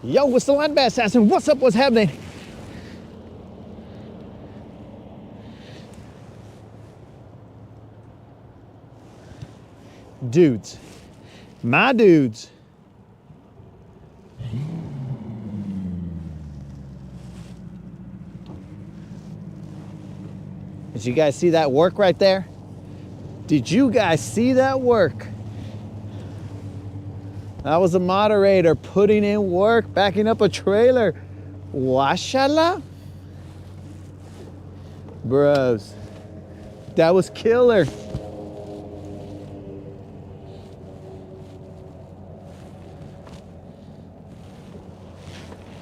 Yo, what's the line, Bass Assassin? What's up? What's happening? Dudes, my dudes. Did you guys see that work right there? Did you guys see that work? That was a moderator putting in work, backing up a trailer. Washala? Bros, that was killer.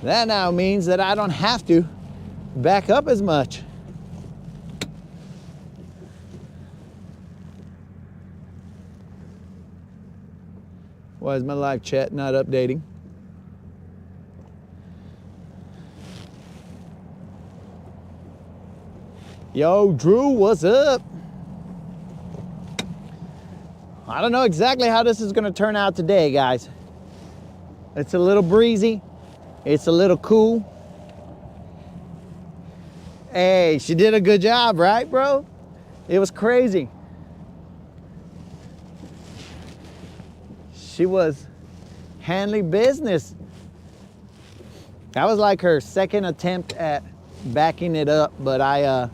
That now means that I don't have to back up as much. Why is my live chat not updating? Yo, Drew, what's up? I don't know exactly how this is gonna turn out today, guys. It's a little breezy. It's a little cool. Hey, she did a good job, right, bro? It was crazy. She was handling business. That was like her second attempt at backing it up, but I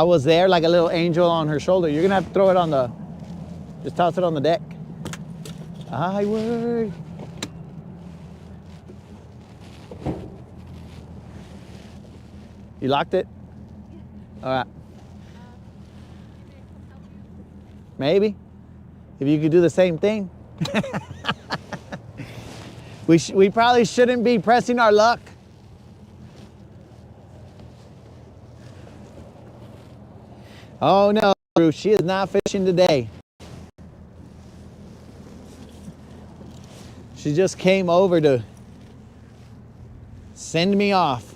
was there like a little angel on her shoulder. You're gonna have to throw it on the, just toss it on the deck. I would. You locked it? All right. Maybe. If you could do the same thing. We probably shouldn't be pressing our luck. Oh no, Bruce, she is not fishing today. She just came over to send me off.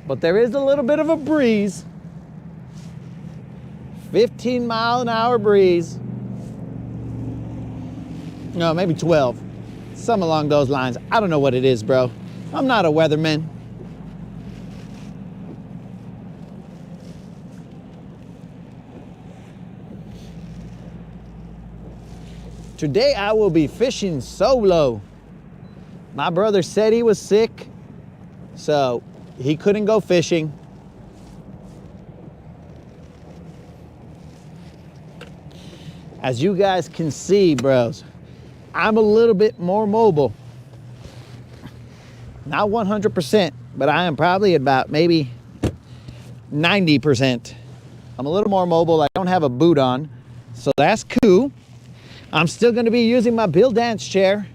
But there is a little bit of a breeze. 15-mile-an-hour breeze. No, maybe 12. Some along those lines. I don't know what it is, bro. I'm not a weatherman. Today I will be fishing solo. My brother said he was sick, so he couldn't go fishing. As you guys can see, bros, I'm a little bit more mobile. Not 100%, but I am probably about maybe 90%. I'm a little more mobile. I don't have a boot on, so that's cool. I'm still gonna be using my Bill Dance chair.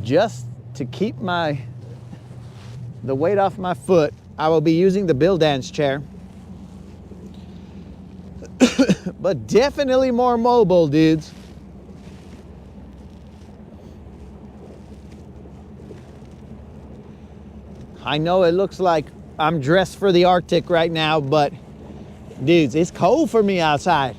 Just to keep the weight off my foot, I will be using the Bill Dance chair. But definitely more mobile, dudes. I know it looks like I'm dressed for the Arctic right now, but dudes, it's cold for me outside.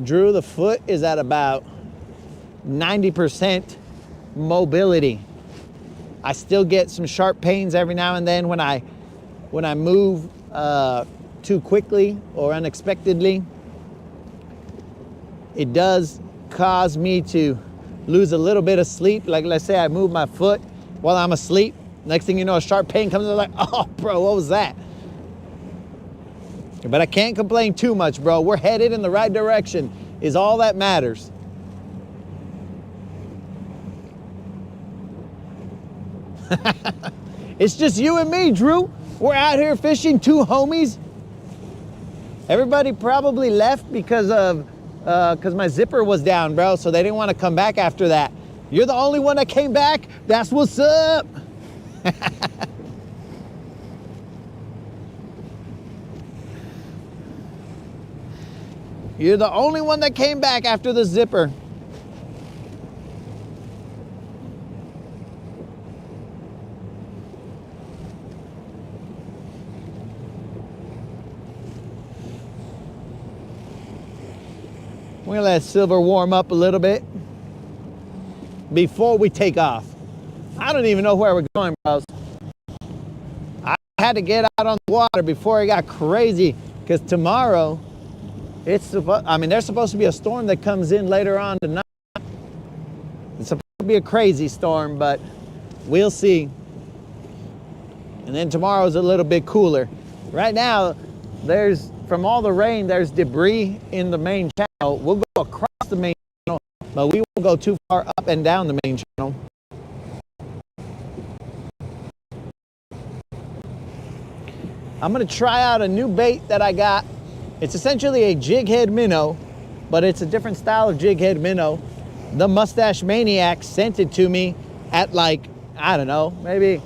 Drew, the foot is at about 90% mobility. I still get some sharp pains every now and then when I move too quickly or unexpectedly. It does cause me to lose a little bit of sleep. Like, let's say I move my foot while I'm asleep. Next thing you know, a sharp pain comes, I'm like, oh, bro, what was that? But I can't complain too much, bro. We're headed in the right direction, is all that matters. It's just you and me, Drew. We're out here fishing, two homies. Everybody probably left because my zipper was down, bro, so they didn't want to come back after that. You're the only one that came back. That's what's up. You're the only one that came back after the zipper. We're gonna let Silver warm up a little bit before we take off. I don't even know where we're going, bros. I had to get out on the water before it got crazy, because tomorrow, there's supposed to be a storm that comes in later on tonight. It's supposed to be a crazy storm, but we'll see. And then tomorrow's a little bit cooler. Right now, from all the rain, there's debris in the main channel. We'll go across the main channel, but we won't go too far up and down the main channel. I'm gonna try out a new bait that I got. It's essentially a jig head minnow, but it's a different style of jig head minnow. The Mustache Maniac sent it to me at like, I don't know, maybe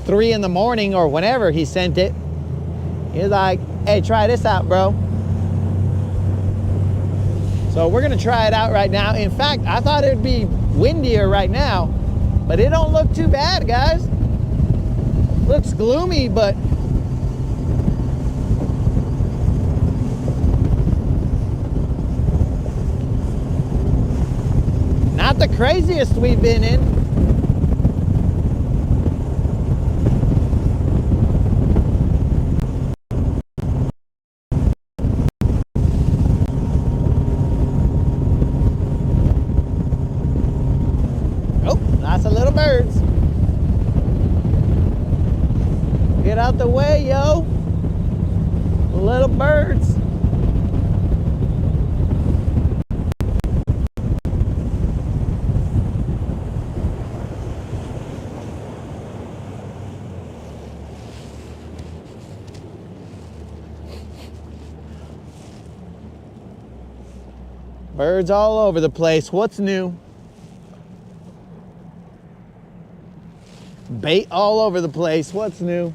3 in the morning or whenever he sent it. He's like, hey, try this out, bro. So we're gonna try it out right now. In fact, I thought it'd be windier right now, but it don't look too bad, guys. Looks gloomy, but not the craziest we've been in. Oh, lots of little birds. Get out the way, yo. Little birds. Birds all over the place. What's new? Bait all over the place. What's new?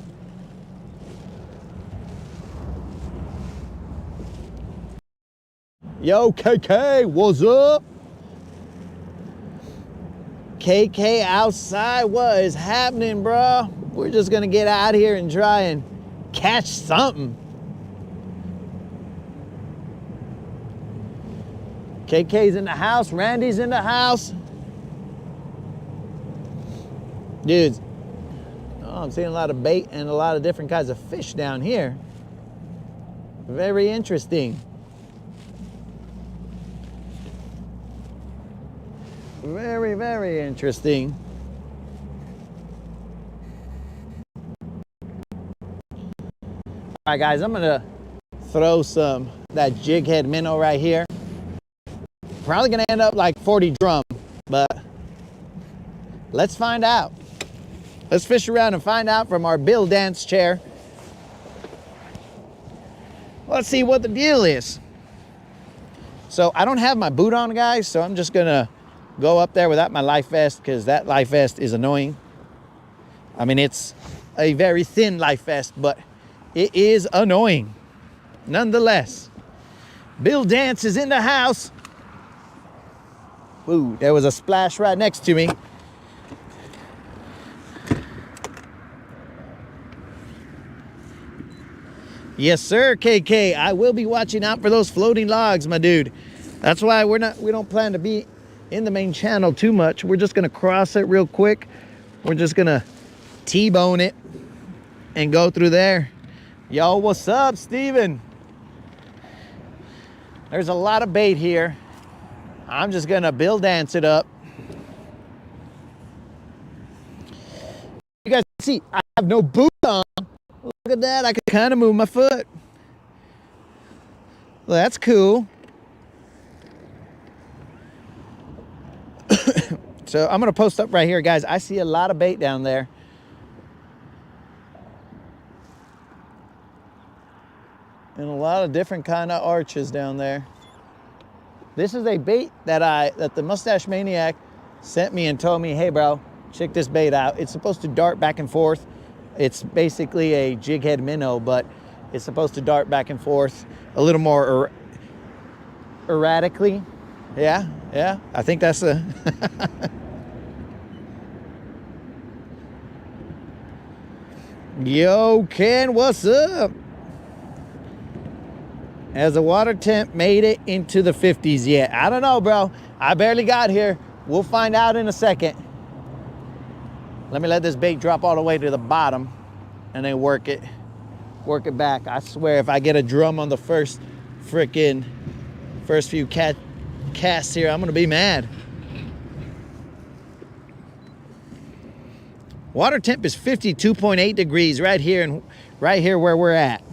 Yo, KK, what's up? KK outside, what is happening, bro? We're just gonna get out here and try and catch something. KK's in the house, Randy's in the house. Dudes, oh, I'm seeing a lot of bait and a lot of different kinds of fish down here. Very interesting. Very, very interesting. All right, guys, I'm gonna throw that jig head minnow right here. Probably gonna end up like 40 drum, but let's find out. Let's fish around and find out from our Bill dance chair. Let's see what the deal is. So I don't have my boot on, guys, so I'm just gonna go up there without my life vest, because that life vest is annoying. I mean, it's a very thin life vest, but it is annoying nonetheless. Bill Dance is in the house. Ooh, there was a splash right next to me. Yes, sir, KK. I will be watching out for those floating logs, my dude. That's why we don't plan to be in the main channel too much. We're just gonna cross it real quick. We're just gonna T-bone it and go through there. Yo, what's up, Steven? There's a lot of bait here. I'm just gonna Bill dance it up. You guys see, I have no boots on. Look at that, I can kind of move my foot. Well, that's cool. So I'm gonna post up right here, guys. I see a lot of bait down there. And a lot of different kind of arches down there. This is a bait that the Mustache Maniac sent me and told me, hey bro, check this bait out. It's supposed to dart back and forth. It's basically a jig head minnow, but it's supposed to dart back and forth a little more erratically. Yeah, I think that's a... Yo, Ken, what's up? Has the water temp made it into the 50s yet? I don't know, bro. I barely got here. We'll find out in a second. Let me let this bait drop all the way to the bottom and then work it back. I swear, if I get a drum on the first few casts here, I'm gonna be mad. Water temp is 52.8 degrees right here where we're at.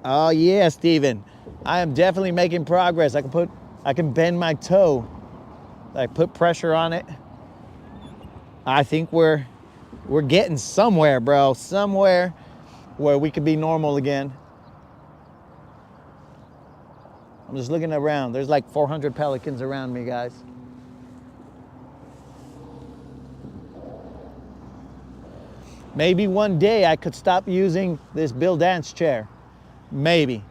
Oh yeah, Steven. I am definitely making progress. I can bend my toe. I put pressure on it. I think we're getting somewhere, bro. Somewhere where we could be normal again. I'm just looking around. There's like 400 pelicans around me, guys. Maybe one day I could stop using this Bill Dance chair. Maybe.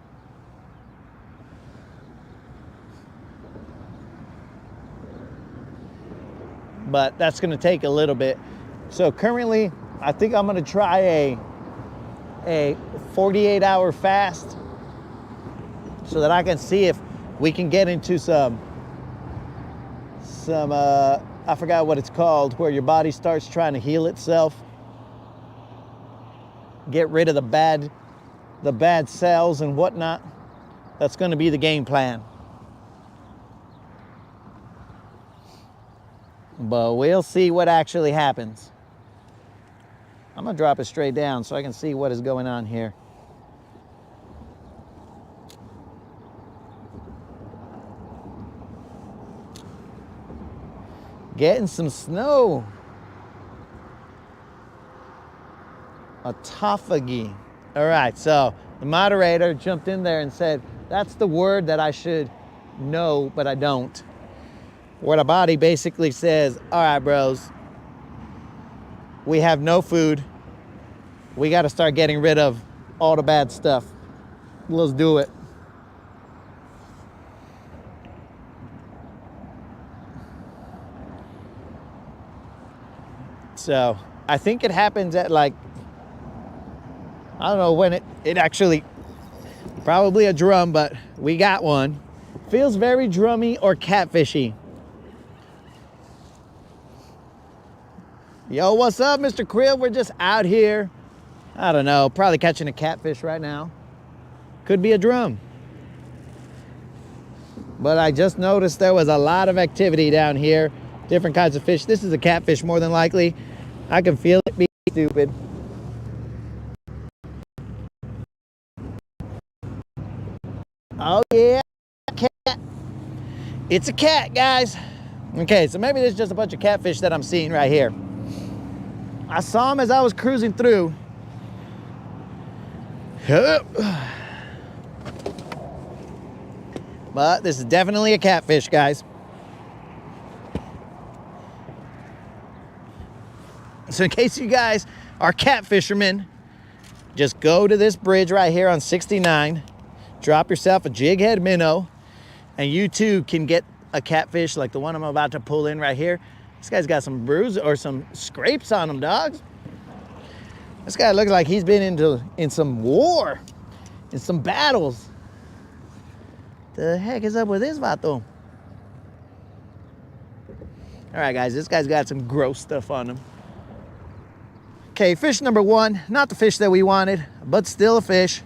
But that's gonna take a little bit. So currently, I think I'm gonna try a 48-hour fast so that I can see if we can get into some I forgot what it's called, where your body starts trying to heal itself. Get rid of the bad cells and whatnot. That's gonna be the game plan. But we'll see what actually happens. I'm gonna drop it straight down so I can see what is going on here. Getting some snow. Autophagy. All right, so the moderator jumped in there and said, that's the word that I should know, but I don't. Where the body basically says, all right, bros, we have no food. We got to start getting rid of all the bad stuff. Let's do it. So I think it happens at like, I don't know when it actually, probably a drum, but we got one. Feels very drummy or catfishy. Yo, what's up, Mr. Krill? We're just out here. I don't know, probably catching a catfish right now. Could be a drum. But I just noticed there was a lot of activity down here. Different kinds of fish. This is a catfish more than likely. I can feel it being stupid. Oh yeah, cat. It's a cat, guys. Okay, so maybe there's just a bunch of catfish that I'm seeing right here. I saw him as I was cruising through. But this is definitely a catfish, guys. So in case you guys are cat fishermen, just go to this bridge right here on 69, drop yourself a jig head minnow, and you too can get a catfish like the one I'm about to pull in right here. This guy's got some bruises or some scrapes on him, dogs. This guy looks like he's been in some war, in some battles. The heck is up with this vato? All right, guys, this guy's got some gross stuff on him. Okay, fish number one, not the fish that we wanted, but still a fish.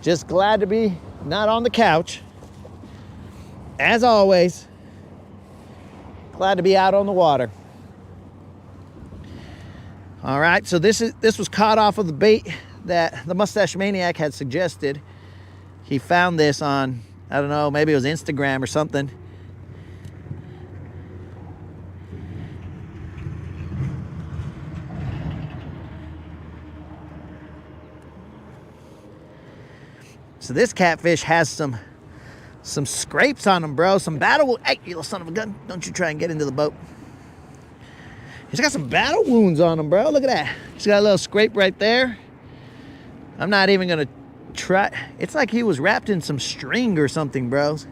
Just glad to be not on the couch. As always, glad to be out on the water. All right, so this was caught off of the bait that the Mustache Maniac had suggested. He found this on, I don't know, maybe it was Instagram or something. So this catfish has some scrapes on him, bro. Some battle. Hey, you little son of a gun! Don't you try and get into the boat. He's got some battle wounds on him, bro. Look at that. He's got a little scrape right there. I'm not even gonna It's like he was wrapped in some string or something, bros.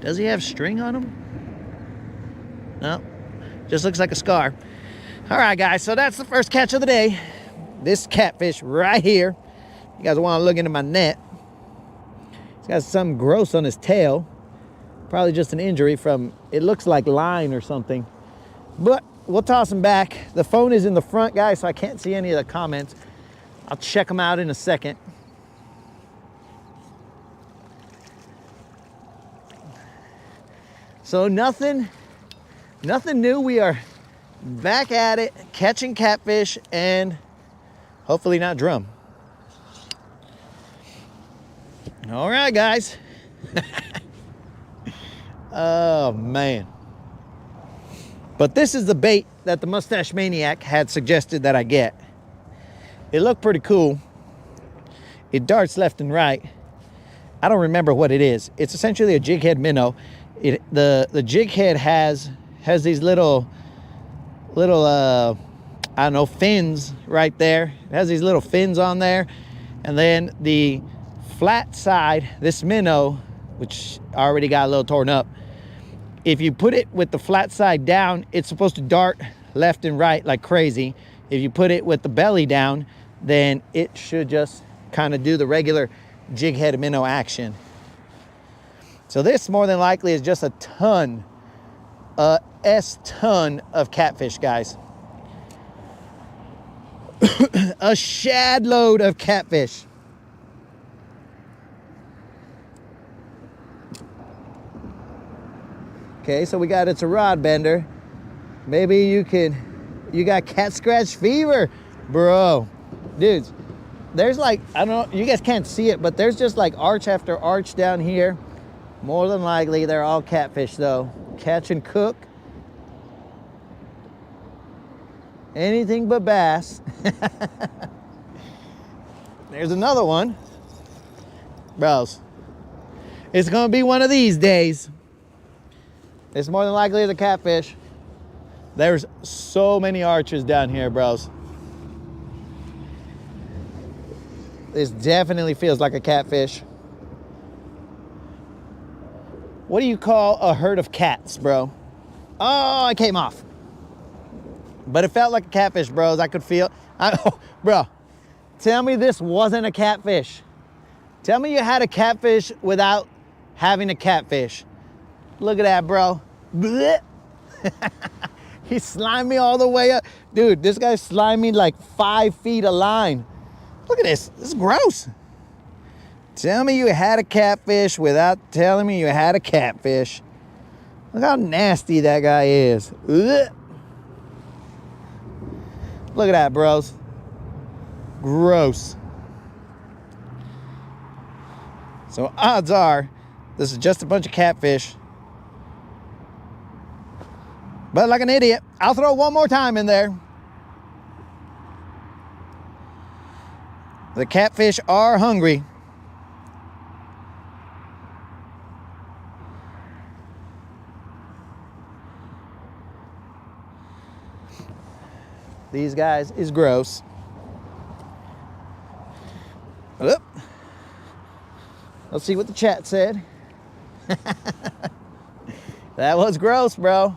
Does he have string on him? No, just looks like a scar. All right, guys, so that's the first catch of the day. This catfish right here. You guys want to look into my net. He's got something gross on his tail. Probably just an injury from, it looks like line or something. But we'll toss him back. The phone is in the front, guys, so I can't see any of the comments. I'll check them out in a second. So nothing new. We are back at it, catching catfish and hopefully not drum. All right, guys. Oh, man. But this is the bait that the Mustache Maniac had suggested that I get. It looked pretty cool. It darts left and right. I don't remember what it is. It's essentially a jig head minnow. The jig head has these little I don't know, fins right there. It has these little fins on there. And then the flat side, this minnow, which already got a little torn up, if you put it with the flat side down, it's supposed to dart left and right like crazy. If you put it with the belly down, then it should just kind of do the regular jig head minnow action. So this more than likely is just a ton, a S-ton of catfish, guys. A shad load of catfish. Okay, so we got, it's a rod bender. Maybe you got cat scratch fever, bro. Dudes, there's like, I don't know, you guys can't see it, but there's just like arch after arch down here. More than likely, they're all catfish though. Catch and cook. Anything but bass. There's another one. Bros, it's gonna be one of these days. It's more than likely the catfish. There's so many arches down here, bros. This definitely feels like a catfish. What do you call a herd of cats, bro? Oh, it came off. But it felt like a catfish, bros. I could feel, bro, tell me this wasn't a catfish. Tell me you had a catfish without having a catfish. Look at that, bro. He slimed me all the way up. Dude, this guy slimed me like 5 feet of line. Look at this. This is gross. Tell me you had a catfish without telling me you had a catfish. Look how nasty that guy is. Look at that, bros. Gross. So odds are this is just a bunch of catfish. But like an idiot, I'll throw one more time in there. The catfish are hungry. These guys is gross. Oop. Let's see what the chat said. That was gross, bro.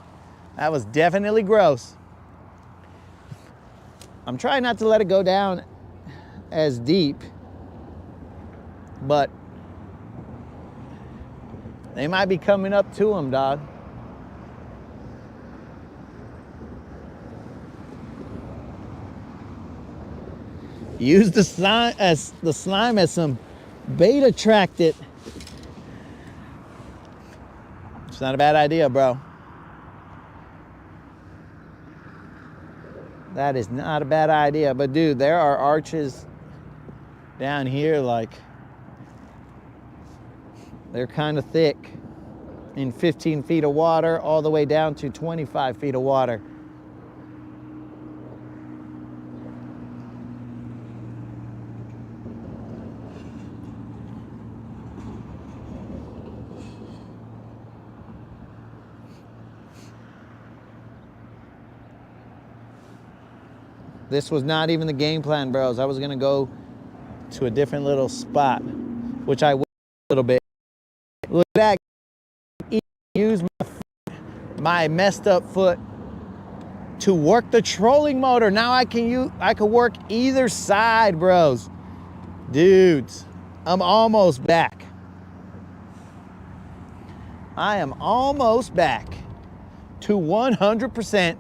That was definitely gross. I'm trying not to let it go down as deep, but they might be coming up to him, dog. Use the slime as some bait attract it. It's not a bad idea, bro. That is not a bad idea. But dude, there are arches down here, like they're kind of thick, in 15 feet of water all the way down to 25 feet of water. This was not even the game plan, bros. I was gonna go to a different little spot, which I will a little bit. Look at that. Use my messed up foot to work the trolling motor. Now I can work either side, bros. Dudes, I'm almost back. I am almost back to 100%.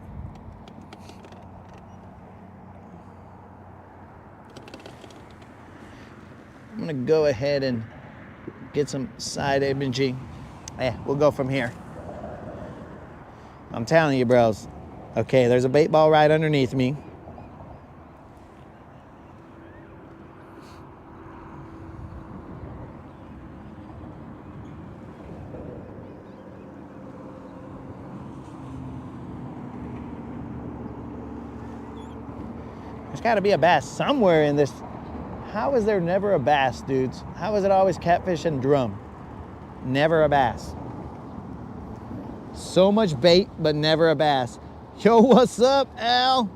I'm gonna go ahead and get some side imaging. Yeah, we'll go from here. I'm telling you, bros. Okay, there's a bait ball right underneath me. There's gotta be a bass somewhere in this. How is there never a bass, dudes? How is it always catfish and drum? Never a bass. So much bait, but never a bass. Yo, what's up, Al?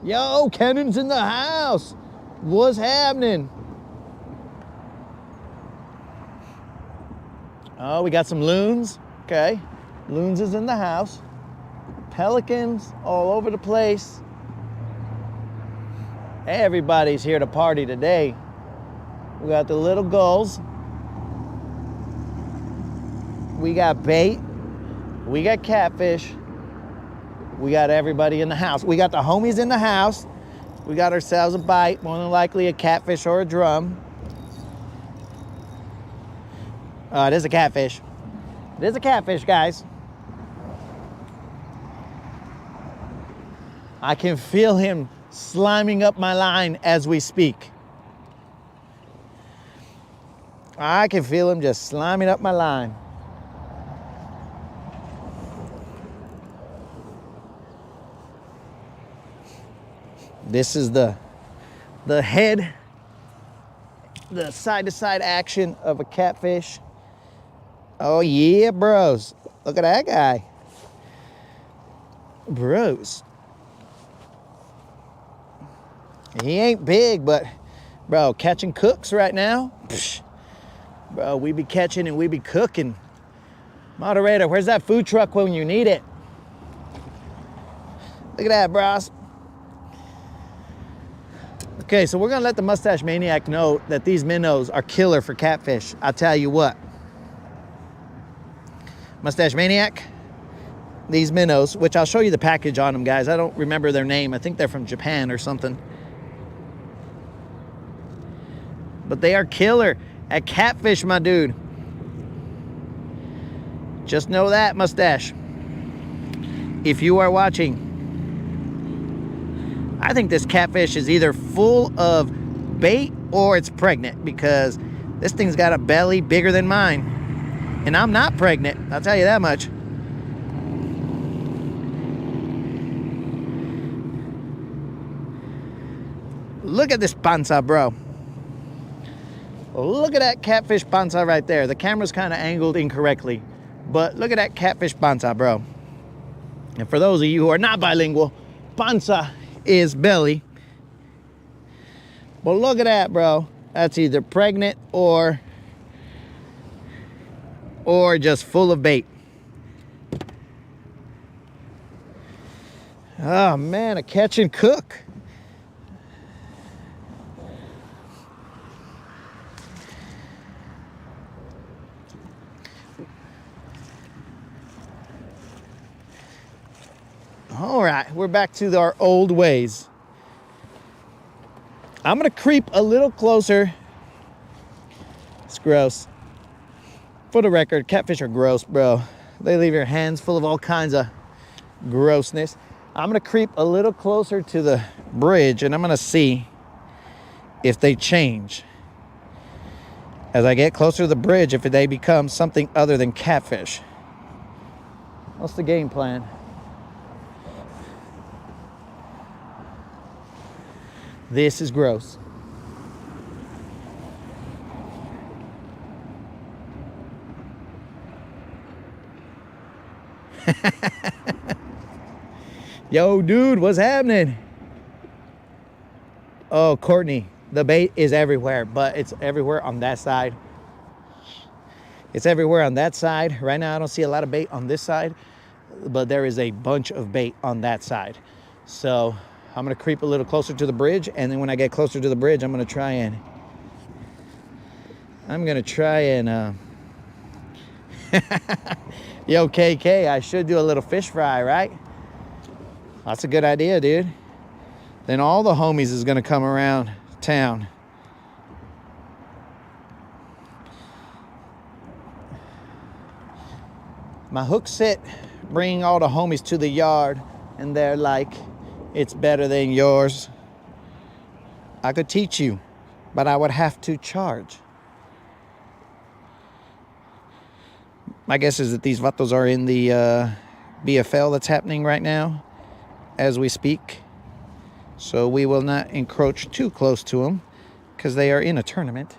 Yo, Kennon's in the house. What's happening? Oh, we got some loons. Okay, loons is in the house. Pelicans all over the place. Everybody's here to party today. We got the little gulls. We got bait. We got catfish. We got everybody in the house. We got the homies in the house. We got ourselves a bite, more than likely a catfish or a drum. It is a catfish. It is a catfish, guys. I can feel him sliming up my line as we speak. I can feel him just sliming up my line. This is the head, the side-to-side action of a catfish. Oh yeah, bros. Look at that guy. Bros. He ain't big, but bro, catching cooks right now. Psh, bro, we be catching and we be cooking. Moderator, where's that food truck when you need it? Look at that, bros. Okay, so we're gonna let the Mustache Maniac know that these minnows are killer for catfish. I'll tell you what. Mustache Maniac, these minnows, which I'll show you the package on them, guys. I don't remember their name. I think they're from Japan or something. But they are killer at catfish, my dude. Just know that, Mustache. If you are watching, I think this catfish is either full of bait or it's pregnant, because this thing's got a belly bigger than mine. And I'm not pregnant, I'll tell you that much. Look at this panza, bro. Look at that catfish panza right there. The camera's kind of angled incorrectly, but look at that catfish panza, bro. And for those of you who are not bilingual, panza is belly. But look at that, bro. That's either pregnant or just full of bait. Oh man, a catch and cook. All right, we're back to our old ways. I'm gonna creep a little closer. It's gross. For the record, catfish are gross, bro. They leave your hands full of all kinds of grossness. I'm gonna creep a little closer to the bridge and I'm gonna see if they change. As I get closer to the bridge, if they become something other than catfish. What's the game plan? This is gross. Yo, dude, what's happening? Oh, Courtney, The bait is everywhere, but it's everywhere on that side. It's everywhere on that side. Right now, I don't see a lot of bait on this side, but there is a bunch of bait on that side. So I'm gonna creep a little closer to the bridge, and then when I get closer to the bridge, I'm gonna try and yo, KK, I should do a little fish fry, right? That's a good idea, dude. Then all the homies is gonna come around town. My hook sit, bringing all the homies to the yard, and they're like, it's better than yours. I could teach you, but I would have to charge. My guess is that these vatos are in the BFL that's happening right now as we speak. So we will not encroach too close to them because they are in a tournament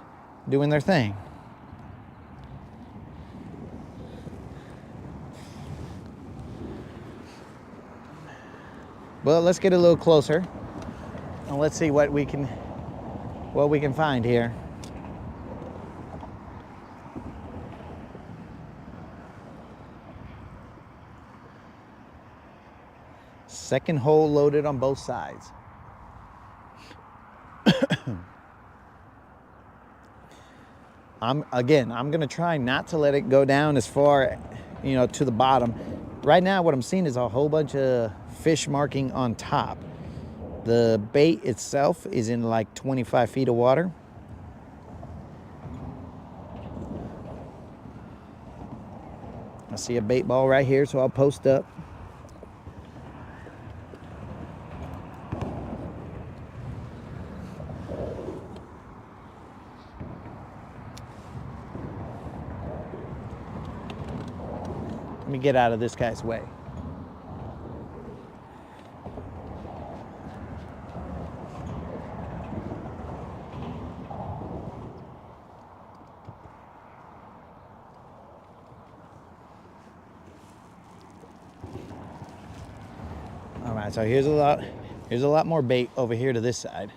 doing their thing. Well, let's get a little closer and let's see what we can find here. Second hole loaded on both sides. I'm gonna try not to let it go down as far, to the bottom. Right now, what I'm seeing is a whole bunch of fish marking on top. The bait itself is in like 25 feet of water. I see a bait ball right here, so I'll post up. Let me get out of this guy's way. All right, so here's a lot more bait over here to this side.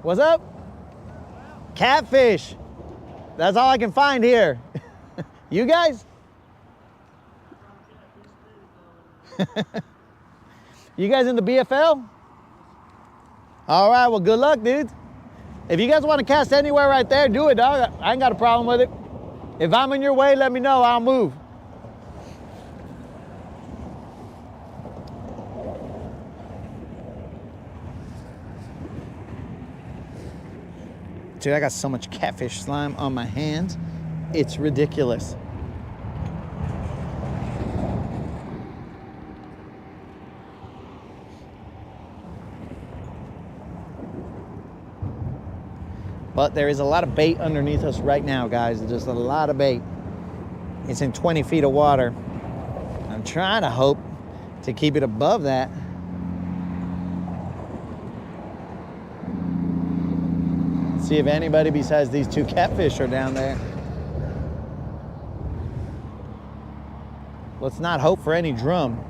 What's up? Catfish. That's all I can find here. You guys? You guys in the BFL? All right, well, good luck, dude. If you guys want to cast anywhere right there, do it, dog. I ain't got a problem with it. If I'm in your way, let me know. I'll move. Dude, I got so much catfish slime on my hands. It's ridiculous. But there is a lot of bait underneath us right now, guys. Just a lot of bait. It's in 20 feet of water. I'm trying to hope to keep it above that. See if anybody besides these two catfish are down there. Let's not hope for any drum.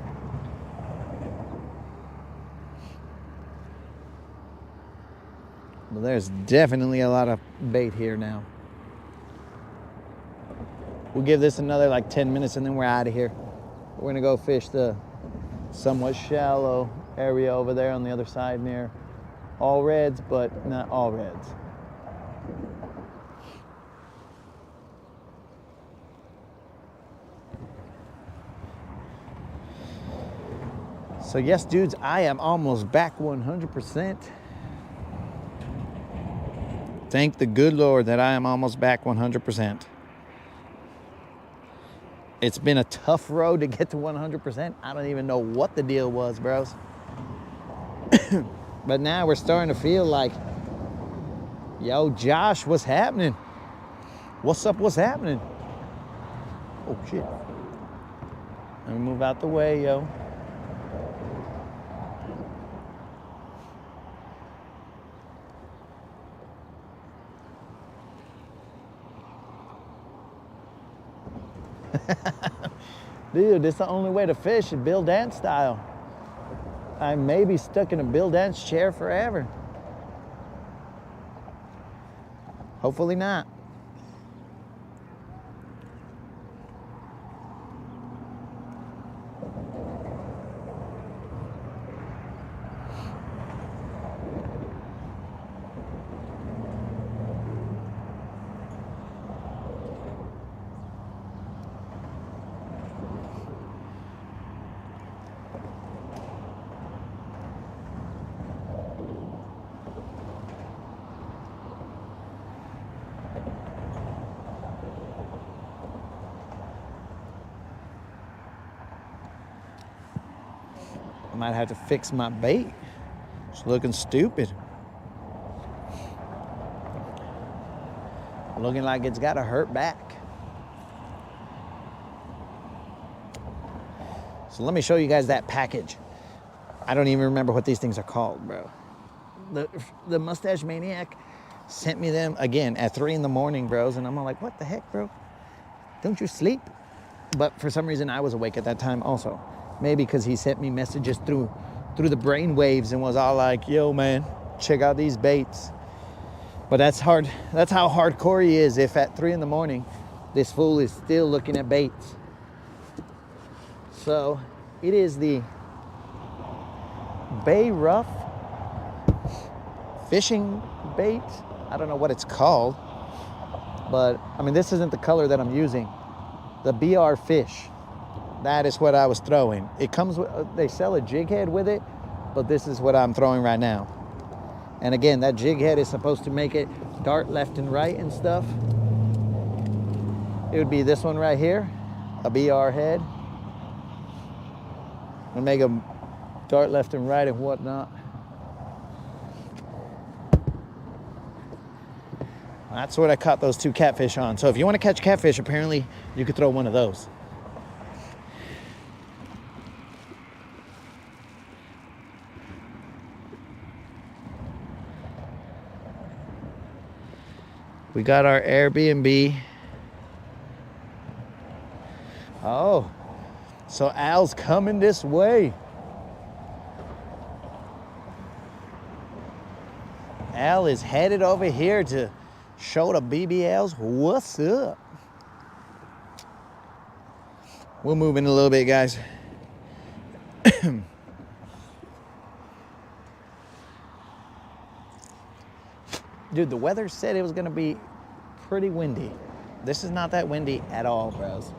Well, there's definitely a lot of bait here now. We'll give this another like 10 minutes and then we're out of here. We're gonna go fish the somewhat shallow area over there on the other side near all reds, but not all reds. So yes, dudes, I am almost back 100%. Thank the good Lord that I am almost back 100%. It's been a tough road to get to 100%. I don't even know what the deal was, bros. But now we're starting to feel like, yo, Josh, what's happening? What's up, what's happening? Oh, shit. Let me move out the way, yo. Dude, this is the only way to fish, is Bill Dance style. I may be stuck in a Bill Dance chair forever. Hopefully not. I might have to fix my bait. It's looking stupid. Looking like it's got a hurt back. So let me show you guys that package. I don't even remember what these things are called, bro. The Mustache Maniac sent me them again at 3 in the morning, bros. And I'm all like, what the heck, bro? Don't you sleep? But for some reason, I was awake at that time also. Maybe because he sent me messages through the brain waves and was all like, yo, man, check out these baits. But that's hard. That's how hardcore he is. If at 3 in the morning, this fool is still looking at baits. So it is the Bay Rough fishing bait. I don't know what it's called, but I mean, this isn't the color that I'm using. The BR Fish. That is what I was throwing. It comes with, they sell a jig head with it, but this is what I'm throwing right now. And again, that jig head is supposed to make it dart left and right and stuff. It would be this one right here, a BR head. And make them dart left and right and whatnot. That's what I caught those 2 catfish on. So if you want to catch catfish, apparently you could throw one of those. We got our Airbnb. Oh, so Al's coming this way. Al is headed over here to show the BBLs what's up. We'll move in a little bit, guys. Dude, the weather said it was gonna be pretty windy. This is not that windy at all, bros.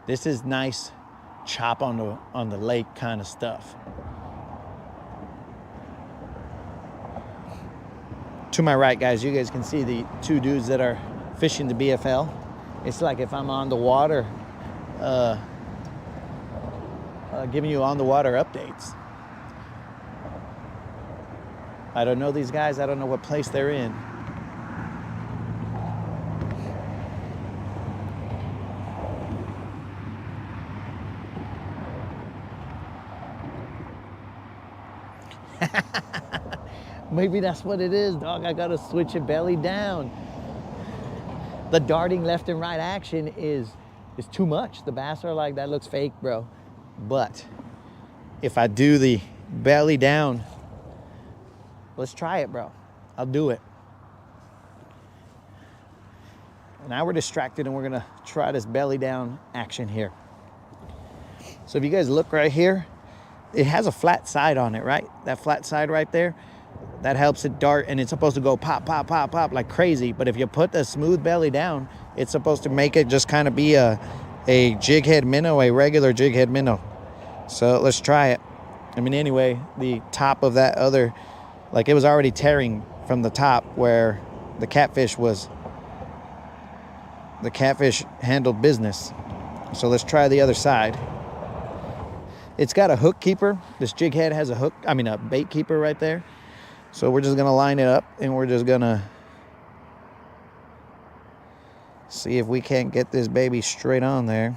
This is nice chop on the lake kind of stuff. To my right, guys, you guys can see the 2 dudes that are fishing the BFL. It's like if I'm on the water, giving you on the water updates. I don't know these guys. I don't know what place they're in. Maybe that's what it is, dog. I gotta switch it belly down. The darting left and right action is too much. The bass are like, that looks fake, bro. But if I do the belly down, let's try it, bro. I'll do it. Now we're distracted and we're gonna try this belly down action here. So if you guys look right here, it has a flat side on it, right? That flat side right there, that helps it dart, and it's supposed to go pop, pop, pop, pop like crazy. But if you put the smooth belly down, it's supposed to make it just kind of be a jig head minnow, a regular jig head minnow. So let's try it. I mean, anyway, the top of that other, like it was already tearing from the top where the catfish handled business. So let's try the other side. It's got a hook keeper. This jig head has a bait keeper right there. So we're just gonna line it up and we're just gonna see if we can't get this baby straight on there.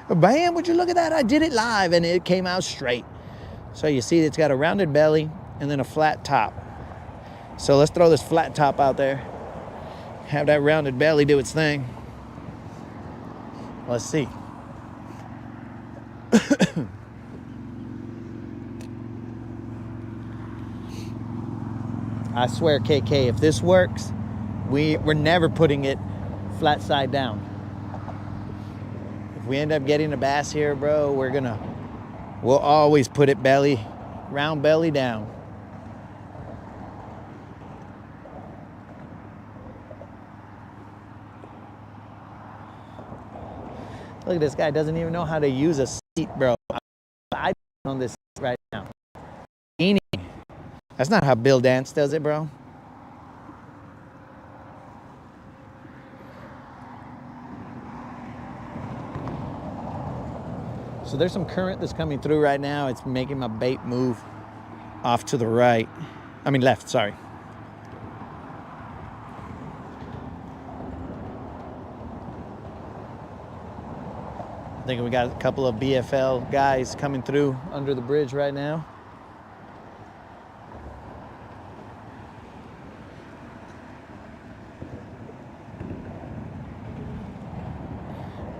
Bam, would you look at that? I did it live and it came out straight. So you see it's got a rounded belly and then a flat top. So let's throw this flat top out there. Have that rounded belly do its thing. Let's see. I swear, KK, if this works, we're never putting it flat side down. If we end up getting a bass here, bro, we'll always put it round belly down. Look at this guy, doesn't even know how to use a seat, bro. I'm on this right now. That's not how Bill Dance does it, bro. So there's some current that's coming through right now. It's making my bait move off to the right. I mean left, sorry. I think we got a couple of BFL guys coming through under the bridge right now.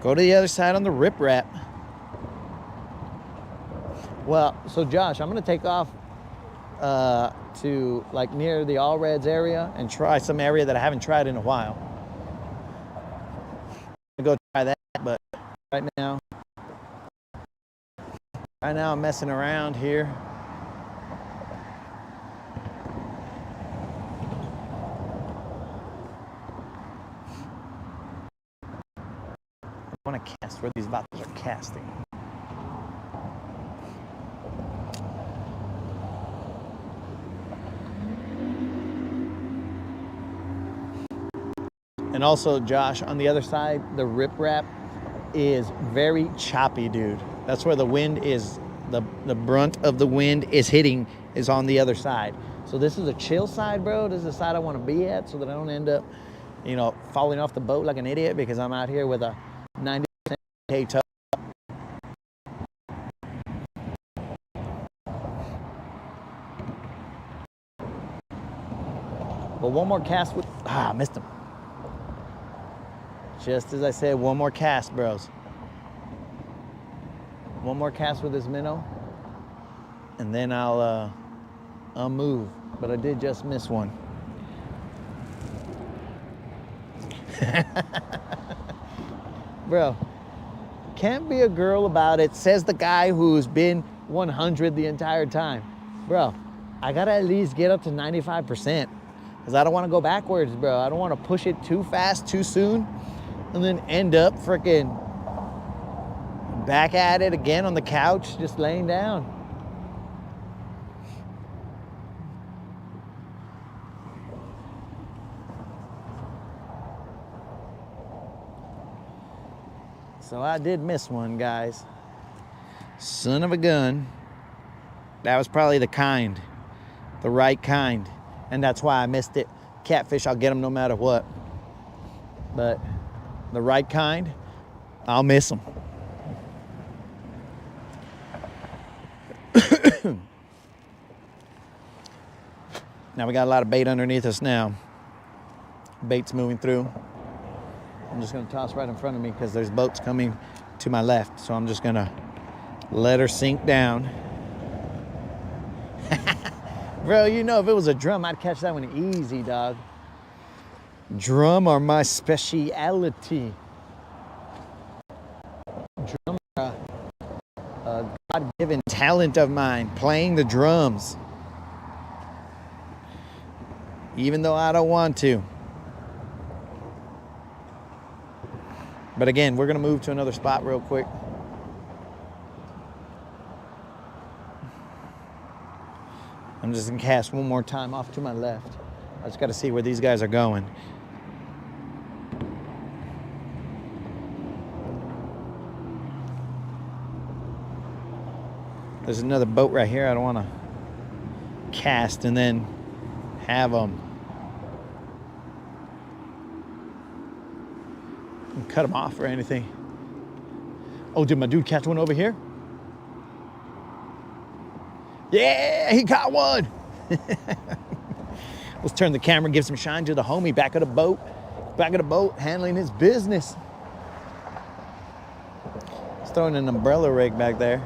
Go to the other side on the riprap. Well, so Josh, I'm gonna take off to like near the All Reds area and try some area that I haven't tried in a while. I'm gonna go try that, but right now I'm messing around here. I want to cast where these bottles are casting. And also, Josh, on the other side, the riprap is very choppy, dude. That's where the wind is, the brunt of the wind is hitting is on the other side. So this is a chill side, bro. This is the side I want to be at so that I don't end up, falling off the boat like an idiot because I'm out here with a 90% K toe. But one more cast with, missed him. Just as I said, one more cast, bros. One more cast with this minnow, and then I'll move. But I did just miss one. Bro, can't be a girl about it, says the guy who's been 100 the entire time. Bro, I gotta at least get up to 95%, because I don't want to go backwards, bro. I don't want to push it too fast, too soon, and then end up freaking back at it again on the couch, just laying down. So I did miss one, guys. Son of a gun. That was probably the right kind. And that's why I missed it. Catfish, I'll get them no matter what. But the right kind, I'll miss them. Now we got a lot of bait underneath us now. Bait's moving through. I'm just gonna toss right in front of me because there's boats coming to my left. So I'm just gonna let her sink down. Bro, if it was a drum, I'd catch that one easy, dog. Drum are my speciality. Drum are a God-given talent of mine, playing the drums. Even though I don't want to. But again, we're gonna move to another spot real quick. I'm just gonna cast one more time off to my left. I just gotta see where these guys are going. There's another boat right here. I don't wanna cast and then have them cut them off or anything. Oh, did my dude catch one over here? Yeah, he caught one. Let's turn the camera, give some shine to the homie back of the boat. Back of the boat, handling his business. He's throwing an umbrella rig back there.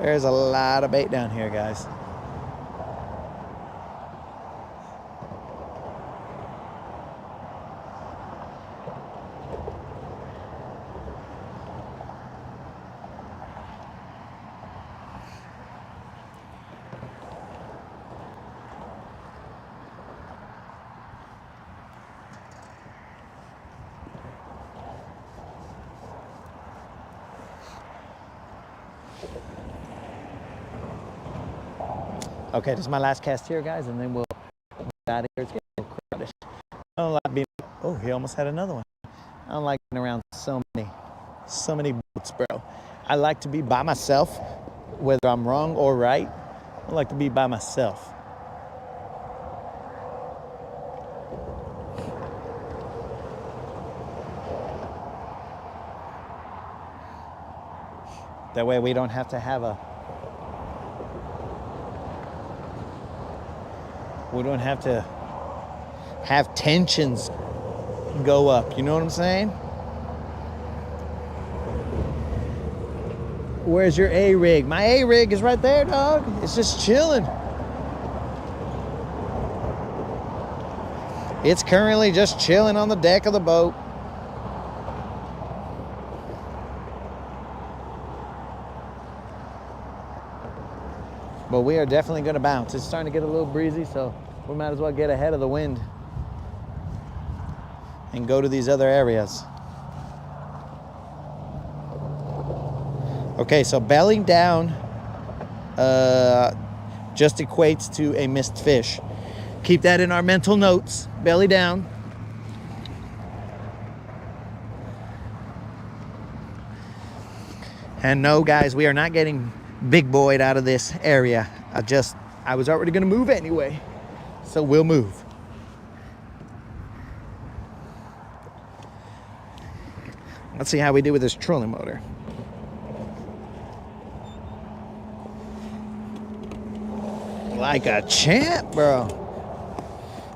There's a lot of bait down here, guys. Okay, this is my last cast here, guys, and then we'll get out of here. It's getting a little crowded. I don't like being, oh, he almost had another one. I don't like being around so many boats, bro. I like to be by myself, whether I'm wrong or right. I like to be by myself. That way we don't have to have we don't have to have tensions go up. You know what I'm saying? Where's your A-rig? My A-rig is right there, dog. It's just chilling. It's currently just chilling on the deck of the boat. But we are definitely going to bounce. It's starting to get a little breezy, so we might as well get ahead of the wind and go to these other areas. Okay, so belly down just equates to a missed fish. Keep that in our mental notes. Belly down. And no, guys, we are not getting big boyed out of this area. I was already gonna move anyway, so we'll move. Let's see how we do with this trolling motor. Like a champ, bro.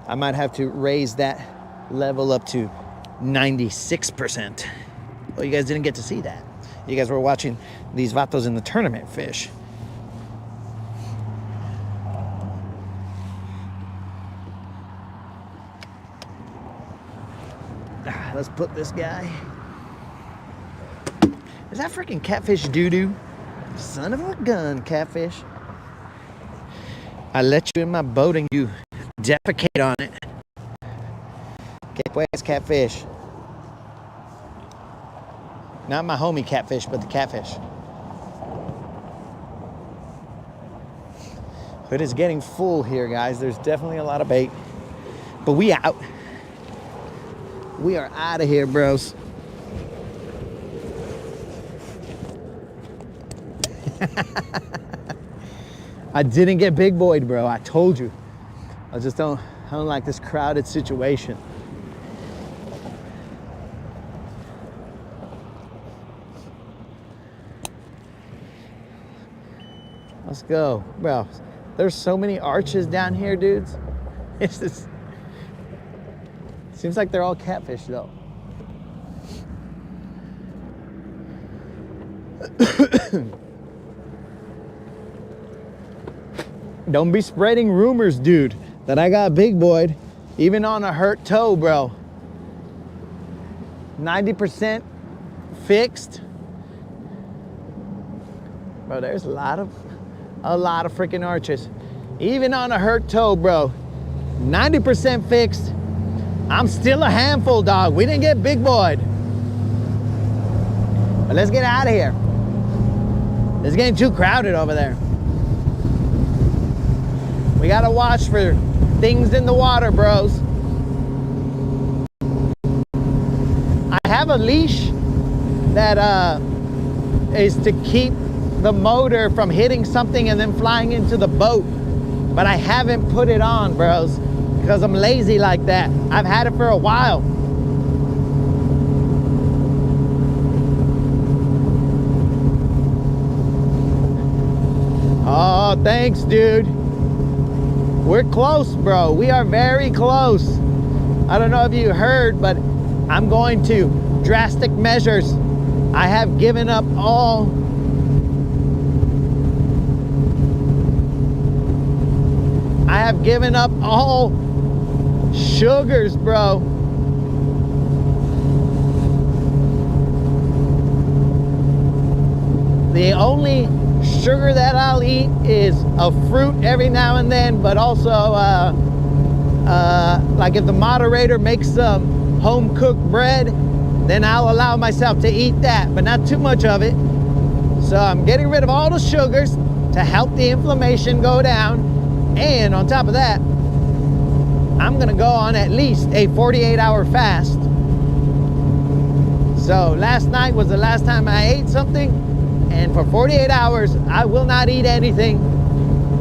I might have to raise that level up to 96%. Well, you guys didn't get to see that. You guys were watching these vatos in the tournament fish. Let's put this guy. Is that freaking catfish doo-doo? Son of a gun, catfish. I let you in my boat and you defecate on it. Get away, catfish. Not my homie catfish, but the catfish. It is getting full here, guys. There's definitely a lot of bait. But we out. We are out of here, bros. I didn't get big boyed, bro. I told you. I don't like this crowded situation. Let's go, bro. There's so many arches down here, dudes. It's just, seems like they're all catfish though. Don't be spreading rumors, dude, that I got big boyed, even on a hurt toe, bro. 90% fixed. Bro, there's a lot of freaking arches. Even on a hurt toe, bro. 90% fixed. I'm still a handful, dog. We didn't get big boyed. But let's get out of here. It's getting too crowded over there. We gotta watch for things in the water, bros. I have a leash that is to keep the motor from hitting something and then flying into the boat, but I haven't put it on, bros, because I'm lazy like that. I've had it for a while. Oh, thanks, dude. We're close, bro. We are very close. I don't know if you heard, but I'm going to drastic measures. I have given up all sugars, bro. The only sugar that I'll eat is a fruit every now and then, but also like if the moderator makes some home-cooked bread, then I'll allow myself to eat that, but not too much of it. So I'm getting rid of all the sugars to help the inflammation go down. And on top of that, I'm gonna go on at least a 48-hour fast. So last night was the last time I ate something, and for 48 hours, I will not eat anything.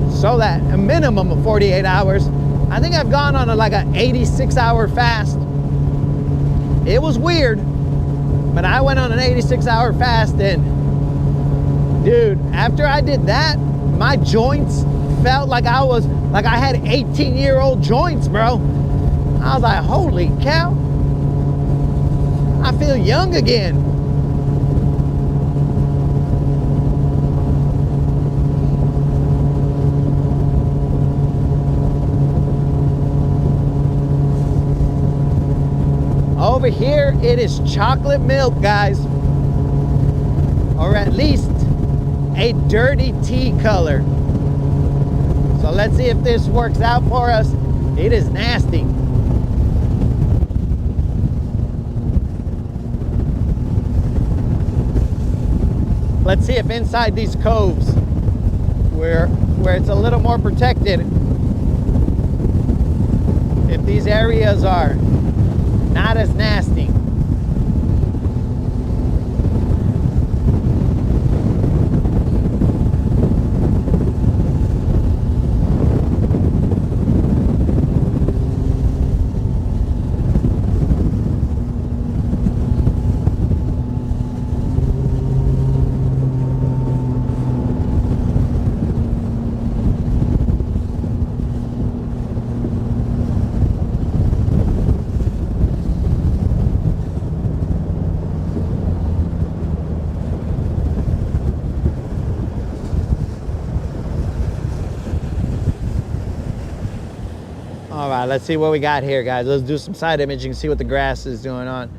So that a minimum of 48 hours. I think I've gone on like an 86-hour fast. It was weird, but I went on an 86-hour fast, and dude, after I did that, my joints felt like I had 18-year-old joints, bro. I was like, holy cow. I feel young again. Over here, it is chocolate milk, guys. Or at least a dirty tea color. So let's see if this works out for us. It is nasty. Let's see if inside these coves, where it's a little more protected, if these areas are not as nasty. All right, let's see what we got here, guys. Let's do some side imaging, see what the grass is doing on.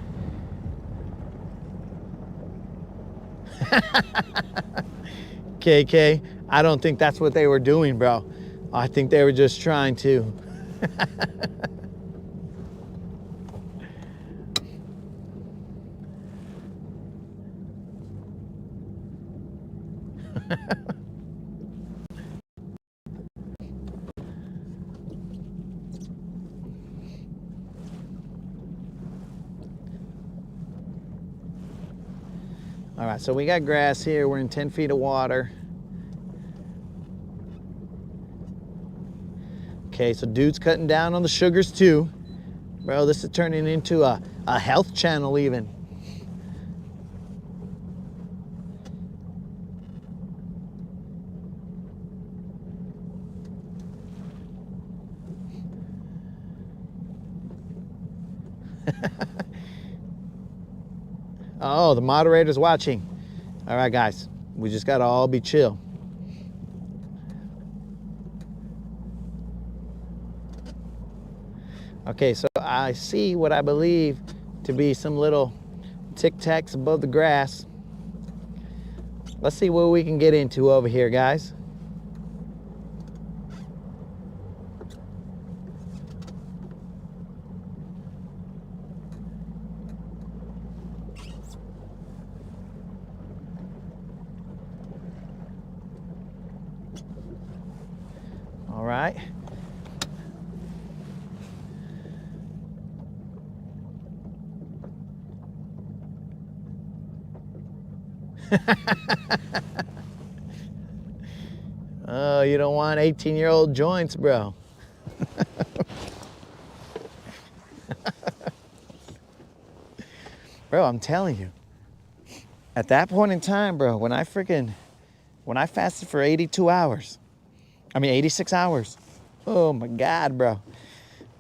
KK, I don't think that's what they were doing, bro. I think they were just trying to. All right, so we got grass here. We're in 10 feet of water. Okay, so dude's cutting down on the sugars too. Bro, this is turning into a health channel even. Oh, the moderator's watching. All right, guys, we just gotta all be chill. Okay, so I see what I believe to be some little tic tacs above the grass. Let's see what we can get into over here, guys. All right. Oh, you don't want 18-year-old joints, bro. Bro, I'm telling you, at that point in time, bro, when I freaking When I fasted for 82 hours, 86 hours. Oh my God, bro.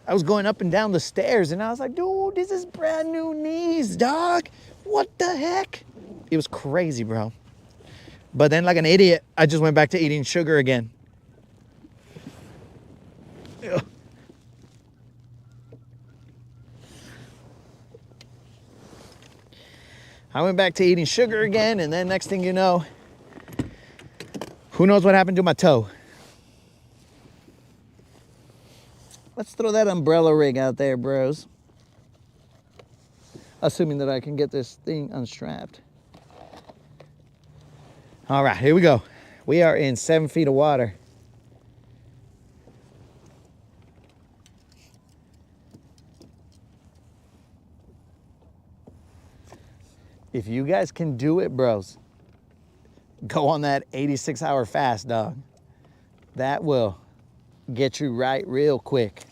I was going up and down the stairs and I was like, dude, this is brand new knees, dog. What the heck? It was crazy, bro. But then like an idiot, I just went back to eating sugar again. Ugh. I went back to eating sugar again, and then next thing you know, who knows what happened to my toe? Let's throw that umbrella rig out there, bros. Assuming that I can get this thing unstrapped. All right, here we go. We are in 7 feet of water. If you guys can do it, bros, go on that 86-hour fast, dog. That will get you right real quick.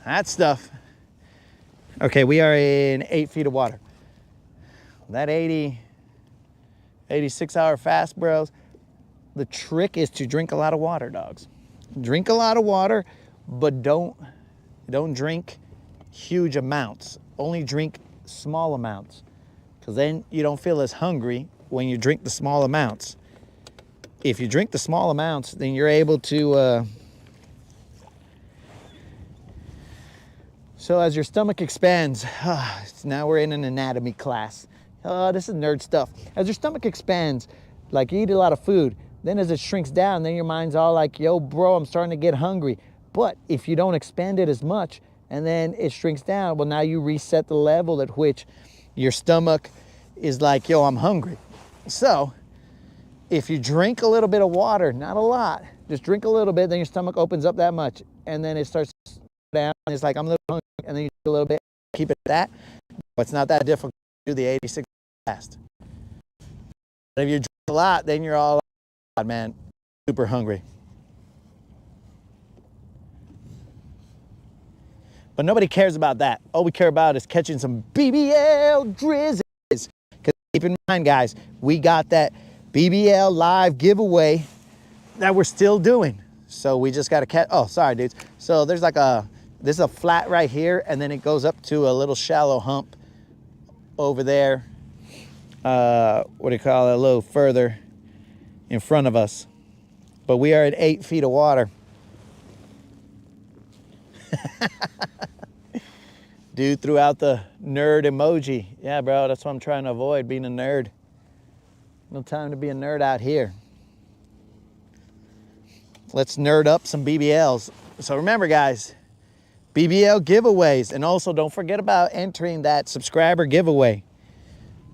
That stuff. Okay, we are in 8 feet of water. That 86-hour fast, bros. The trick is to drink a lot of water, dogs. Drink a lot of water, but don't drink huge amounts. Only drink small amounts, because then you don't feel as hungry when you drink the small amounts. If you drink the small amounts, then you're able to so as your stomach expands, now we're in an anatomy class. This is nerd stuff. As your stomach expands, like you eat a lot of food, then as it shrinks down, then your mind's all like, yo, bro, I'm starting to get hungry. But if you don't expand it as much and then it shrinks down, well, now you reset the level at which your stomach is like, yo, I'm hungry. So if you drink a little bit of water, not a lot, just drink a little bit, then your stomach opens up that much, and then it starts down, and it's like, I'm a little hungry, and then you do a little bit, keep it at that. But it's not that difficult to do the 86 fast. But if you drink a lot, then you're all, man, super hungry. But nobody cares about that. All we care about is catching some BBL drizzes. Because keep in mind, guys, we got that BBL live giveaway that we're still doing. So we just got to catch, oh, sorry, dudes. So there's like this is a flat right here, and then it goes up to a little shallow hump over there. What do you call it? A little further in front of us. But we are at 8 feet of water. Dude threw out the nerd emoji. Yeah, bro, that's what I'm trying to avoid, being a nerd. No time to be a nerd out here. Let's nerd up some BBLs. So remember, guys, BBL giveaways. And also don't forget about entering that subscriber giveaway.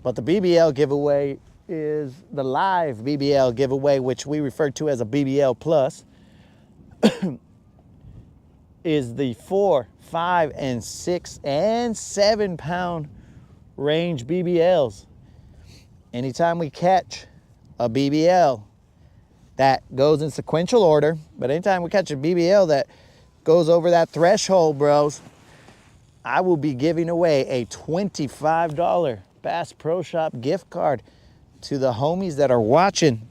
But the BBL giveaway is the live BBL giveaway, which we refer to as a BBL Plus. Is the 4, 5, and 6, and 7 pound range BBLs. Anytime we catch a BBL that goes in sequential order, but anytime we catch a BBL that goes over that threshold, bros, I will be giving away a $25 Bass Pro Shop gift card to the homies that are watching.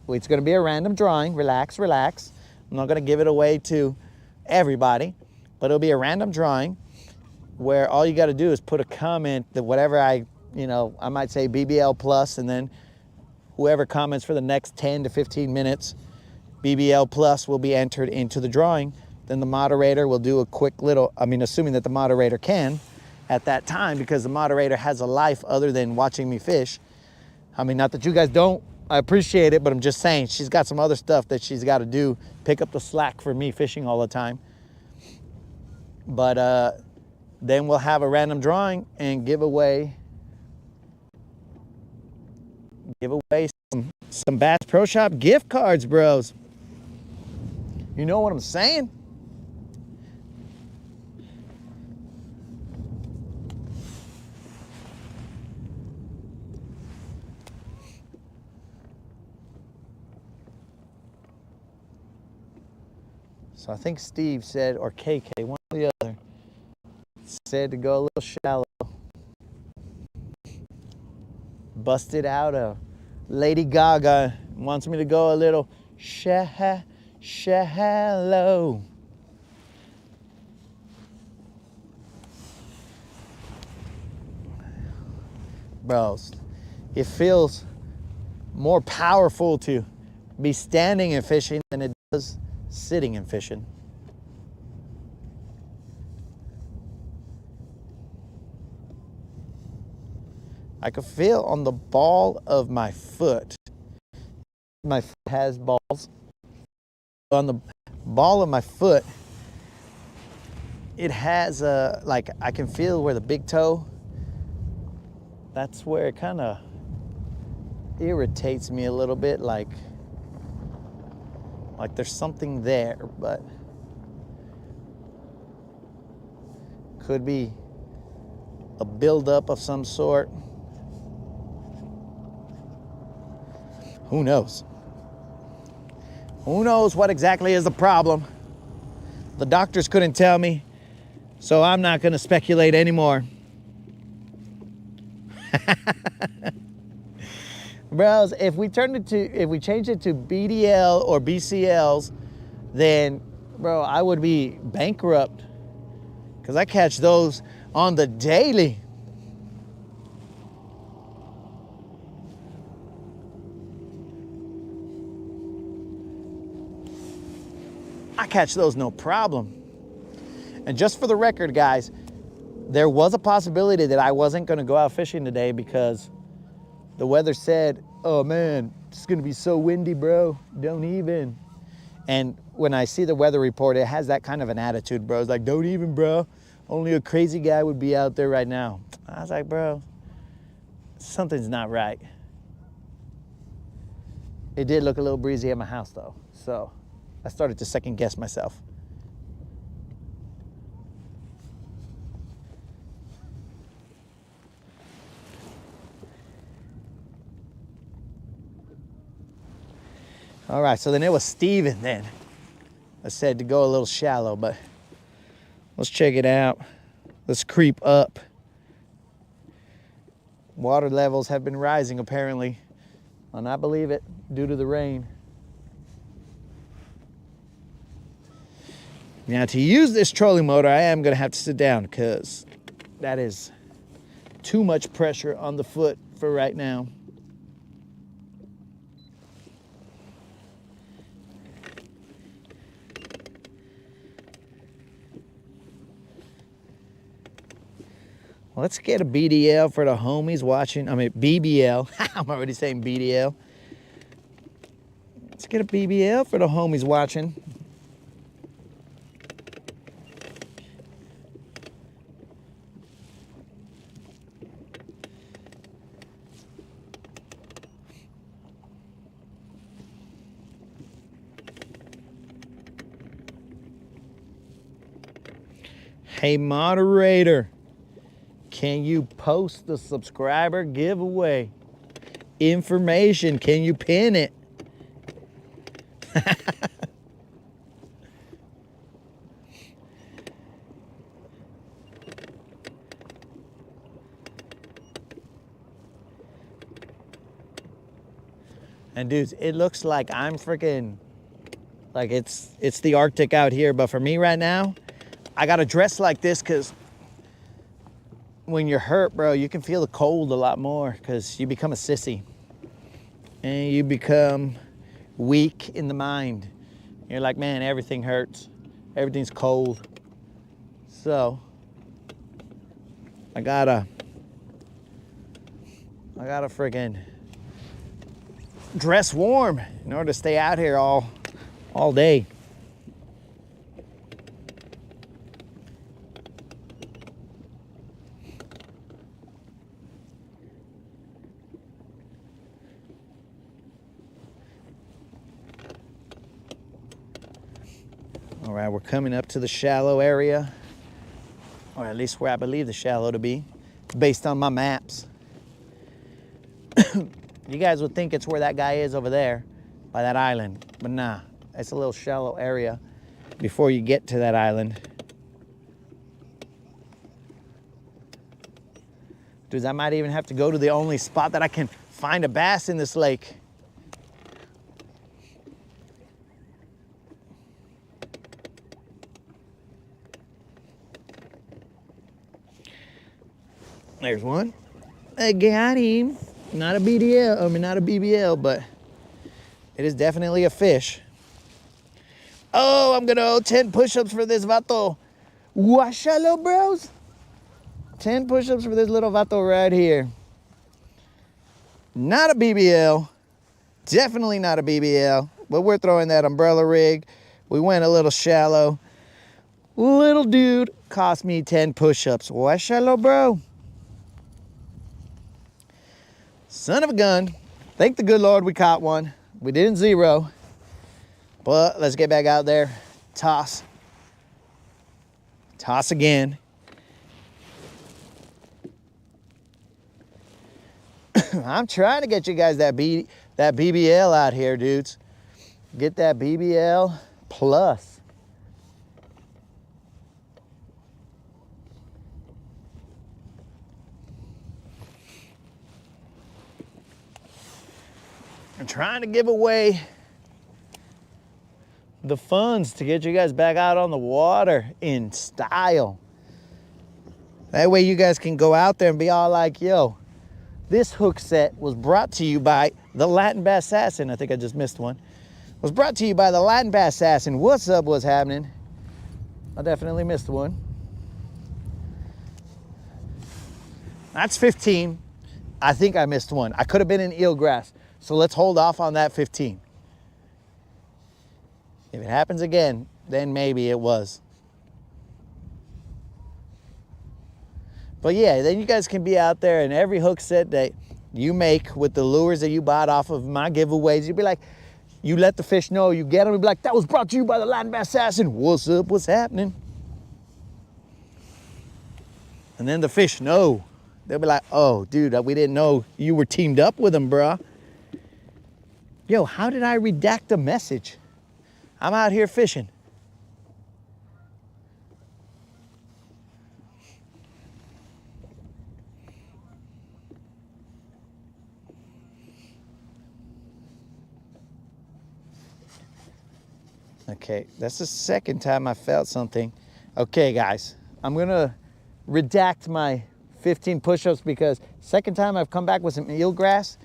It's gonna be a random drawing. Relax, relax. I'm not gonna give it away to everybody, but it'll be a random drawing where all you got to do is put a comment that whatever I might say BBL Plus, and then whoever comments for the next 10 to 15 minutes, BBL Plus will be entered into the drawing. Then the moderator will do a quick little, assuming that the moderator can at that time, because the moderator has a life other than watching me fish. Not that you guys don't, I appreciate it, but I'm just saying she's got some other stuff that she's got to do, pick up the slack for me fishing all the time. But then we'll have a random drawing and give away some Bass Pro Shop gift cards, bros. You know what I'm saying? So I think Steve said, or KK, one or the other, said to go a little shallow. busted out a Lady Gaga. Wants me to go a little shallow. Bros, it feels more powerful to be standing and fishing than it does sitting and fishing. I can feel on the ball of my foot. My foot has balls. On the ball of my foot, it has like I can feel where the big toe, that's where it kind of irritates me a little bit, like there's something there, but could be a buildup of some sort. Who knows? Who knows what exactly is the problem? The doctors couldn't tell me, so I'm not going to speculate anymore. Bros, if we changed it to BDL or BCLs, then, bro, I would be bankrupt, because I catch those on the daily. I catch those no problem. And just for the record, guys, there was a possibility that I wasn't going to go out fishing today because the weather said, oh man, it's going to be so windy, bro. Don't even. And when I see the weather report, it has that kind of an attitude, bro. It's like, don't even, bro. Only a crazy guy would be out there right now. I was like, bro, something's not right. It did look a little breezy at my house, though. So I started to second guess myself. All right, so then it was Steven then. I said to go a little shallow, but let's check it out. Let's creep up. Water levels have been rising apparently, and I believe it, due to the rain. Now to use this trolling motor, I am gonna have to sit down because that is too much pressure on the foot for right now. Let's get a BDL for the homies watching. I mean, BBL. I'm already saying BDL. Let's get a BBL for the homies watching. Hey, moderator. Can you post the subscriber giveaway information? Can you pin it? And dudes, it looks like I'm freaking, like it's the Arctic out here, but for me right now, I gotta dress like this because when you're hurt, bro, you can feel the cold a lot more because you become a sissy and you become weak in the mind. You're like, man, everything hurts. Everything's cold. So I gotta friggin' dress warm in order to stay out here all day. All right, we're coming up to the shallow area, or at least where I believe the shallow to be, based on my maps. You guys would think it's where that guy is over there, by that island, but nah, it's a little shallow area before you get to that island. Dudes, I might even have to go to the only spot that I can find a bass in this lake. There's one. I got him. Not a BDL, I mean not a BBL, but it is definitely a fish. Oh, I'm gonna owe 10 push-ups for this vato. Washalo, bros. 10 push-ups for this little vato right here. Not a BBL. Definitely not a BBL. But we're throwing that umbrella rig. We went a little shallow. Little dude cost me 10 push-ups. Washalo, bro. Son of a gun. Thank the good Lord we caught one. We didn't zero. But let's get back out there. Toss. Toss again. I'm trying to get you guys that BBL out here, dudes. Get that BBL plus. I'm trying to give away the funds to get you guys back out on the water in style. That way you guys can go out there and be all like, yo, this hook set was brought to you by the Latin Bass Assassin. I think I just missed one. Was brought to you by the Latin Bass Assassin. What's up, what's happening? I definitely missed one. That's 15. I think I missed one. I could have been in eelgrass. So let's hold off on that 15. If it happens again, then maybe it was. But yeah, then you guys can be out there and every hook set that you make with the lures that you bought off of my giveaways, you'd be like, you let the fish know, you get them, you'd be like, that was brought to you by the Latin Bass Assassin. What's up, what's happening? And then the fish know. They'll be like, oh, dude, we didn't know you were teamed up with them, bruh. Yo, how did I redact a message? I'm out here fishing. Okay, that's the second time I felt something. Okay, guys, I'm gonna redact my 15 push-ups because second time I've come back with some eelgrass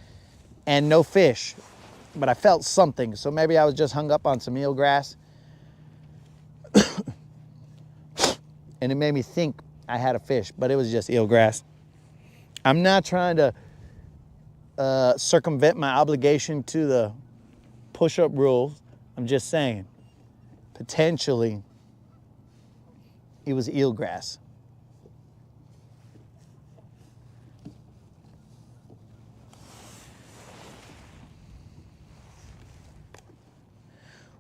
and no fish. But I felt something, so maybe I was just hung up on some eelgrass. And it made me think I had a fish, but it was just eelgrass. I'm not trying to circumvent my obligation to the push-up rules. I'm just saying, potentially, it was eelgrass.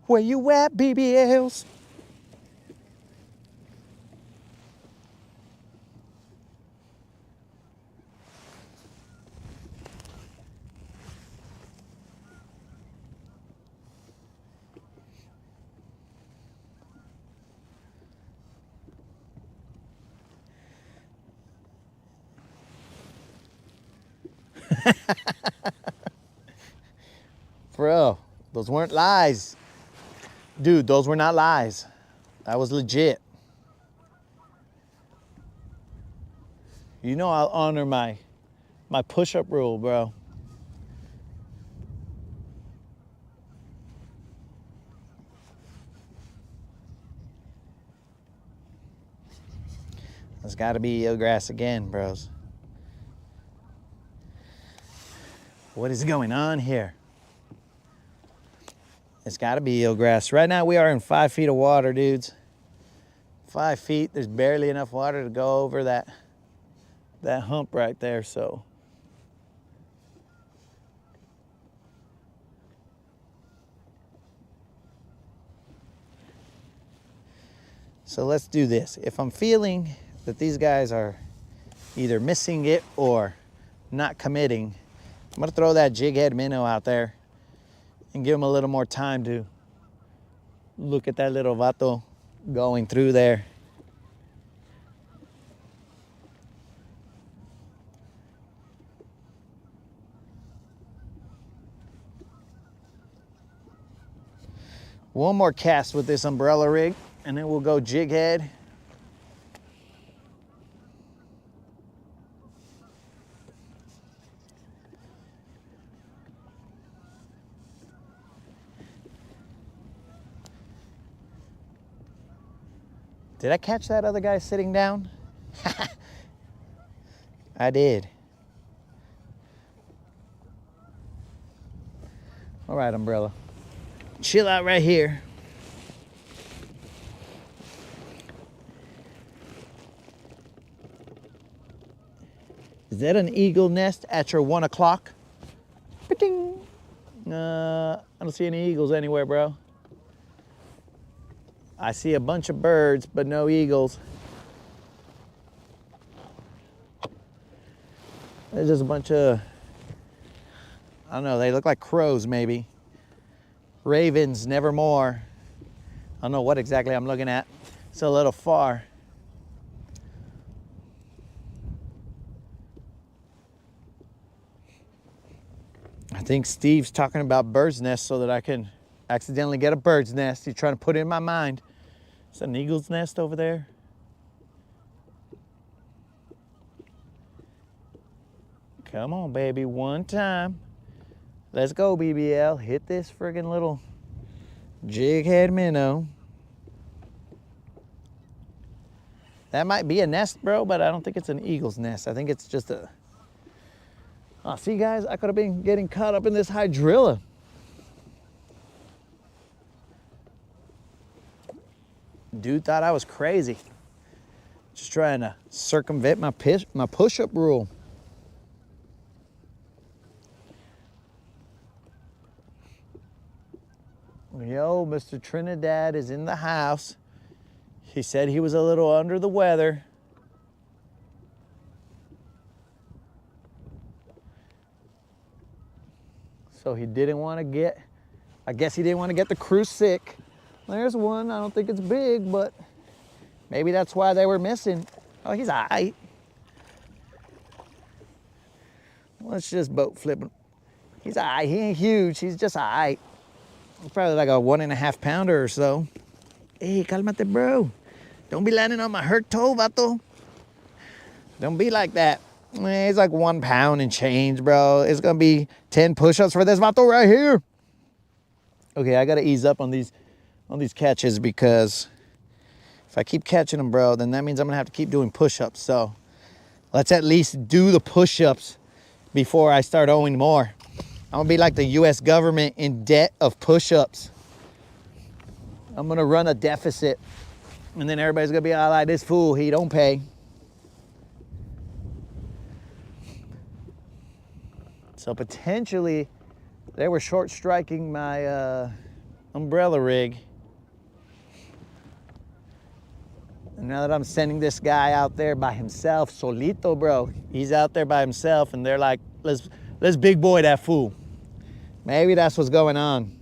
Where you at, BBLs? Bro, those weren't lies. Dude, those were not lies. That was legit. You know I'll honor my push-up rule, bro. There's gotta be eelgrass again, bros. What is going on here? It's gotta be eelgrass. Right now we are in 5 feet of water, dudes. 5 feet, there's barely enough water to go over that hump right there, so. So let's do this. If I'm feeling that these guys are either missing it or not committing, I'm gonna throw that jig head minnow out there and give them a little more time to look at that little vato going through there. One more cast with this umbrella rig, and then we'll go jig head. Did I catch that other guy sitting down? I did. All right, umbrella. Chill out right here. Is that an eagle nest at your 1 o'clock? Ding. I don't see any eagles anywhere, bro. I see a bunch of birds, but no eagles. There's just a bunch of, I don't know, they look like crows maybe. Ravens, nevermore. I don't know what exactly I'm looking at. It's a little far. I think Steve's talking about bird's nest so that I can accidentally get a bird's nest. He's trying to put it in my mind. Is that an eagle's nest over there? Come on, baby, one time. Let's go, BBL. Hit this friggin' little jig head minnow. That might be a nest, bro, but I don't think it's an eagle's nest. I think it's just a... Oh, see, guys, I could have been getting caught up in this hydrilla. Dude thought I was crazy. Just trying to circumvent my push-up rule. Yo, Mr. Trinidad is in the house. He said he was a little under the weather. So he didn't want to get, I guess he didn't want to get the crew sick. There's one. I don't think it's big, but maybe that's why they were missing. Oh, he's all right. Let's just boat flip him. He's all right. He ain't huge. He's just all right. He's probably like a 1.5 pounder or so. Hey, calmate, bro. Don't be landing on my hurt toe, vato. Don't be like that. He's like 1 pound and change, bro. It's gonna be 10 push-ups for this vato right here. Okay, I gotta ease up on these catches because if I keep catching them, bro, then that means I'm gonna have to keep doing push-ups. So let's at least do the push-ups before I start owing more. I'm gonna be like the US government in debt of push-ups. I'm gonna run a deficit and then everybody's gonna be all like, this fool, he don't pay. So potentially they were short striking my umbrella rig. And now that I'm sending this guy out there by himself, solito, bro, he's out there by himself and they're like, let's big boy that fool. Maybe that's what's going on.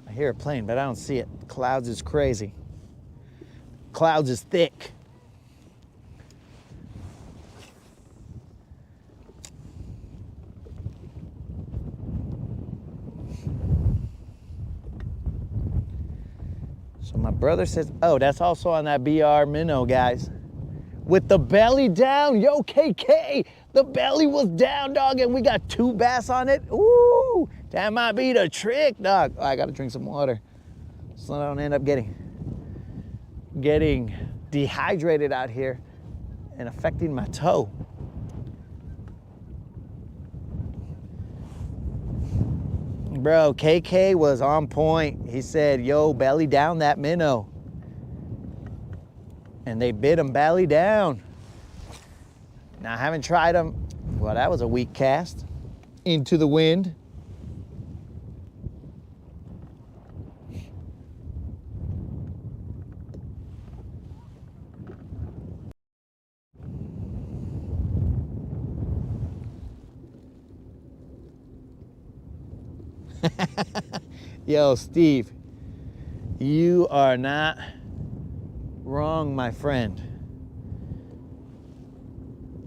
I hear a plane, but I don't see it. Clouds is crazy. Clouds is thick. So my brother says, oh, that's also on that BR minnow, guys. With the belly down, yo, KK, the belly was down, dog, and we got 2 bass on it. Ooh, that might be the trick, dog. Oh, I gotta drink some water so I don't end up getting dehydrated out here and affecting my toe. Bro, KK was on point. He said, yo, belly down that minnow. And they bit him belly down. Now, I haven't tried them. Well, that was a weak cast. Into the wind. Yo, Steve, you are not wrong, my friend.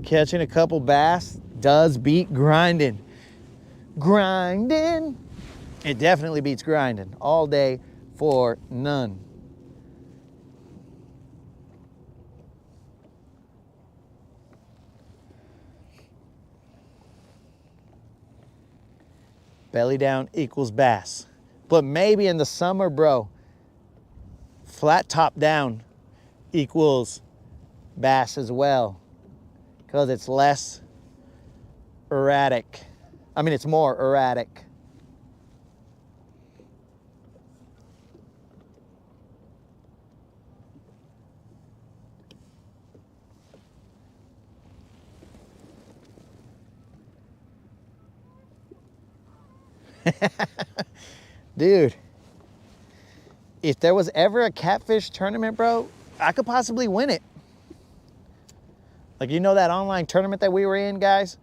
Catching a couple bass does beat grinding. Grinding. It definitely beats grinding all day for none. Belly down equals bass. But maybe in the summer, bro, flat top down equals bass as well, because it's less erratic. I mean, it's more erratic. Dude, if there was ever a catfish tournament, bro, I could possibly win it. Like, you know that online tournament that we were in, guys?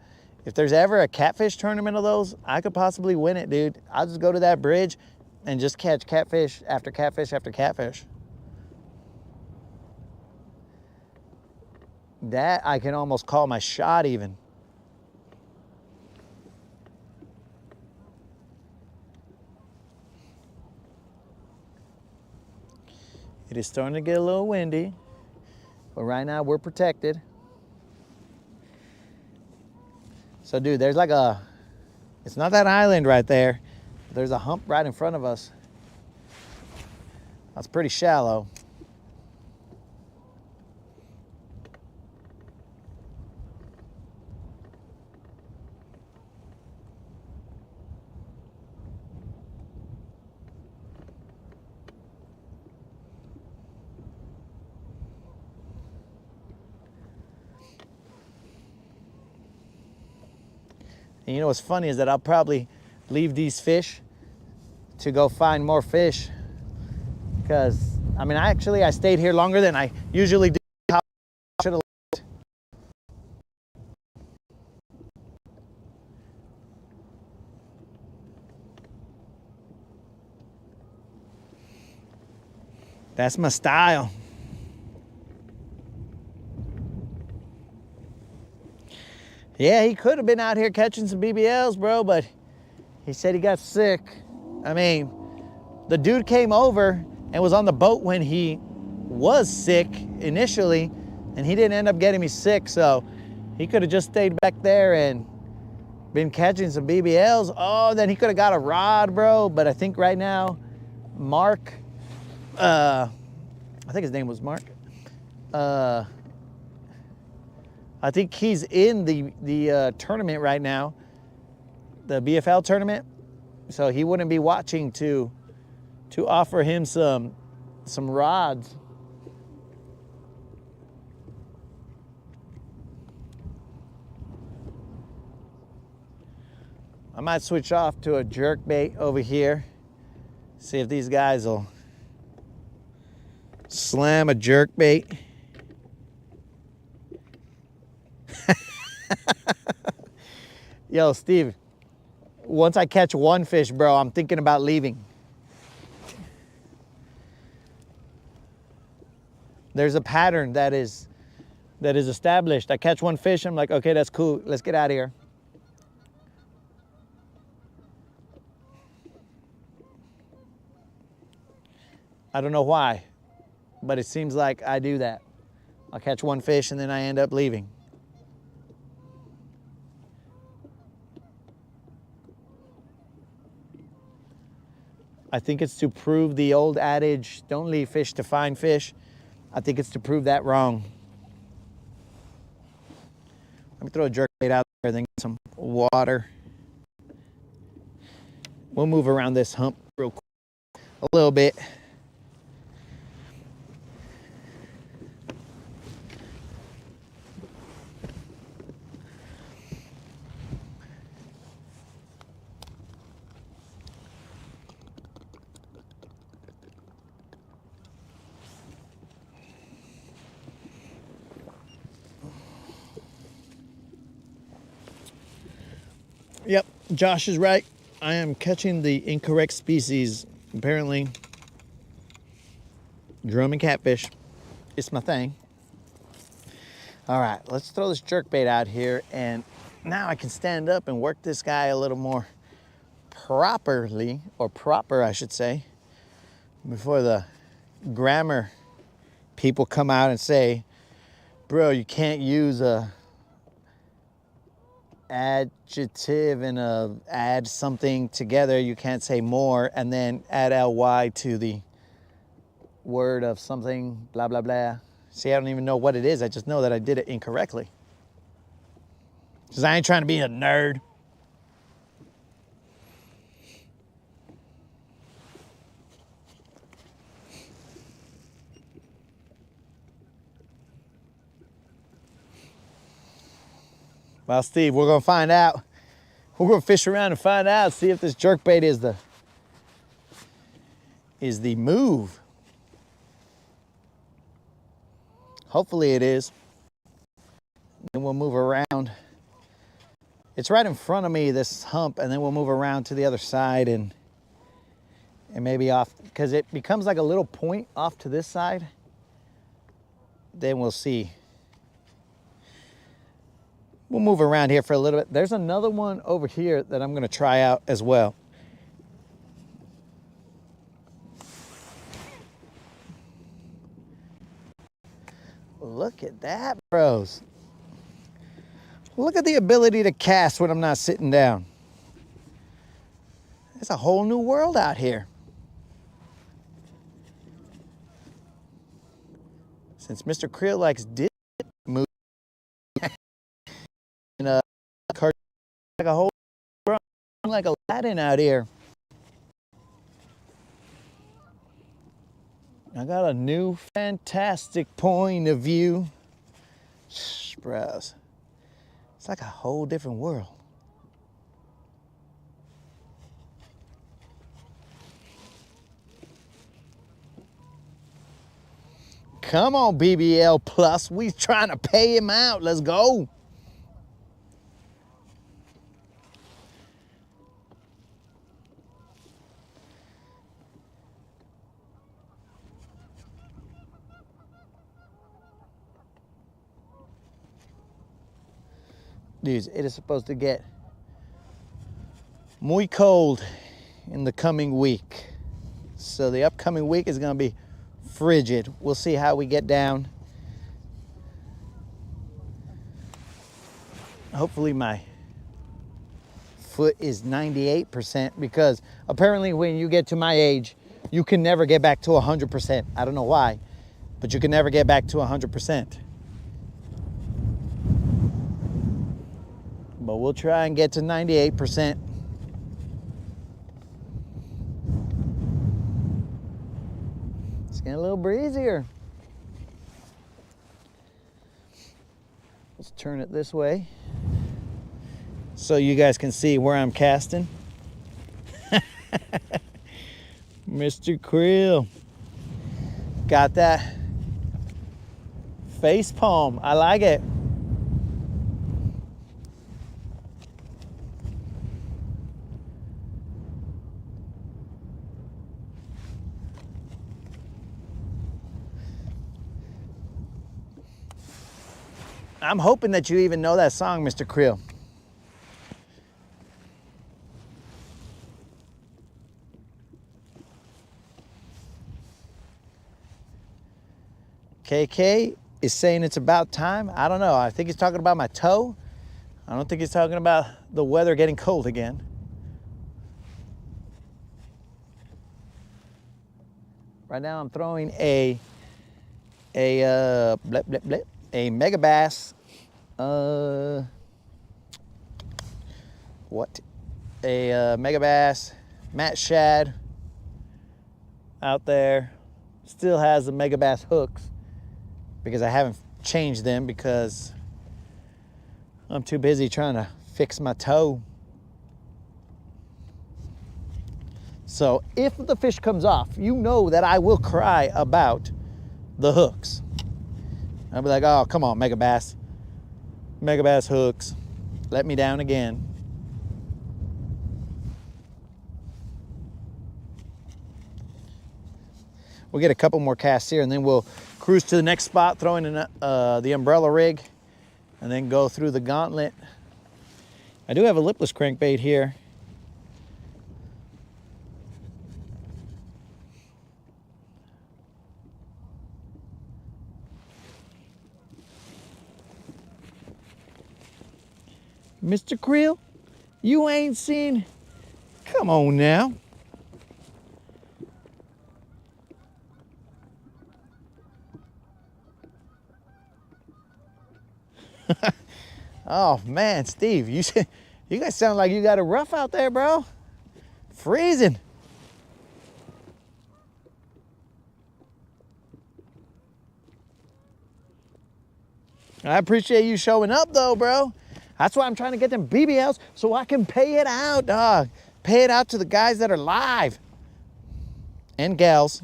If there's ever a catfish tournament of those, I could possibly win it, dude. I'll just go to that bridge and just catch catfish after catfish after catfish. That I can almost call my shot even. It is starting to get a little windy, but right now we're protected. So dude, there's like it's not that island right there. There's a hump right in front of us. That's pretty shallow. And you know what's funny is that I'll probably leave these fish to go find more fish, because I mean, I stayed here longer than I usually do. Should have left. That's my style. Yeah, he could have been out here catching some BBLs, bro, but he said he got sick. I mean, the dude came over and was on the boat when he was sick initially, and he didn't end up getting me sick, so he could have just stayed back there and been catching some BBLs. Oh, then he could have got a rod, bro, but I think right now, Mark, I think his name was Mark, I think he's in the tournament right now, the BFL tournament. So he wouldn't be watching to offer him some rods. I might switch off to a jerk bait over here. See if these guys will slam a jerk bait. Yo, Steve, once I catch one fish, bro, I'm thinking about leaving. There's a pattern that is established. I catch one fish, I'm like, okay, that's cool. Let's get out of here. I don't know why, but it seems like I do that. I'll catch one fish and then I end up leaving. I think it's to prove the old adage, don't leave fish to find fish. I think it's to prove that wrong. Let me throw a jerkbait out there, then get some water. We'll move around this hump real quick, a little bit. Yep, Josh is right. I am catching the incorrect species. Apparently, drum and catfish. It's my thing. All right, let's throw this jerkbait out here, and now I can stand up and work this guy a little more properly, or proper, I should say, before the grammar people come out and say, bro, you can't use a adjective and add something together. You can't say more and then add ly to the word of something, blah, blah, blah. See, I don't even know what it is. I just know that I did it incorrectly. Because I ain't trying to be a nerd. Well, Steve, we're gonna find out. We're gonna fish around and find out, see if this jerkbait is the move. Hopefully it is. Then we'll move around. It's right in front of me, this hump, and then we'll move around to the other side and maybe off, because it becomes like a little point off to this side. Then we'll see. We'll move around here for a little bit. There's another one over here that I'm gonna try out as well. Look at that, bros. Look at the ability to cast when I'm not sitting down. It's a whole new world out here. Since Mr. Creel likes dip move and like a whole like Aladdin out here. I got a new fantastic point of view. Bros. It's like a whole different world. Come on, BBL Plus. We trying to pay him out. Let's go. Dudes, it is supposed to get muy cold in the coming week. So the upcoming week is going to be frigid. We'll see how we get down. Hopefully my foot is 98% because apparently when you get to my age, you can never get back to 100%. I don't know why, but you can never get back to 100%. But we'll try and get to 98%. It's getting a little breezier. Let's turn it this way so you guys can see where I'm casting. Mr. Creel got that face palm. I like it. I'm hoping that you even know that song, Mr. Creel. KK is saying it's about time. I don't know. I think he's talking about my toe. I don't think he's talking about the weather getting cold again. Right now I'm throwing a mega bass. Mega bass, Matt Shad out there. Still has the mega bass hooks because I haven't changed them because I'm too busy trying to fix my toe. So if the fish comes off, you know that I will cry about the hooks. I'll be like, oh, come on, mega bass hooks, let me down again. We'll get a couple more casts here and then we'll cruise to the next spot, throwing in the umbrella rig and then go through the gauntlet. I do have a lipless crankbait here. Mr. Creel, you ain't seen, come on now. Oh man, Steve, you guys sound like you got it rough out there, bro. Freezing. I appreciate you showing up though, bro. That's why I'm trying to get them BBLs so I can pay it out, dog. Pay it out to the guys that are live. And gals.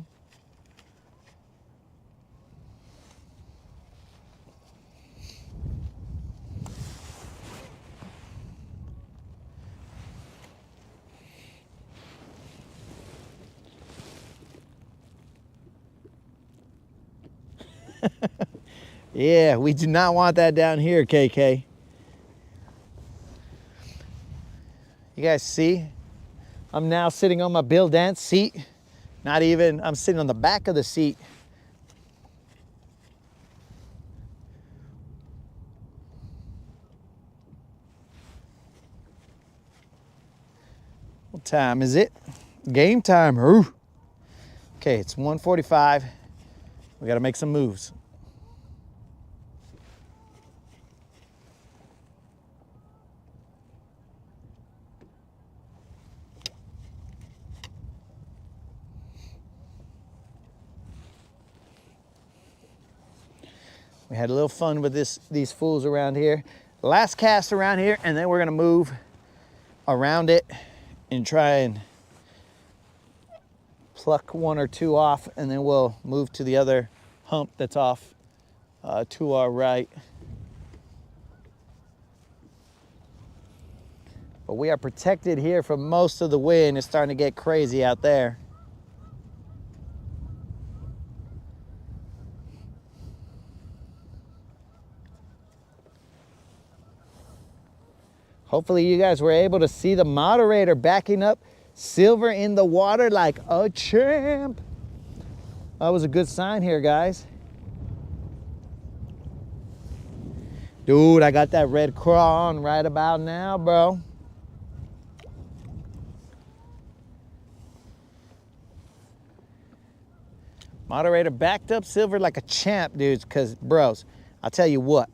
Yeah, we do not want that down here, KK. You guys see? I'm now sitting on my Bill Dance seat. Not even, I'm sitting on the back of the seat. What time is it? Game time. Ooh. Okay, it's 1:45. We gotta make some moves. We had a little fun with these fools around here. Last cast around here, and then we're gonna move around it and try and pluck one or two off, and then we'll move to the other hump that's off to our right. But we are protected here from most of the wind. It's starting to get crazy out there. Hopefully you guys were able to see the moderator backing up Silver in the water like a champ. That was a good sign here, guys. Dude, I got that red craw on right about now, bro. Moderator backed up Silver like a champ, dudes, because, bros, I'll tell you what.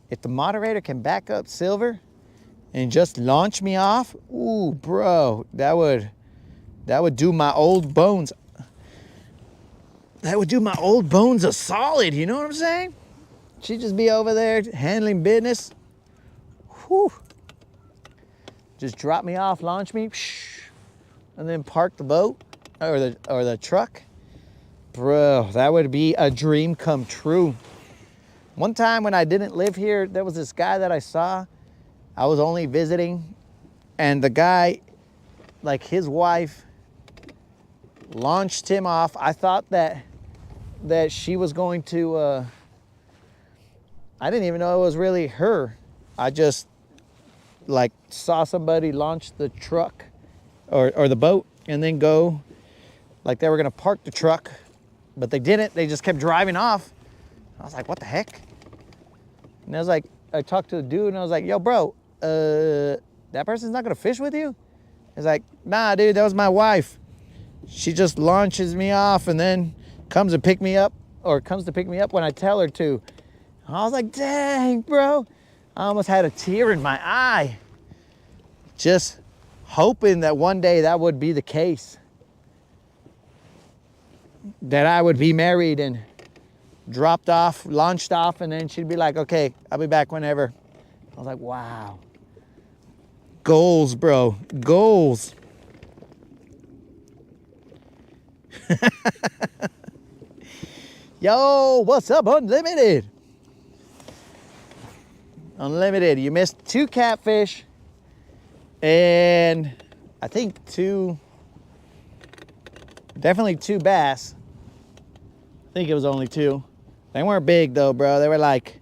If the moderator can back up Silver and just launch me off, ooh, bro, that would do my old bones. That would do my old bones a solid, you know what I'm saying? She'd just be over there handling business. Whew. Just drop me off, launch me, and then park the boat or the truck. Bro, that would be a dream come true. One time when I didn't live here, there was this guy that I saw. I was only visiting, and the guy, like his wife, launched him off. I thought that she was going to, I didn't even know it was really her. I just like saw somebody launch the truck or the boat and then go, like they were gonna park the truck, but they didn't. They just kept driving off. I was like, what the heck? And I was like, I talked to the dude and I was like, yo, bro, that person's not gonna fish with you? He's like, nah, dude, that was my wife. She just launches me off and then comes to pick me up when I tell her to. I was like, dang, bro. I almost had a tear in my eye. Just hoping that one day that would be the case. That I would be married and dropped off, launched off, and then she'd be like, okay, I'll be back whenever. I was like, wow. Goals, bro, goals. Yo, what's up, Unlimited? Unlimited, you missed 2 catfish and I think definitely 2 bass. I think it was only 2. They weren't big though, bro. They were like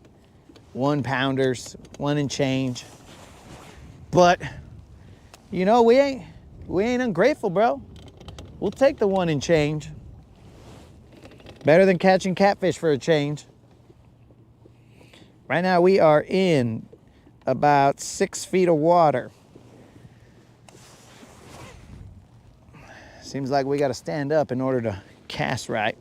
1-pounders, 1 and change. But you know, we ain't ungrateful, bro. We'll take the 1 and change. Better than catching catfish for a change. Right now we are in about 6 feet of water. Seems like we got to stand up in order to cast right.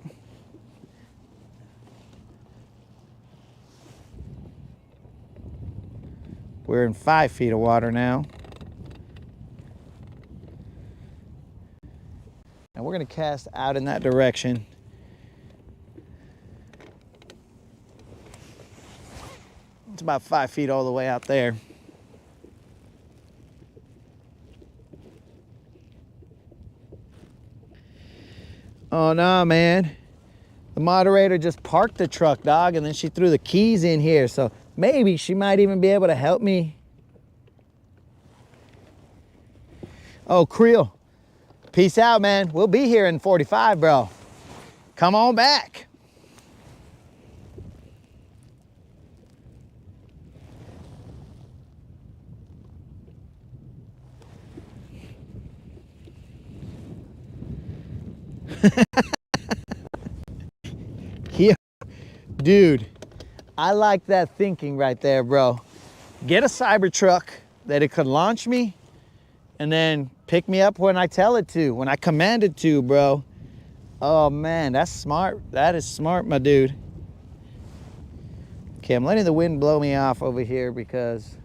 We're in 5 feet of water now. And we're gonna cast out in that direction. It's about 5 feet all the way out there. Oh no, man. The moderator just parked the truck, dog, and then she threw the keys in here. So maybe she might even be able to help me. Oh, Creel. Peace out, man. We'll be here in 45, bro. Come on back. Yeah, dude, I like that thinking right there, bro. Get a Cybertruck that it could launch me and then pick me up when I tell it to, when I command it to, bro. Oh man, that's smart. That is smart, my dude. Okay, I'm letting the wind blow me off over here because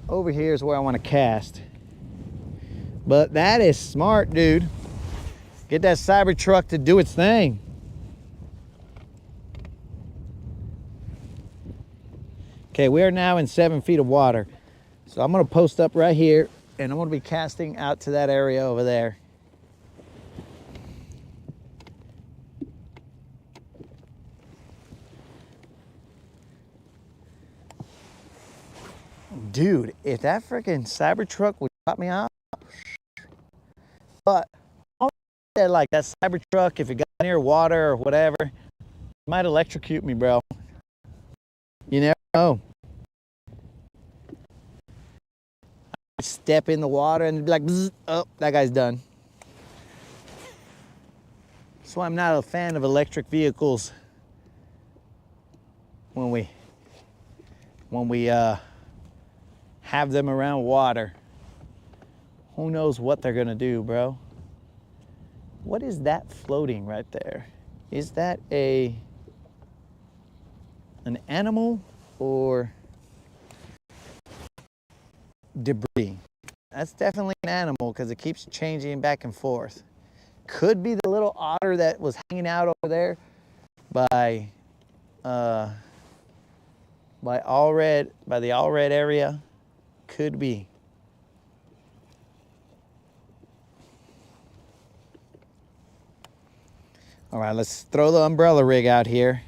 over here is where I want to cast. But that is smart, dude. Get that Cybertruck to do its thing. Okay, we are now in 7 feet of water. So I'm gonna post up right here and I'm gonna be casting out to that area over there. Dude, if that freaking Cybertruck would drop me off, but like that Cybertruck, if it got near water or whatever, it might electrocute me, bro. You never know. I'd step in the water and be like, bzz, oh, that guy's done. That's why I'm not a fan of electric vehicles when we have them around water. Who knows what they're gonna do, bro? What is that floating right there? Is that an animal or debris? That's definitely an animal because it keeps changing back and forth. Could be the little otter that was hanging out over there by the Allred area. Could be. All right, let's throw the umbrella rig out here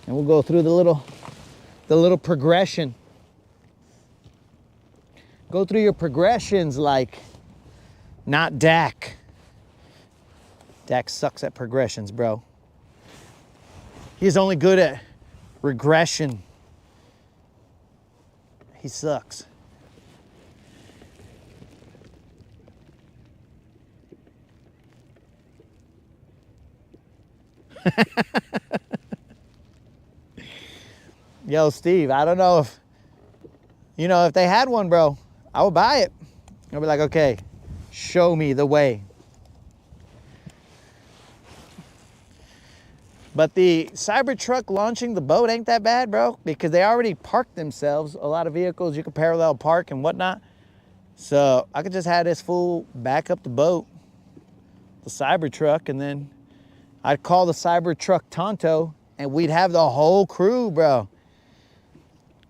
and we'll go through the little progression. Go through your progressions like not Dak. Dak sucks at progressions, bro. He's only good at regression. He sucks. Yo, Steve, I don't know if, if they had one, bro, I would buy it. I'll be like, okay, show me the way. But the Cybertruck launching the boat ain't that bad, bro, because they already parked themselves. A lot of vehicles you can parallel park and whatnot. So I could just have this fool back up the boat, the Cybertruck, and then I'd call the Cybertruck Tonto and we'd have the whole crew, bro.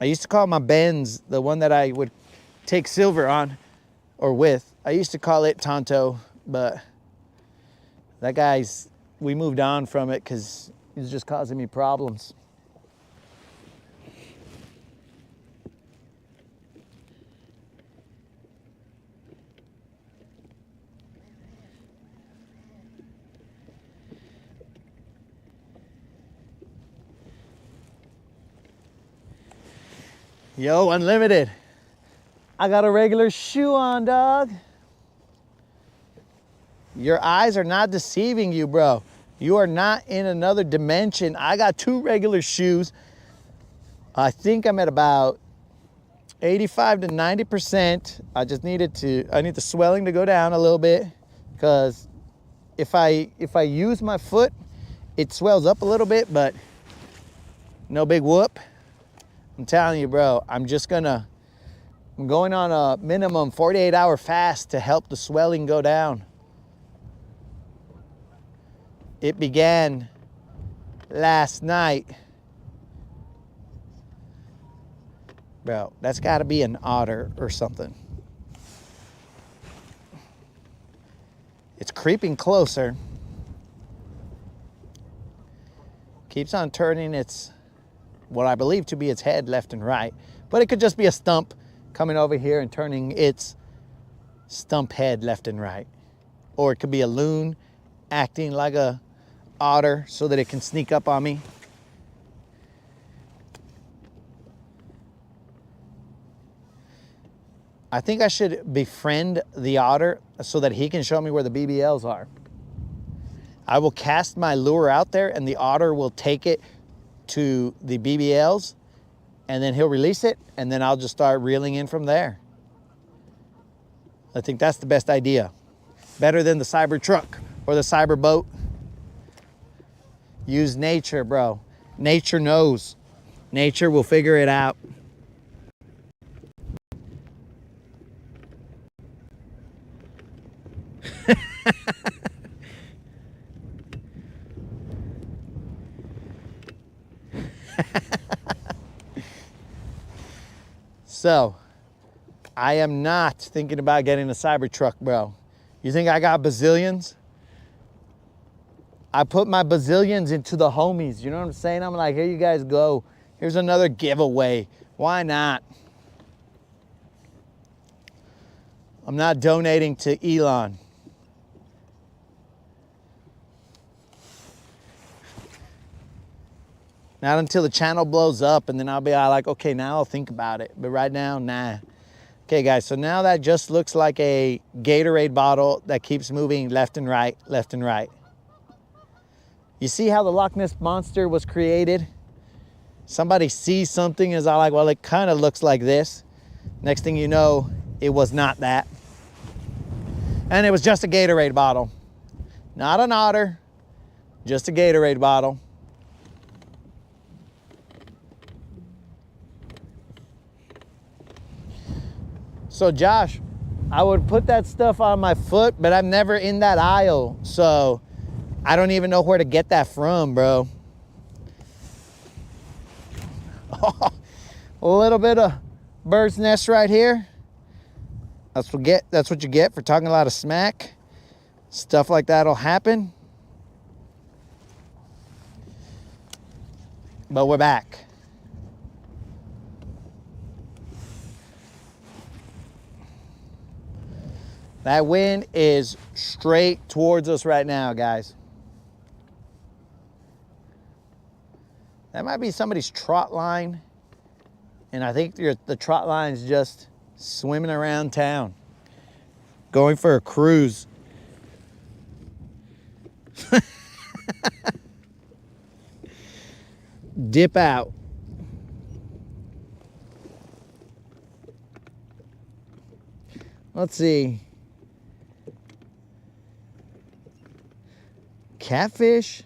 I used to call my Benz, the one that I would take silver on or with, I used to call it Tonto, but that guy's, we moved on from it because he's just causing me problems. Yo, Unlimited. I got a regular shoe on, dog. Your eyes are not deceiving you, bro. You are not in another dimension. I got 2 regular shoes. I think I'm at about 85 to 90%. I need the swelling to go down a little bit, because if I use my foot, it swells up a little bit, but no big whoop. I'm telling you, bro, I'm going on a minimum 48-hour fast to help the swelling go down. It began last night. Bro, that's got to be an otter or something. It's creeping closer. Keeps on turning its, what I believe to be its head left and right. But it could just be a stump coming over here and turning its stump head left and right. Or it could be a loon acting like a otter so that it can sneak up on me. I think I should befriend the otter so that he can show me where the BBLs are. I will cast my lure out there and the otter will take it to the BBLs, and then he'll release it, and then I'll just start reeling in from there. I think that's the best idea. Better than the cyber truck or the cyber boat. Use nature, bro. Nature knows. Nature will figure it out. So, I am not thinking about getting a cyber truck, bro. You think I got bazillions? I put my bazillions into the homies. You know what I'm saying? I'm like, here you guys go. Here's another giveaway. Why not? I'm not donating to Elon. Not until the channel blows up, and then I'll be like, okay, now I'll think about it. But right now, nah. Okay, guys, so now that just looks like a Gatorade bottle that keeps moving left and right, left and right. You see how the Loch Ness Monster was created? Somebody sees something and is like, well, it kind of looks like this. Next thing you know, it was not that. And it was just a Gatorade bottle. Not an otter, just a Gatorade bottle. So Josh, I would put that stuff on my foot, but I'm never in that aisle. So I don't even know where to get that from, bro. Oh, a little bit of bird's nest right here. That's what you get for talking a lot of smack. Stuff like that'll happen. But we're back. That wind is straight towards us right now, guys. That might be somebody's trot line. And I think the trot line's just swimming around town, going for a cruise. Dip out. Let's see. Catfish.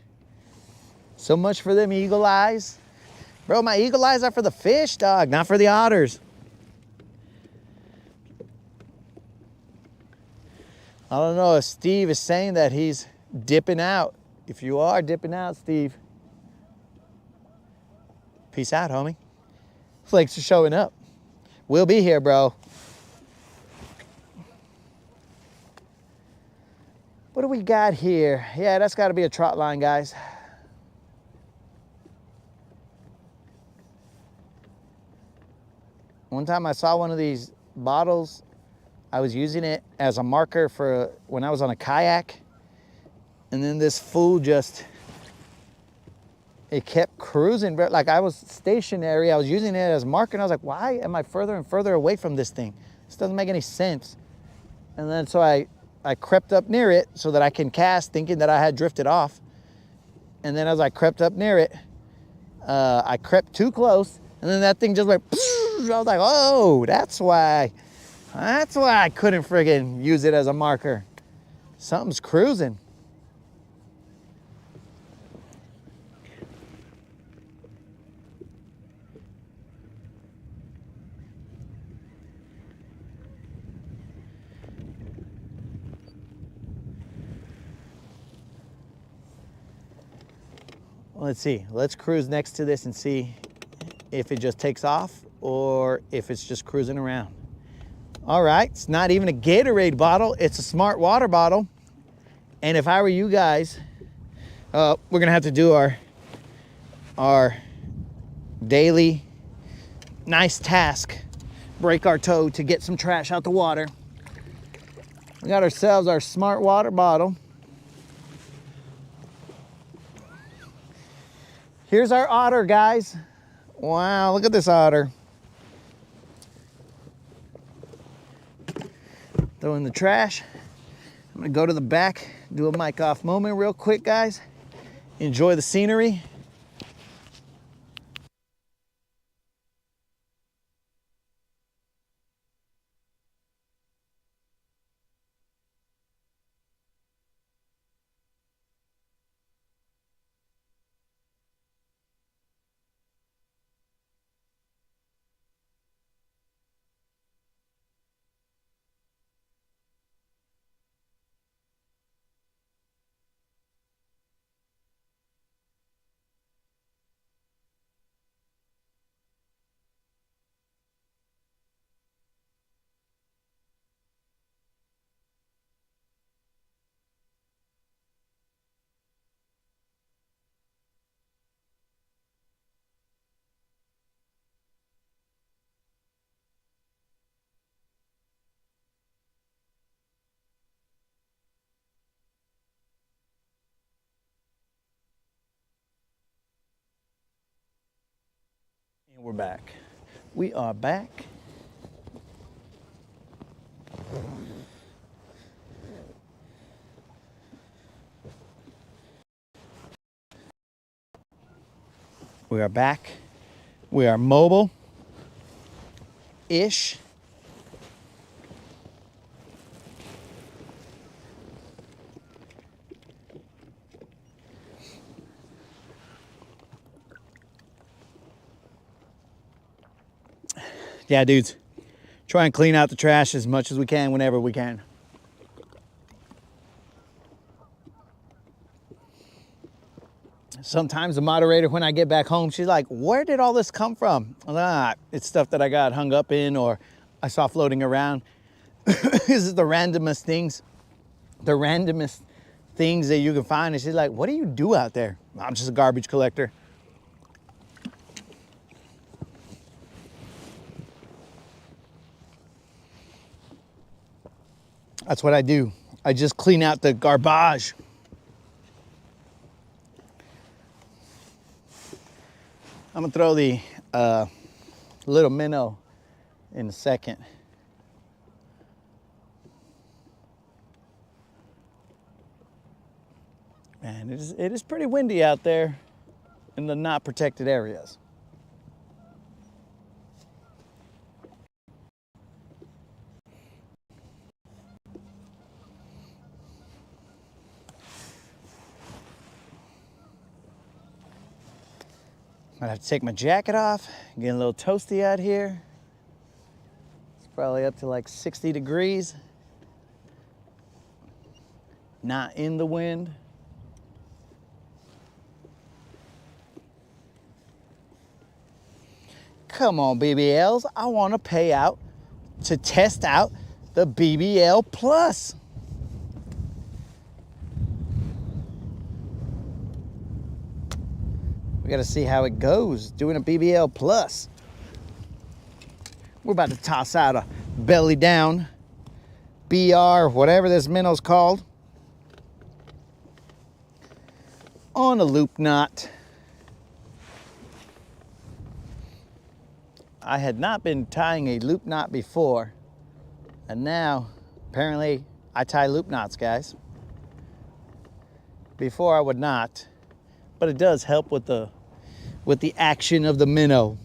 So much for them eagle eyes. Bro, my eagle eyes are for the fish, dog, not for the otters. I don't know if Steve is saying that he's dipping out. If you are dipping out, Steve, peace out, homie. Flakes are showing up. We'll be here, bro. What do we got here? Yeah, that's got to be a trot line, guys. One time I saw one of these bottles. I was using it as a marker for when I was on a kayak. And then this fool just it kept cruising. Like I was stationary, I was using it as a marker, and I was like, why am I further and further away from this thing? This doesn't make any sense. And then so I crept up near it so that I can cast, thinking that I had drifted off. And then as I crept up near it, I crept too close, and then that thing just went, I was like, oh, that's why I couldn't friggin' use it as a marker. Something's cruising. Let's see, let's cruise next to this and see if it just takes off or if it's just cruising around. All right, it's not even a Gatorade bottle, it's a Smart Water bottle. And if I were you guys, we're gonna have to do our daily nice task, break our toe to get some trash out the water. We got ourselves our Smart Water bottle. Here's our otter, guys. Wow, look at this otter. Throw in the trash. I'm gonna go to the back, do a mic off moment real quick, guys. Enjoy the scenery. And we're back. We are back. We are back. We are mobile-ish. Yeah, dudes, try and clean out the trash as much as we can whenever we can. Sometimes the moderator, when I get back home, she's like, where did all this come from? I'm like, it's stuff that I got hung up in or I saw floating around. This is the randomest things that you can find. And she's like, what do you do out there? I'm just a garbage collector. That's what I do. I just clean out the garbage. I'm gonna throw the little minnow in a second. Man, it is pretty windy out there in the not protected areas. I have to take my jacket off, get a little toasty out here. It's probably up to like 60 degrees. Not in the wind. Come on, BBLs, I want to pay out to test out the BBL Plus. We gotta see how it goes doing a BBL Plus. We're about to toss out a belly down BR, whatever this minnow's called, on a loop knot. I had not been tying a loop knot before, and now apparently I tie loop knots, guys. Before I would not, but it does help with the action of the minnow.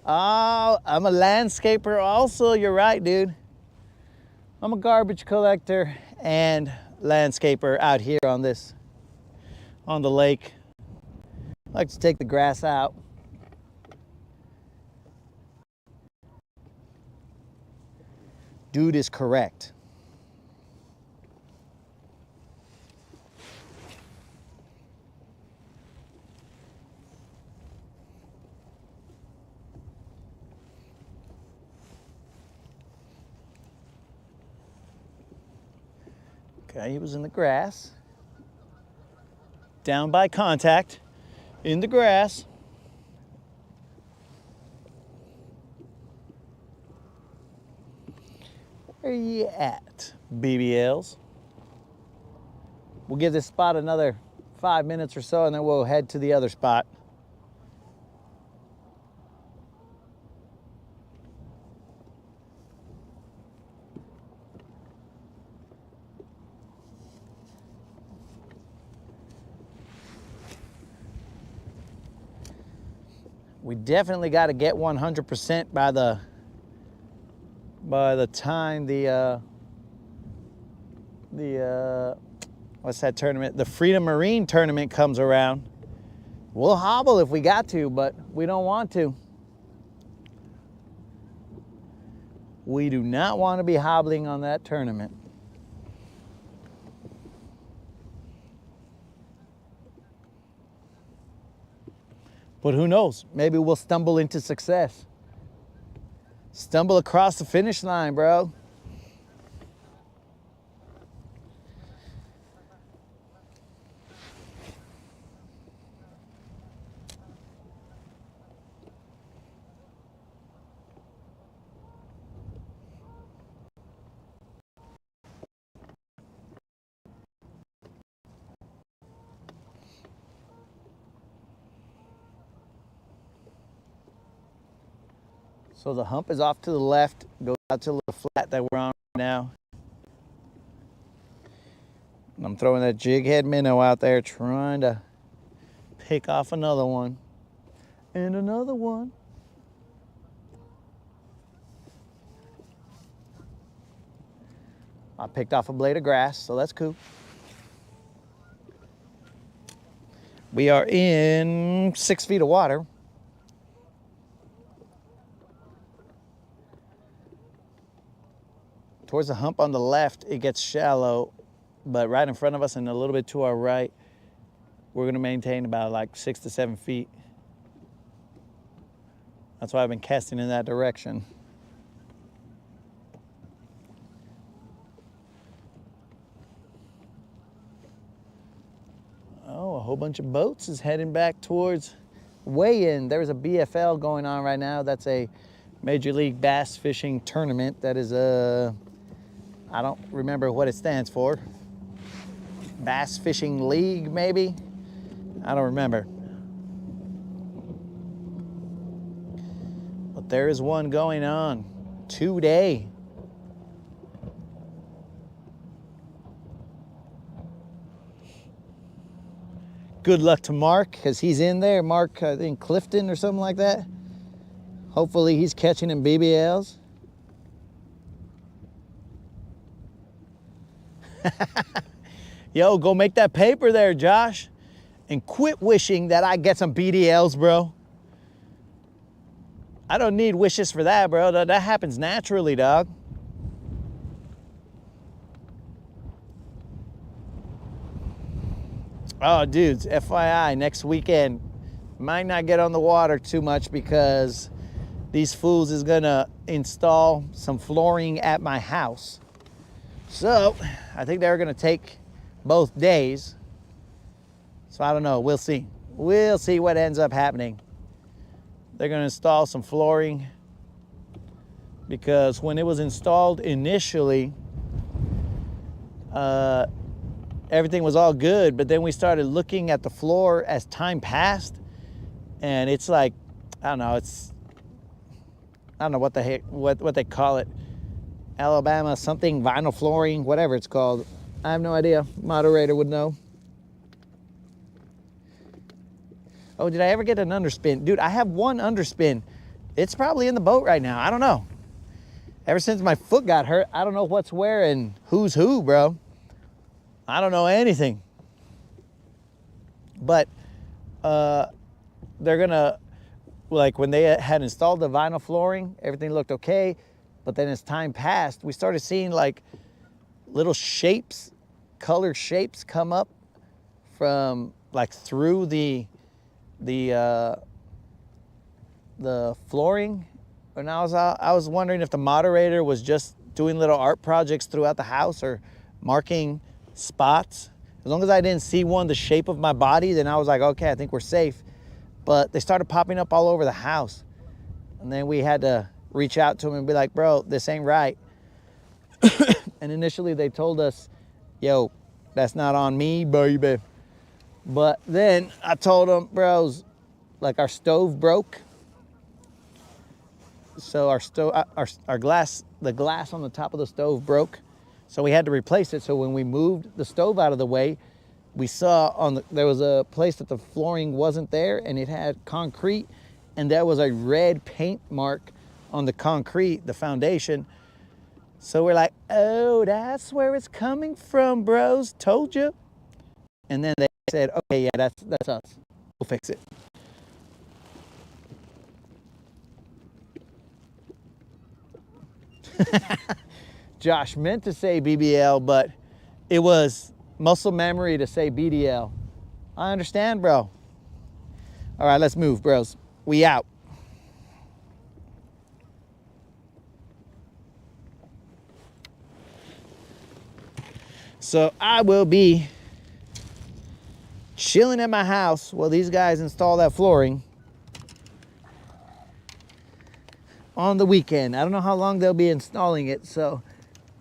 Oh, I'm a landscaper also. You're right, dude. I'm a garbage collector and landscaper out here on the lake. I like to take the grass out. Dude is correct. Okay, he was in the grass. Down by contact, in the grass. Where you at, BBLs? We'll give this spot another 5 minutes or so, and then we'll head to the other spot. We definitely got to get 100% by the time the what's that tournament? The Freedom Marine tournament comes around. We'll hobble if we got to, but we don't want to. We do not want to be hobbling on that tournament. But who knows? Maybe we'll stumble into success. Stumble across the finish line, bro. So the hump is off to the left, goes out to the flat that we're on right now. And I'm throwing that jig head minnow out there, trying to pick off another one. And another one. I picked off a blade of grass, so that's cool. We are in 6 feet of water. Towards the hump on the left, it gets shallow, but right in front of us and a little bit to our right, we're gonna maintain about like 6 to 7 feet. That's why I've been casting in that direction. Oh, a whole bunch of boats is heading back towards weigh-in. There's a BFL going on right now. That's a Major League Bass Fishing Tournament. That is I don't remember what it stands for. Bass Fishing League, maybe? I don't remember. But there is one going on today. Good luck to Mark, because he's in there. Mark, I think Clifton or something like that. Hopefully he's catching in BBLs. Yo, go make that paper there, Josh. And quit wishing that I get some BDLs, bro. I don't need wishes for that, bro. That happens naturally, dog. Oh, dudes, FYI, next weekend, might not get on the water too much because these fools is gonna install some flooring at my house. So, I think they're gonna take both days. So I don't know, we'll see. We'll see what ends up happening. They're gonna install some flooring because when it was installed initially, everything was all good, but then we started looking at the floor as time passed, and it's like, I don't know, I don't know what the heck, what they call it. Alabama something, vinyl flooring, whatever it's called. I have no idea. Moderator would know. Oh, did I ever get an underspin? Dude, I have one underspin. It's probably in the boat right now. I don't know. Ever since my foot got hurt, I don't know what's where and who's who, bro. I don't know anything. But they're gonna, like when they had installed the vinyl flooring, everything looked okay. But then as time passed, we started seeing like little shapes, colored shapes come up from like through the flooring. And I was wondering if the moderator was just doing little art projects throughout the house or marking spots. As long as I didn't see one the shape of my body, then I was like, okay, I think we're safe. But they started popping up all over the house. And then we had to reach out to them and be like, bro, this ain't right. And initially they told us, yo, that's not on me, baby. But then I told them, bros, like our stove broke. So our glass, the glass on the top of the stove broke. So we had to replace it. So when we moved the stove out of the way, we saw there was a place that the flooring wasn't there and it had concrete, and there was a red paint mark on the concrete, the foundation. So we're like, oh, that's where it's coming from, bros. Told you. And then they said, okay, yeah, that's us. We'll fix it. Josh meant to say BBL, but it was muscle memory to say BDL. I understand, bro. All right, let's move, bros. We out. So I will be chilling at my house while these guys install that flooring on the weekend. I don't know how long they'll be installing it, so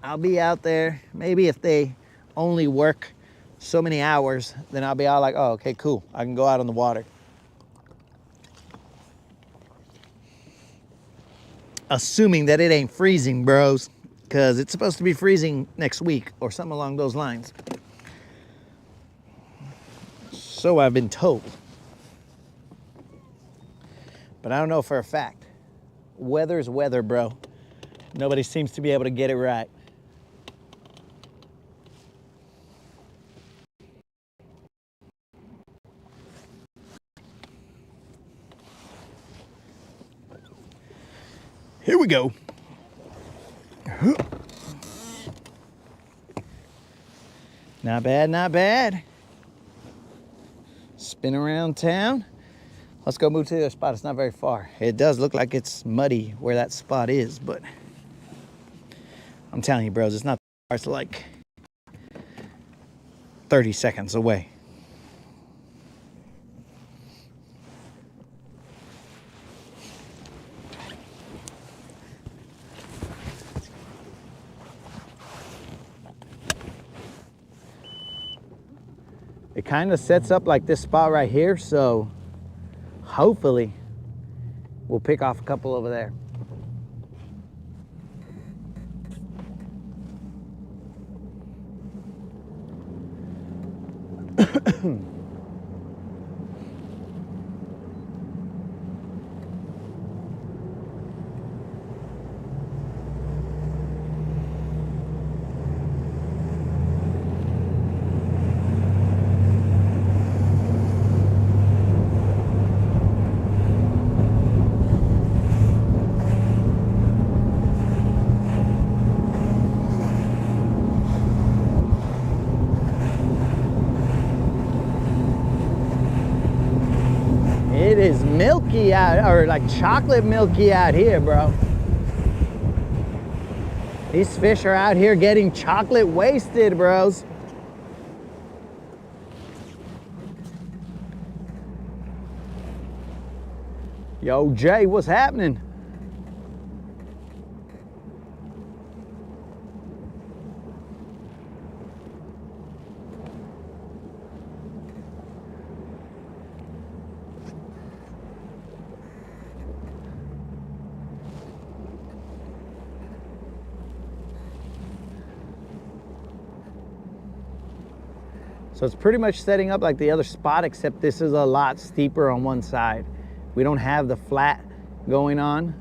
I'll be out there. Maybe if they only work so many hours, then I'll be all like, oh, okay, cool. I can go out on the water. Assuming that it ain't freezing, bros, because it's supposed to be freezing next week or something along those lines. So I've been told. But I don't know for a fact. Weather's weather, bro. Nobody seems to be able to get it right. Here we go. Not bad, not bad. Spin around town. Let's go move to the other spot. It's not very far. It does look like it's muddy where that spot is, but I'm telling you, bros, it's not far. It's like 30 seconds away. It kind of sets up like this spot right here, so hopefully we'll pick off a couple over there. It is milky out, or like chocolate milky out here, bro. These fish are out here getting chocolate wasted, bros. Yo, Jay, what's happening? So it's pretty much setting up like the other spot, except this is a lot steeper on one side. We don't have the flat going on.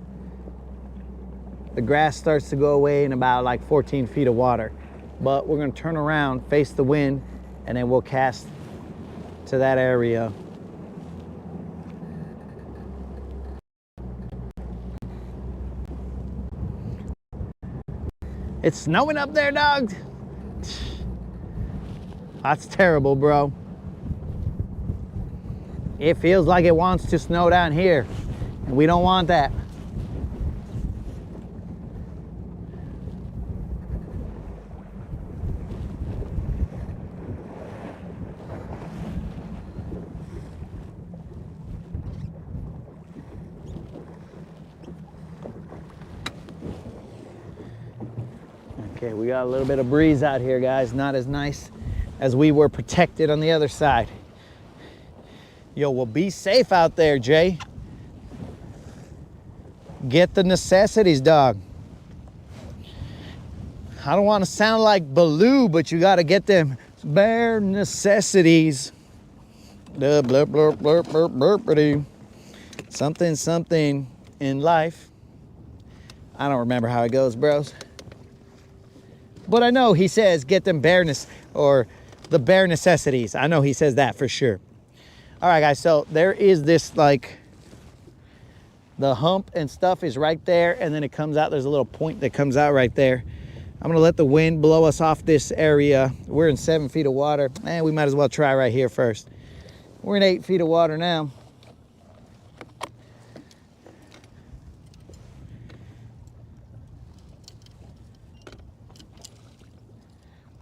The grass starts to go away in about like 14 feet of water. But we're gonna turn around, face the wind, and then we'll cast to that area. It's snowing up there, dog. That's terrible, bro. It feels like it wants to snow down here, and we don't want that. Okay, we got a little bit of breeze out here, guys. Not as nice as we were protected on the other side. Yo, well, be safe out there, Jay. Get the necessities, dog. I don't want to sound like Baloo, but you got to get them bare necessities. Blurp, blurp, blurp, blurp, blurp, blurp. Something, something in life. I don't remember how it goes, bros. But I know he says get them bareness, or the bare necessities. I know he says that for sure. All right, guys, so there is this, like, the hump and stuff is right there, and then it comes out. There's a little point that comes out right there. I'm gonna let the wind blow us off this area. We're in 7 feet of water. Man, we might as well try right here first. We're in 8 feet of water now.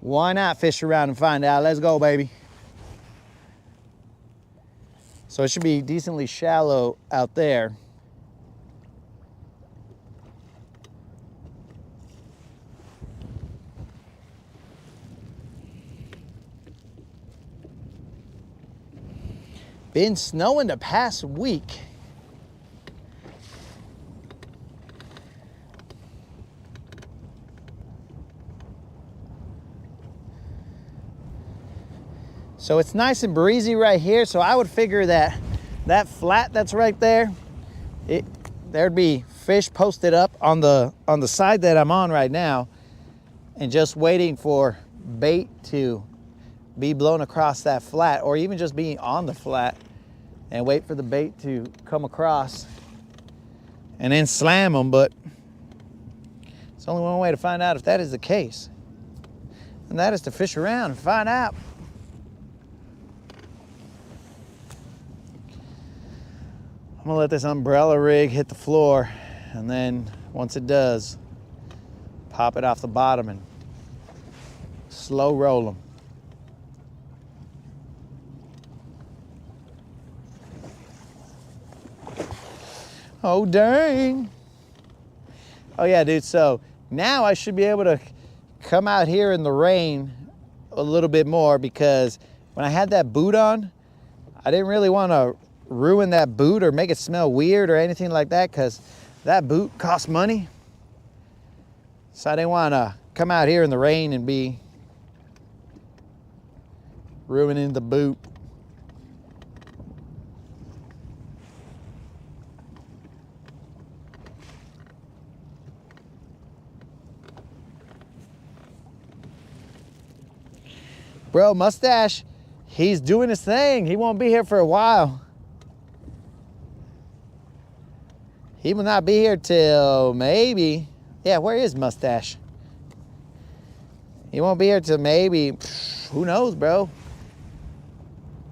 Why not fish around and find out? Let's go, baby. So it should be decently shallow out there. Been snowing the past week. So it's nice and breezy right here. So I would figure that that flat that's right there, there'd be fish posted up on the side that I'm on right now, and just waiting for bait to be blown across that flat, or even just being on the flat and wait for the bait to come across and then slam them. But it's only one way to find out if that is the case, and that is to fish around and find out. I'm gonna let this umbrella rig hit the floor, and then once it does, pop it off the bottom and slow roll them. Oh, dang. Oh yeah, dude, so now I should be able to come out here in the rain a little bit more, because when I had that boot on, I didn't really want to ruin that boot or make it smell weird or anything like that, because that boot costs money. So I didn't want to come out here in the rain and be ruining the boot. Bro, Mustache, he's doing his thing. He won't be here for a while. He will not be here till maybe, yeah, where is Mustache? He won't be here till maybe, who knows, bro?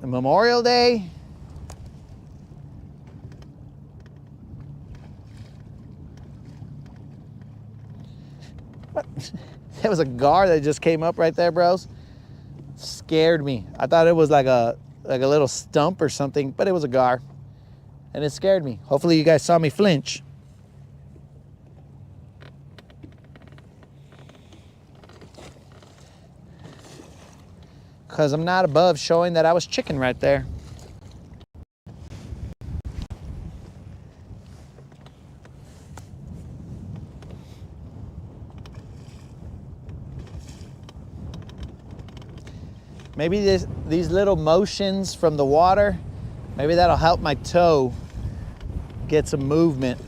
Memorial Day? What? There was a gar that just came up right there, bros. Scared me. I thought it was like a little stump or something, but it was a gar. And it scared me. Hopefully you guys saw me flinch. Because I'm not above showing that I was chicken right there. Maybe these little motions from the water, maybe that'll help my toe get some movement.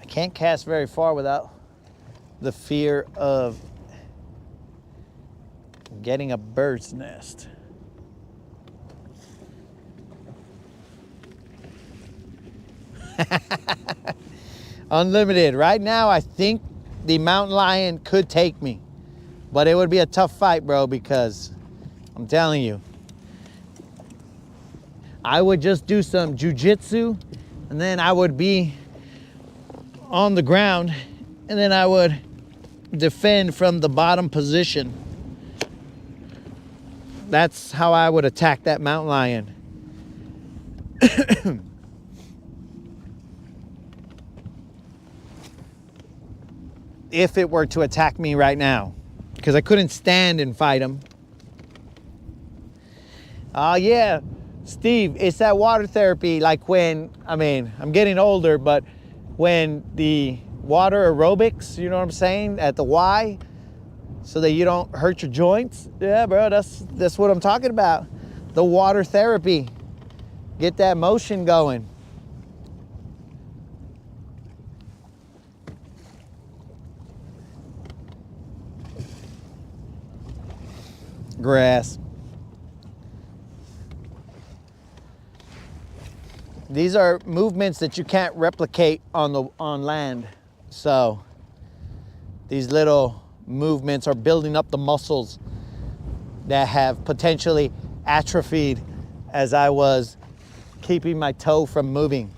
I can't cast very far without the fear of getting a bird's nest. Unlimited. Right now, I think the mountain lion could take me, but it would be a tough fight, bro, because I'm telling you, I would just do some jujitsu, and then I would be on the ground, and then I would defend from the bottom position. That's how I would attack that mountain lion. If it were to attack me right now, because I couldn't stand and fight him. Oh yeah, Steve, it's that water therapy, like when, I mean, I'm getting older, but when the water aerobics, you know what I'm saying, at the Y, so that you don't hurt your joints. Yeah, bro, that's what I'm talking about. The water therapy. Get that motion going. Grass. These are movements that you can't replicate on land. So these little movements are building up the muscles that have potentially atrophied as I was keeping my toe from moving.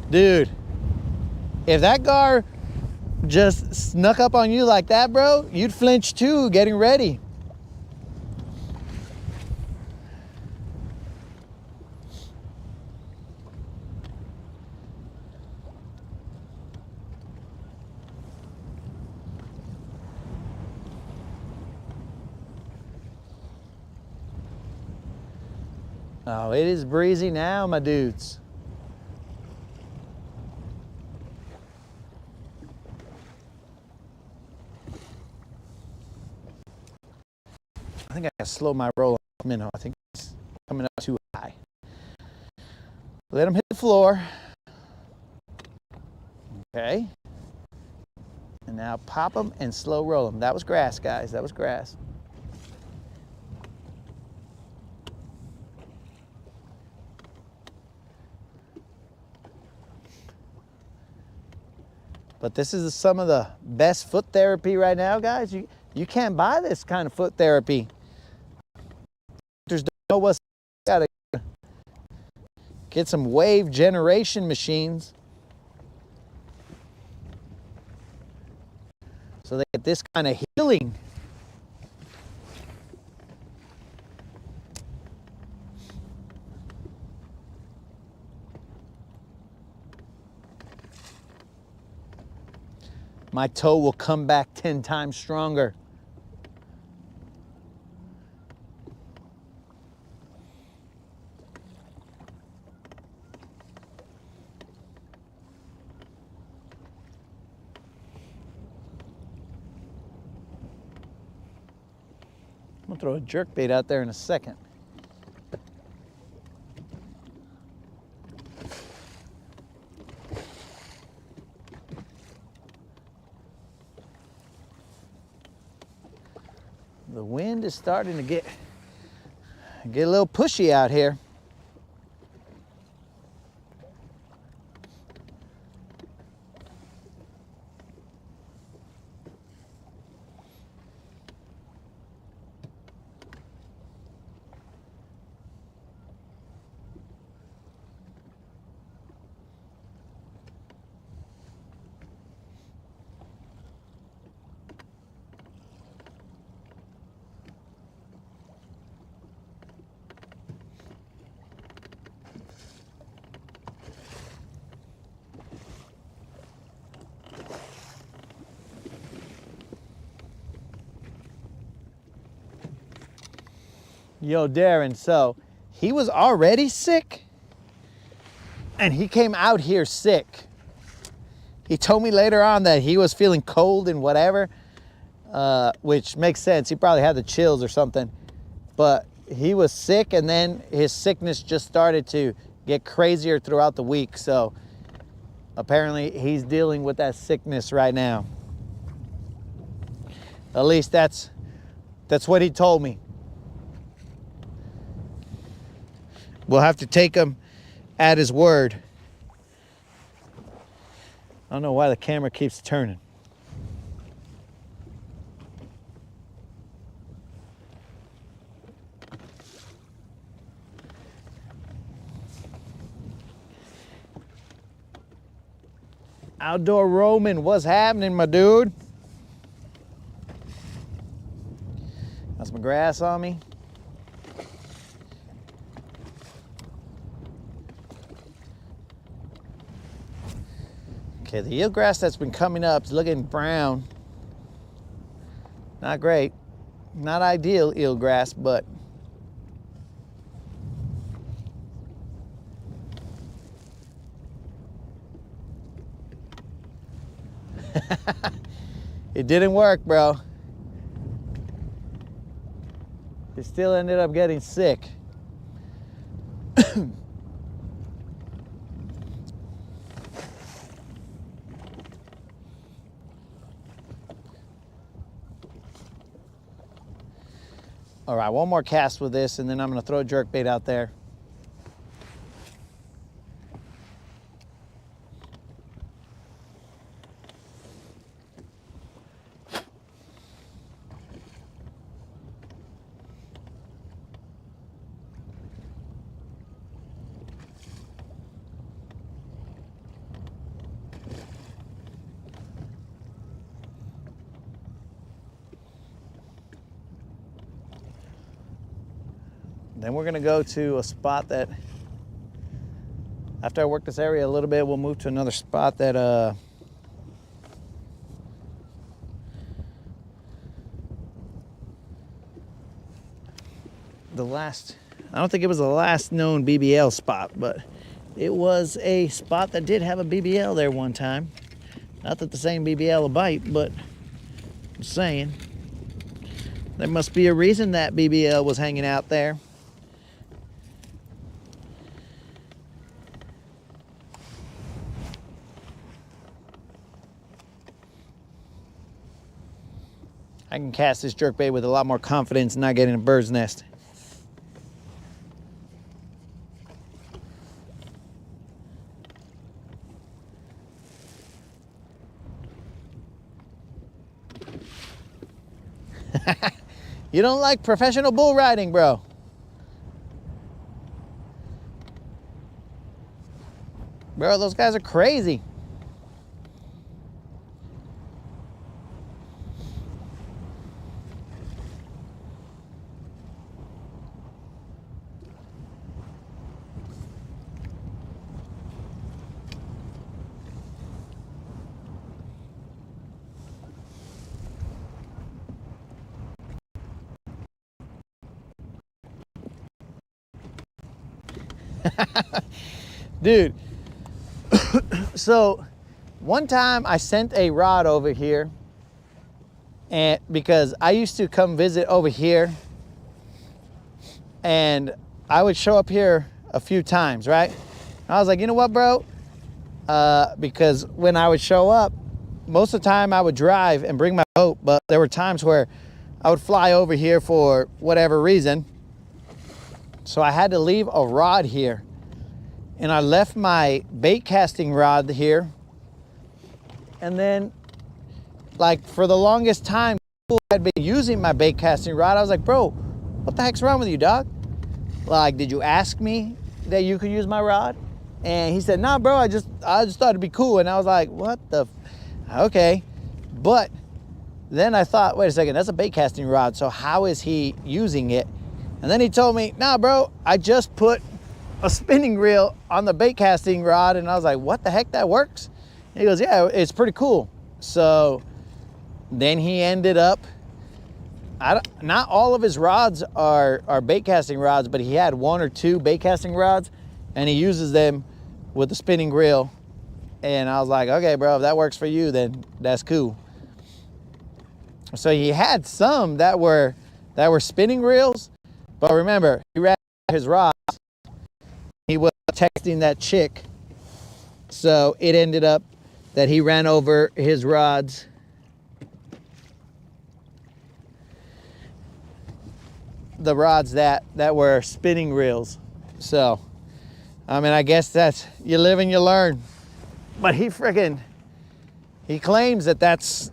Dude, if that gar just snuck up on you like that, bro, you'd flinch too, getting ready. Oh, it is breezy now, my dudes. I think I gotta slow my roll on minnow. I think it's coming up too high. Let him hit the floor. Okay. And now pop them and slow roll them. That was grass, guys. That was grass. But this is some of the best foot therapy right now, guys. You can't buy this kind of foot therapy. Doctors don't know what's gotta get some wave generation machines so they get this kind of healing. My toe will come back 10 times stronger. I'm gonna throw a jerkbait out there in a second. The wind is starting to get a little pushy out here. Yo, Darren, so he was already sick and he came out here sick. He told me later on that he was feeling cold and whatever, which makes sense. He probably had the chills or something, but he was sick, and then his sickness just started to get crazier throughout the week. So apparently he's dealing with that sickness right now. At least that's what he told me. We'll have to take him at his word. I don't know why the camera keeps turning. Outdoor Roman, what's happening, my dude? Got some grass on me. Okay, the eelgrass that's been coming up is looking brown. Not great. Not ideal eelgrass, but it didn't work, bro. He still ended up getting sick. All right, one more cast with this, and then I'm gonna throw a jerkbait out there. Then we're gonna go to a spot that, after I work this area a little bit, we'll move to another spot that I don't think it was the last known BBL spot, but it was a spot that did have a BBL there one time. Not that the same BBL will bite, but I'm saying there must be a reason that BBL was hanging out there. I can cast this jerkbait with a lot more confidence and not getting a bird's nest. You don't like professional bull riding, bro. Bro, those guys are crazy. Dude, so one time I sent a rod over here, and because I used to come visit over here, and I would show up here a few times, right? I was like, you know what, bro? Because when I would show up, most of the time I would drive and bring my boat, but there were times where I would fly over here for whatever reason. So I had to leave a rod here. And I left my bait casting rod here. And then, like, for the longest time, people had been using my bait casting rod. I was like, bro, what the heck's wrong with you, dog? Like, did you ask me that you could use my rod? And he said, nah, bro, I just thought it'd be cool. And I was like, what the, okay. But then I thought, wait a second, that's a bait casting rod. So how is he using it? And then he told me, nah, bro, I just put a spinning reel on the bait casting rod. And I was like, what the heck, that works? And he goes, yeah, it's pretty cool. So then he ended up Not all of his rods are bait casting rods, but he had 1 or 2 bait casting rods, and he uses them with the spinning reel. And I was like, okay, bro, if that works for you, then that's cool. So he had some that were spinning reels, but remember, he ran his rods. He was texting that chick, so it ended up that he ran over his rods. The rods that were spinning reels. So, I mean, I guess that's, you live and you learn. But he claims that that's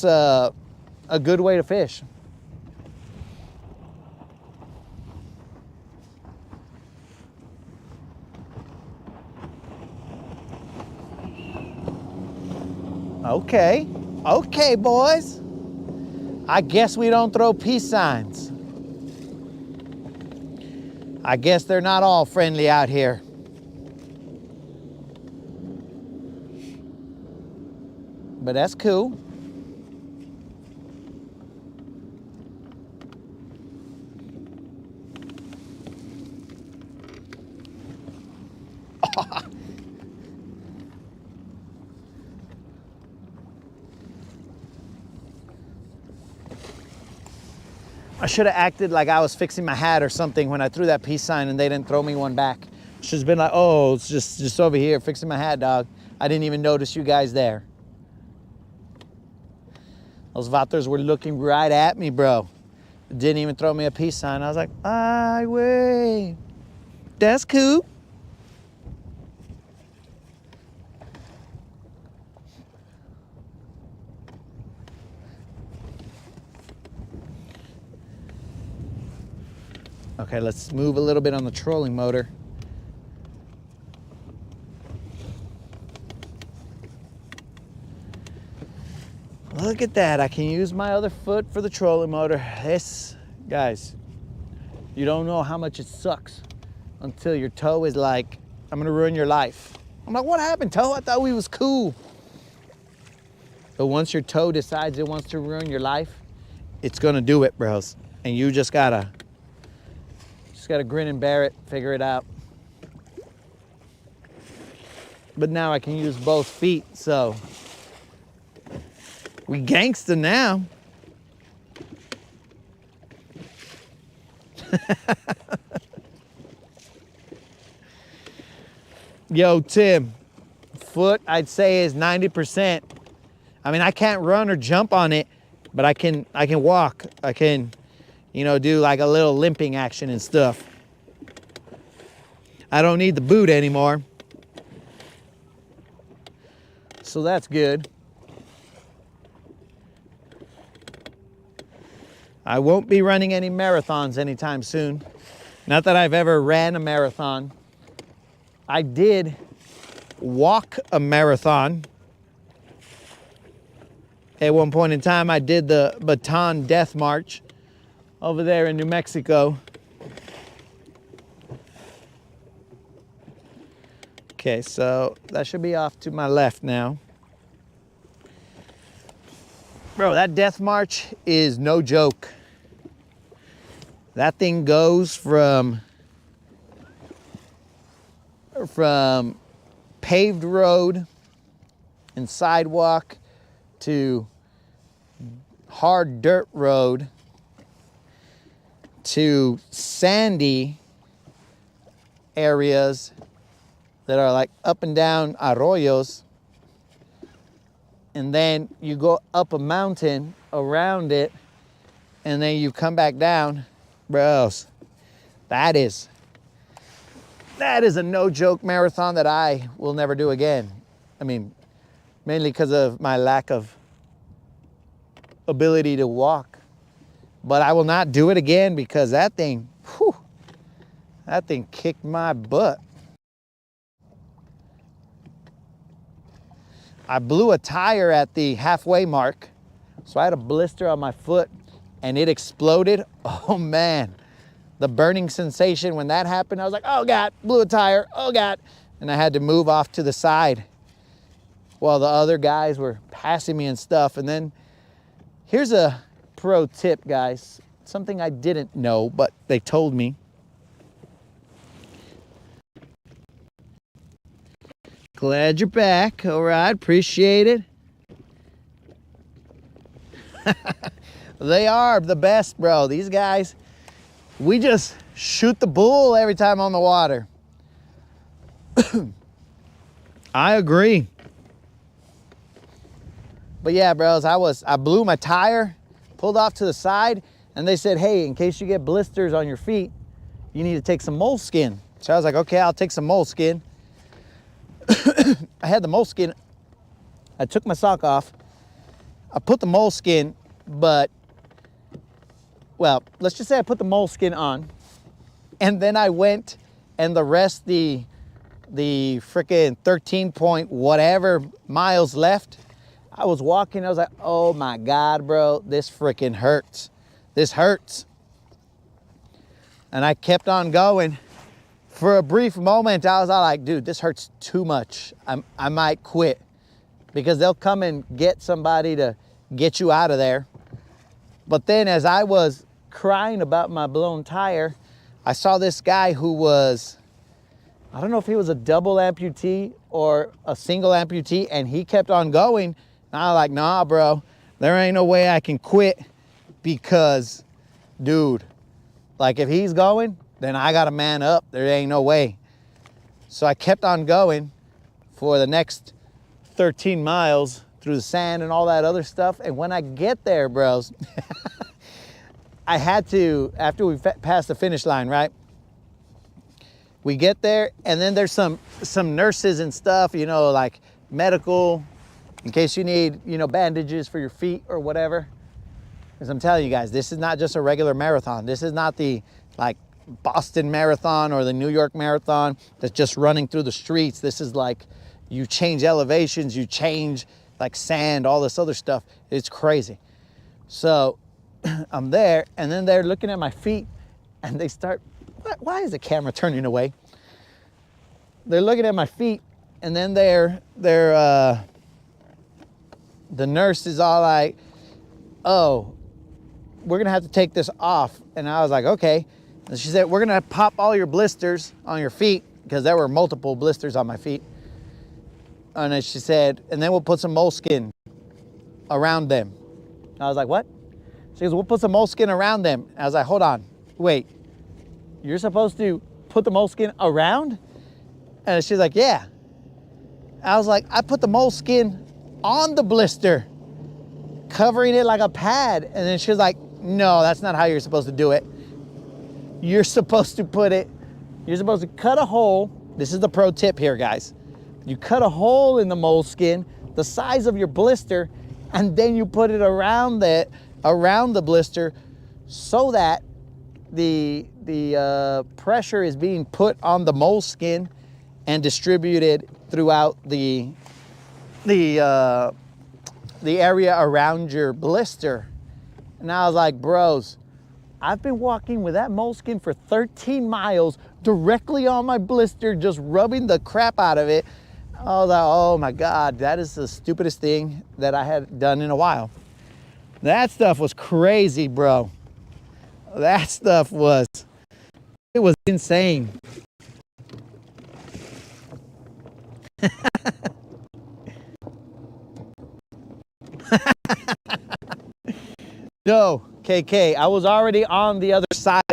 a good way to fish. Okay, boys. I guess we don't throw peace signs. I guess they're not all friendly out here. But that's cool. I should have acted like I was fixing my hat or something when I threw that peace sign and they didn't throw me one back. Should have been like, oh, it's just over here fixing my hat, dog. I didn't even notice you guys there. Those vatos were looking right at me, bro. Didn't even throw me a peace sign. I was like, ay, way. That's cool. Okay, let's move a little bit on the trolling motor. Look at that, I can use my other foot for the trolling motor. This, guys, you don't know how much it sucks until your toe is like, I'm gonna ruin your life. I'm like, what happened, toe? I thought we was cool. But once your toe decides it wants to ruin your life, it's gonna do it, bros. And you just gotta grin and bear it, figure it out. But now I can use both feet, so we gangsta now. Yo, Tim, foot I'd say is 90%. I mean, I can't run or jump on it, but I can walk. I can, you know, do like a little limping action and stuff. I don't need the boot anymore. So that's good. I won't be running any marathons anytime soon. Not that I've ever ran a marathon. I did walk a marathon. At one point in time, I did the Baton Death March over there in New Mexico. Okay, so that should be off to my left now. Bro, that Death March is no joke. That thing goes from paved road and sidewalk to hard dirt road to sandy areas that are like up and down arroyos, and then you go up a mountain around it, and then you come back down. Bros, that is a no-joke marathon that I will never do again. I mean, mainly because of my lack of ability to walk. But I will not do it again because that thing, whew, that thing kicked my butt. I blew a tire at the halfway mark, so I had a blister on my foot and it exploded. Oh man, the burning sensation when that happened, I was like, oh God, blew a tire, oh God. And I had to move off to the side while the other guys were passing me and stuff. And then here's a pro tip, guys. Something I didn't know, but they told me. Glad you're back. All right, appreciate it. They are the best, bro. These guys, we just shoot the bull every time on the water. I agree. But yeah, bros, I blew my tire, pulled off to the side, and they said, hey, in case you get blisters on your feet, you need to take some moleskin. So I was like, okay, I'll take some moleskin. I had the moleskin. I took my sock off. I put the moleskin, but, well, let's just say I put the moleskin on, and then I went and the rest, the freaking 13 point whatever miles left, I was walking, I was like, oh my God, bro, this freaking hurts. This hurts. And I kept on going. For a brief moment, I was all like, dude, this hurts too much. I might quit, because they'll come and get somebody to get you out of there. But then as I was crying about my blown tire, I saw this guy who was, I don't know if he was a double amputee or a single amputee, and he kept on going. And I was like, nah, bro, there ain't no way I can quit, because, dude, like if he's going, then I gotta man up. There ain't no way. So I kept on going for the next 13 miles through the sand and all that other stuff. And when I get there, bros, I had to, after we passed the finish line, right? We get there, and then there's some nurses and stuff, you know, like medical, in case you need, you know, bandages for your feet or whatever. Because I'm telling you guys, this is not just a regular marathon. This is not the, like, Boston Marathon or the New York Marathon that's just running through the streets. This is like, you change elevations, you change like sand, all this other stuff. It's crazy. So I'm there, and then they're looking at my feet, and they start, why is the camera turning away? They're looking at my feet, and then the nurse is all like, oh, we're gonna have to take this off. And I was like, okay. And she said, we're gonna pop all your blisters on your feet, because there were multiple blisters on my feet. And then she said, and then we'll put some moleskin around them. I was like, what? She goes, we'll put some moleskin around them. I was like, hold on, wait, you're supposed to put the moleskin around? And she's like, yeah. I was like, I put the moleskin on the blister, covering it like a pad. And then she was like, no, that's not how you're supposed to do it. You're supposed to you're supposed to cut a hole. This is the pro tip here, guys. You cut a hole in the moleskin, the size of your blister, and then you put it around the blister, so that the pressure is being put on the moleskin and distributed throughout the area around your blister. And I was like, bros, I've been walking with that moleskin for 13 miles directly on my blister, just rubbing the crap out of it. I was like, oh my God, that is the stupidest thing that I had done in a while. That stuff was crazy, bro. That stuff was, it was insane. No, KK, I was already on the other side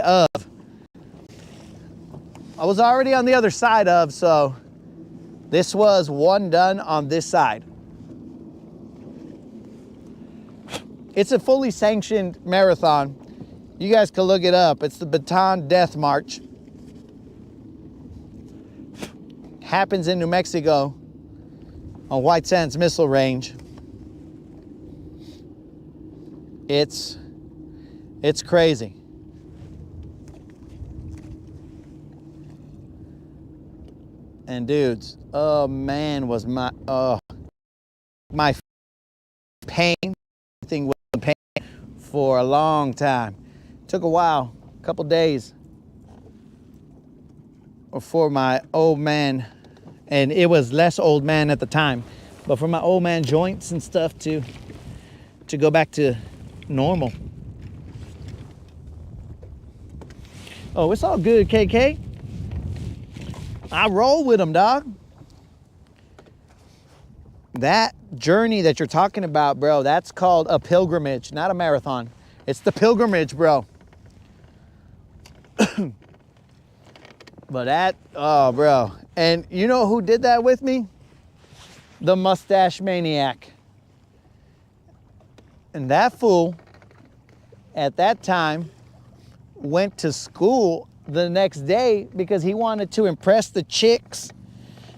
of. So this was one done on this side. It's a fully sanctioned marathon. You guys can look it up. It's the Baton Death March. Happens in New Mexico on White Sands Missile Range. It's crazy. And dudes, oh man, was my pain, thing was pain for a long time. Took a while, a couple days for my old man, and it was less old man at the time, but for my old man joints and stuff to go back to normal. Oh, it's all good, KK. I roll with them, dog. That journey that you're talking about, bro, that's called a pilgrimage, not a marathon. It's the pilgrimage, bro. But that, oh, bro. And you know who did that with me? The mustache maniac. And that fool, at that time, went to school the next day because he wanted to impress the chicks.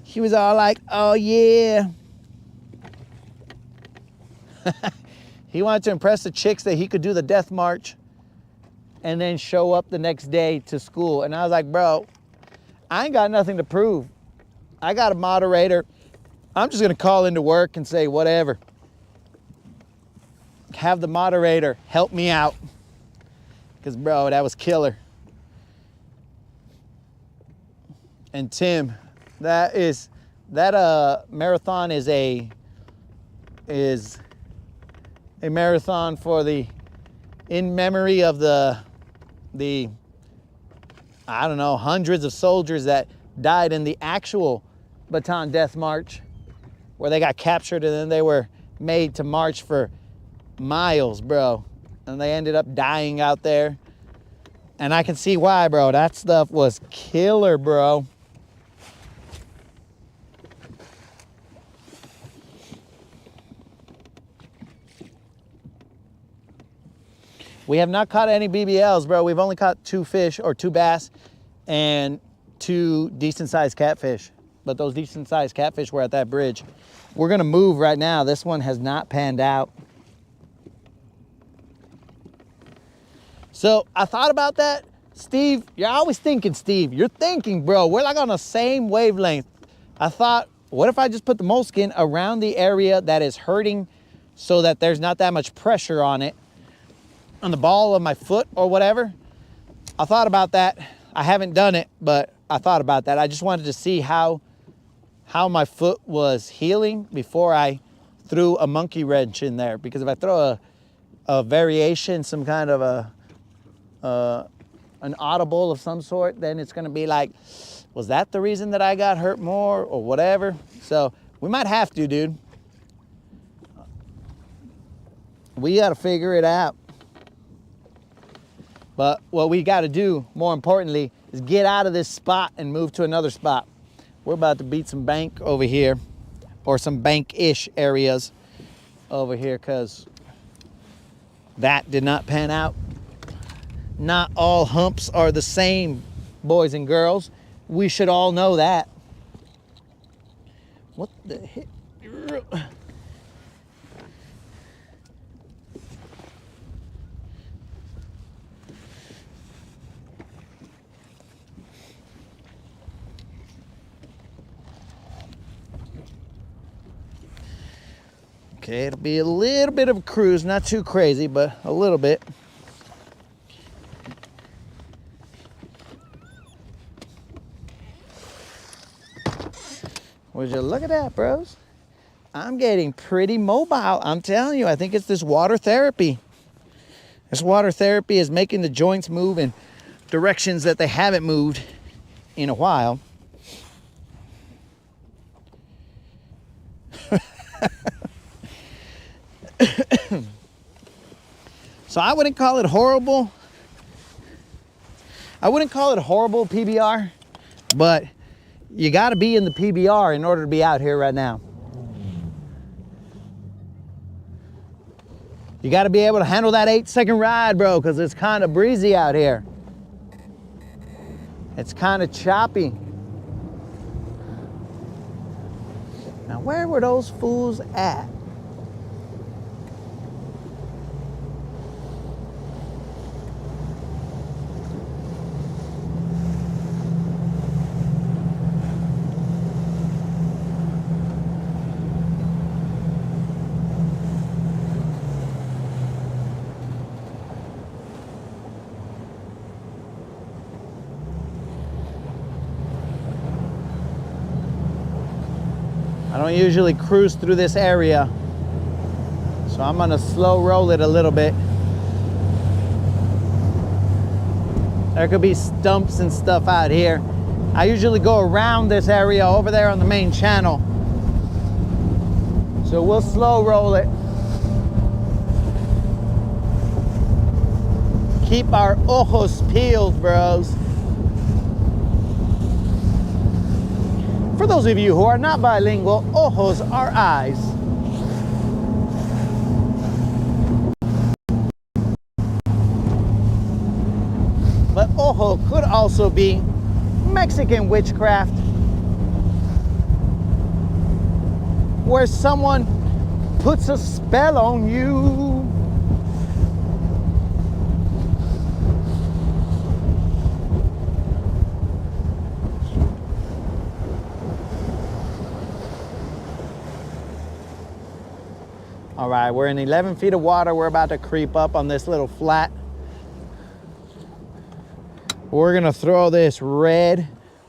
He was all like, oh yeah. He wanted to impress the chicks that he could do the death march and then show up the next day to school. And I was like, bro, I ain't got nothing to prove. I got a moderator. I'm just gonna call into work and say whatever. Have the moderator help me out. Because, bro, that was killer. And Tim, that marathon is a marathon for in memory of the I don't know, hundreds of soldiers that died in the actual Bataan Death March, where they got captured and then they were made to march for miles, bro. And they ended up dying out there. And I can see why, bro. That stuff was killer, bro. We have not caught any BBLs, bro. We've only caught 2 fish, or 2 bass, and 2 decent-sized catfish. But those decent-sized catfish were at that bridge. We're gonna move right now. This one has not panned out. So I thought about that. Steve, you're always thinking, Steve. You're thinking, bro. We're like on the same wavelength. I thought, what if I just put the moleskin around the area that is hurting so that there's not that much pressure on it, on the ball of my foot or whatever? I thought about that. I haven't done it, but I thought about that. I just wanted to see how my foot was healing before I threw a monkey wrench in there. Because if I throw a variation, some kind of an audible of some sort, then it's gonna be like, was that the reason that I got hurt more or whatever? So we might have to, dude. We gotta figure it out. But what we gotta do, more importantly, is get out of this spot and move to another spot. We're about to beat some bank over here, or some bank-ish areas over here, because that did not pan out. Not all humps are the same, boys and girls. We should all know that. What the heck? Okay, it'll be a little bit of a cruise, not too crazy, but a little bit. Would you look at that, bros? I'm getting pretty mobile. I'm telling you, I think it's this water therapy. This water therapy is making the joints move in directions that they haven't moved in a while. So I wouldn't call it horrible. I wouldn't call it horrible PBR, but you got to be in the PBR in order to be out here right now. You got to be able to handle that 8-second ride, bro, because it's kind of breezy out here. It's kind of choppy. Now, where were those fools at? I don't usually cruise through this area, so I'm gonna slow roll it a little bit. There could be stumps and stuff out here. I usually go around this area over there on the main channel. So we'll slow roll it. Keep our ojos peeled, bros. For those of you who are not bilingual, ojos are eyes. But ojo could also be Mexican witchcraft, where someone puts a spell on you. All right, we're in 11 feet of water. We're about to creep up on this little flat. We're gonna throw this red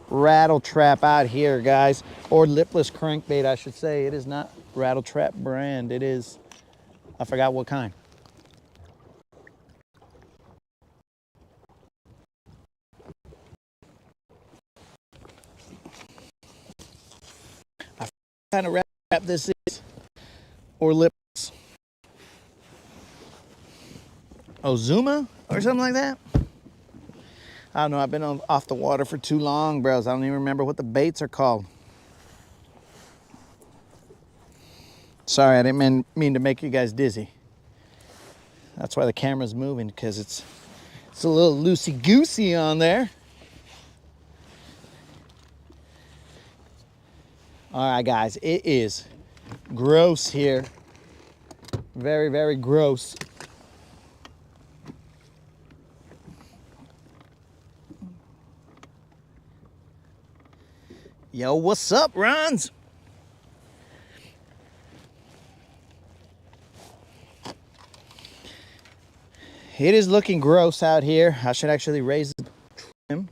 rattle trap out here, guys, or lipless crankbait, I should say. It is not rattle trap brand. It is, I forgot what kind. I forgot what kind of rattle trap this is, or lipless. Ozuma or something like that. I don't know, I've been off the water for too long, bros. I don't even remember what the baits are called. Sorry, I didn't mean to make you guys dizzy. That's why the camera's moving, because it's a little loosey-goosey on there. All right, guys, it is gross here. Very, very gross. Yo, what's up, Rons? It is looking gross out here. I should actually raise the trim.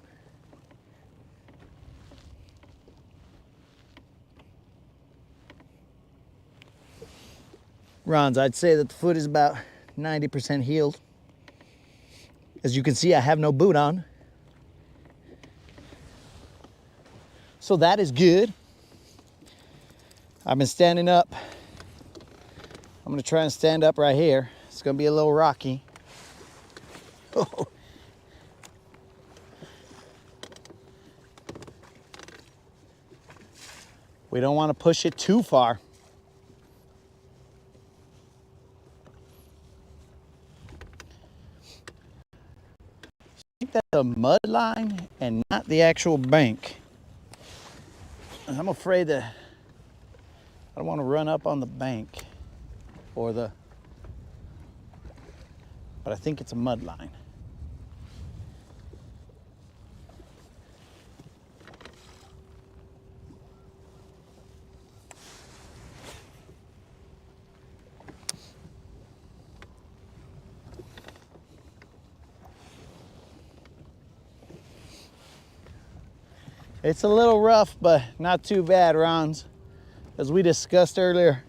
Rons, I'd say that the foot is about 90% healed. As you can see, I have no boot on. So that is good. I've been standing up. I'm gonna try and stand up right here. It's gonna be a little rocky. Oh. We don't want to push it too far. I think that's a mud line and not the actual bank. I'm afraid that I don't want to run up on the bank or but I think it's a mud line. It's a little rough, but not too bad, Rons. As we discussed earlier,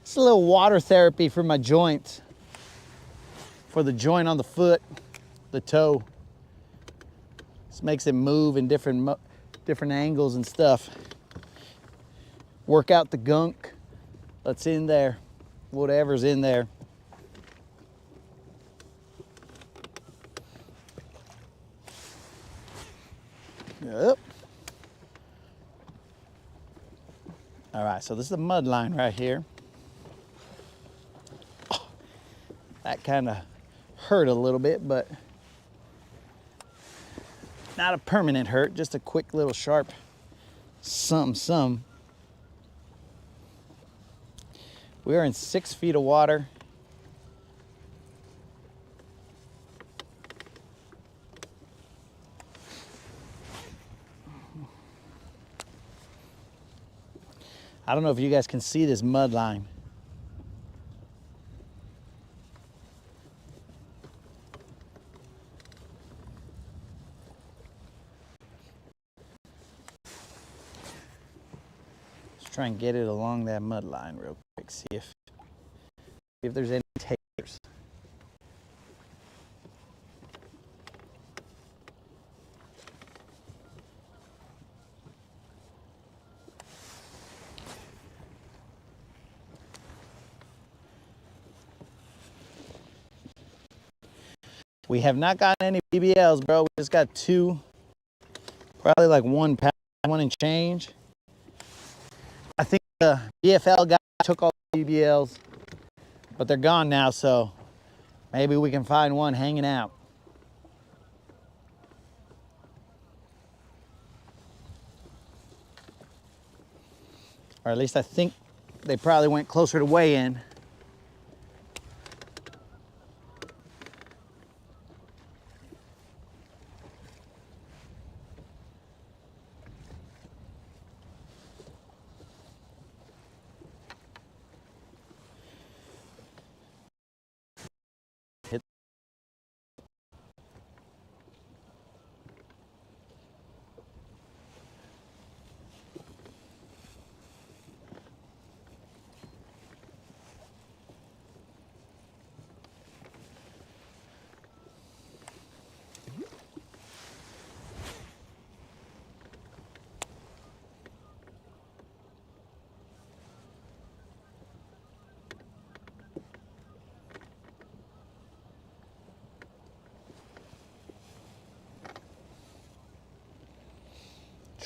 it's a little water therapy for my joints, for the joint on the foot, the toe. This makes it move in different angles and stuff. Work out the gunk that's in there, whatever's in there. Yep. All right, so this is the mud line right here. Oh, that kind of hurt a little bit, but not a permanent hurt, just a quick little sharp some. We are in 6 feet of water. I don't know if you guys can see this mud line. Let's try and get it along that mud line real quick. See if there's any takers. We have not gotten any BBLs, bro. We just got 2, probably like 1 pound, 1 and change. I think the BFL guy took all the BBLs, but they're gone now, so maybe we can find one hanging out. Or at least I think they probably went closer to weigh-in.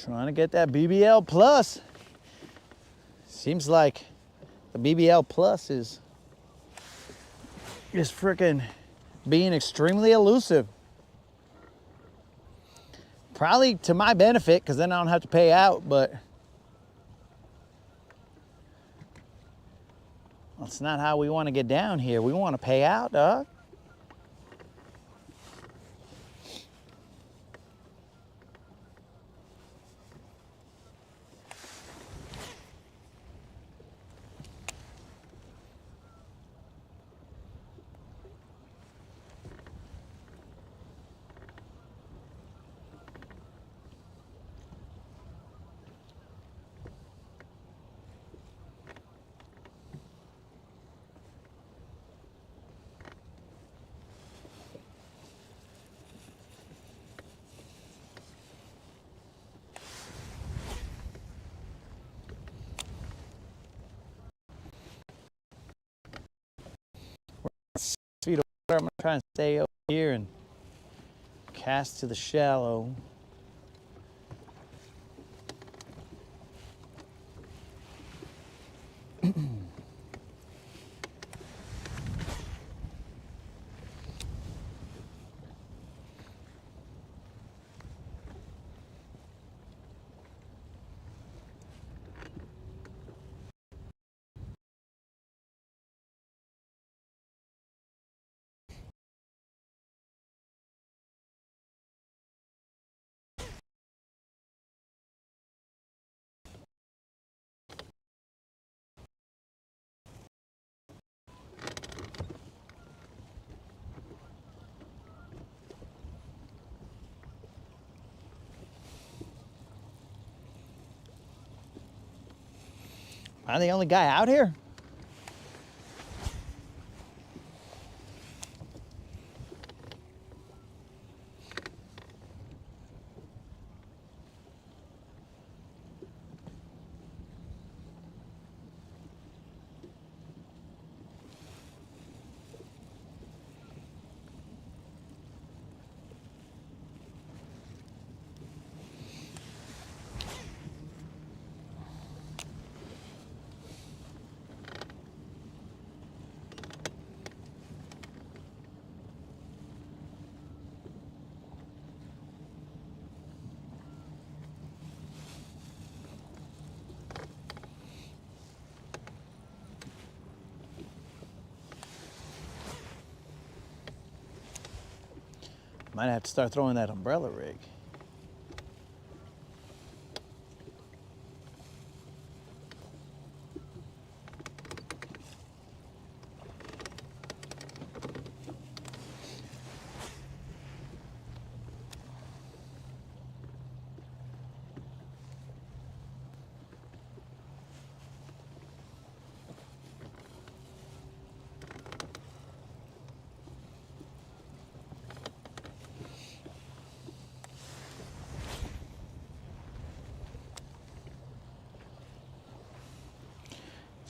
Trying to get that BBL plus. Seems like the BBL plus is freaking being extremely elusive. Probably to my benefit, because then I don't have to pay out, but that's not how we want to get down here. We want to pay out, dog. Feet of water. I'm gonna try and stay over here and cast to the shallow. Am I the only guy out here? Might have to start throwing that umbrella rig.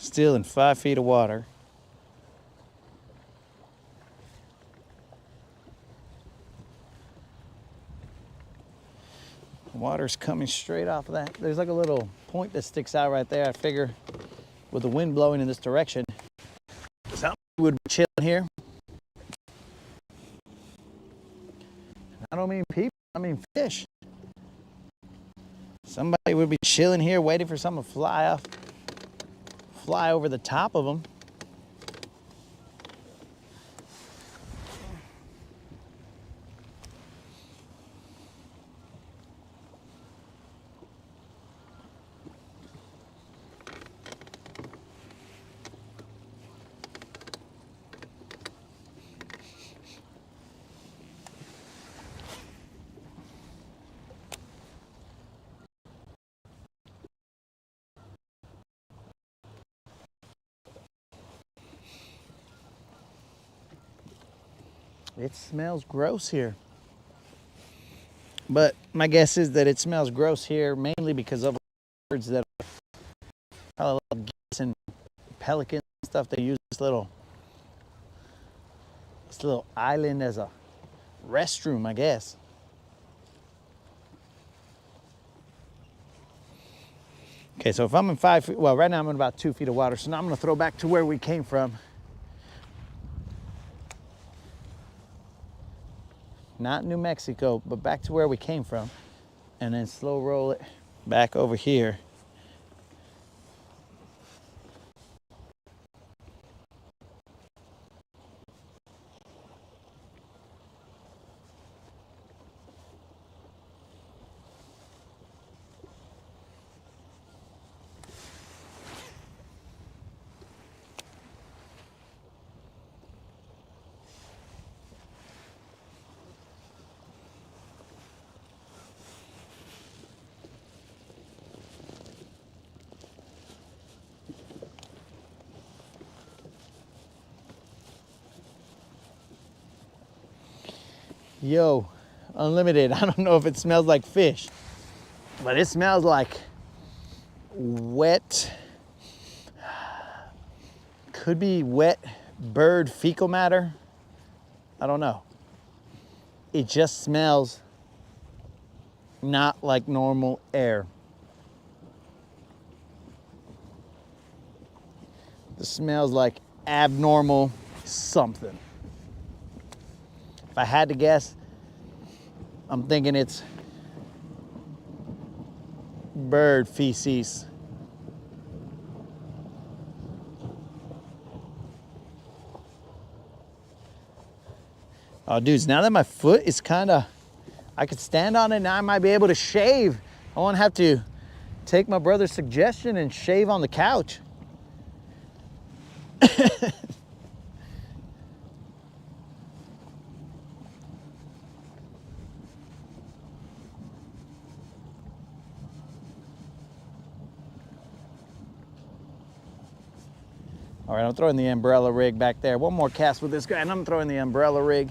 Still in 5 feet of water. Water's coming straight off of that. There's like a little point that sticks out right there. I figure with the wind blowing in this direction, somebody would be chilling here. I don't mean people, I mean fish. Somebody would be chilling here waiting for something to fly over the top of them. It smells gross here. But my guess is that it smells gross here mainly because of birds that are probably like geese and pelicans and stuff. They use this little island as a restroom, I guess. Okay, so if I'm in 5 feet, well, right now I'm in about 2 feet of water. So now I'm gonna throw back to where we came from. Not New Mexico, but back to where we came from. And then slow roll it back over here. Yo, Unlimited, I don't know if it smells like fish, but it smells like wet, could be wet bird fecal matter. I don't know. It just smells not like normal air. It smells like abnormal something. If I had to guess, I'm thinking it's bird feces. Oh, dudes, now that my foot is I could stand on it and I might be able to shave. I won't have to take my brother's suggestion and shave on the couch. All right, I'm throwing the umbrella rig back there. One more cast with this guy, and I'm throwing the umbrella rig.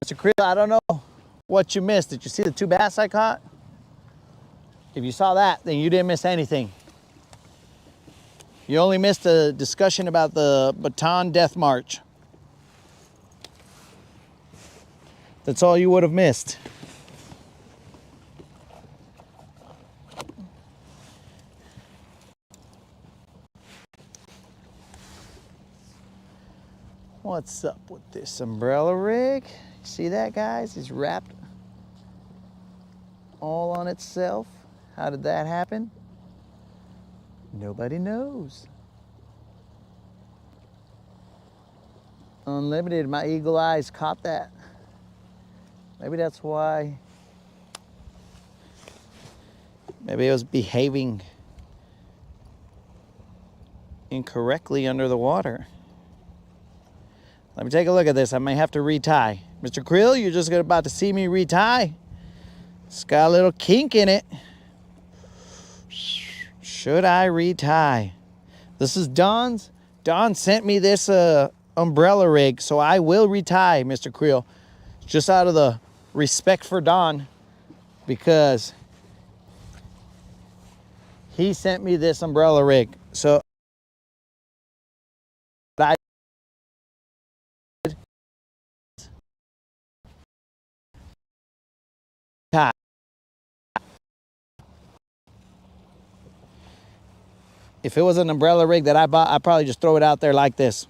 Mr. Creel, I don't know what you missed. Did you see the 2 bass I caught? If you saw that, then you didn't miss anything. You only missed a discussion about the Baton Death March. That's all you would have missed. What's up with this umbrella rig? See that, guys? It's wrapped all on itself. How did that happen? Nobody knows. Unlimited, my eagle eyes caught that. Maybe that's why. Maybe it was behaving incorrectly under the water. Let me take a look at this. I may have to retie. Mr. Creel, you're just about to see me retie. It's got a little kink in it. Should I retie? This is Don's. Don sent me this umbrella rig, so I will retie, Mr. Creel. Just out of the respect for Don, because he sent me this umbrella rig. So I if it was an umbrella rig that I bought, I'd probably just throw it out there like this.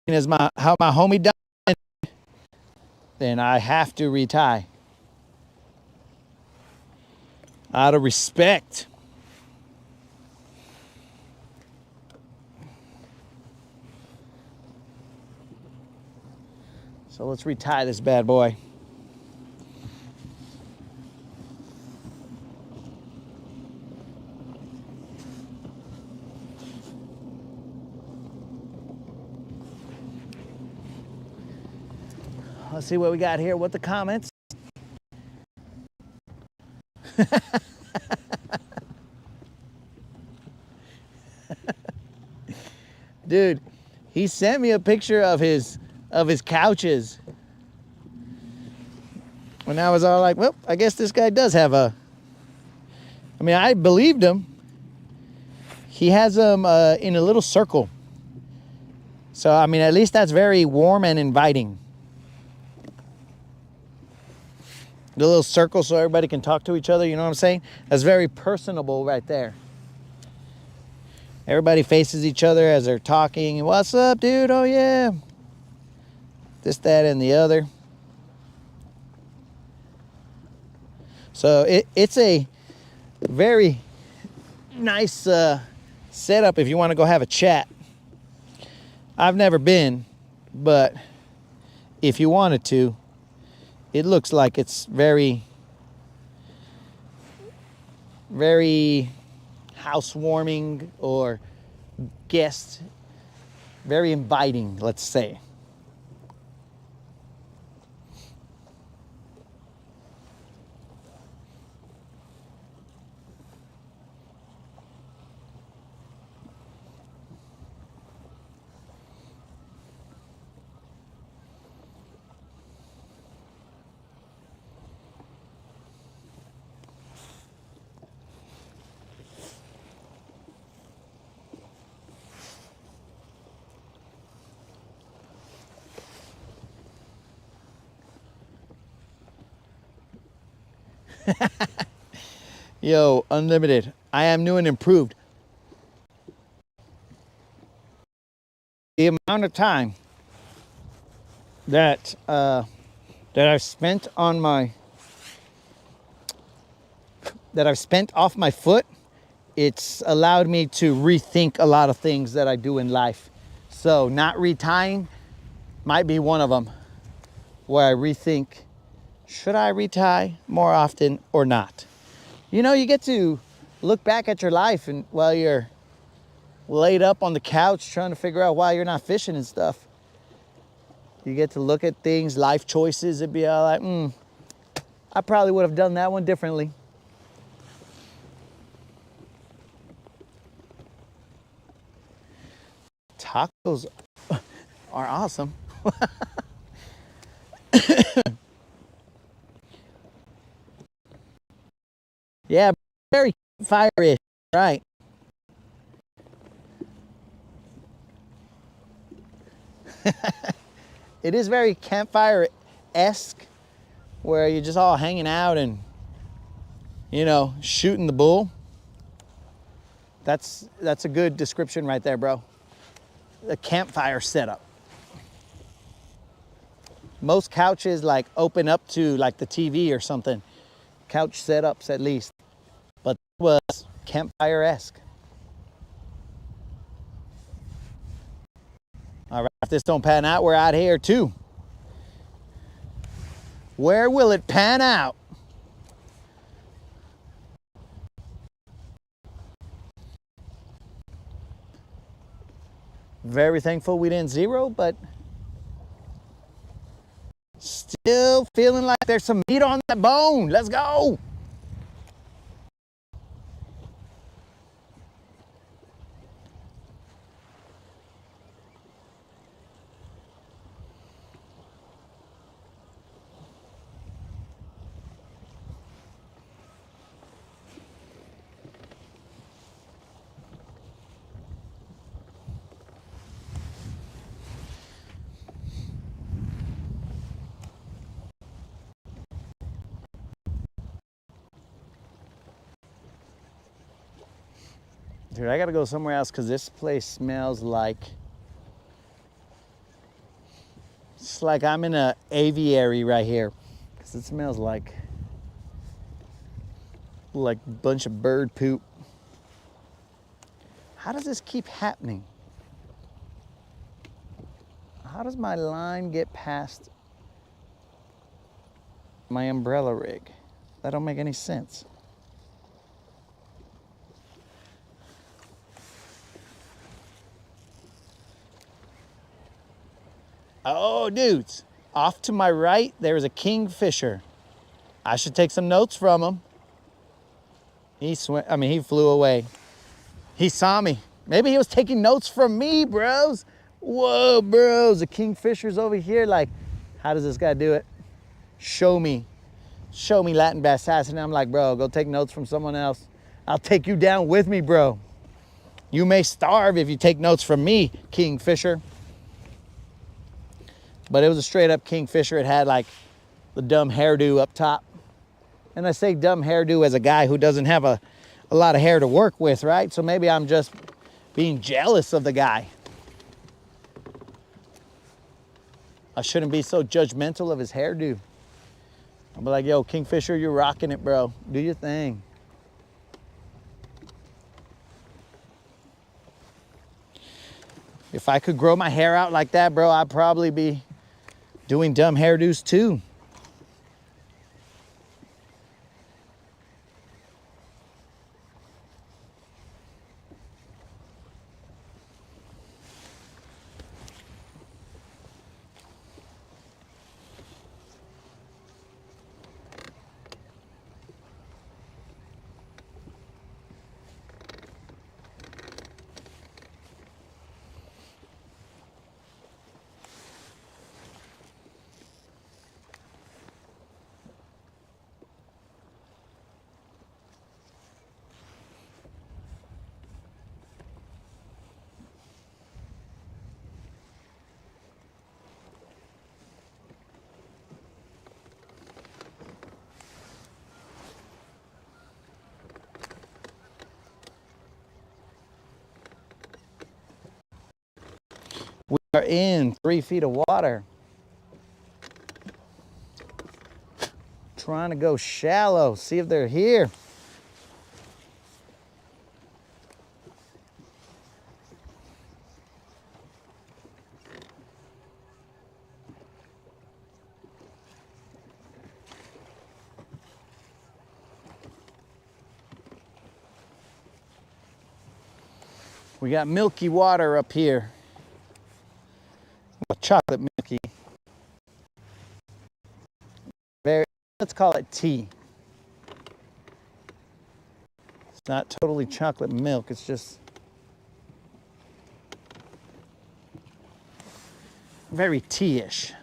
Is how my homie done it, then I have to retie. Out of respect. So let's retie this bad boy. Let's see what we got here. What the comments? Dude, he sent me a picture of his couches. And I was all like, well, I guess this guy does have a... I mean, I believed him. He has them in a little circle. So, I mean, at least that's very warm and inviting. The little circle so everybody can talk to each other, you know what I'm saying? That's very personable right there. Everybody faces each other as they're talking. What's up, dude? Oh, yeah. This, that, and the other. So it's a very nice setup if you want to go have a chat. I've never been, but if you wanted to, it looks like it's very, very housewarming or guest, very inviting, let's say. Yo, Unlimited, I am new and improved. The amount of time that I've spent on that I've spent off my foot, it's allowed me to rethink a lot of things that I do in life. So not retying might be one of them, where I rethink, should I retie more often or not? You know, you get to look back at your life and while you're laid up on the couch trying to figure out why you're not fishing and stuff. You get to look at things, life choices, and be all like, I probably would have done that one differently. Tacos are awesome. Yeah, very fire-ish, right? It is very campfire-esque, where you're just all hanging out and, you know, shooting the bull. That's a good description right there, bro. The campfire setup. Most couches like open up to like the TV or something. Couch setups at least. But it was campfire-esque. All right, if this don't pan out, we're out here too. Where will it pan out? Very thankful we didn't zero, but still feeling like there's some meat on that bone. Let's go. Dude, I gotta go somewhere else because this place smells like, it's like I'm in an aviary right here. Because it smells like a bunch of bird poop. How does this keep happening? How does my line get past my umbrella rig? That don't make any sense. Oh, dudes, off to my right, there is a kingfisher. I should take some notes from him. He flew away. He saw me. Maybe he was taking notes from me, bros. Whoa, bros, the kingfisher's over here. Like, how does this guy do it? Show me Latin bass sass. And I'm like, bro, go take notes from someone else. I'll take you down with me, bro. You may starve if you take notes from me, kingfisher. But it was a straight up kingfisher. It had like the dumb hairdo up top. And I say dumb hairdo as a guy who doesn't have a lot of hair to work with, right? So maybe I'm just being jealous of the guy. I shouldn't be so judgmental of his hairdo. I'll be like, yo, kingfisher, you're rocking it, bro. Do your thing. If I could grow my hair out like that, bro, I'd probably be doing dumb hairdos too. We are in 3 feet of water. Trying to go shallow, see if they're here. We got milky water up here. Well, chocolate milky. Let's call it tea. It's not totally chocolate milk, it's just very tea-ish.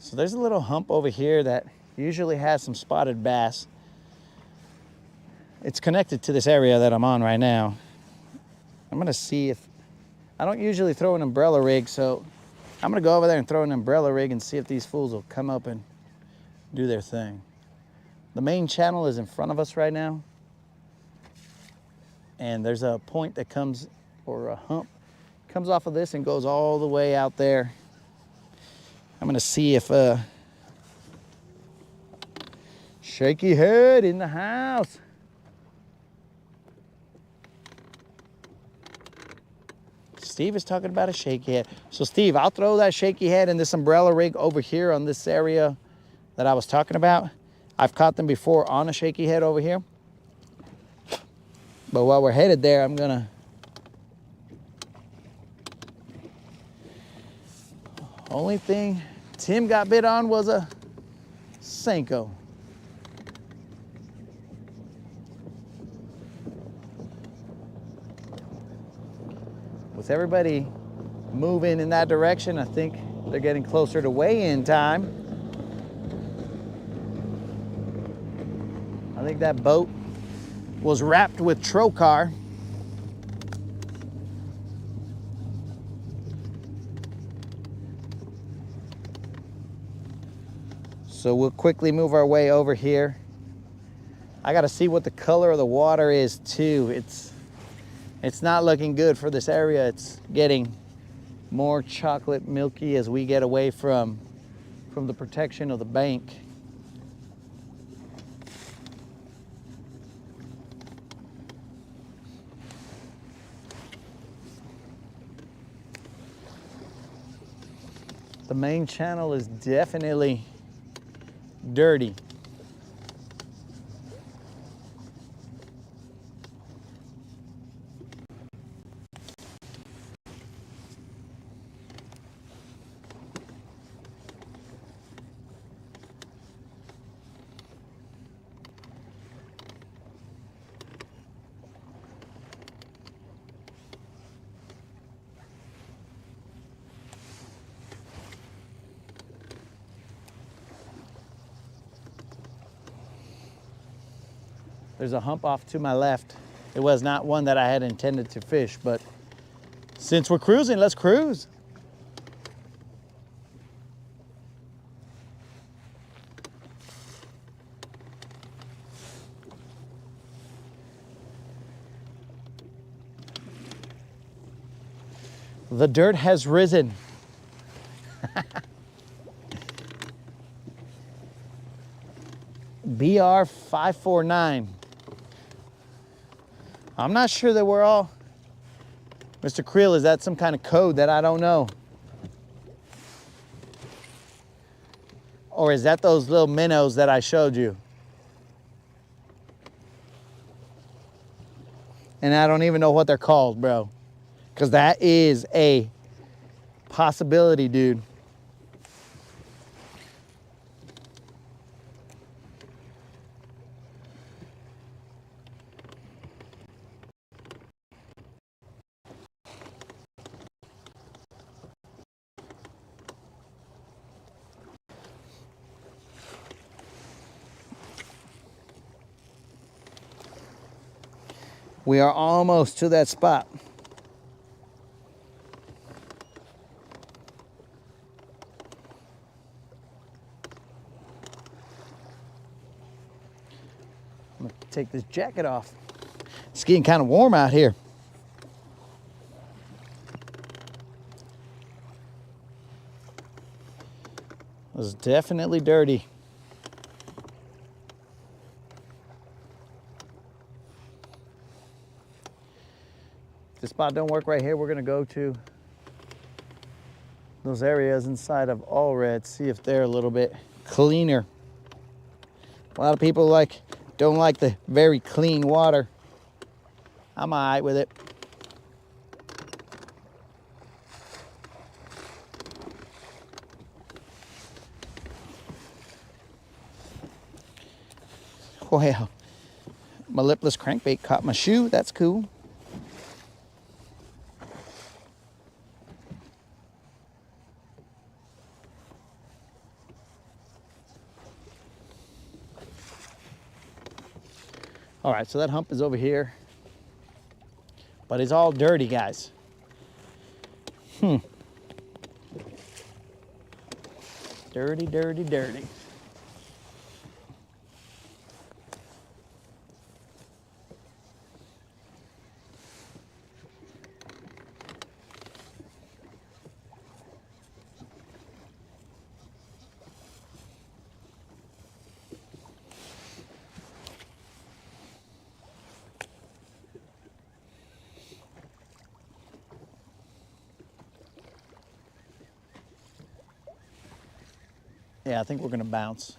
So there's a little hump over here that usually has some spotted bass. It's connected to this area that I'm on right now. I'm gonna see if, I don't usually throw an umbrella rig, so I'm gonna go over there and throw an umbrella rig and see if these fools will come up and do their thing. The main channel is in front of us right now. And there's a point that comes, or a hump, comes off of this and goes all the way out there. I'm gonna see if shaky head in the house. Steve is talking about a shaky head. So Steve, I'll throw that shaky head and this umbrella rig over here on this area that I was talking about. I've caught them before on a shaky head over here. But while we're headed there, I'm gonna only thing Tim got bit on was a Senko. With everybody moving in that direction, I think they're getting closer to weigh-in time. think that boat was wrapped with trocar. So we'll quickly move our way over here. I gotta see what the color of the water is too. It's not looking good for this area. It's getting more chocolate milky as we get away from the protection of the bank. The main channel is definitely dirty. There's a hump off to my left. It was not one that I had intended to fish, but since we're cruising, let's cruise. The dirt has risen. BR 549. I'm not sure that we're all... Mr. Creel, is that some kind of code that I don't know? Or is that those little minnows that I showed you? And I don't even know what they're called, bro. Because that is a possibility, dude. We are almost to that spot. I'm gonna take this jacket off. It's getting kind of warm out here. It was definitely dirty. If this spot don't work right here, we're gonna go to those areas inside of All Red, see if they're a little bit cleaner. A lot of people don't like the very clean water. I'm all right with it. Well, my lipless crankbait caught my shoe. That's cool. All right, so that hump is over here, but it's all dirty, guys. Dirty, dirty, dirty. Yeah, I think we're gonna bounce.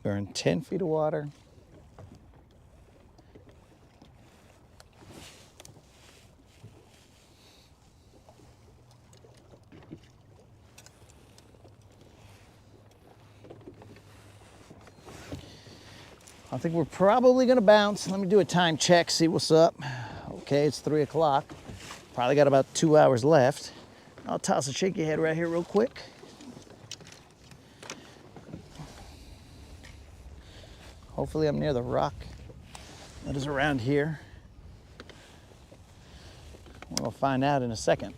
We're in 10 feet of water. I think we're probably gonna bounce. Let me do a time check, see what's up. Okay, it's 3 o'clock. Probably got about 2 hours left. I'll toss a shaky head right here real quick. Hopefully I'm near the rock that is around here. We'll find out in a second.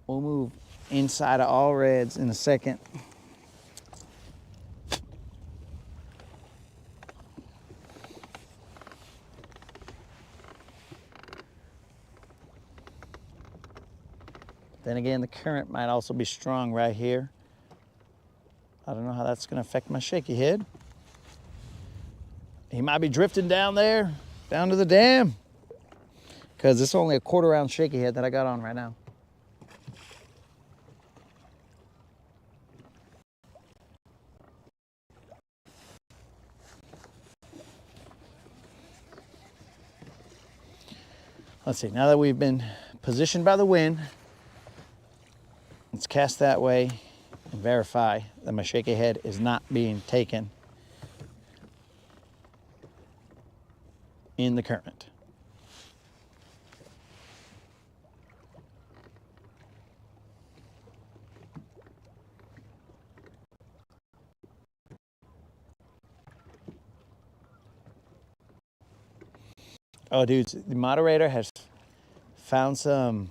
We'll move inside of all reds in a second. Then again, the current might also be strong right here. I don't know how that's gonna affect my shaky head. He might be drifting down there, down to the dam, because it's only a 1/4 ounce shaky head that I got on right now. Let's see, now that we've been positioned by the wind, let's cast that way and verify that my shaky head is not being taken in the current. Oh, dudes, the moderator has found some,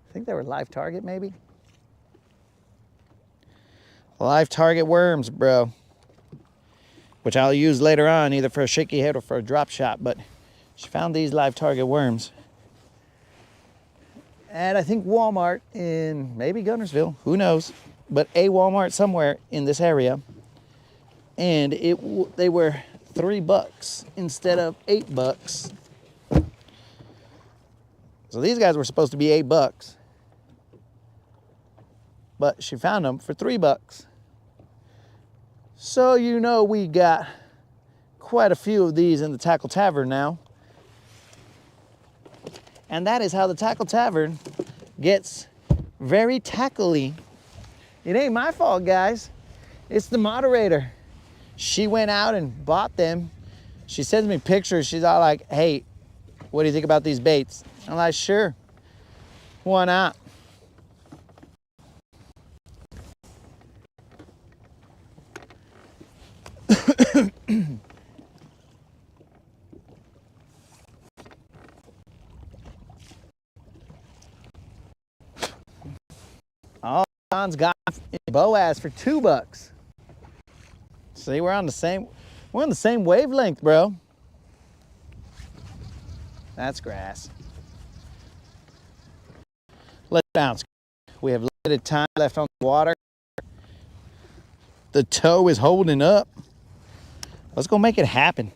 I think they were live target maybe? Live target worms, bro. Which I'll use later on, either for a shaky head or for a drop shot, but she found these live target worms. And I think Walmart in maybe Guntersville, who knows, but a Walmart somewhere in this area. And they were $3 instead of $8. So these guys were supposed to be $8, but she found them for $3. So you know we got quite a few of these in the Tackle Tavern now. And that is how the Tackle Tavern gets very tackly. It ain't my fault, guys. It's the moderator. She went out and bought them. She sends me pictures. She's all like, hey, what do you think about these baits? I'm like, sure, why not? Oh, John's got Boaz for $2. See, we're on the same wavelength, bro. That's grass. Let's bounce. We have limited time left on the water. The toe is holding up. Let's go make it happen.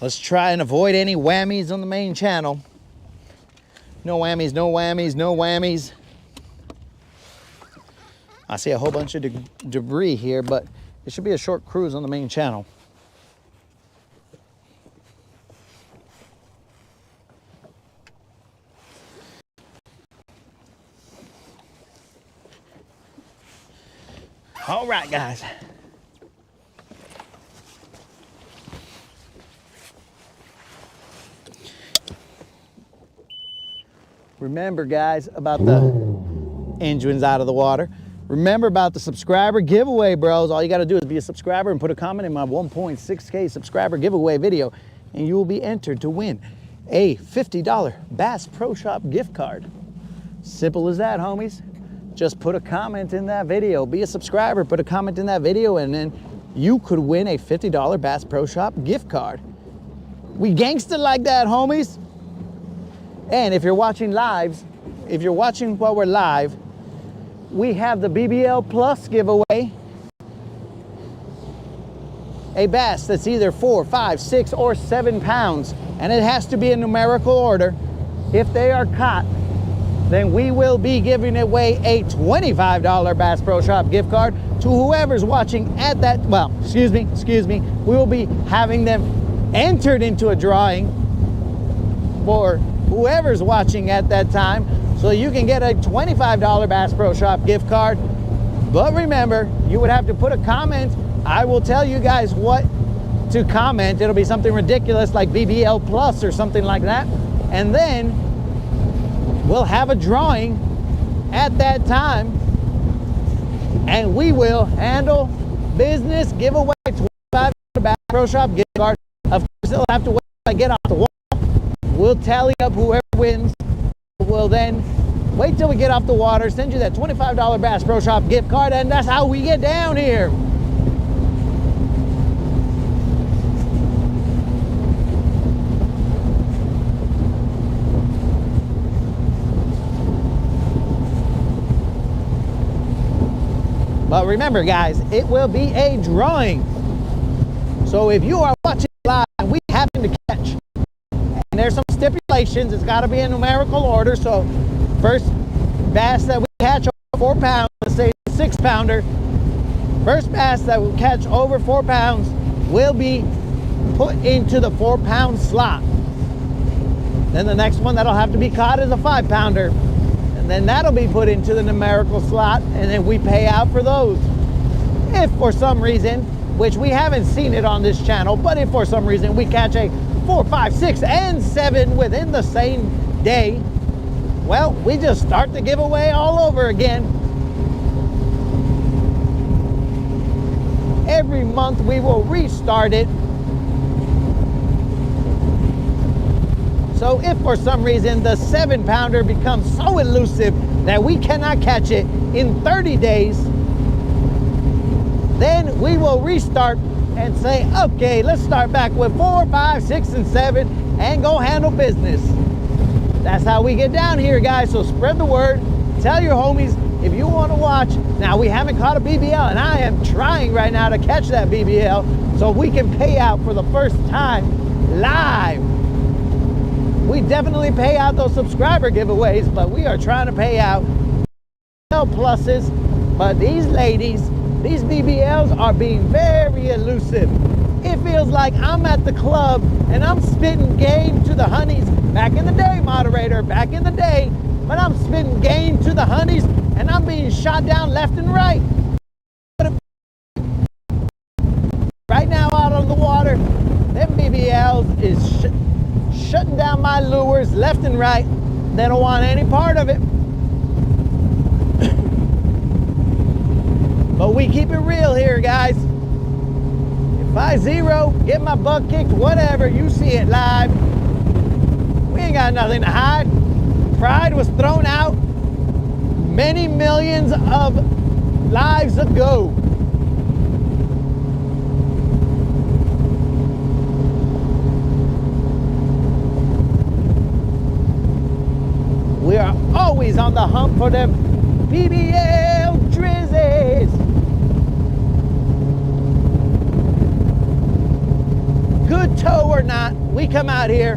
Let's try and avoid any whammies on the main channel. No whammies, no whammies, no whammies. I see a whole bunch of debris here, but it should be a short cruise on the main channel. All right, guys. Remember, guys, about the engines out of the water. Remember about the subscriber giveaway, bros. All you got to do is be a subscriber and put a comment in my 1.6K subscriber giveaway video, and you will be entered to win a $50 Bass Pro Shop gift card. Simple as that, homies. Just put a comment in that video. Be a subscriber, put a comment in that video, and then you could win a $50 Bass Pro Shop gift card. We gangster like that, homies. And if you're watching live, if you're watching while we're live, we have the BBL Plus giveaway. A bass that's either 4, 5, 6, or 7 pounds, and it has to be in numerical order. If they are caught, then we will be giving away a $25 Bass Pro Shop gift card to whoever's watching at that, well, excuse me, we will be having them entered into a drawing for whoever's watching at that time, so you can get a $25 Bass Pro Shop gift card. But remember, you would have to put a comment. I will tell you guys what to comment. It'll be something ridiculous like BBL Plus or something like that. And then we'll have a drawing at that time, and we will handle business, give away $25 Bass Pro Shop gift card. Of course, it'll have to wait till I get off the wall. We'll tally up whoever wins. We'll then wait till we get off the water, send you that $25 Bass Pro Shop gift card, and that's how we get down here. But remember, guys, it will be a drawing. So if you are watching live and we happen to catch, and there's some stipulations, it's got to be in numerical order. So first bass that we catch over 4 pounds, let's say 6-pounder, first bass that we catch over 4 pounds will be put into the 4-pound slot. Then the next one that'll have to be caught is a 5-pounder. And then that'll be put into the numerical slot, and then we pay out for those. If for some reason, which we haven't seen it on this channel, but if for some reason we catch a 4, 5, 6, and 7 within the same day, well, we just start the giveaway all over again. Every month we will restart it. So if for some reason the 7-pounder becomes so elusive that we cannot catch it in 30 days, then we will restart and say, okay, let's start back with 4, 5, 6, and 7 and go handle business. That's how we get down here, guys. So spread the word. Tell your homies if you want to watch. Now, we haven't caught a BBL, and I am trying right now to catch that BBL so we can pay out for the first time live. We definitely pay out those subscriber giveaways, but we are trying to pay out pluses. But these ladies, these BBLs are being very elusive. It feels like I'm at the club and I'm spitting game to the honeys. Back in the day, moderator, back in the day, but I'm spitting game to the honeys and I'm being shot down left and right. Right now out on the water, them BBLs is shutting down my lures left and right. They don't want any part of it. But we keep it real here, guys. If I zero, get my butt kicked, whatever, you see it live. We ain't got nothing to hide. Pride was thrown out many millions of lives ago. We are always on the hunt for them BBL drizzies. Good tow or not, we come out here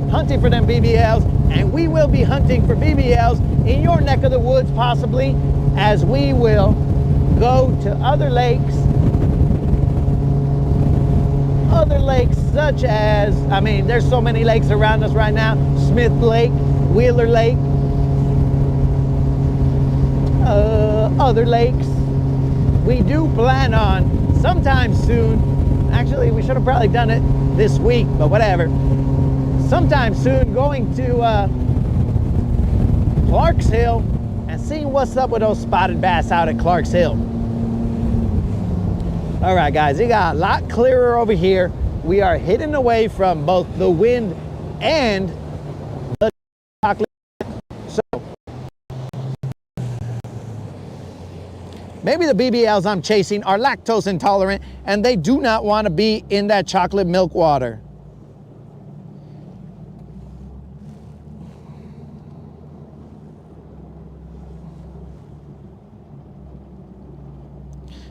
hunting for them BBLs, and we will be hunting for BBLs in your neck of the woods possibly, as we will go to other lakes such as, I mean, there's so many lakes around us right now. Smith Lake, Wheeler Lake, other lakes. We do plan on sometime soon, actually we should have probably done it this week, but whatever, sometime soon going to Clark's Hill and seeing what's up with those spotted bass out at Clark's Hill. All right, guys, it got a lot clearer over here. We are hidden away from both the wind and the chocolate. So maybe the BBLs I'm chasing are lactose intolerant and they do not want to be in that chocolate milk water.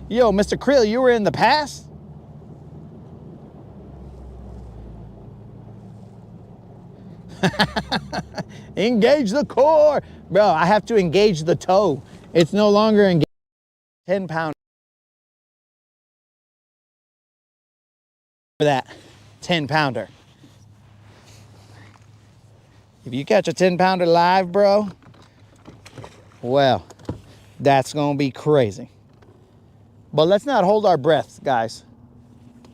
Yo, Mr. Krill, you were in the past? Engage the core. Bro, I have to engage the toe. It's no longer engaged 10 pound. for that 10-pounder. If you catch a 10-pounder live, bro, well, that's gonna be crazy. But let's not hold our breaths, guys,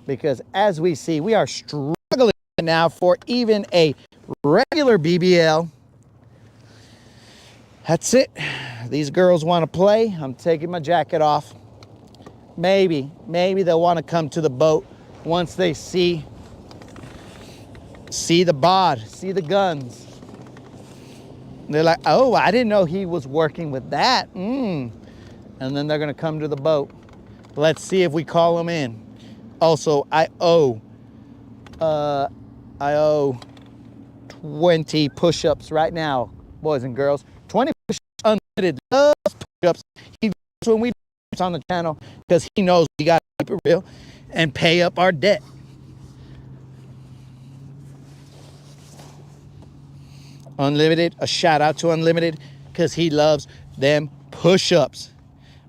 because as we see, we are struggling now for even a regular BBL. That's it. These girls want to play. I'm taking my jacket off. Maybe they'll want to come to the boat once they see the bod, see the guns. They're like, oh, I didn't know he was working with that. And then they're gonna come to the boat. Let's see if we call them in. Also, I owe 20 push-ups right now, boys and girls. 20 push-ups unlimited. Loves push-ups. He does when we do on the channel because he knows we gotta keep it real and pay up our debt. Unlimited, a shout out to Unlimited because he loves them push-ups.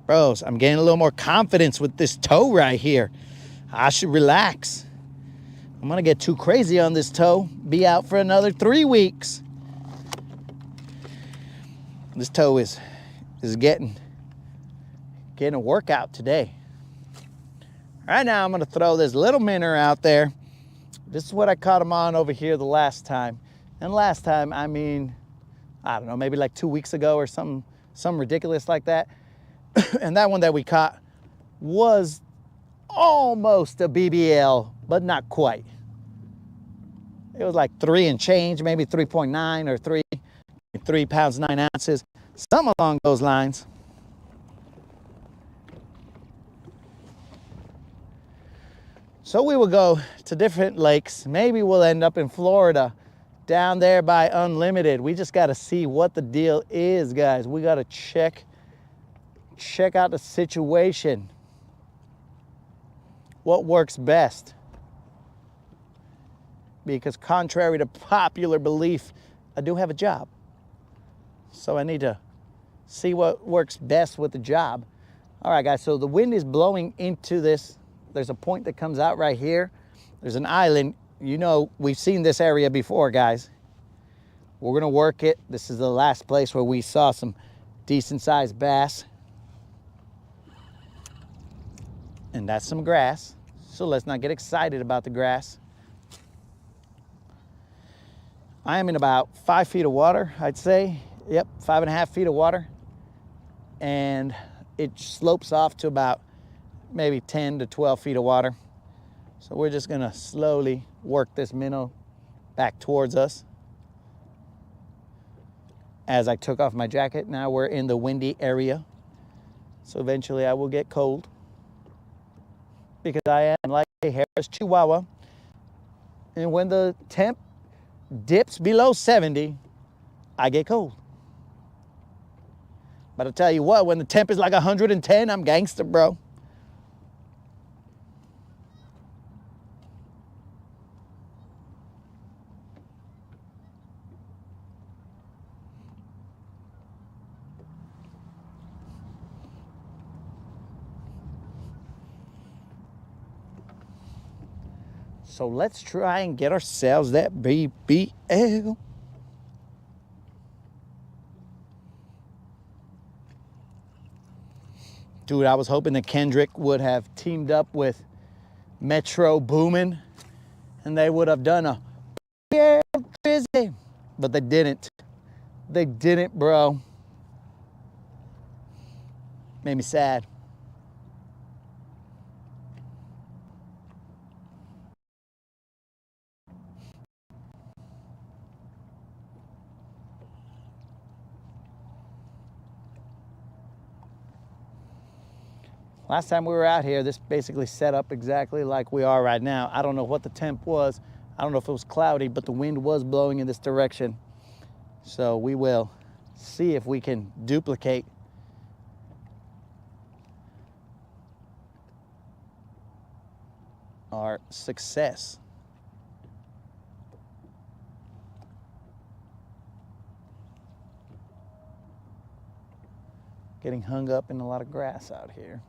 Bros, I'm getting a little more confidence with this toe right here. I should relax. I'm gonna get too crazy on this toe, be out for another 3 weeks. This toe is getting a workout today. Right now, I'm gonna throw this little minnow out there. This is what I caught him on over here the last time. And last time, I mean, I don't know, maybe like 2 weeks ago or something ridiculous like that. And that one that we caught was almost a BBL, but not quite. It was like 3 and change, maybe 3.9 or 3 pounds, 9 ounces, something along those lines. So we will go to different lakes. Maybe we'll end up in Florida, down there by Unlimited. We just got to see what the deal is, guys. We got to check out the situation. What works best? Because contrary to popular belief, I do have a job. So I need to see what works best with the job. All right, guys, so the wind is blowing into this. There's a point that comes out right here. There's an island. You know, we've seen this area before, guys. We're gonna work it. This is the last place where we saw some decent sized bass. And that's some grass. So let's not get excited about the grass. I am in about 5 feet of water, I'd say. Yep, 5.5 feet of water. And it slopes off to about maybe 10 to 12 feet of water. So we're just gonna slowly work this minnow back towards us. As I took off my jacket, now we're in the windy area. So eventually I will get cold because I am like a hairless chihuahua. And when the temp dips below 70, I get cold. But I'll tell you what, when the temp is like 110, I'm gangster, bro. So let's try and get ourselves that BBL. Dude, I was hoping that Kendrick would have teamed up with Metro Boomin and they would have done a Drizzy, but they didn't. They didn't, bro. Made me sad. Last time we were out here, this basically set up exactly like we are right now. I don't know what the temp was. I don't know if it was cloudy, but the wind was blowing in this direction. So we will see if we can duplicate our success. Getting hung up in a lot of grass out here.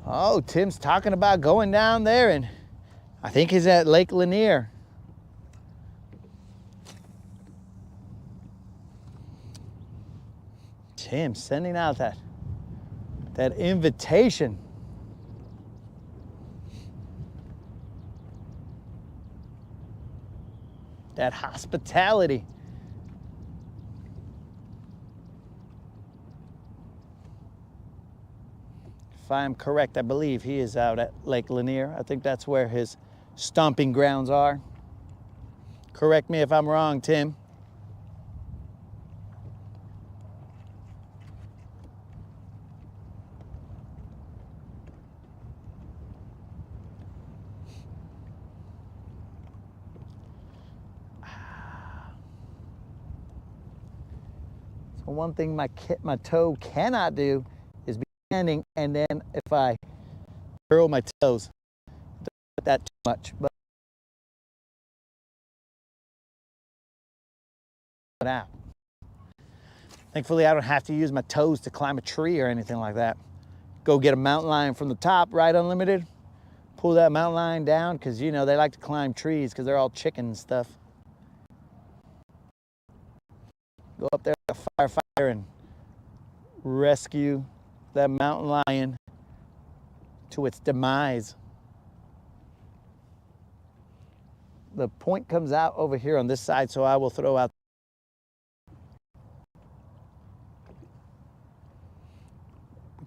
Oh, Tim's talking about going down there, and I think he's at Lake Lanier. Tim sending out that invitation. That hospitality. If I'm correct, I believe he is out at Lake Lanier. I think that's where his stomping grounds are. Correct me if I'm wrong, Tim. So one thing my toe cannot do is be standing, and then if I curl my toes, don't do that too much. But out. Thankfully, I don't have to use my toes to climb a tree or anything like that. Go get a mountain lion from the top, Ride Unlimited. Pull that mountain lion down, because you know they like to climb trees because they're all chicken and stuff. Go up there like a firefighter and rescue that mountain lion to its demise. The point comes out over here on this side, so I will throw out.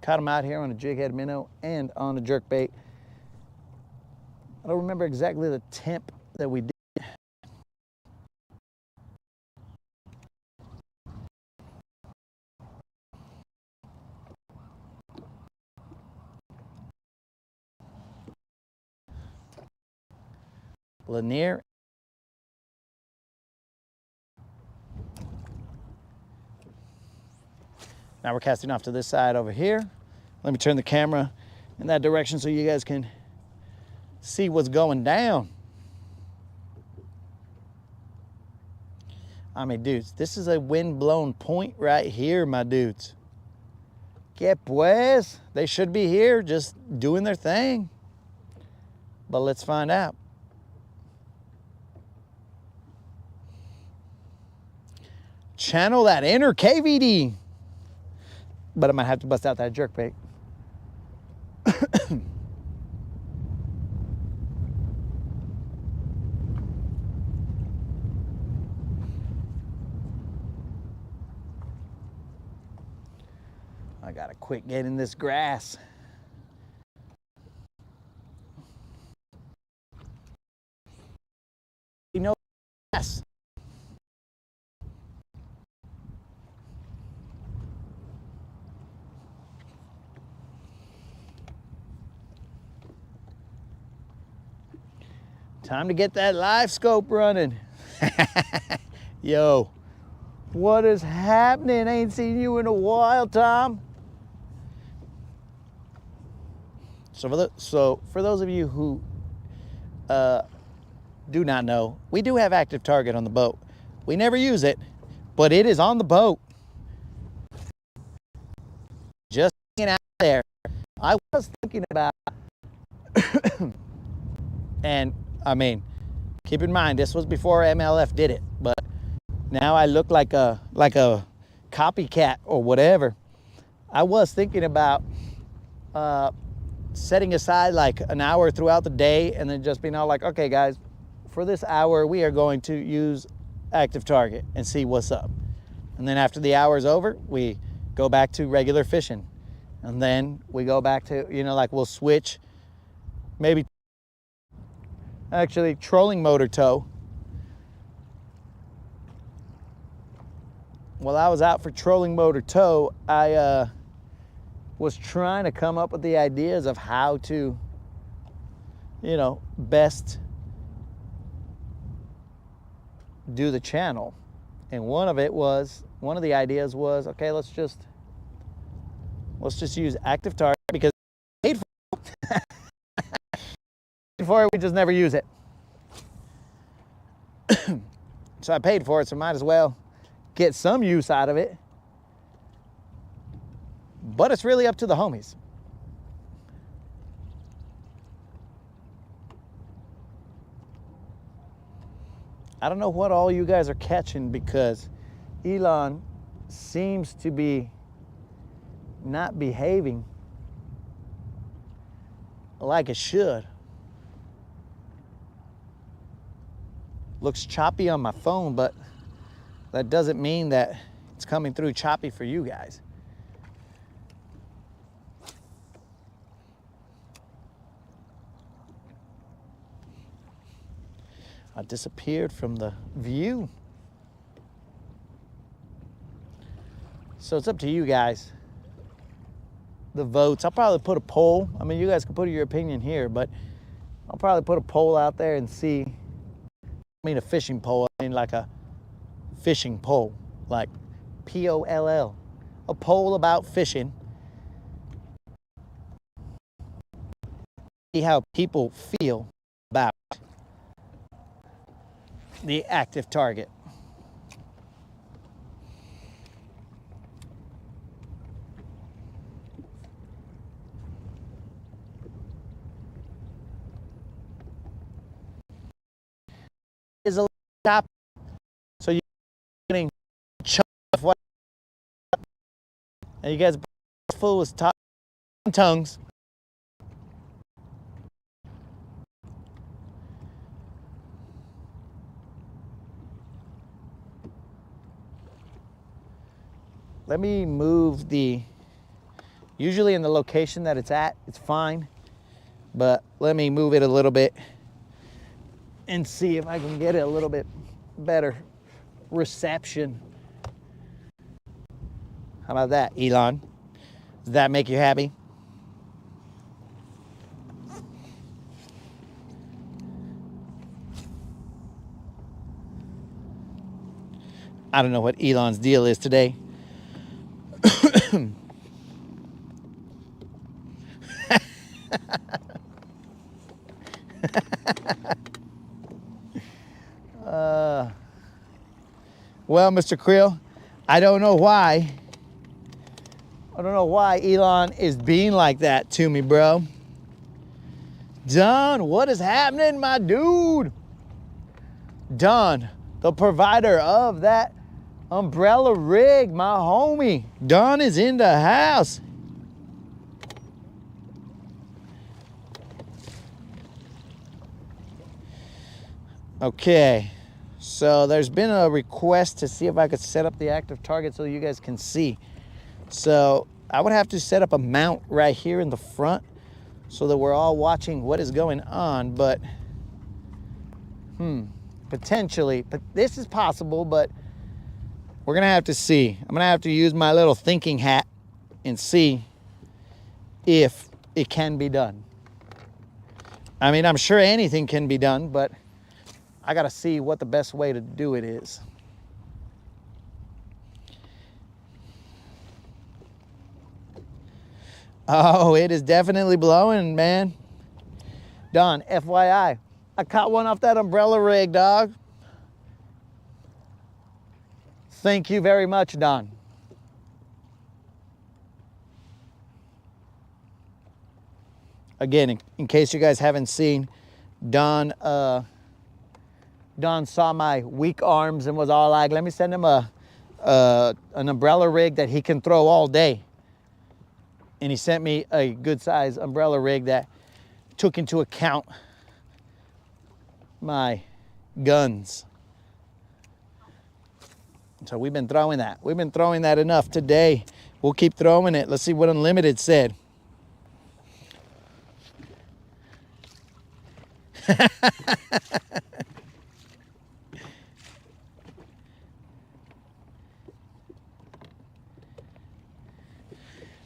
Caught him out here on a jig head minnow and on a jerkbait. I don't remember exactly the temp that we did. Lanier. Now we're casting off to this side over here. Let me turn the camera in that direction so you guys can see what's going down. I mean, dudes, this is a wind-blown point right here, my dudes. Que pues, they should be here just doing their thing. But let's find out. Channel that inner KVD. But I might have to bust out that jerkbait. I gotta quit getting this grass. You know, grass. Time to get that live scope running. Yo, what is happening? Ain't seen you in a while, Tom. So for those of you who do not know, we do have active target on the boat. We never use it, but it is on the boat. Just hanging out there. I was thinking about, and I mean, keep in mind, this was before MLF did it, but now I look like a copycat or whatever. I was thinking about setting aside like an hour throughout the day and then just being all like, okay guys, for this hour we are going to use active target and see what's up. And then after the hour is over, we go back to regular fishing. And then we go back to, you know, like we'll switch, maybe actually trolling motor tow. While I was out for trolling motor tow, I was trying to come up with the ideas of how to, you know, best do the channel. And one of the ideas was, okay, let's just use active target because we paid for it, we just never use it. So I paid for it, so might as well get some use out of it. But it's really up to the homies. I don't know what all you guys are catching, because Elon seems to be not behaving like it should. Looks choppy on my phone, but that doesn't mean that it's coming through choppy for you guys. I disappeared from the view. So it's up to you guys. The votes. I'll probably put a poll. I mean, you guys can put your opinion here, but I'll probably put a poll out there and see. I mean, a fishing poll. I mean, like a fishing poll, like POLL. A poll about fishing. See how people feel about the active target. Is a top, so you're getting chunk of what, and you guys full with top tongues. Let me move the, usually in the location that it's at, it's fine, but let me move it a little bit and see if I can get it a little bit better reception. How about that, Elon? Does that make you happy? I don't know what Elon's deal is today. Well, Mr. Creel, I don't know why Elon is being like that to me, bro. Don, what is happening, my dude? Don, the provider of that umbrella rig, my homie. Don is in the house. Okay, so there's been a request to see if I could set up the active target so you guys can see. So I would have to set up a mount right here in the front so that we're all watching what is going on, but potentially, but this is possible, but we're gonna have to see. I'm gonna have to use my little thinking hat and see if it can be done. I mean, I'm sure anything can be done, but I gotta see what the best way to do it is. Oh, it is definitely blowing, man. Don, FYI, I caught one off that umbrella rig, dog. Thank you very much, Don. Again, in case you guys haven't seen, Don saw my weak arms and was all like, let me send him an umbrella rig that he can throw all day. And he sent me a good size umbrella rig that took into account my guns. So we've been throwing that. We've been throwing that enough today. We'll keep throwing it. Let's see what Unlimited said.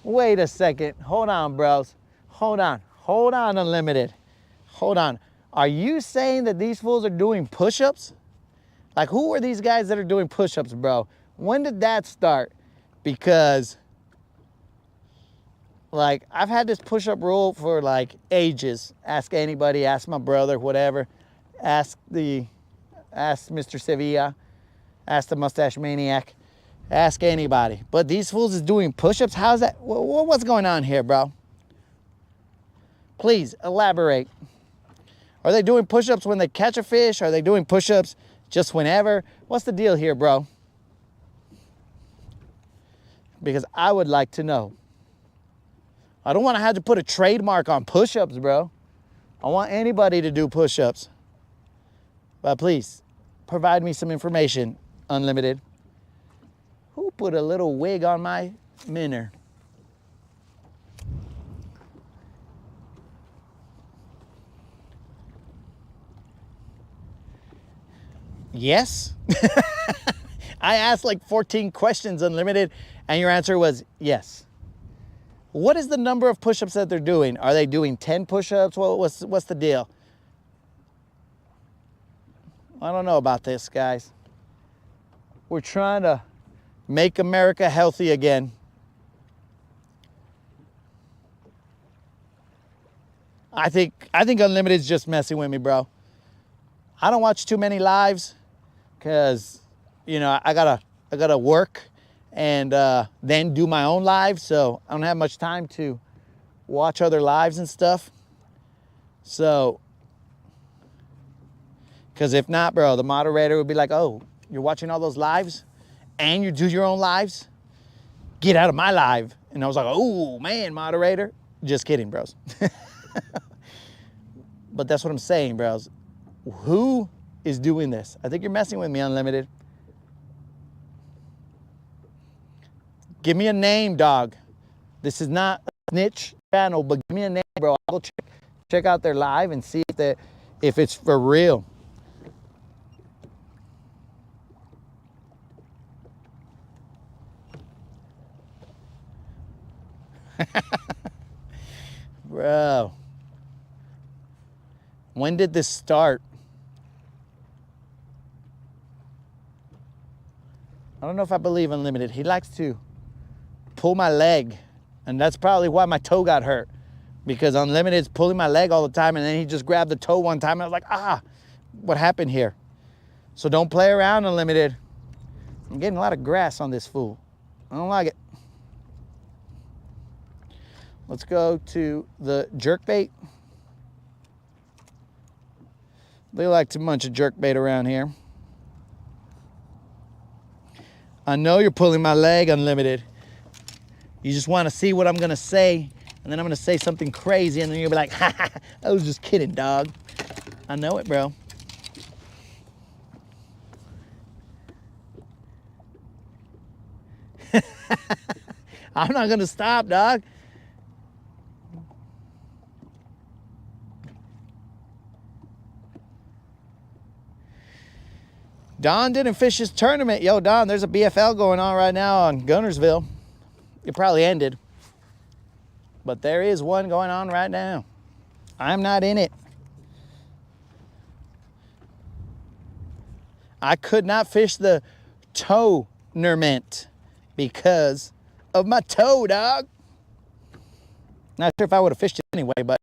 Wait a second. Hold on, bros. Hold on. Hold on, Unlimited. Hold on. Are you saying that these fools are doing push-ups? Like, who are these guys that are doing push-ups, bro? When did that start? Because, like, I've had this push-up rule for, like, ages. Ask anybody. Ask my brother, whatever. Ask Mr. Sevilla. Ask the Mustache Maniac. Ask anybody. But these fools is doing push-ups? How's that? What's going on here, bro? Please elaborate. Are they doing push-ups when they catch a fish? Are they doing push-ups Just whenever? What's the deal here, bro? Because I would like to know. I don't want to have to put a trademark on push-ups, bro. I want anybody to do push-ups. But please, provide me some information, Unlimited. Who put a little wig on my minnow? Yes? I asked like 14 questions, Unlimited, and your answer was yes. What is the number of push-ups that they're doing? Are they doing 10 push-ups? What's the deal? I don't know about this, guys. We're trying to make America healthy again. I think Unlimited's just messing with me, bro. I don't watch too many lives because, you know, I gotta work and then do my own live, so I don't have much time to watch other lives and stuff. So, because if not, bro, the moderator would be like, oh, you're watching all those lives and you do your own lives? Get out of my live. And I was like, oh, man, moderator. Just kidding, bros. But that's what I'm saying, bros. Who is doing this? I think you're messing with me, Unlimited. Give me a name, dog. This is not a snitch channel, but give me a name, bro. I'll go check out their live and see if it's for real. Bro. When did this start? I don't know if I believe Unlimited. He likes to pull my leg, and that's probably why my toe got hurt, because Unlimited's pulling my leg all the time, and then he just grabbed the toe one time, and I was like, ah, what happened here? So don't play around, Unlimited. I'm getting a lot of grass on this fool. I don't like it. Let's go to the jerkbait. They like to munch a jerkbait around here. I know you're pulling my leg, Unlimited. You just want to see what I'm going to say, and then I'm going to say something crazy, and then you'll be like, ha ha, I was just kidding, dog. I know it, bro. I'm not going to stop, dog. Don didn't fish his tournament. Yo, Don, there's a BFL going on right now on Guntersville. It probably ended. But there is one going on right now. I'm not in it. I could not fish the tournament because of my toe, dog. Not sure if I would have fished it anyway, but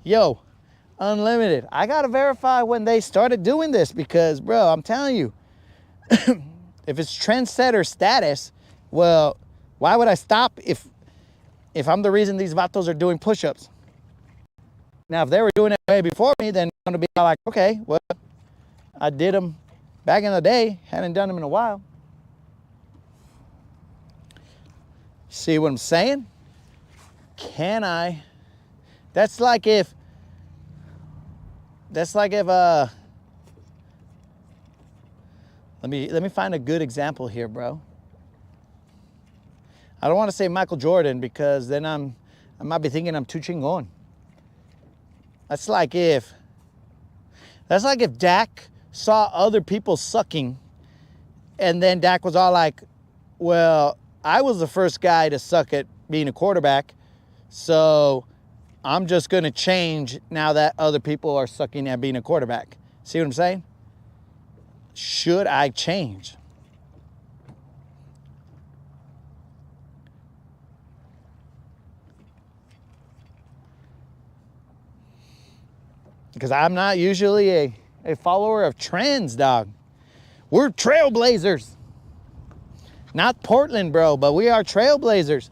yo, Unlimited. I gotta verify when they started doing this because, bro, I'm telling you, if it's trendsetter status, well, why would I stop if I'm the reason these vatos are doing push-ups? Now, if they were doing it way before me, then I'm gonna be like, okay, well, I did them back in the day, hadn't done them in a while. See what I'm saying? Can I? That's like if let me find a good example here, bro. I don't want to say Michael Jordan because then I might be thinking I'm too chingon. That's like if Dak saw other people sucking and then Dak was all like, well, I was the first guy to suck at being a quarterback, so I'm just going to change now that other people are sucking at being a quarterback. See what I'm saying? Should I change? Because I'm not usually a follower of trends, dog. We're trailblazers. Not Portland, bro, but we are trailblazers.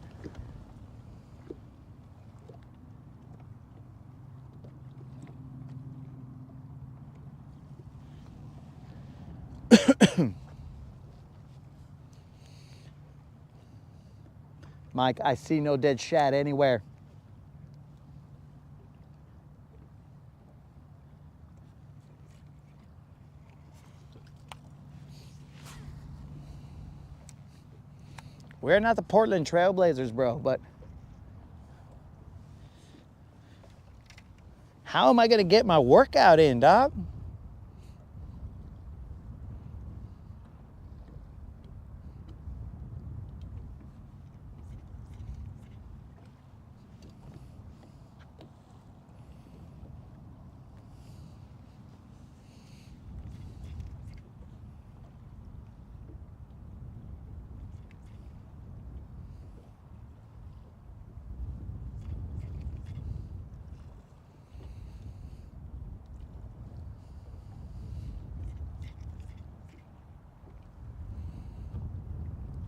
Mike, I see no dead shad anywhere. We're not the Portland Trailblazers, bro, but how am I gonna get my workout in, dog?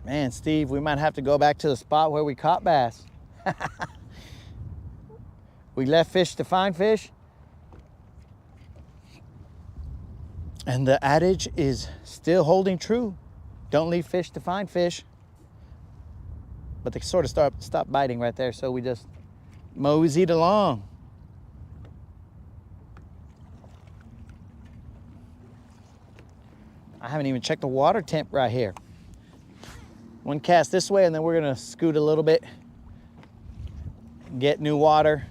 Man, Steve, we might have to go back to the spot where we caught bass. We left fish to find fish. And the adage is still holding true. Don't leave fish to find fish. But they sort of stopped biting right there, so we just moseyed along. I haven't even checked the water temp right here. One cast this way, and then we're gonna scoot a little bit, get new water.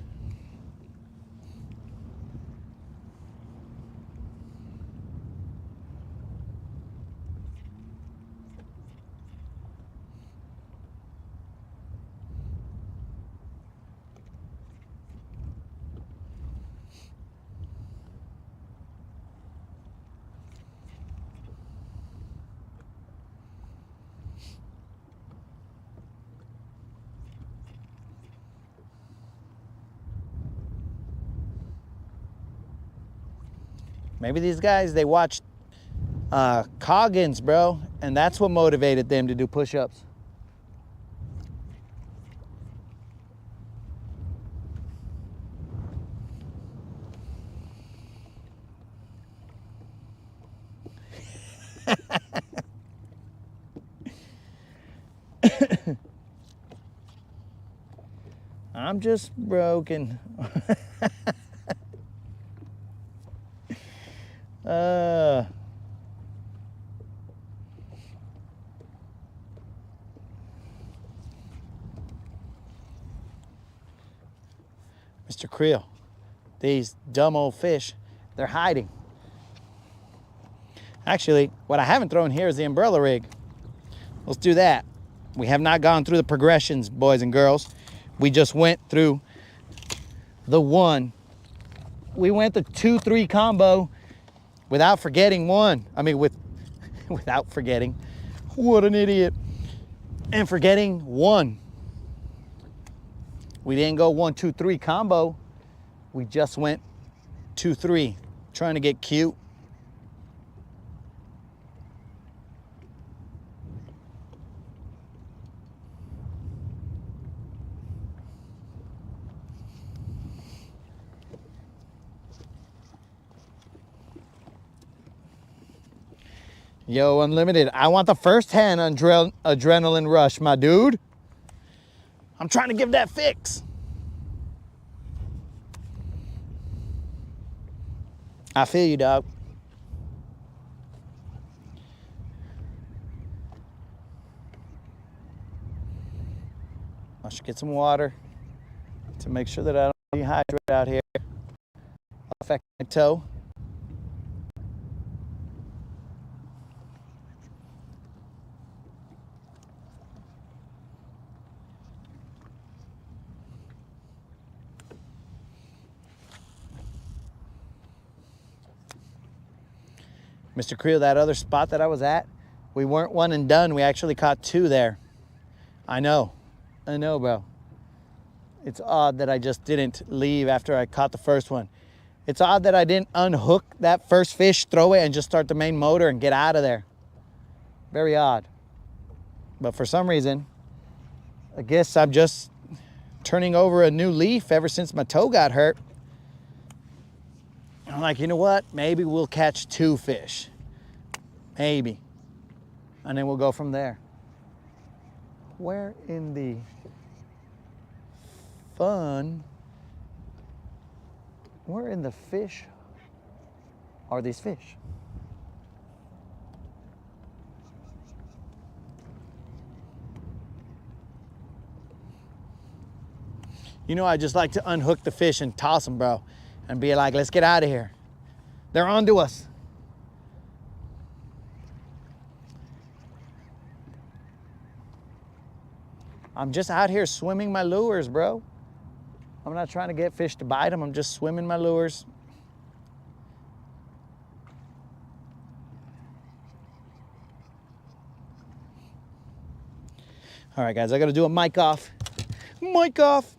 Maybe these guys, they watched Coggins, bro, and that's what motivated them to do push-ups. I'm just broken. Mr. Creel, these dumb old fish, they're hiding. Actually, what I haven't thrown here is the umbrella rig. Let's do that. We have not gone through the progressions, boys and girls. We just went through the one. We went the 2-3 combo without forgetting one. I mean, without forgetting. What an idiot. And forgetting one. We didn't go 1-2-3 combo. We just went 2-3, trying to get cute. Yo, Unlimited, I want the first hand adrenaline rush, my dude. I'm trying to give that fix. I feel you, dog. I should get some water to make sure that I don't dehydrate out here. I'll affect my toe. Mr. Creel, that other spot that I was at, we weren't one and done. We actually caught 2 there. I know, bro. It's odd that I just didn't leave after I caught the first one. It's odd that I didn't unhook that first fish, throw it, and just start the main motor and get out of there. Very odd. But for some reason, I guess I'm just turning over a new leaf ever since my toe got hurt. I'm like, you know what? Maybe we'll catch 2 fish. Maybe. And then we'll go from there. Where in the fun, where in the fish are these fish? You know, I just like to unhook the fish and toss them, bro, and be like, let's get out of here. They're onto us. I'm just out here swimming my lures, bro. I'm not trying to get fish to bite them. I'm just swimming my lures. All right, guys, I got to do a mic off. Mic off.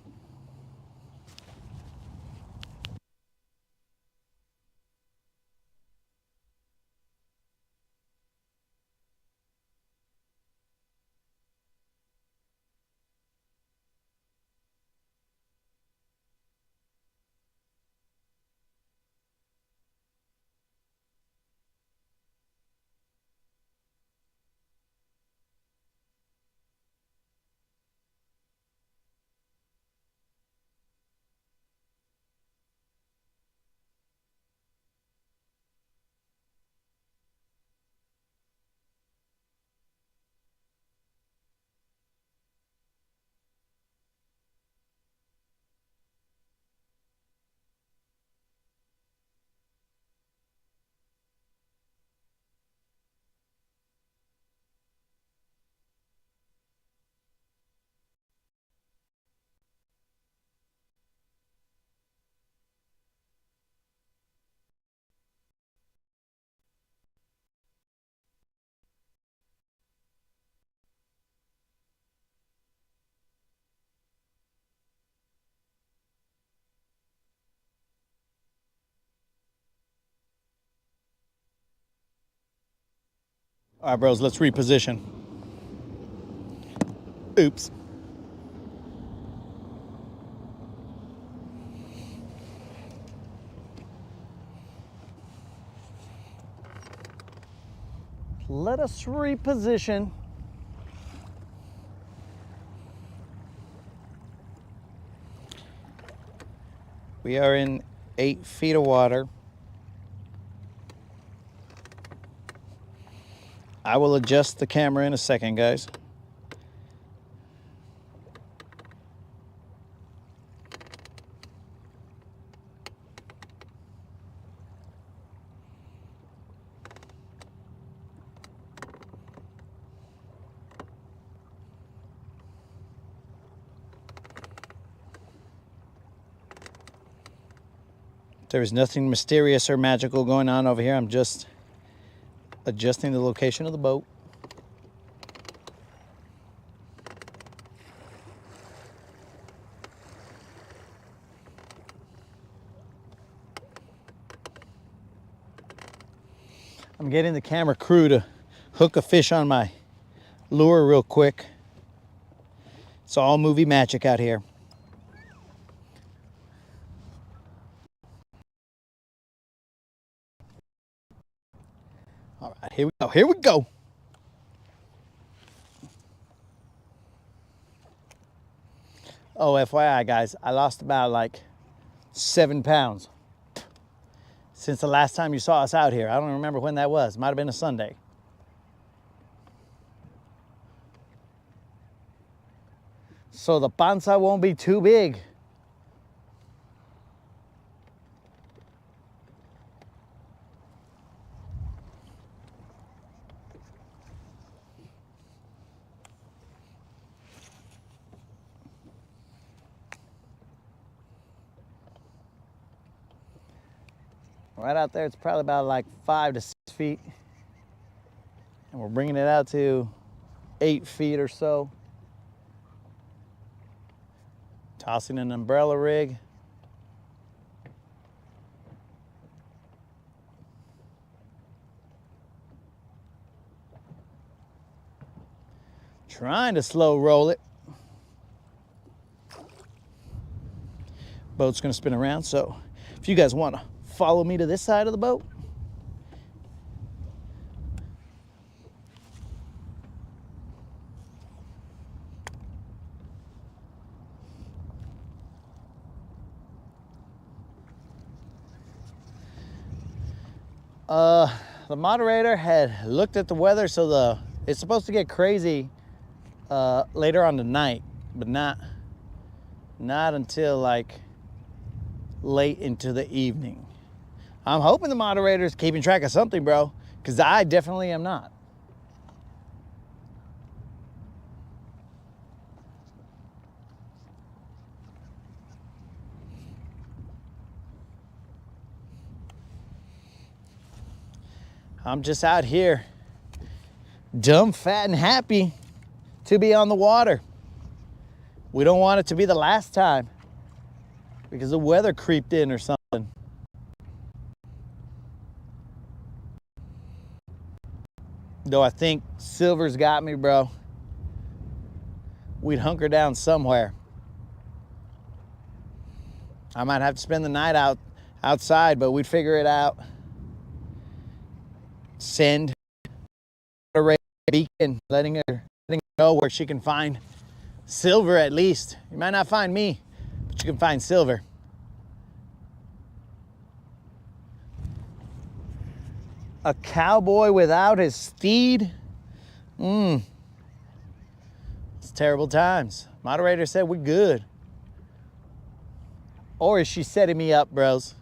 All right, bros, let's reposition. Oops. Let us reposition. We are in 8 feet of water. I will adjust the camera in a second, guys. There is nothing mysterious or magical going on over here. I'm just adjusting the location of the boat. I'm getting the camera crew to hook a fish on my lure real quick. It's all movie magic out here. All right, here we go. Here we go. Oh, FYI, guys, I lost about like 7 pounds since the last time you saw us out here. I don't remember when that was. Might have been a Sunday. So the panza won't be too big. Right out there, it's probably about like 5 to 6 feet. And we're bringing it out to 8 feet or so. Tossing an umbrella rig. Trying to slow roll it. Boat's gonna spin around, so if you guys wanna follow me to this side of the boat. The moderator had looked at the weather, so it's supposed to get crazy later on tonight, but not until like late into the evening. I'm hoping the moderator's keeping track of something, bro, because I definitely am not. I'm just out here, dumb, fat, and happy to be on the water. We don't want it to be the last time because the weather creeped in or something. Though I think silver's got me, bro. We'd hunker down somewhere. I might have to spend the night outside, but we'd figure it out. Send a beacon, letting her know where she can find silver at least. You might not find me, but you can find silver. A cowboy without his steed? It's terrible times. Moderator said we're good. Or is she setting me up, bros?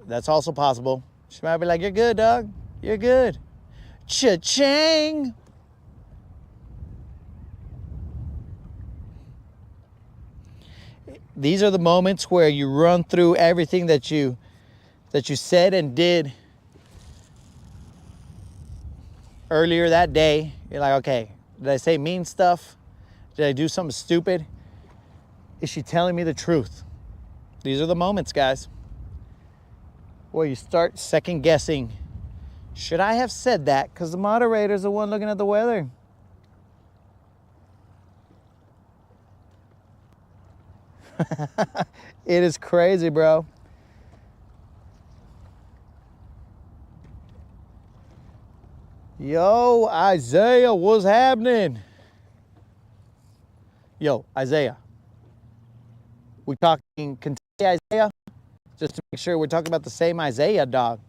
That's also possible. She might be like, you're good, dog. You're good. Cha-ching! These are the moments where you run through everything that you said and did earlier that day. You're like, okay, did I say mean stuff? Did I do something stupid? Is she telling me the truth? These are the moments, guys, where you start second guessing. Should I have said that? Because the moderator's the one looking at the weather. It is crazy, bro. Yo, Isaiah, what's happening? Yo, Isaiah. We talking Kentucky Isaiah? Just to make sure we're talking about the same Isaiah, dog.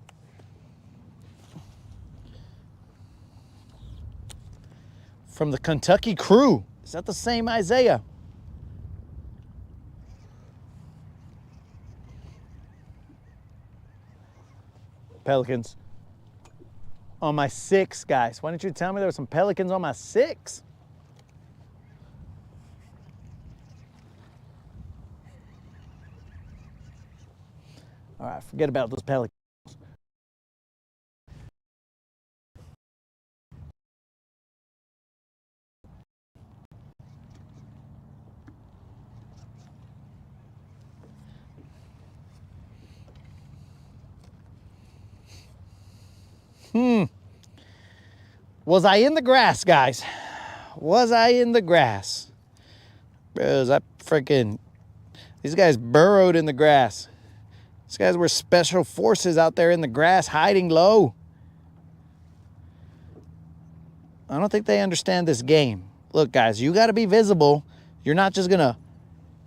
From the Kentucky crew. Is that the same Isaiah? Pelicans. On my 6, guys. Why didn't you tell me there were some pelicans on my 6? All right, forget about those pelicans. Was I in the grass, guys? Was I in the grass? Bros, these guys burrowed in the grass. These guys were special forces out there in the grass hiding low. I don't think they understand this game. Look, guys, you got to be visible. You're not just going to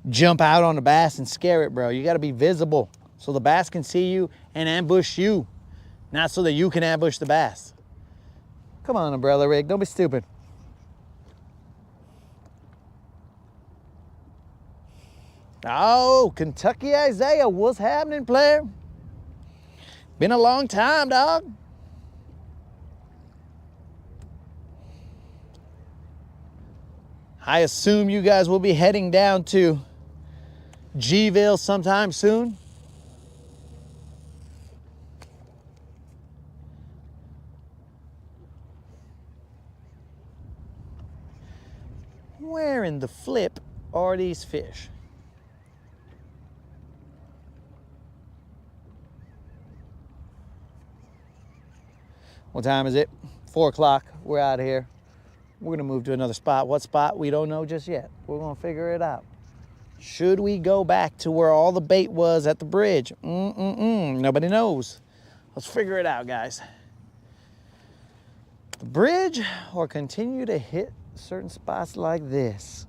jump out on the bass and scare it, bro. You got to be visible so the bass can see you and ambush you, not so that you can ambush the bass. Come on, umbrella rig. Don't be stupid. Oh, Kentucky Isaiah. What's happening, player? Been a long time, dog. I assume you guys will be heading down to Gville sometime soon. Where in the flip are these fish? What time is it? 4 o'clock. We're out of here. We're gonna move to another spot. What spot? We don't know just yet. We're gonna figure it out. Should we go back to where all the bait was at the bridge? Nobody knows. Let's figure it out, guys. The bridge or continue to hit certain spots like this.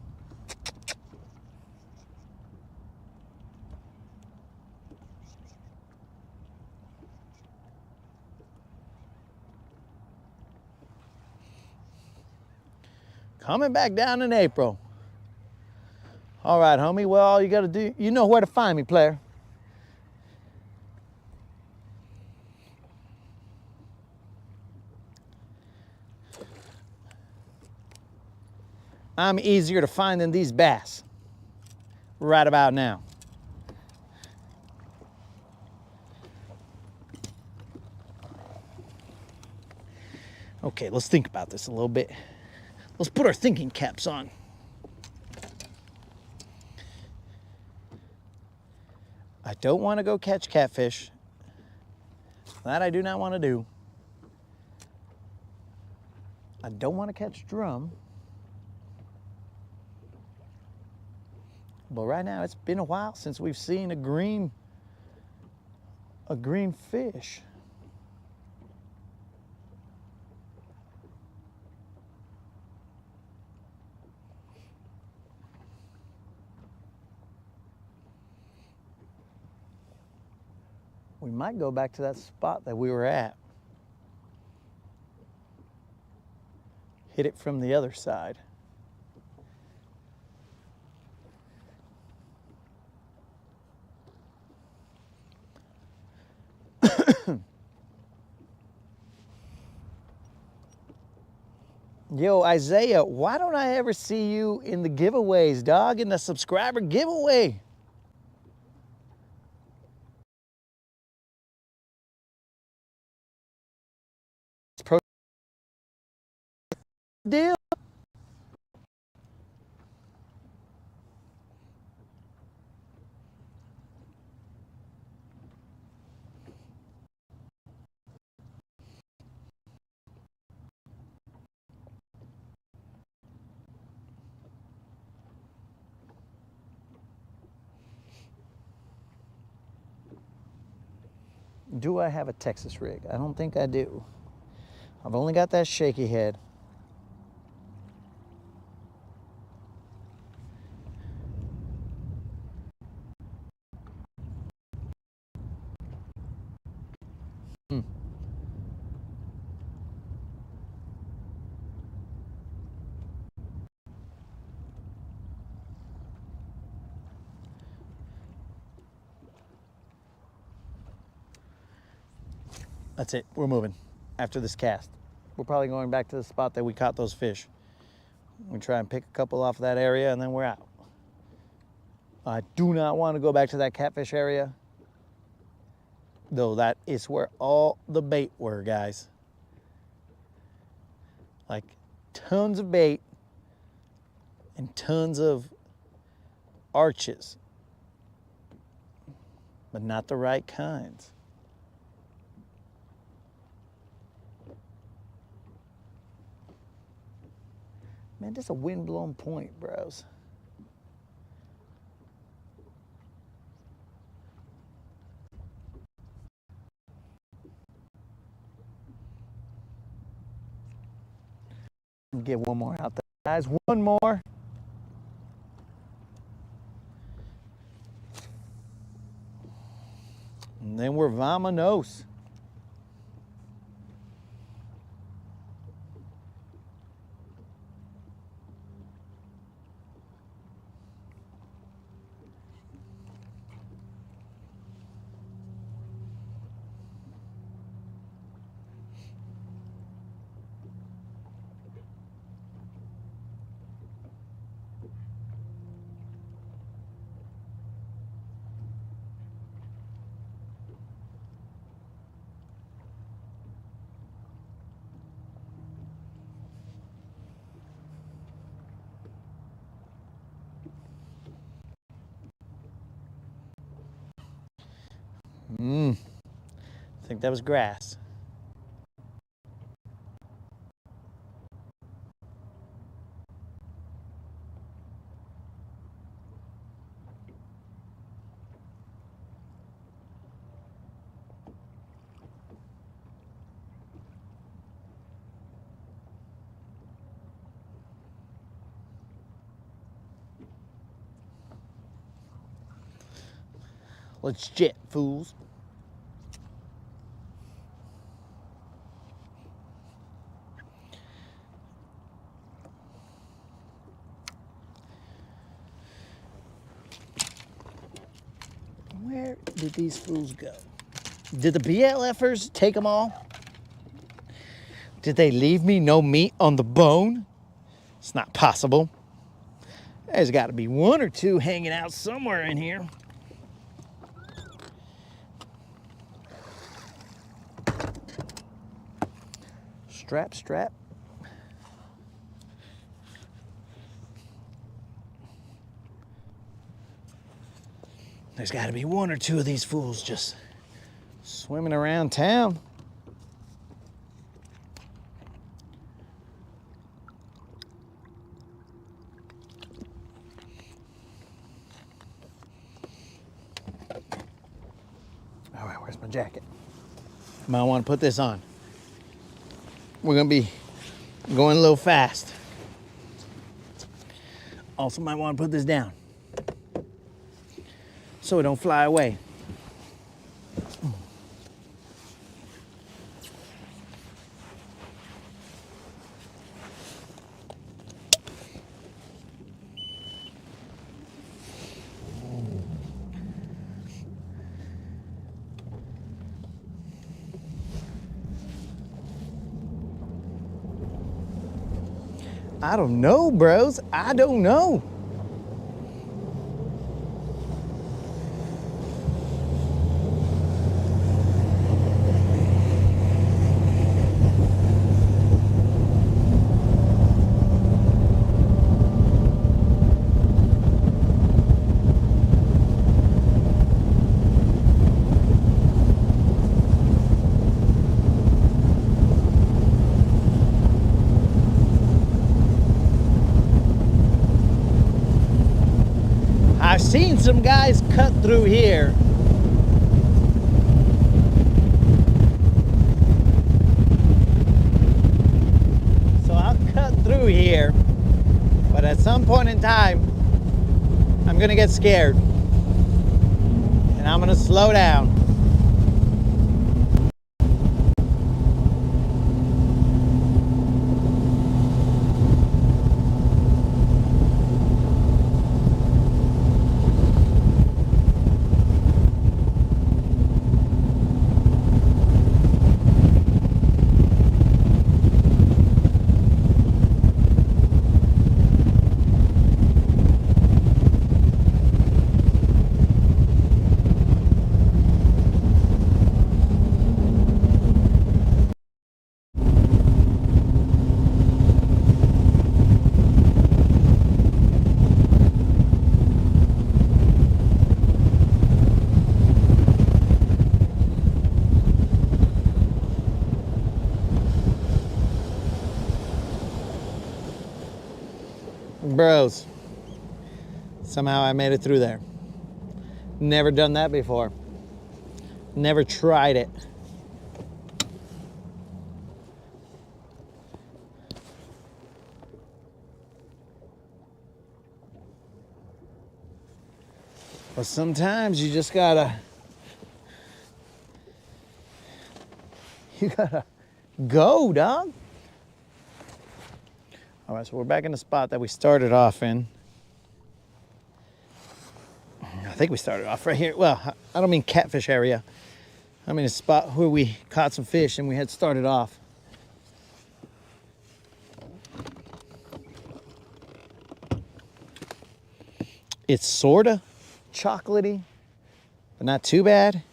Coming back down in April. All right, homie. Well, all you got to do, you know where to find me, player. I'm easier to find than these bass right about now. Okay, let's think about this a little bit. Let's put our thinking caps on. I don't want to go catch catfish. That I do not want to do. I don't want to catch drum. But right now, it's been a while since we've seen a green fish. We might go back to that spot that we were at. Hit it from the other side. Yo, Isaiah, why don't I ever see you in the giveaways, dog? In the subscriber giveaway. Deal. Do I have a Texas rig? I don't think I do. I've only got that shaky head. That's it. We're moving after this cast. We're probably going back to the spot that we caught those fish. We try and pick a couple off that area and then we're out. I do not want to go back to that catfish area, though that is where all the bait were, guys. Like tons of bait and tons of arches, but not the right kinds. Man, this is a wind-blown point, bros. Get one more out there, guys. One more. And then we're vamonos. I think that was grass. Let's jet, fools. Where did these fools go? Did the BLFers take them all? Did they leave me no meat on the bone? It's not possible. There's got to be one or two hanging out somewhere in here. Strap, strap. There's got to be one or two of these fools just swimming around town. All right, where's my jacket? Might want to put this on. We're gonna be going a little fast. Also might want to put this down so it don't fly away. I don't know, bros. I don't know. I've seen some guys cut through here. So I'll cut through here, but at some point in time, I'm gonna get scared and I'm gonna slow down. Bros, somehow I made it through there. Never done that before. Never tried it. But sometimes you just gotta go, dog. All right, so we're back in the spot that we started off in. I think we started off right here. Well, I don't mean catfish area. I mean a spot where we caught some fish and we had started off. It's sorta chocolatey, but not too bad.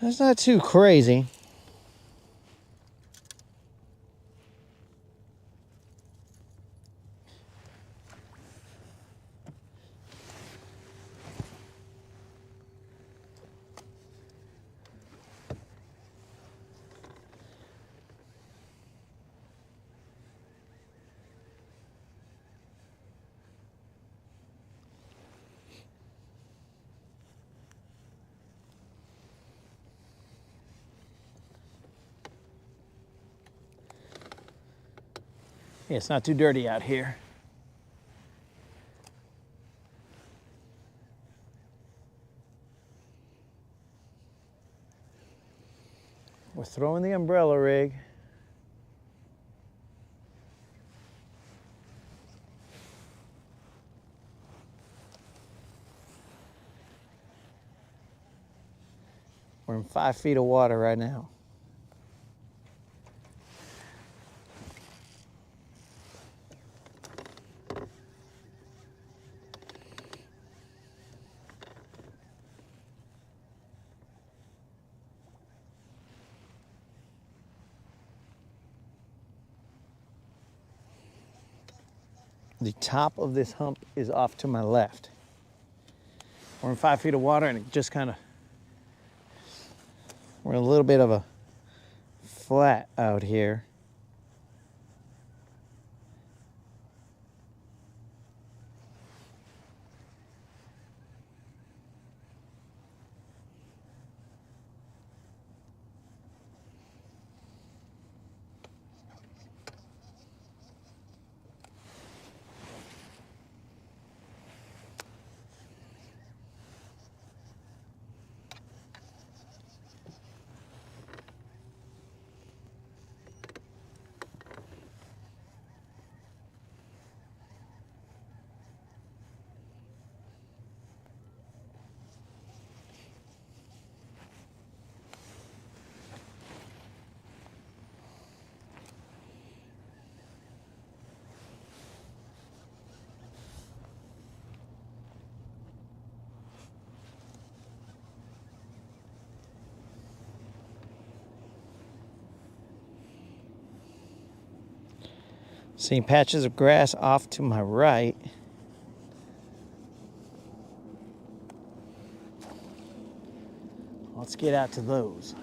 It's not too crazy. Yeah, it's not too dirty out here. We're throwing the umbrella rig. We're in 5 feet of water right now. The top of this hump is off to my left. We're in 5 feet of water and it just kind of, we're in a little bit of a flat out here. Seeing patches of grass off to my right. Let's get out to those.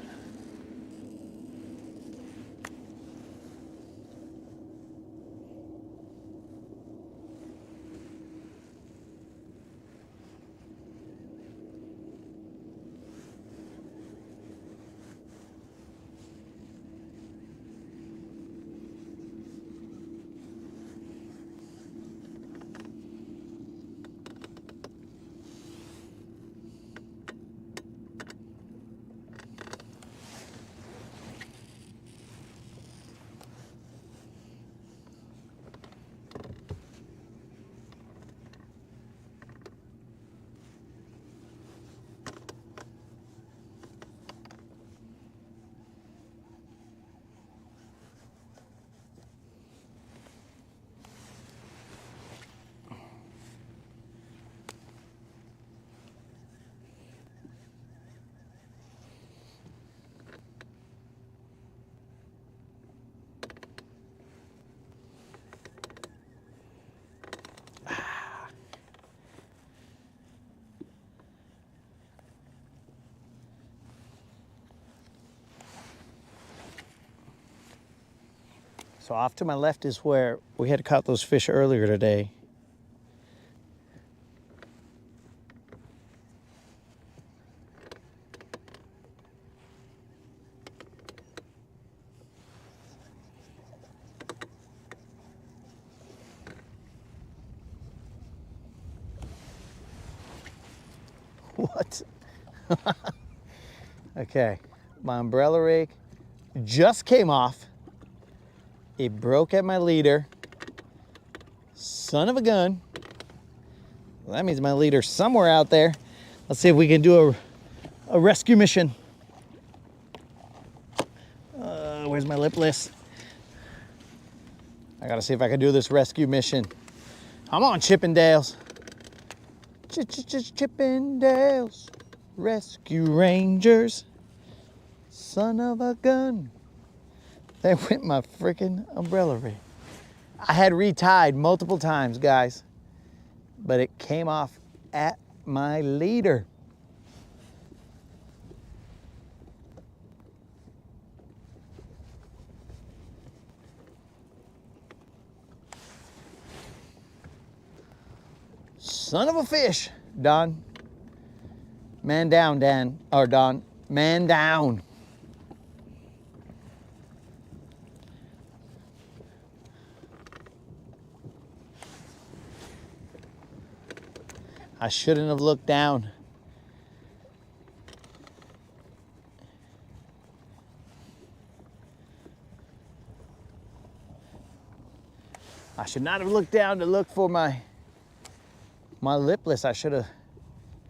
So off to my left is where we had caught those fish earlier today. What? Okay, my umbrella rig just came off. It broke at my leader. Son of a gun. Well, that means my leader's somewhere out there. Let's see if we can do a rescue mission. Where's my lipless? I gotta see if I can do this rescue mission. Come on, Chippendales. Chippendales. Rescue Rangers. Son of a gun. There went my freaking umbrella rig. I had retied multiple times, guys, but it came off at my leader. Son of a fish, Don. Man down, Dan, or Don. Man down. I shouldn't have looked down. should not have looked down to look for my lipless. I should have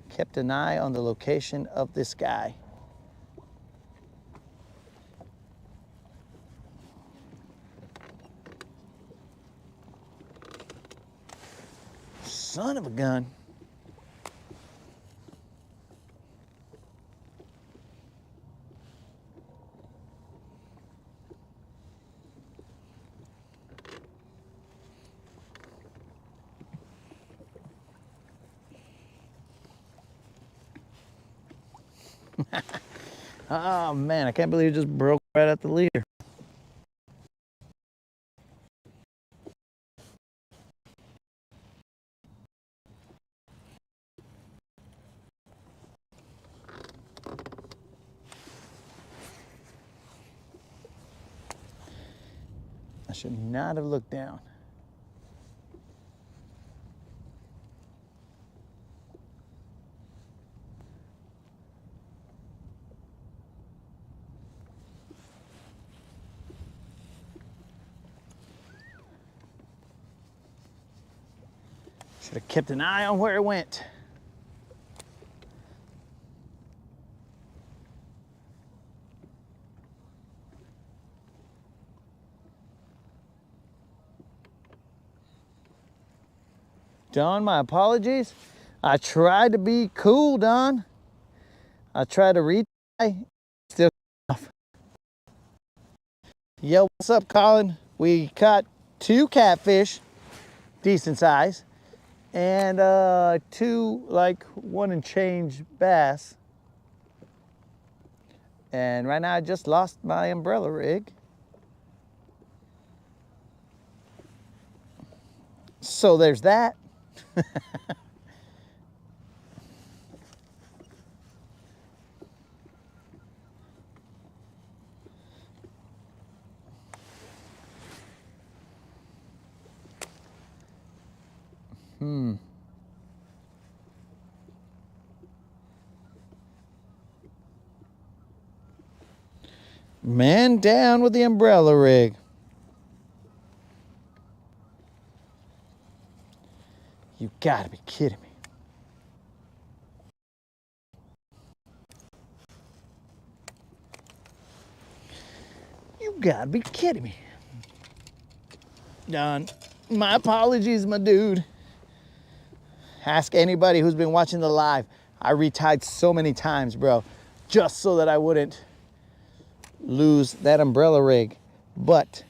kept an eye on the location of this guy. Son of a gun. Oh man, I can't believe it just broke right at the leader. I should not have looked down. Should have kept an eye on where it went. Don, my apologies. I tried to be cool, Don. I tried to retry. Still off. Yo, what's up, Colin? We caught 2 catfish, decent size, and 2 like 1 and change bass. And right now I just lost my umbrella rig. So there's that. Man down with the umbrella rig. You gotta be kidding me. You gotta be kidding me. Don, my apologies, my dude. Ask anybody who's been watching the live. I retied so many times, bro, just so that I wouldn't lose that umbrella rig. But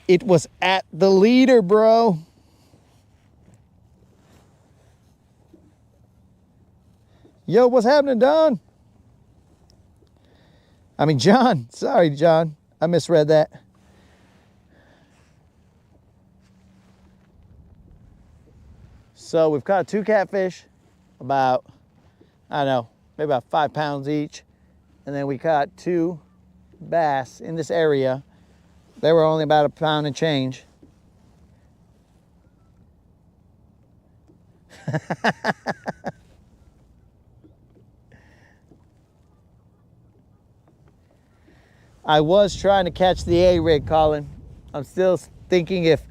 it was at the leader, bro. Yo, what's happening, Don? I mean, John. Sorry, John. I misread that. So we've caught 2 catfish, about, I don't know, maybe about 5 pounds each. And then we caught 2 bass in this area. They were only about 1 pound and change. I was trying to catch the A-rig, Colin. I'm still thinking if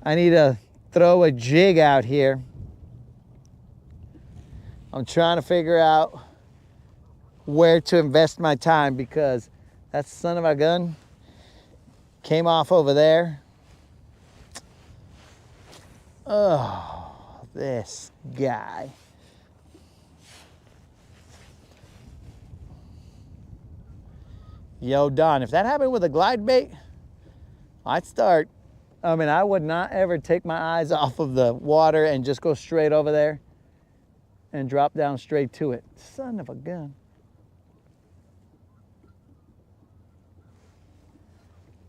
I need to throw a jig out here. I'm trying to figure out where to invest my time because that son of a gun came off over there. Oh, this guy. Yo, Don, if that happened with a glide bait, I'd start. I mean, I would not ever take my eyes off of the water and just go straight over there and drop down straight to it. Son of a gun.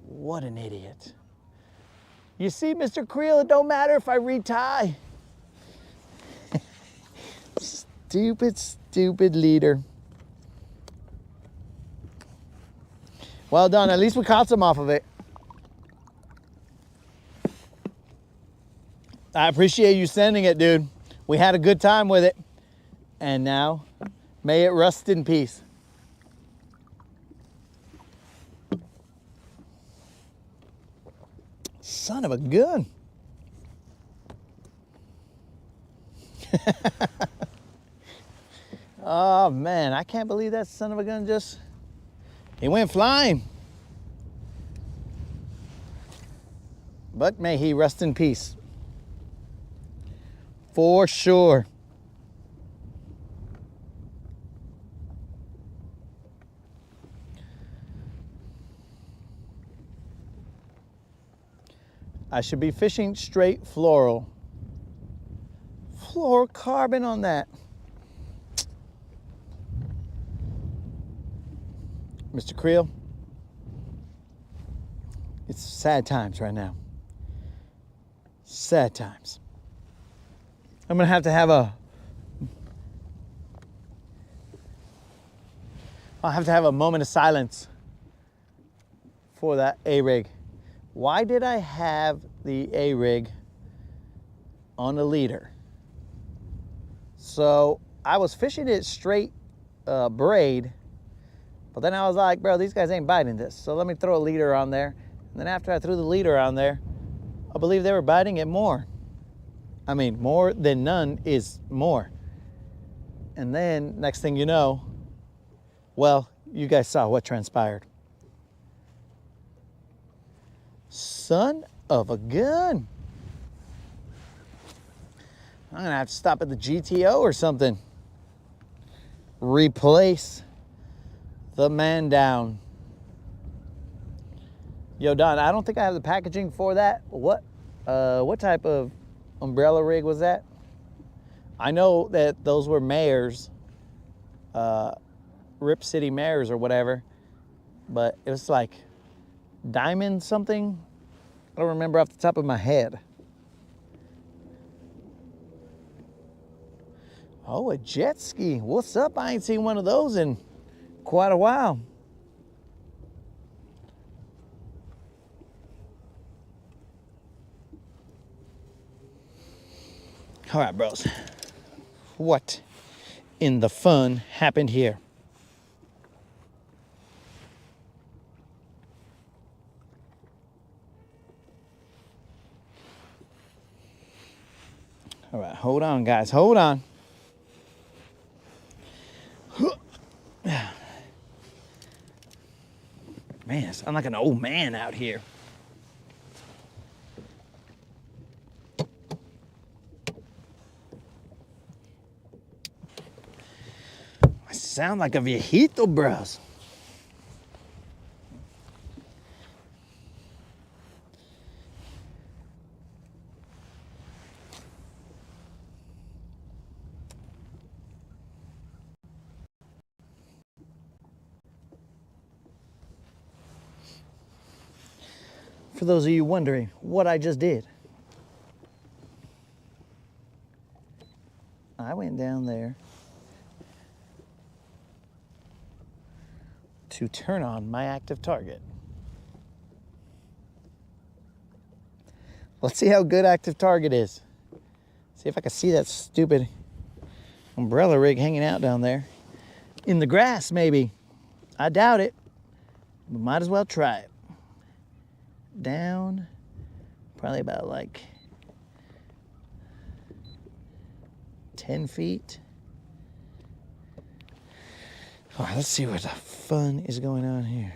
What an idiot. You see, Mr. Creel, it don't matter if I retie. Stupid, stupid leader. Well done, at least we caught some off of it. I appreciate you sending it, dude. We had a good time with it. And now, may it rust in peace. Son of a gun. Oh man, I can't believe that son of a gun just, he went flying. But may he rest in peace. For sure. I should be fishing straight floral. Fluorocarbon on that. Mr. Creel, it's sad times right now. Sad times. I'm gonna have to have I'll have to have a moment of silence for that A-rig. Why did I have the A-rig on a leader? So I was fishing it straight braid, but then I was like, bro, these guys ain't biting this. So let me throw a leader on there. And then after I threw the leader on there, I believe they were biting it more. I mean, more than none is more. And then next thing you know, well, you guys saw what transpired. Son of a gun. I'm gonna have to stop at the GTO or something. Replace the man down. Yo, Don, I don't think I have the packaging for that. What type of umbrella rig was that? I know that those were Mayors, Rip City Mayors or whatever, but it was like diamond something. I don't remember off the top of my head. Oh, a jet ski. What's up? I ain't seen one of those in quite a while. All right, bros. What in the fun happened here? All right, hold on, guys. Hold on. Man, I sound like an old man out here. I sound like a viejito, bros. For those of you wondering what I just did, I went down there to turn on my active target. Let's see how good active target is. See if I can see that stupid umbrella rig hanging out down there. In the grass, maybe. I doubt it, but might as well try it. Down, probably about like 10 feet. All right, let's see what the fun is going on here.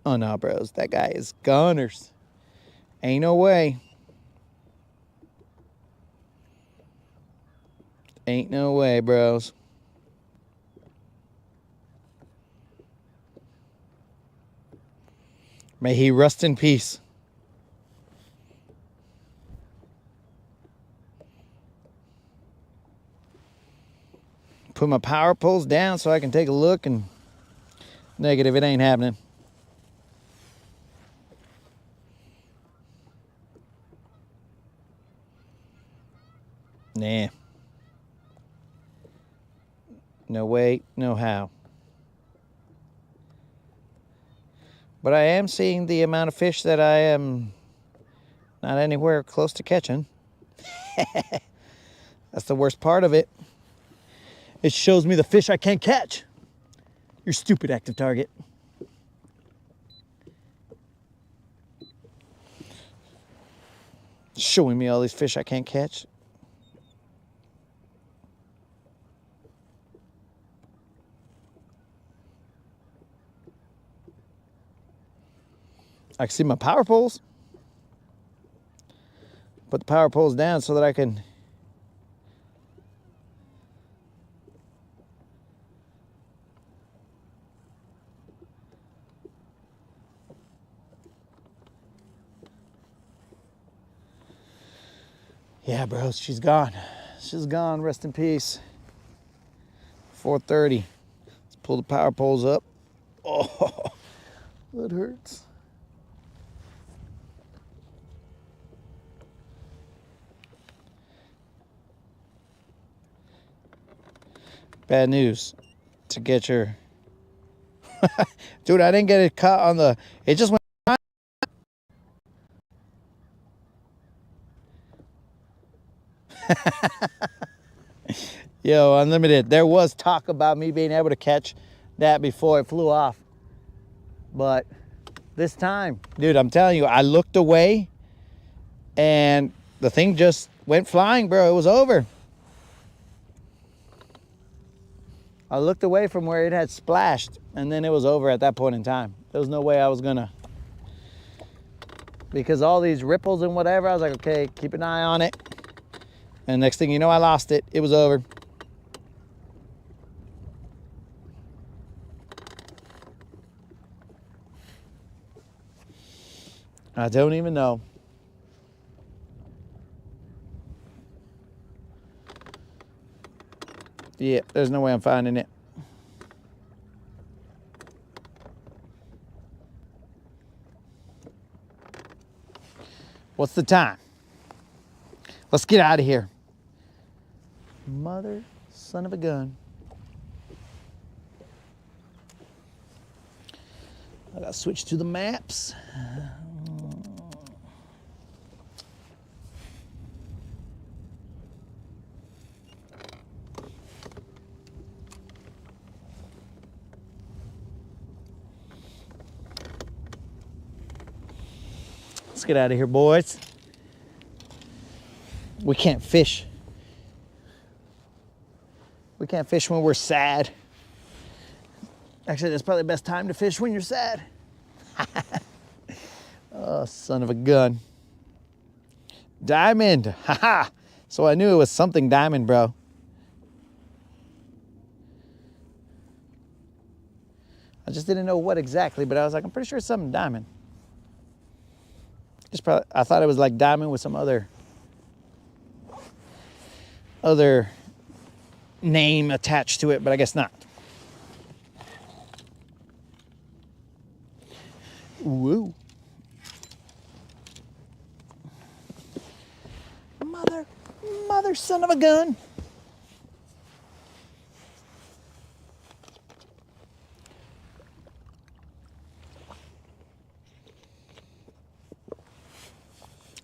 Oh no, bros, that guy is gunners. Ain't no way. Ain't no way, bros. May he rest in peace. Put my power poles down so I can take a look, and negative, it ain't happening. Nah. No way, no how. But I am seeing the amount of fish that I am not anywhere close to catching. That's the worst part of it. It shows me the fish I can't catch. You're stupid, active target. Showing me all these fish I can't catch. I can see my power poles. Put the power poles down so that I can yeah, bro, she's gone. She's gone, rest in peace. 4:30. Let's pull the power poles up. Oh, that hurts. Bad news. To get your... Dude, I didn't get it caught on the... It just went... Yo, Unlimited. There was talk about me being able to catch that before it flew off. But this time, dude, I'm telling you, I looked away and the thing just went flying, bro. It was over. I looked away from where it had splashed and then it was over at that point in time. There was no way I was gonna, because all these ripples and whatever, I was like, okay, keep an eye on it. And next thing you know, I lost it. It was over. I don't even know. Yeah, there's no way I'm finding it. What's the time? Let's get out of here. Mother, son of a gun. I gotta switch to the maps. Let's get out of here, boys. We can't fish. We can't fish when we're sad. Actually, that's probably the best time to fish, when you're sad. Oh, son of a gun. Diamond. Haha. So I knew it was something diamond, bro. I just didn't know what exactly, but I was like, I'm pretty sure it's something diamond. Just probably, I thought it was like diamond with some other name attached to it, but I guess not. Woo. Mother son of a gun.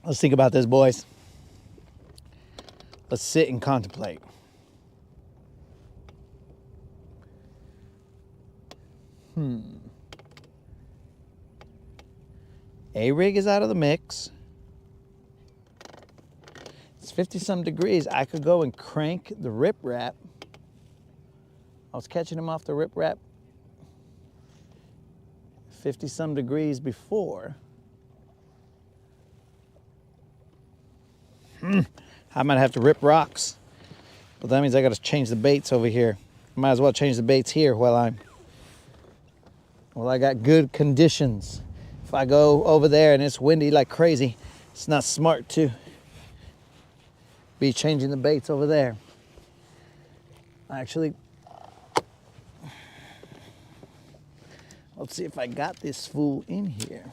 Let's think about this, boys. Let's sit and contemplate. A-rig is out of the mix. It's 50-some degrees. I could go and crank the rip-rap. I was catching him off the rip-rap 50-some degrees before. I might have to rip rocks, but that means I got to change the baits over here. Might as well change the baits here while I got good conditions. If I go over there and it's windy like crazy, it's not smart to be changing the baits over there. Actually, let's see if I got this fool in here.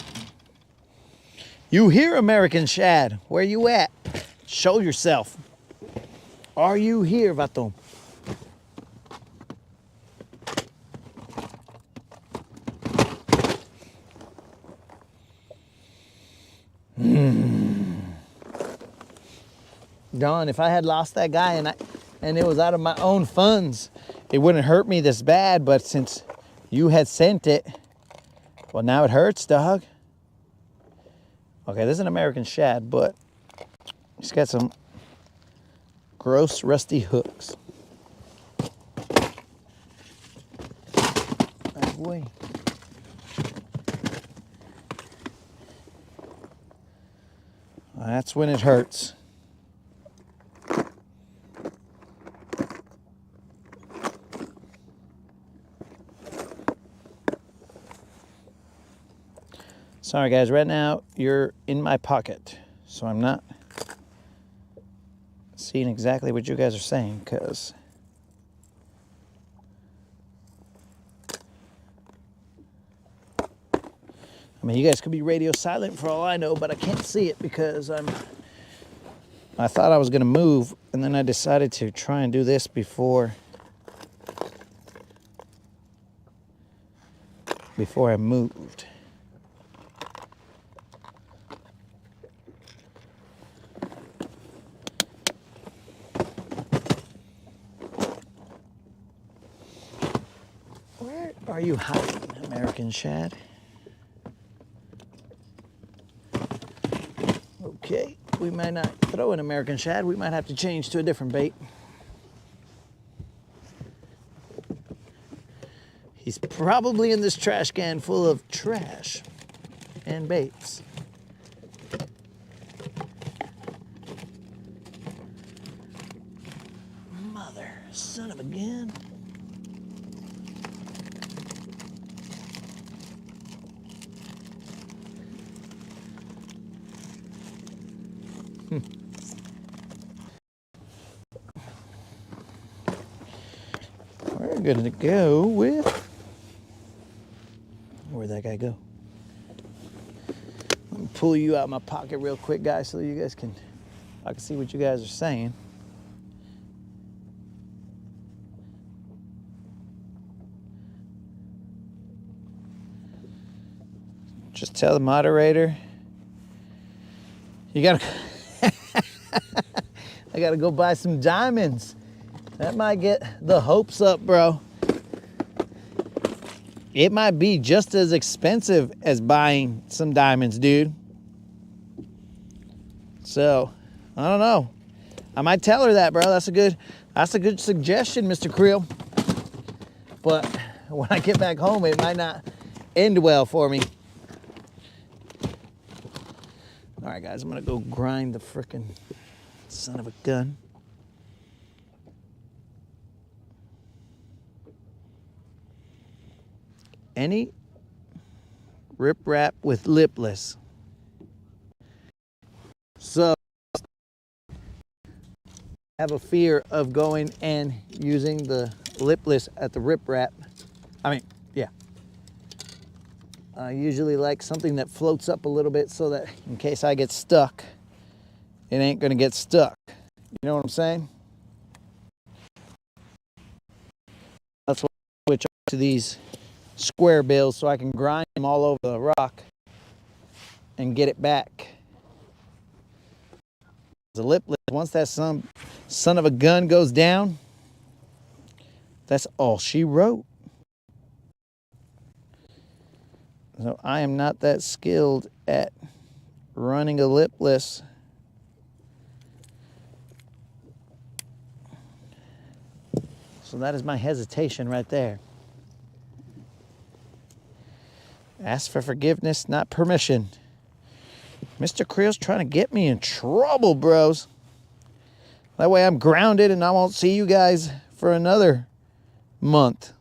You here, American Shad? Where you at? Show yourself. Are you here, Vato? Don, if I had lost that guy and it was out of my own funds, it wouldn't hurt me this bad, but since you had sent it, well, now it hurts, dog. Okay, this is an American Shad, but She's got some gross, rusty hooks. That way. That's when it hurts. Sorry guys, right now you're in my pocket, so I'm not seeing exactly what you guys are saying, because I mean, you guys could be radio silent for all I know, but I can't see it because I thought I was gonna move, and then I decided to try and do this before I moved. Where are you hiding, American shad? Okay, we might not throw an American shad. We might have to change to a different bait. He's probably in this trash can full of trash and baits. Mother, son of a gun. We're gonna go with, where'd that guy go? Let me pull you out of my pocket real quick, guys, so you guys I can see what you guys are saying. Just tell the moderator, you gotta, I gotta go buy some diamonds. That might get the hopes up, bro. It might be just as expensive as buying some diamonds, dude. So, I don't know. I might tell her that, bro. That's a good suggestion, Mr. Creel. But when I get back home, it might not end well for me. All right, guys, I'm gonna go grind the frickin' son of a gun. Any riprap with lipless. So I have a fear of going and using the lipless at the riprap. I mean, yeah. I usually like something that floats up a little bit so that in case I get stuck, it ain't gonna get stuck. You know what I'm saying? That's why I switch to these square bills so I can grind them all over the rock and get it back. The lipless, once that son of a gun goes down, that's all she wrote. So I am not that skilled at running a lipless. So that is my hesitation right there. Ask for forgiveness, not permission. Mr. Creel's trying to get me in trouble, bros. That way I'm grounded and I won't see you guys for another month.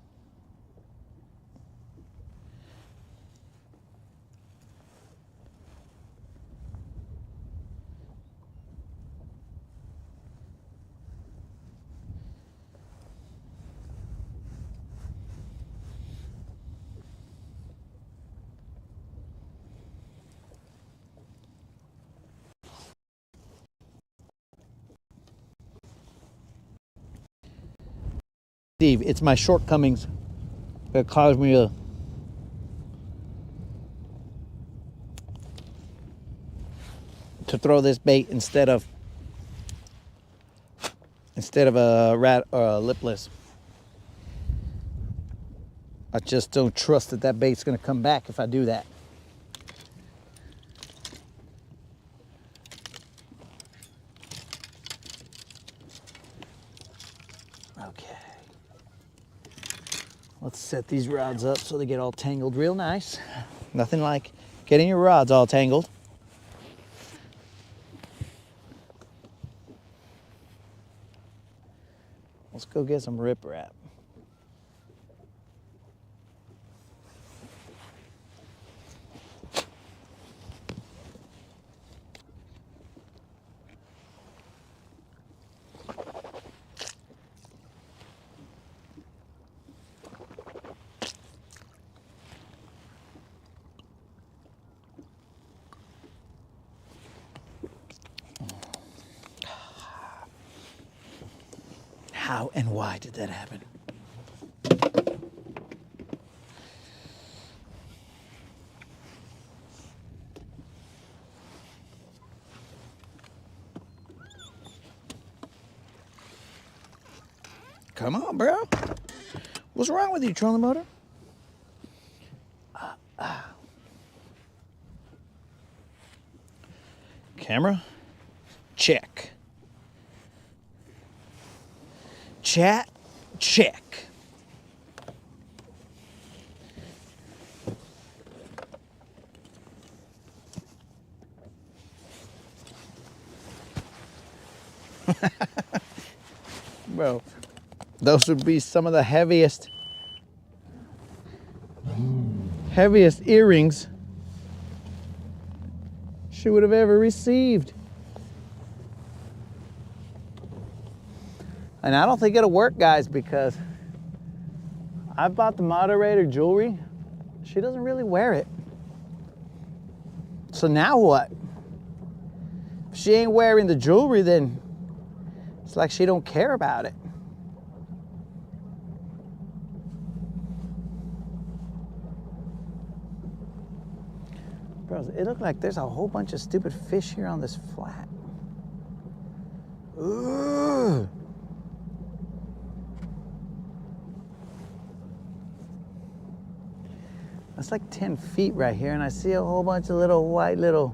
Steve, it's my shortcomings that caused me to throw this bait instead of a rat or a lipless. I just don't trust that bait's gonna come back if I do that. Let's set these rods up so they get all tangled real nice. Nothing like getting your rods all tangled. Let's go get some riprap. How and why did that happen? Come on, bro. What's wrong with you, trolling motor? Camera, check. Chat, check. Bro, those would be some of the heaviest earrings she would have ever received. And I don't think it'll work, guys, because I bought the moderator jewelry. She doesn't really wear it. So now what? If she ain't wearing the jewelry, then it's like she don't care about it. Bro, it looked like there's a whole bunch of stupid fish here on this flat. Ooh. That's like 10 feet right here, and I see a whole bunch of little white little.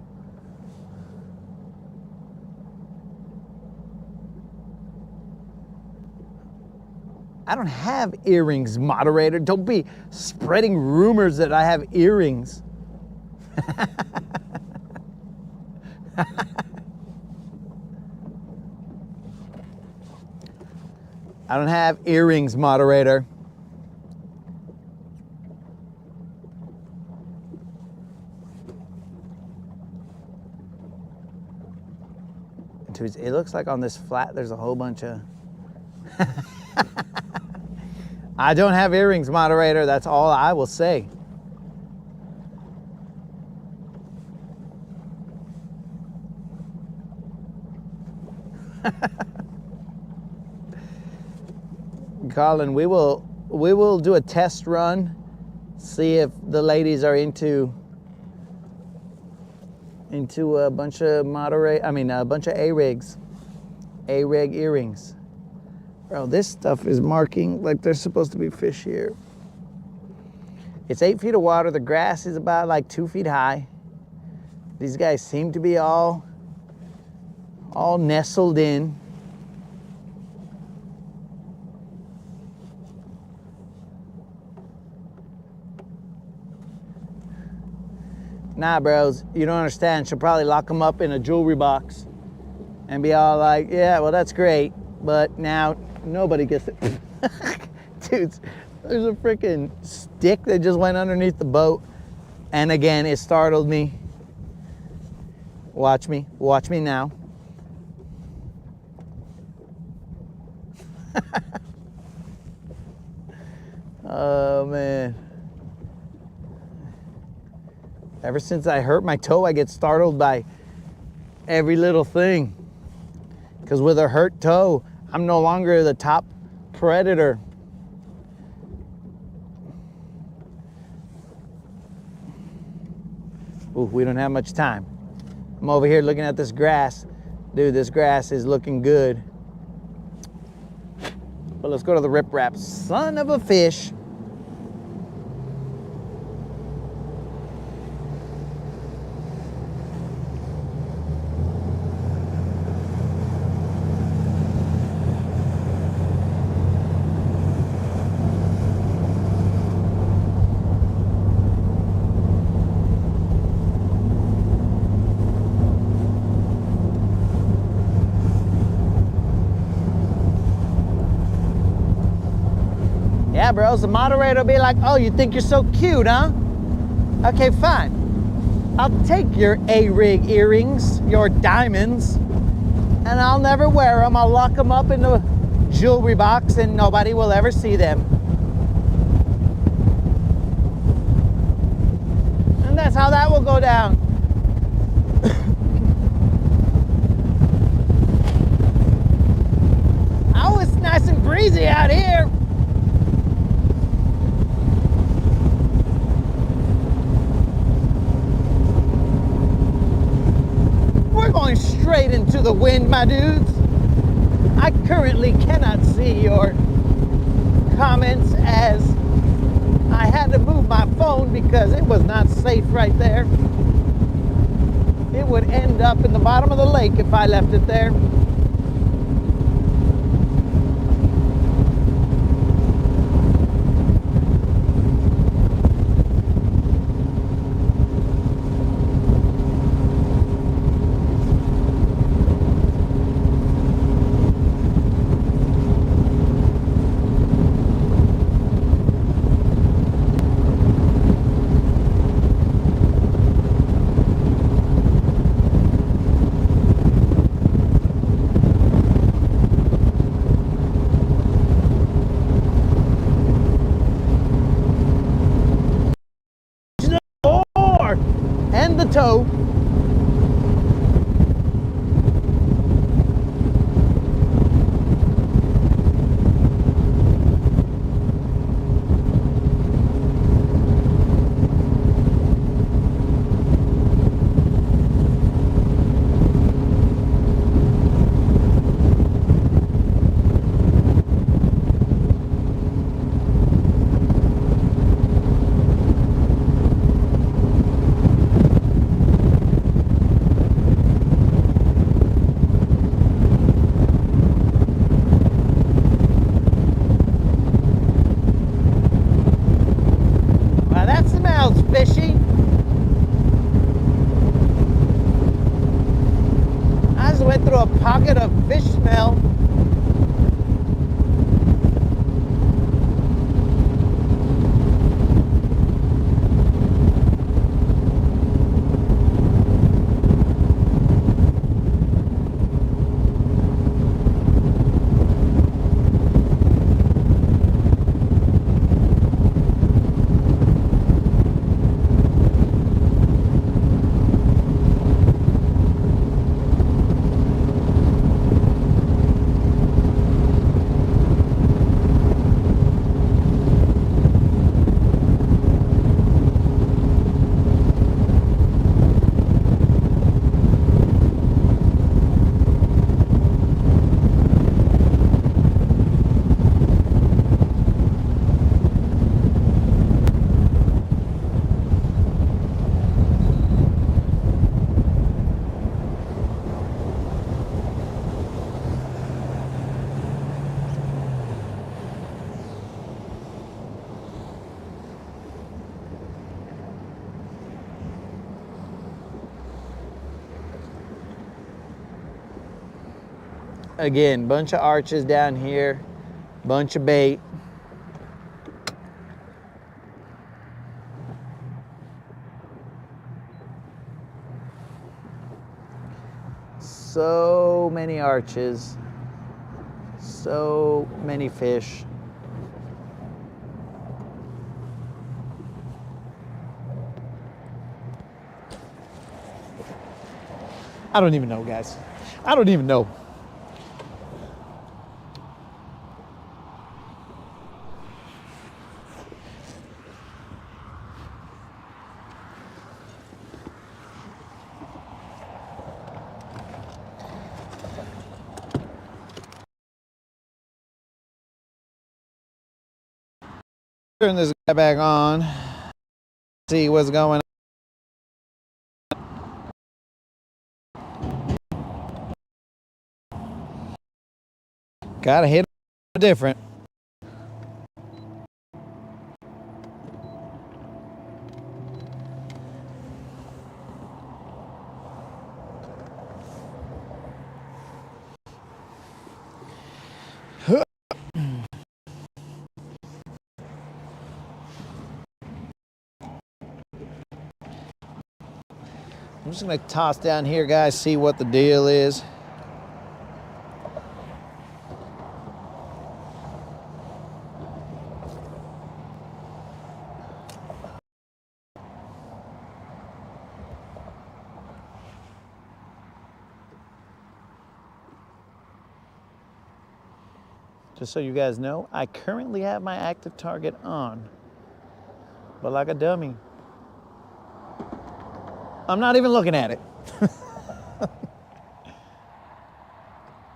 I don't have earrings, moderator. Don't be spreading rumors that I have earrings. I don't have earrings, moderator. It looks like on this flat there's a whole bunch of I don't have earrings, moderator. That's all I will say. Colin, we will do a test run, see if the ladies are into a bunch of a bunch of A-rigs, A-rig earrings. Bro, this stuff is marking like there's supposed to be fish here. It's 8 feet of water. The grass is about like 2 feet high. These guys seem to be all nestled in. Nah, bros, you don't understand. She'll probably lock them up in a jewelry box and be all like, yeah, well, that's great, but now nobody gets it. Dude, there's a freaking stick that just went underneath the boat. And again, it startled me. Watch me now. Oh, man. Ever since I hurt my toe, I get startled by every little thing. Because with a hurt toe, I'm no longer the top predator. Ooh, we don't have much time. I'm over here looking at this grass. Dude, this grass is looking good. But let's go to the riprap. Son of a fish. Yeah, bro, so the moderator will be like, oh, you think you're so cute, huh? Okay, fine. I'll take your A-rig earrings, your diamonds, and I'll never wear them. I'll lock them up in the jewelry box and nobody will ever see them. And that's how that will go down. Oh, it's nice and breezy out here. We're going straight into the wind, my dudes. I currently cannot see your comments as I had to move my phone because it was not safe right there. It would end up in the bottom of the lake if I left it there. And the toe. Fishy. I just went through a pocket of fish smell. Again, bunch of arches down here, bunch of bait. So many arches, so many fish. I don't even know, guys. I don't even know. Turn this guy back on. See what's going on. Gotta hit different. I'm just gonna toss down here, guys, see what the deal is. Just so you guys know, I currently have my active target on, but like a dummy, I'm not even looking at it.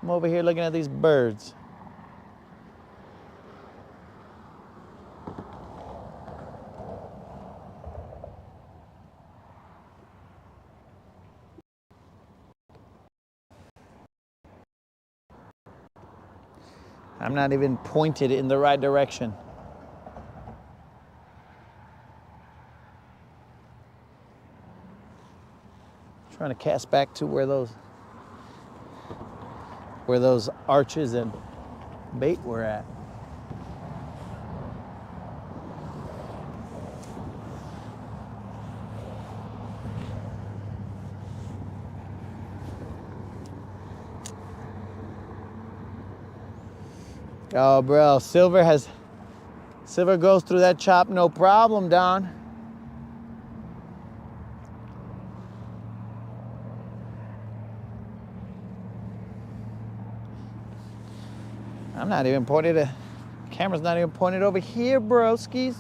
I'm over here looking at these birds. I'm not even pointed in the right direction. Trying to cast back to where those arches and bait were at. Oh, bro, silver goes through that chop no problem, Don. I'm not even pointed at, camera's not even pointed over here, broskies.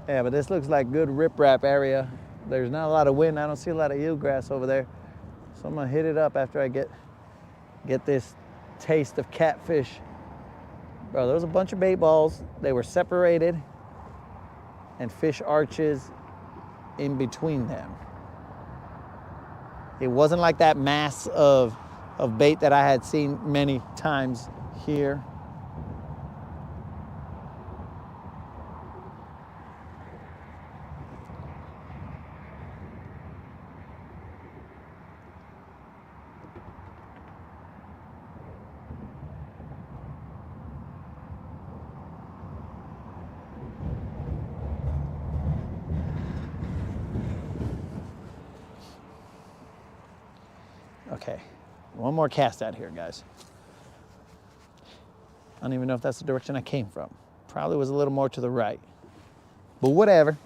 Yeah, but this looks like good riprap area. There's not a lot of wind. I don't see a lot of eelgrass over there. So I'm gonna hit it up after I get this taste of catfish. Bro, there was a bunch of bait balls. They were separated and fish arches in between them. It wasn't like that mass of bait that I had seen many times here. Okay, one more cast out here, guys. I don't even know if that's the direction I came from. Probably was a little more to the right, but whatever.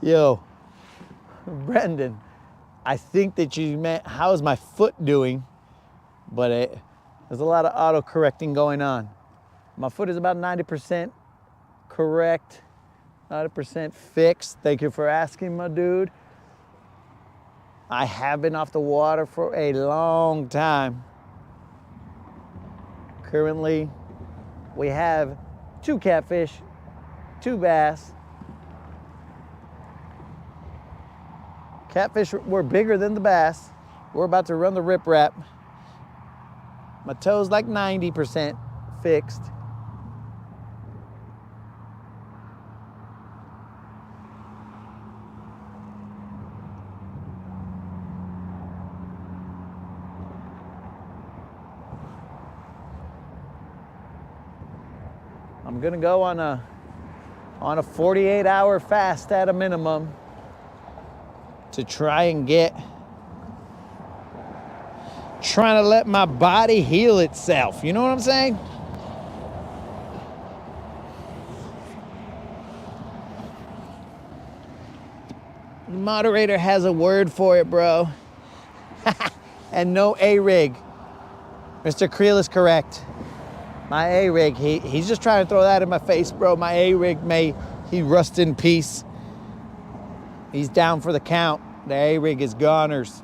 Yo, Brendan, I think that you meant, how's my foot doing? But there's a lot of auto-correcting going on. My foot is about 90% correct, 90% fixed. Thank you for asking, my dude. I have been off the water for a long time. Currently, we have 2 catfish, 2 bass. Catfish were bigger than the bass. We're about to run the riprap. My toe's like 90% fixed. I'm gonna go on a 48-hour fast at a minimum to try and trying to let my body heal itself. You know what I'm saying? The moderator has a word for it, bro. And no A-rig. Mr. Creel is correct. My A-rig, he's just trying to throw that in my face, bro. My A-rig he rust in peace. He's down for the count. The A-rig is goners.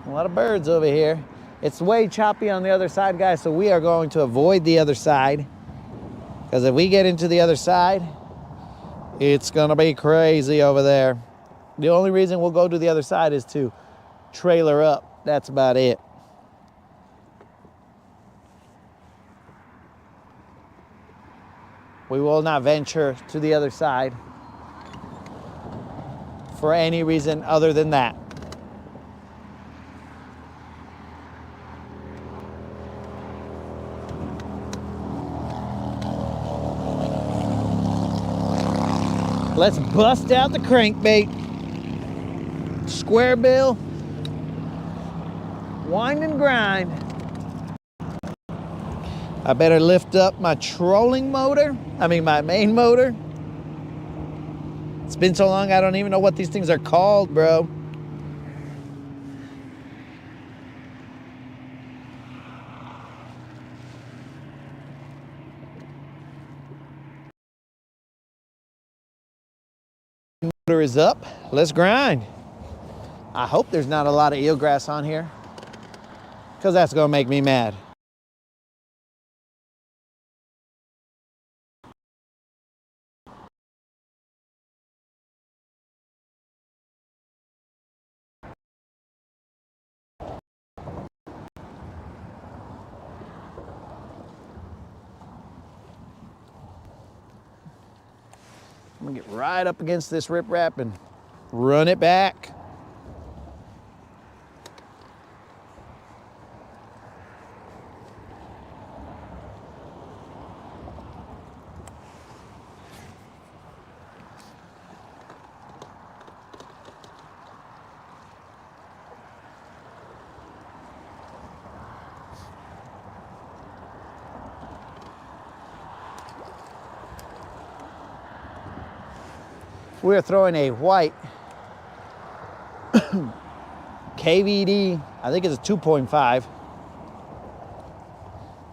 A lot of birds over here. It's way choppy on the other side, guys, so we are going to avoid the other side. Because if we get into the other side, it's gonna be crazy over there. The only reason we'll go to the other side is to trailer up. That's about it. We will not venture to the other side for any reason other than that. Let's bust out the crankbait. Square bill. Wind and grind. I better lift up my trolling motor. My main motor. It's been so long I don't even know what these things are called, bro. Motor is up. Let's grind. I hope there's not a lot of eelgrass on here, because that's gonna make me mad. I'm gonna get right up against this riprap and run it back. We're throwing a white KVD, I think it's a 2.5.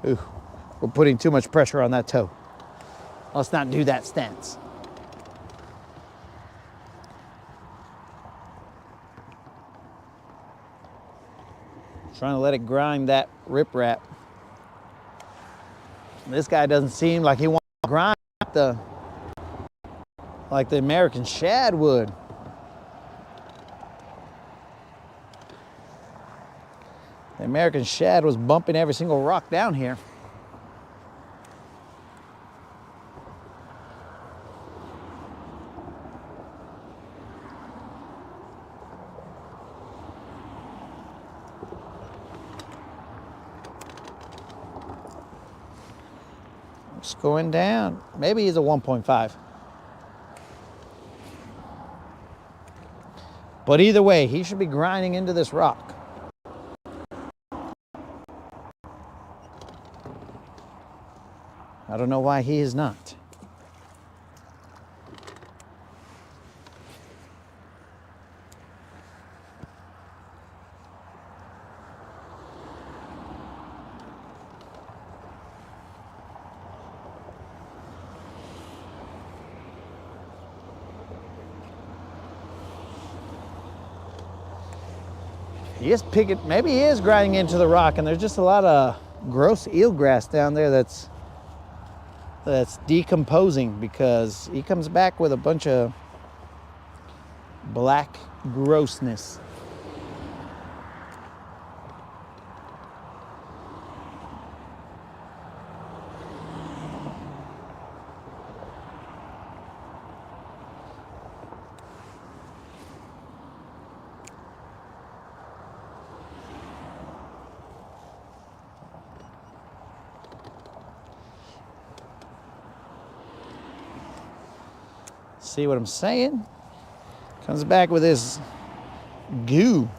Ooh, we're putting too much pressure on that toe. Let's not do that stance. Trying to let it grind that riprap. This guy doesn't seem like he wants to grind like the American shad would. The American shad was bumping every single rock down here. It's going down. Maybe he's a 1.5. But either way, he should be grinding into this rock. I don't know why he is not. He is picking, maybe he is grinding into the rock, and there's just a lot of gross eelgrass down there that's decomposing, because he comes back with a bunch of black grossness. See what I'm saying? Comes back with this goo.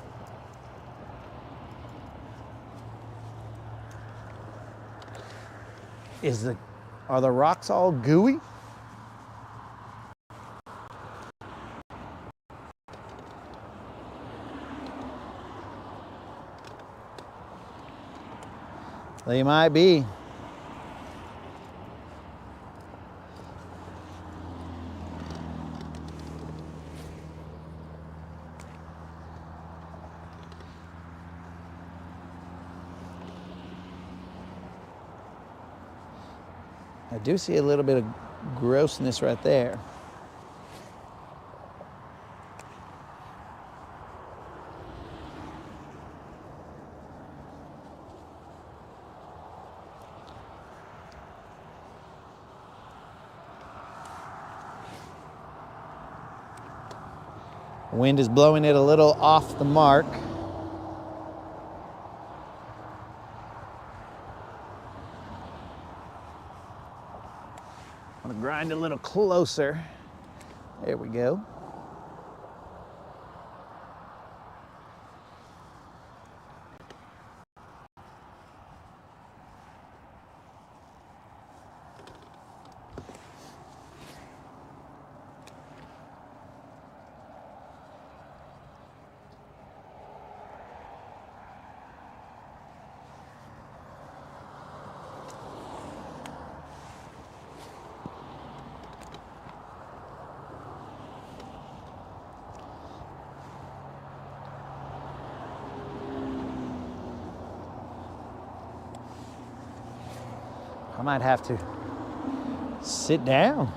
Are the rocks all gooey? They might be. I do see a little bit of grossness right there. Wind is blowing it a little off the mark. I'm gonna grind a little closer. There we go. I might have to sit down.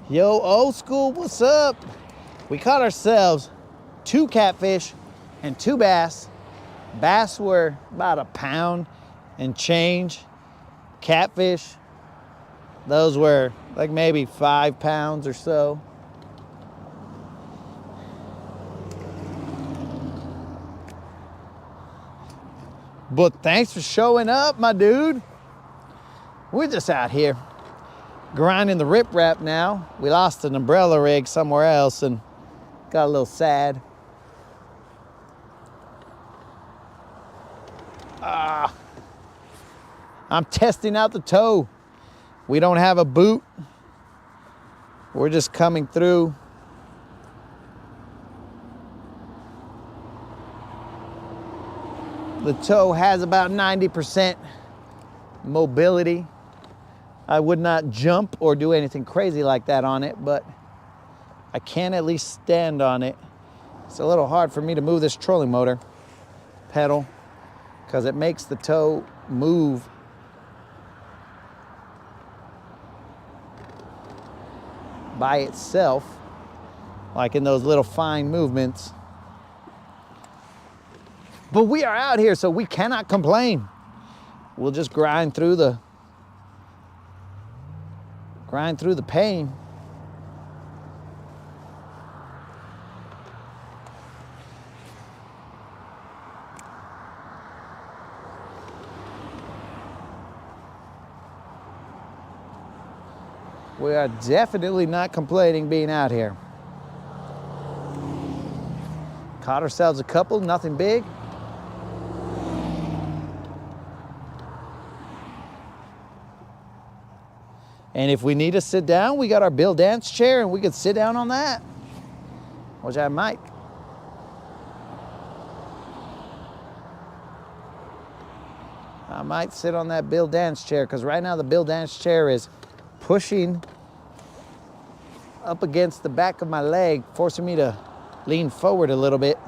Yo, old school, what's up? We caught ourselves 2 catfish and 2 bass. Bass were about a pound and change. Catfish, those were like maybe 5 pounds or so. But thanks for showing up, my dude. We're just out here grinding the riprap now. We lost an umbrella rig somewhere else and got a little sad. I'm testing out the toe. We don't have a boot. We're just coming through. The toe has about 90% mobility. I would not jump or do anything crazy like that on it, but I can at least stand on it. It's a little hard for me to move this trolling motor pedal because it makes the toe move by itself, like in those little fine movements. But we are out here, so we cannot complain. We'll just grind through the pain. We are definitely not complaining being out here. Caught ourselves a couple, nothing big. And if we need to sit down, we got our Bill Dance chair and we could sit down on that, which I might. I might sit on that Bill Dance chair because right now the Bill Dance chair is pushing up against the back of my leg, forcing me to lean forward a little bit.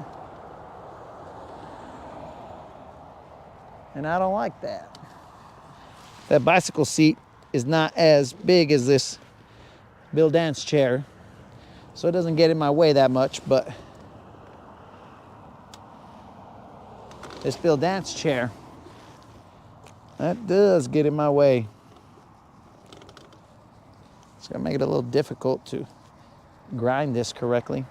And I don't like that. That bicycle seat is not as big as this Bill Dance chair, so it doesn't get in my way that much, but this Bill Dance chair, that does get in my way. It's gonna make it a little difficult to grind this correctly.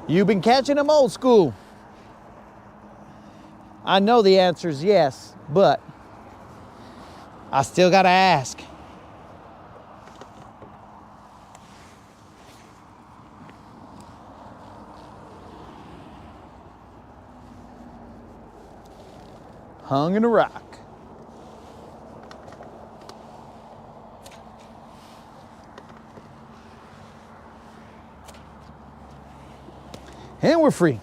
You've been catching them old school. I know the answer is yes, but I still gotta ask. hung in a rock. And we're free.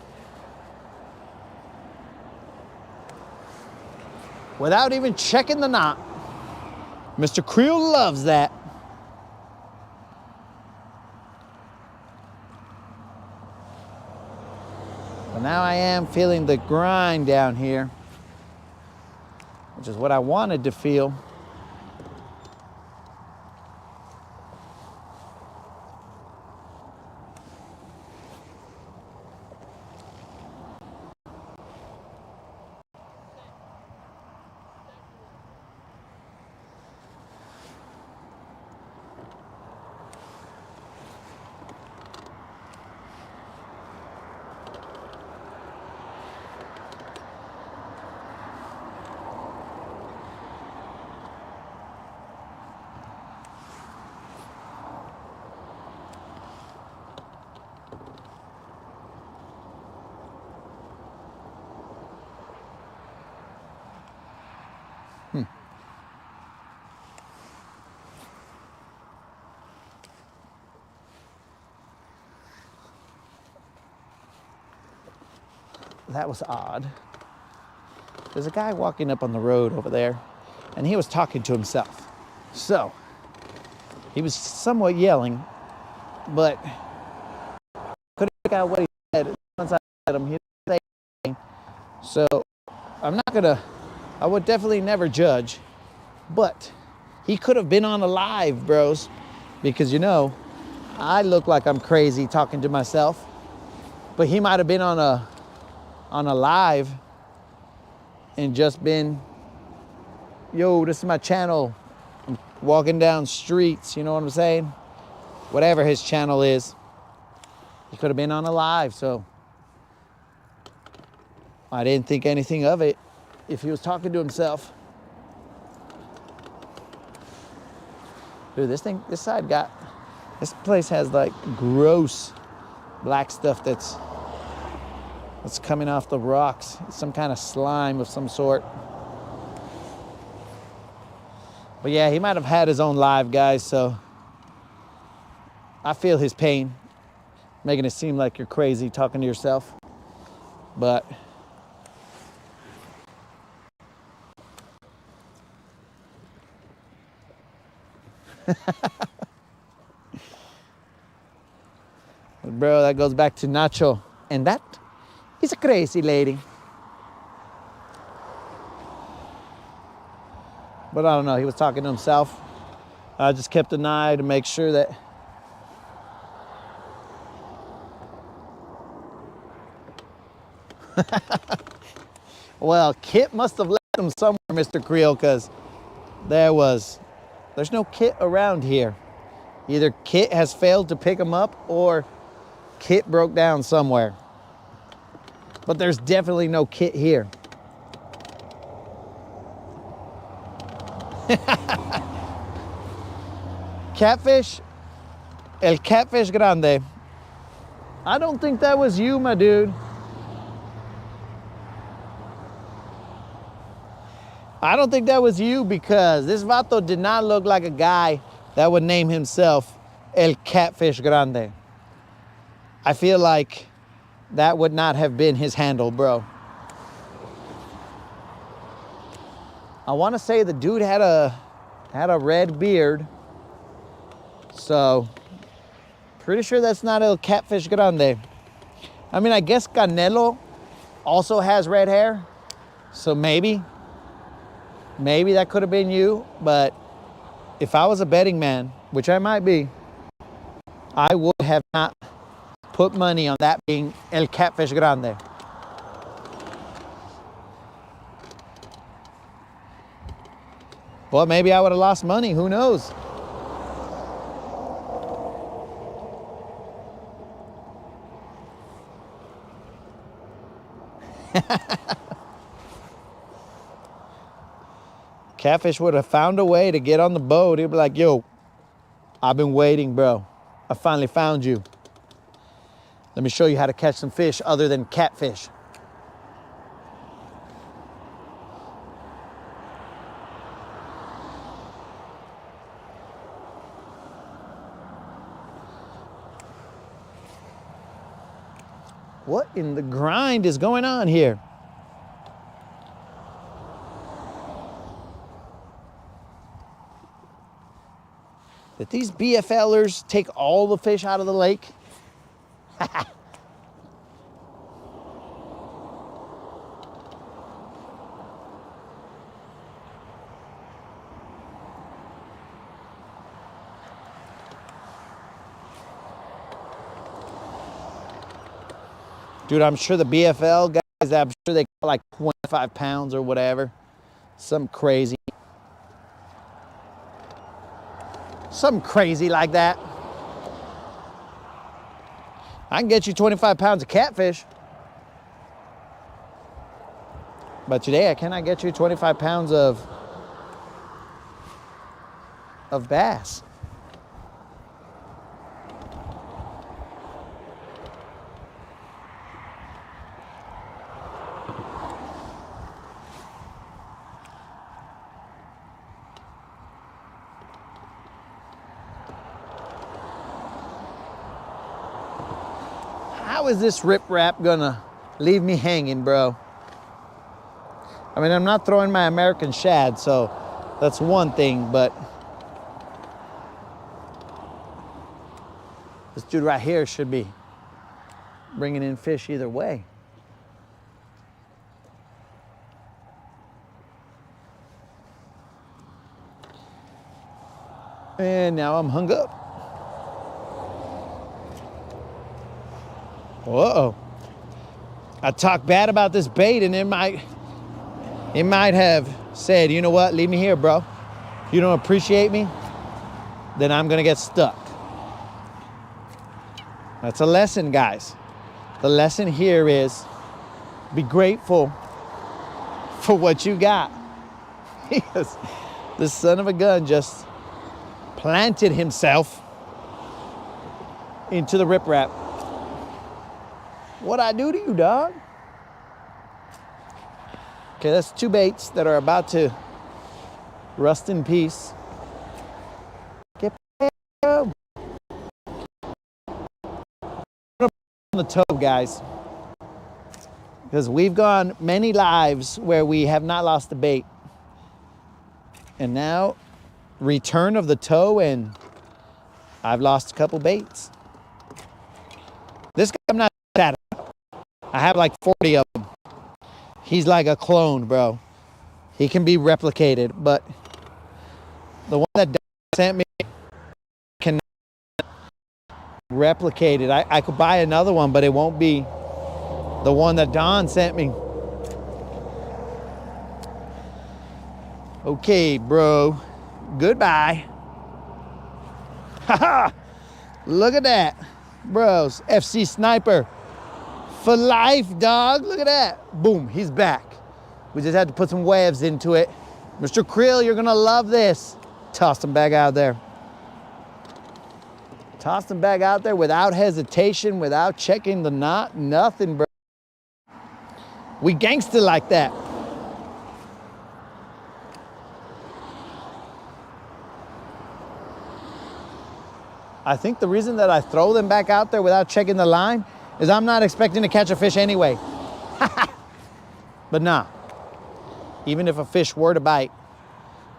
Without even checking the knot. Mr. Creel loves that. But now I am feeling the grind down here, which is what I wanted to feel. That was odd. There's a guy walking up on the road over there, and he was talking to himself. So, he was somewhat yelling, but couldn't make out what he said. Once I said him, he didn't say anything. So, I would definitely never judge, but he could have been on a live, bros, because you know, I look like I'm crazy talking to myself, but he might have been on a live and just been, yo, this is my channel. I'm walking down streets, you know what I'm saying? Whatever his channel is. He could have been on a live, so I didn't think anything of it if he was talking to himself. Dude, this place has like gross black stuff that's coming off the rocks. It's some kind of slime of some sort. But yeah, he might have had his own live, guys, so I feel his pain, making it seem like you're crazy talking to yourself. But bro, that goes back to Nacho. And that is a crazy lady. But I don't know, he was talking to himself. I just kept an eye to make sure that well, Kit must have left him somewhere, Mr. Creel, because there's no Kit around here. Either Kit has failed to pick him up or Kit broke down somewhere. But there's definitely no Kit here. Catfish, el catfish grande. I don't think that was you, my dude. I don't think that was you, because this vato did not look like a guy that would name himself el catfish grande. I feel like that would not have been his handle, bro. I want to say the dude had a red beard. So, pretty sure that's not El Catfish Grande. I mean, I guess Canelo also has red hair. So maybe that could have been you. But if I was a betting man, which I might be, I would have not put money on that being El Catfish Grande. Well, maybe I would have lost money. Who knows? Catfish would have found a way to get on the boat. He'd be like, yo, I've been waiting, bro. I finally found you. Let me show you how to catch some fish other than catfish. What in the grind is going on here? Did these BFLers take all the fish out of the lake? Dude, I'm sure the BFL guys, I'm sure they got like 25 pounds or whatever. Something crazy. Something crazy like that. I can get you 25 pounds of catfish. But today I cannot get you 25 pounds of bass. How is this riprap gonna leave me hanging, bro? I mean, I'm not throwing my American shad, so that's one thing, but this dude right here should be bringing in fish either way. And now I'm hung up. Whoa. I talked bad about this bait and it might have said, you know what, leave me here, bro. If you don't appreciate me, then I'm gonna get stuck. That's a lesson, guys. The lesson here is be grateful for what you got. Because the son of a gun just planted himself into the riprap. What'd I do to you, dog? Okay, that's two baits that are about to rust in peace. Get on the toe, guys. Because we've gone many lives where we have not lost the bait. And now, return of the toe, and I've lost a couple baits. This guy I'm not sad about. I have like 40 of them. He's like a clone, bro. He can be replicated, but the one that sent me can replicate it. I could buy another one, but it won't be the one that Don sent me. Okay, bro. Goodbye. Haha! Look at that. Bros, FC Sniper. For life, dog. Look at that. Boom, he's back. We just had to put some waves into it. Mr. Krill, you're gonna love this. Toss him back out there. Toss him back out there without hesitation, without checking the knot, nothing, bro. We gangster like that. I think the reason that I throw them back out there without checking the line is I'm not expecting to catch a fish anyway. But nah, even if a fish were to bite,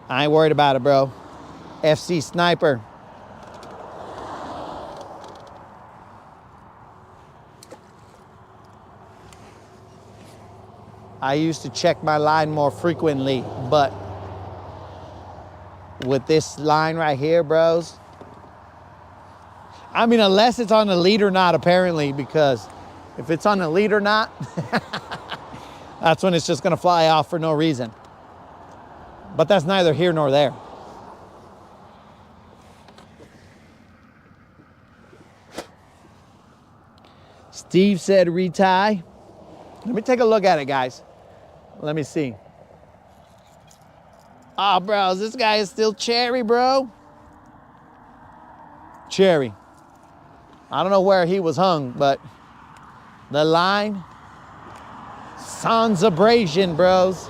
I ain't worried about it, bro. FC Sniper. I used to check my line more frequently, but with this line right here, bros, I mean, unless it's on a lead or not, apparently, because if it's on a lead or not, that's when it's just gonna fly off for no reason. But that's neither here nor there. Steve said retie. Let me take a look at it, guys. Let me see. Oh, bros, this guy is still cherry, bro. Cherry. I don't know where he was hung, but the line, sans abrasion, bros.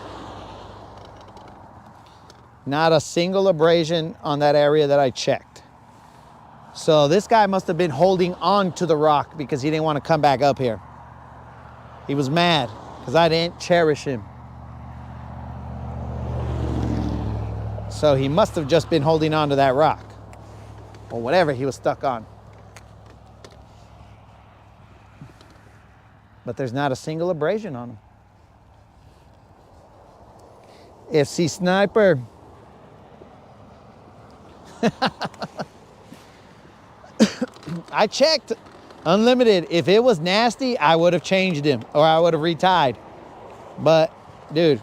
Not a single abrasion on that area that I checked. So this guy must have been holding on to the rock because he didn't want to come back up here. He was mad because I didn't cherish him. So he must have just been holding on to that rock or whatever he was stuck on. But there's not a single abrasion on him. FC Sniper. I checked Unlimited. If it was nasty, I would have changed him or I would have retied. But dude,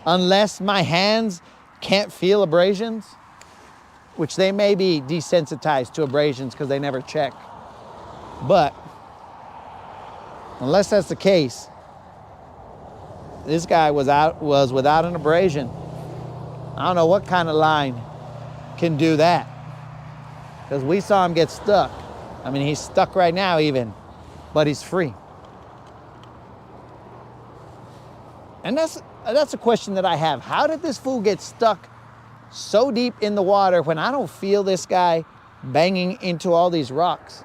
unless my hands can't feel abrasions, which they may be desensitized to abrasions because they never check. But unless that's the case, this guy was without an abrasion. I don't know what kind of line can do that, because we saw him get stuck. I mean, he's stuck right now even, but he's free. And that's a question that I have. How did this fool get stuck so deep in the water when I don't feel this guy banging into all these rocks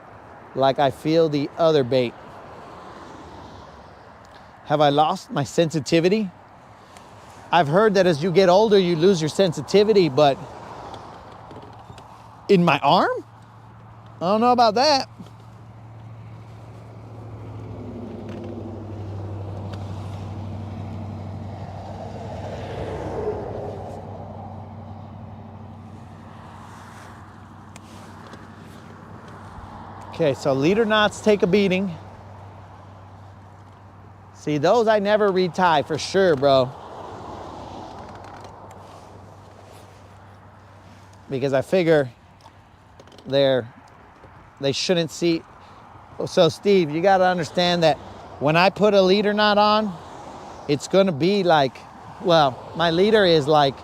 like I feel the other bait? Have I lost my sensitivity? I've heard that as you get older, you lose your sensitivity, but in my arm? I don't know about that. Okay, so leader knots take a beating. See, those I never retie for sure, bro. Because I figure they shouldn't see. So Steve, you gotta understand that when I put a leader knot on, it's gonna be like, well, my leader is like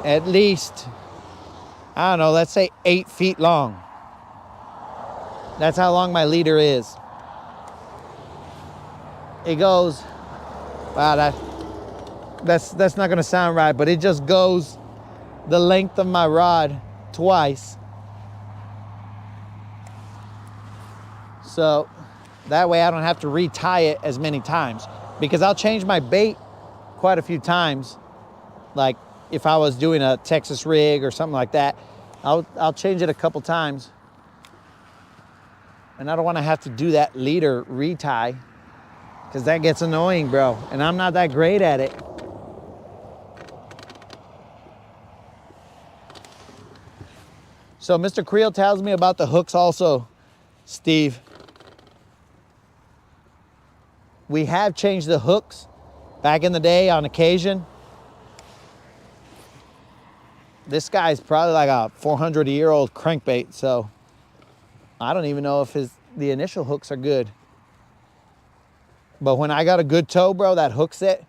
at least, I don't know, let's say 8 feet long. That's how long my leader is. It goes, wow, that's not gonna sound right, but it just goes the length of my rod twice. So that way I don't have to retie it as many times, because I'll change my bait quite a few times. Like if I was doing a Texas rig or something like that, I'll change it a couple times. And I don't want to have to do that leader retie, because that gets annoying, bro. And I'm not that great at it. So Mr. Creel tells me about the hooks also, Steve. We have changed the hooks back in the day on occasion. This guy's probably like a 400-year-old crankbait, so I don't even know if the initial hooks are good. But when I got a good toe, bro, that hook set,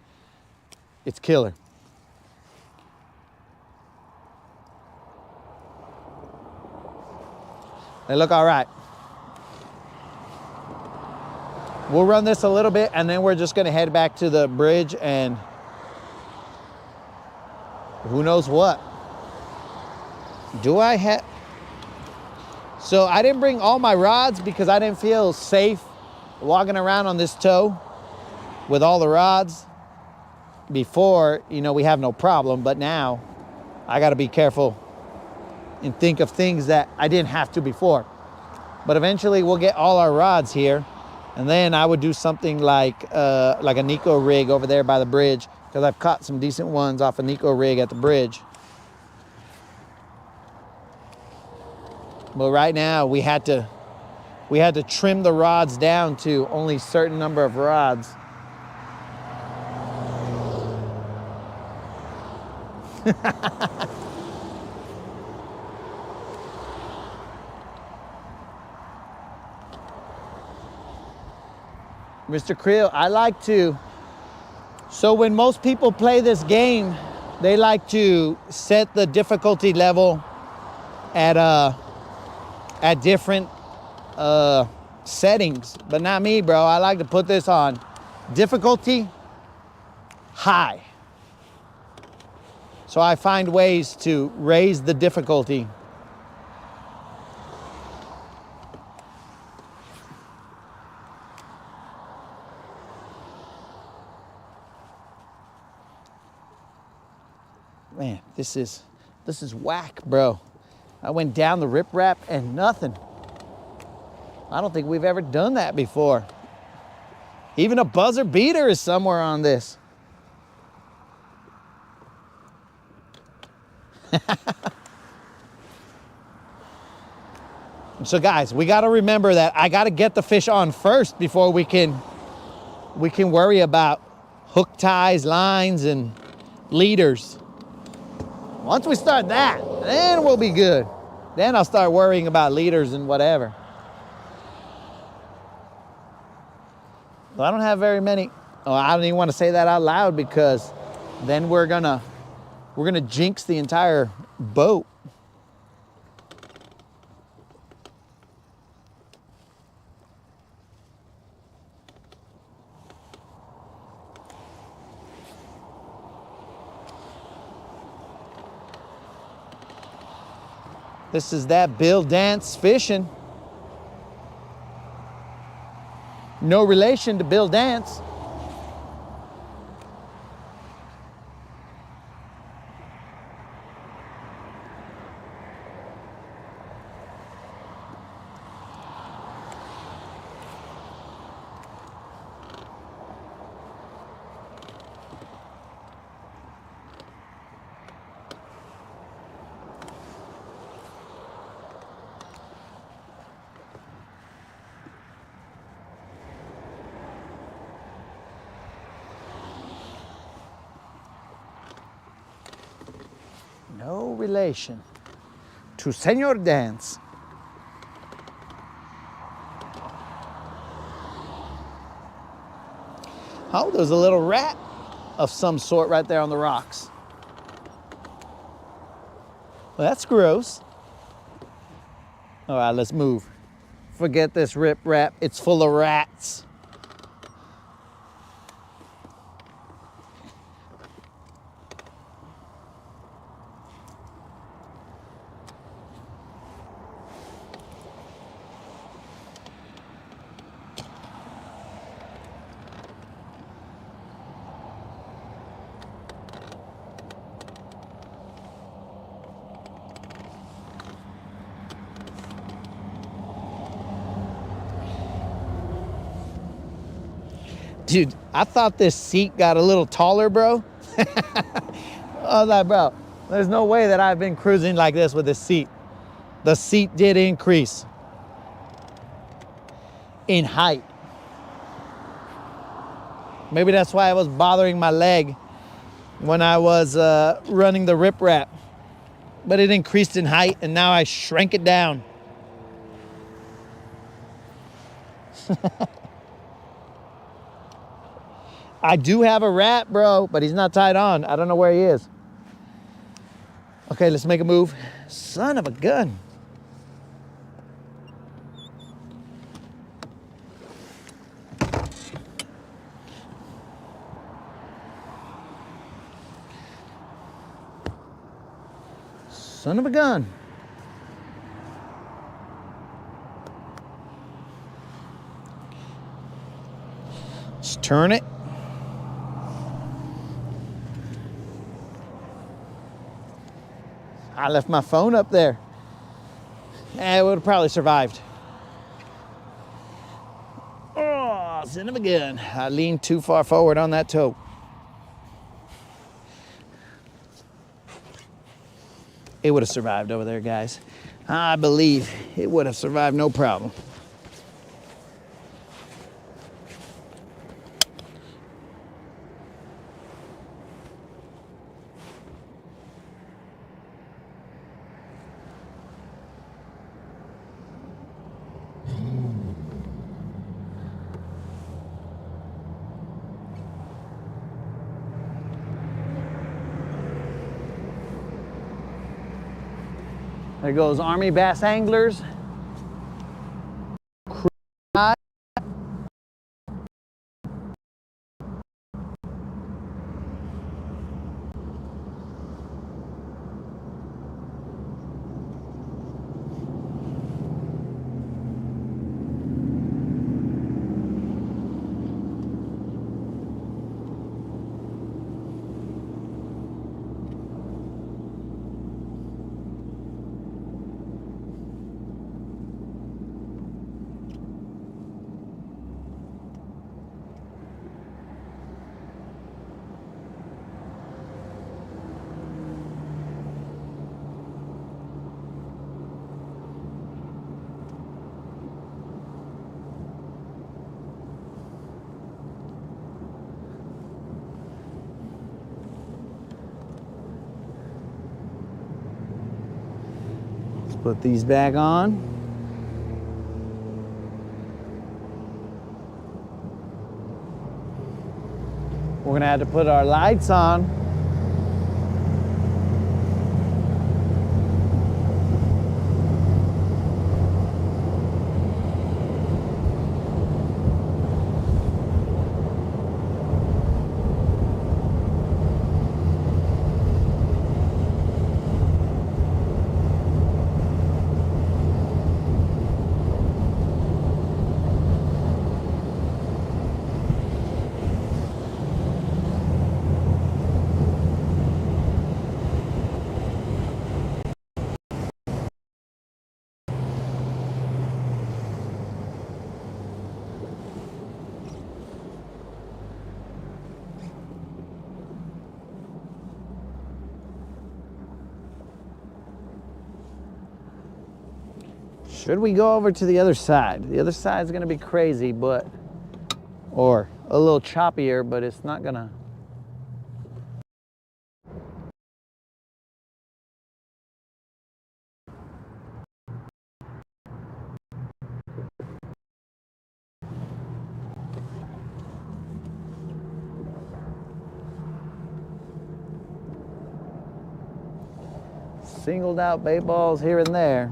it's killer. They look all right. We'll run this a little bit and then we're just gonna head back to the bridge and who knows what. Do I have... So I didn't bring all my rods because I didn't feel safe walking around on this toe with all the rods. Before, you know, we have no problem, but now I gotta be careful and think of things that I didn't have to before. But eventually we'll get all our rods here, and then I would do something like a Nico rig over there by the bridge, because I've caught some decent ones off a Nico rig at the bridge. But right now we had to trim the rods down to only a certain number of rods. Mr. Creel, I like to, so when most people play this game, they like to set the difficulty level at different settings, but not me, bro. I like to put this on difficulty high. So I find ways to raise the difficulty. This is whack, bro. I went down the riprap and nothing. I don't think we've ever done that before. Even a buzzer beater is somewhere on this. So guys, we got to remember that I got to get the fish on first before we can worry about hook ties, lines, and leaders. Once we start that, then we'll be good. Then I'll start worrying about leaders and whatever. Well, I don't have very many. Oh, I don't even want to say that out loud because then we're gonna jinx the entire boat. This is that Bill Dance fishing. No relation to Bill Dance. No relation to Senor Dance. Oh, there's a little rat of some sort right there on the rocks. Well, that's gross. All right, let's move. Forget this riprap. It's full of rats. Dude, I thought this seat got a little taller, bro. I was like, bro, there's no way that I've been cruising like this with this seat. The seat did increase in height. Maybe that's why it was bothering my leg when I was running the riprap. But it increased in height and now I shrank it down. I do have a rat, bro, but he's not tied on. I don't know where he is. Okay, let's make a move. Son of a gun. Son of a gun. Let's turn it. I left my phone up there. It would have probably survived. Oh, son of a gun. I leaned too far forward on that toe. It would have survived over there, guys. I believe it would have survived, no problem. There goes Army Bass Anglers. Put these back on. We're gonna have to put our lights on. Should we go over to the other side? The other side's gonna be crazy, or a little choppier, but it's not gonna. Singled out bait balls here and there.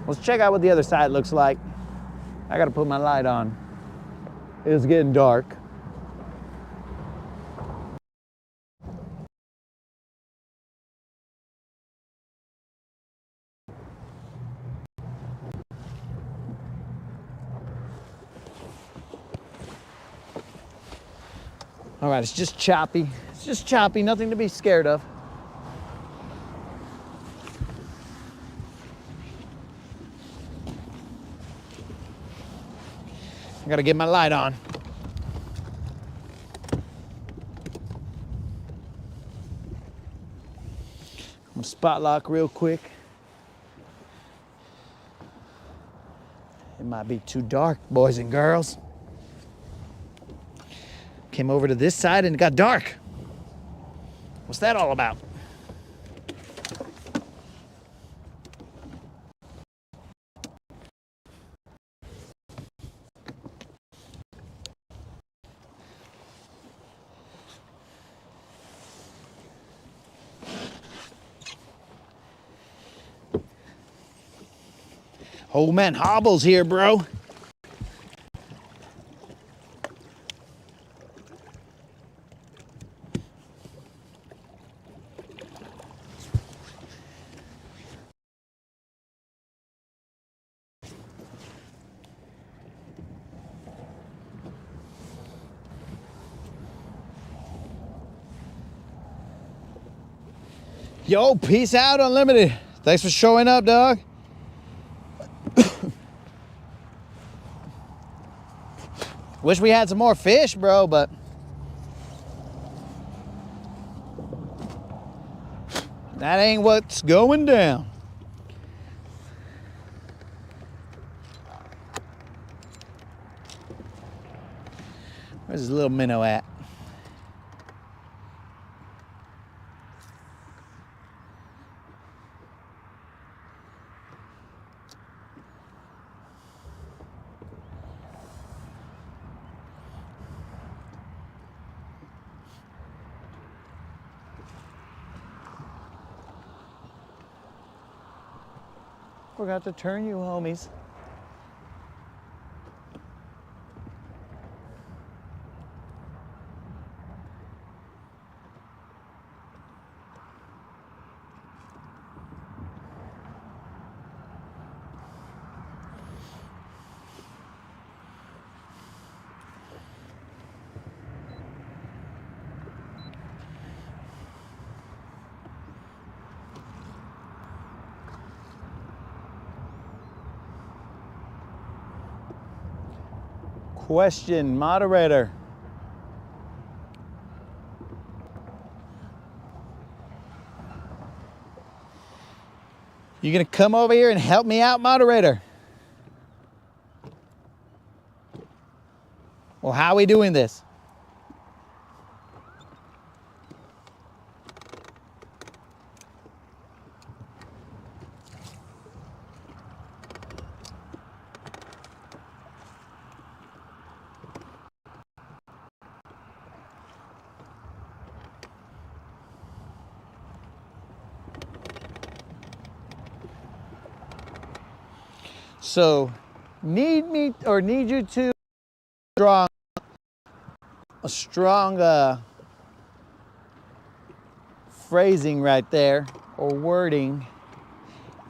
Let's check out what the other side looks like. I gotta put my light on. It's getting dark. All right, it's just choppy. It's just choppy, nothing to be scared of. I gotta get my light on. I'm gonna spot lock real quick. It might be too dark, boys and girls. Came over to this side and it got dark. What's that all about? Old man Hobble's here, bro. Yo, peace out, Unlimited. Thanks for showing up, dog. Wish we had some more fish, bro, but that ain't what's going down. Where's this little minnow at? Forgot to turn you, homies. Question, moderator. You gonna come over here and help me out, moderator? Well, how are we doing this? So, need you to a strong phrasing right there, or wording.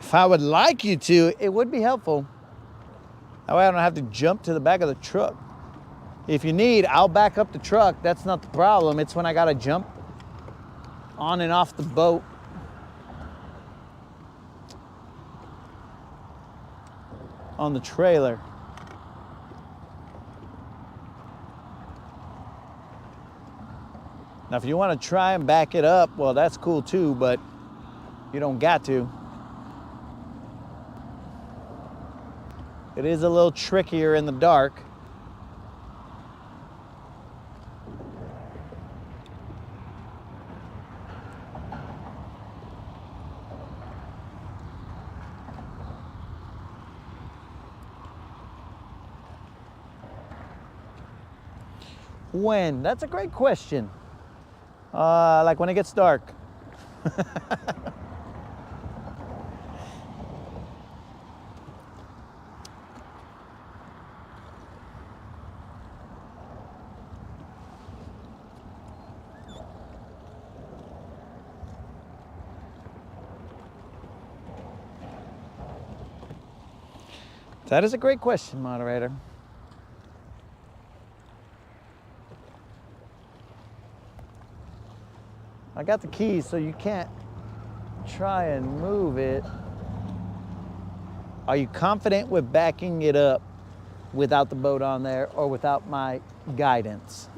If I would like you to, it would be helpful. That way I don't have to jump to the back of the truck. If you need, I'll back up the truck. That's not the problem. It's when I gotta jump on and off the boat. On the trailer. Now, if you want to try and back it up, well, that's cool too, but you don't got to. It is a little trickier in the dark. When? That's a great question. Like when it gets dark. That is a great question, moderator. I got the keys, so you can't try and move it. Are you confident with backing it up without the boat on there or without my guidance?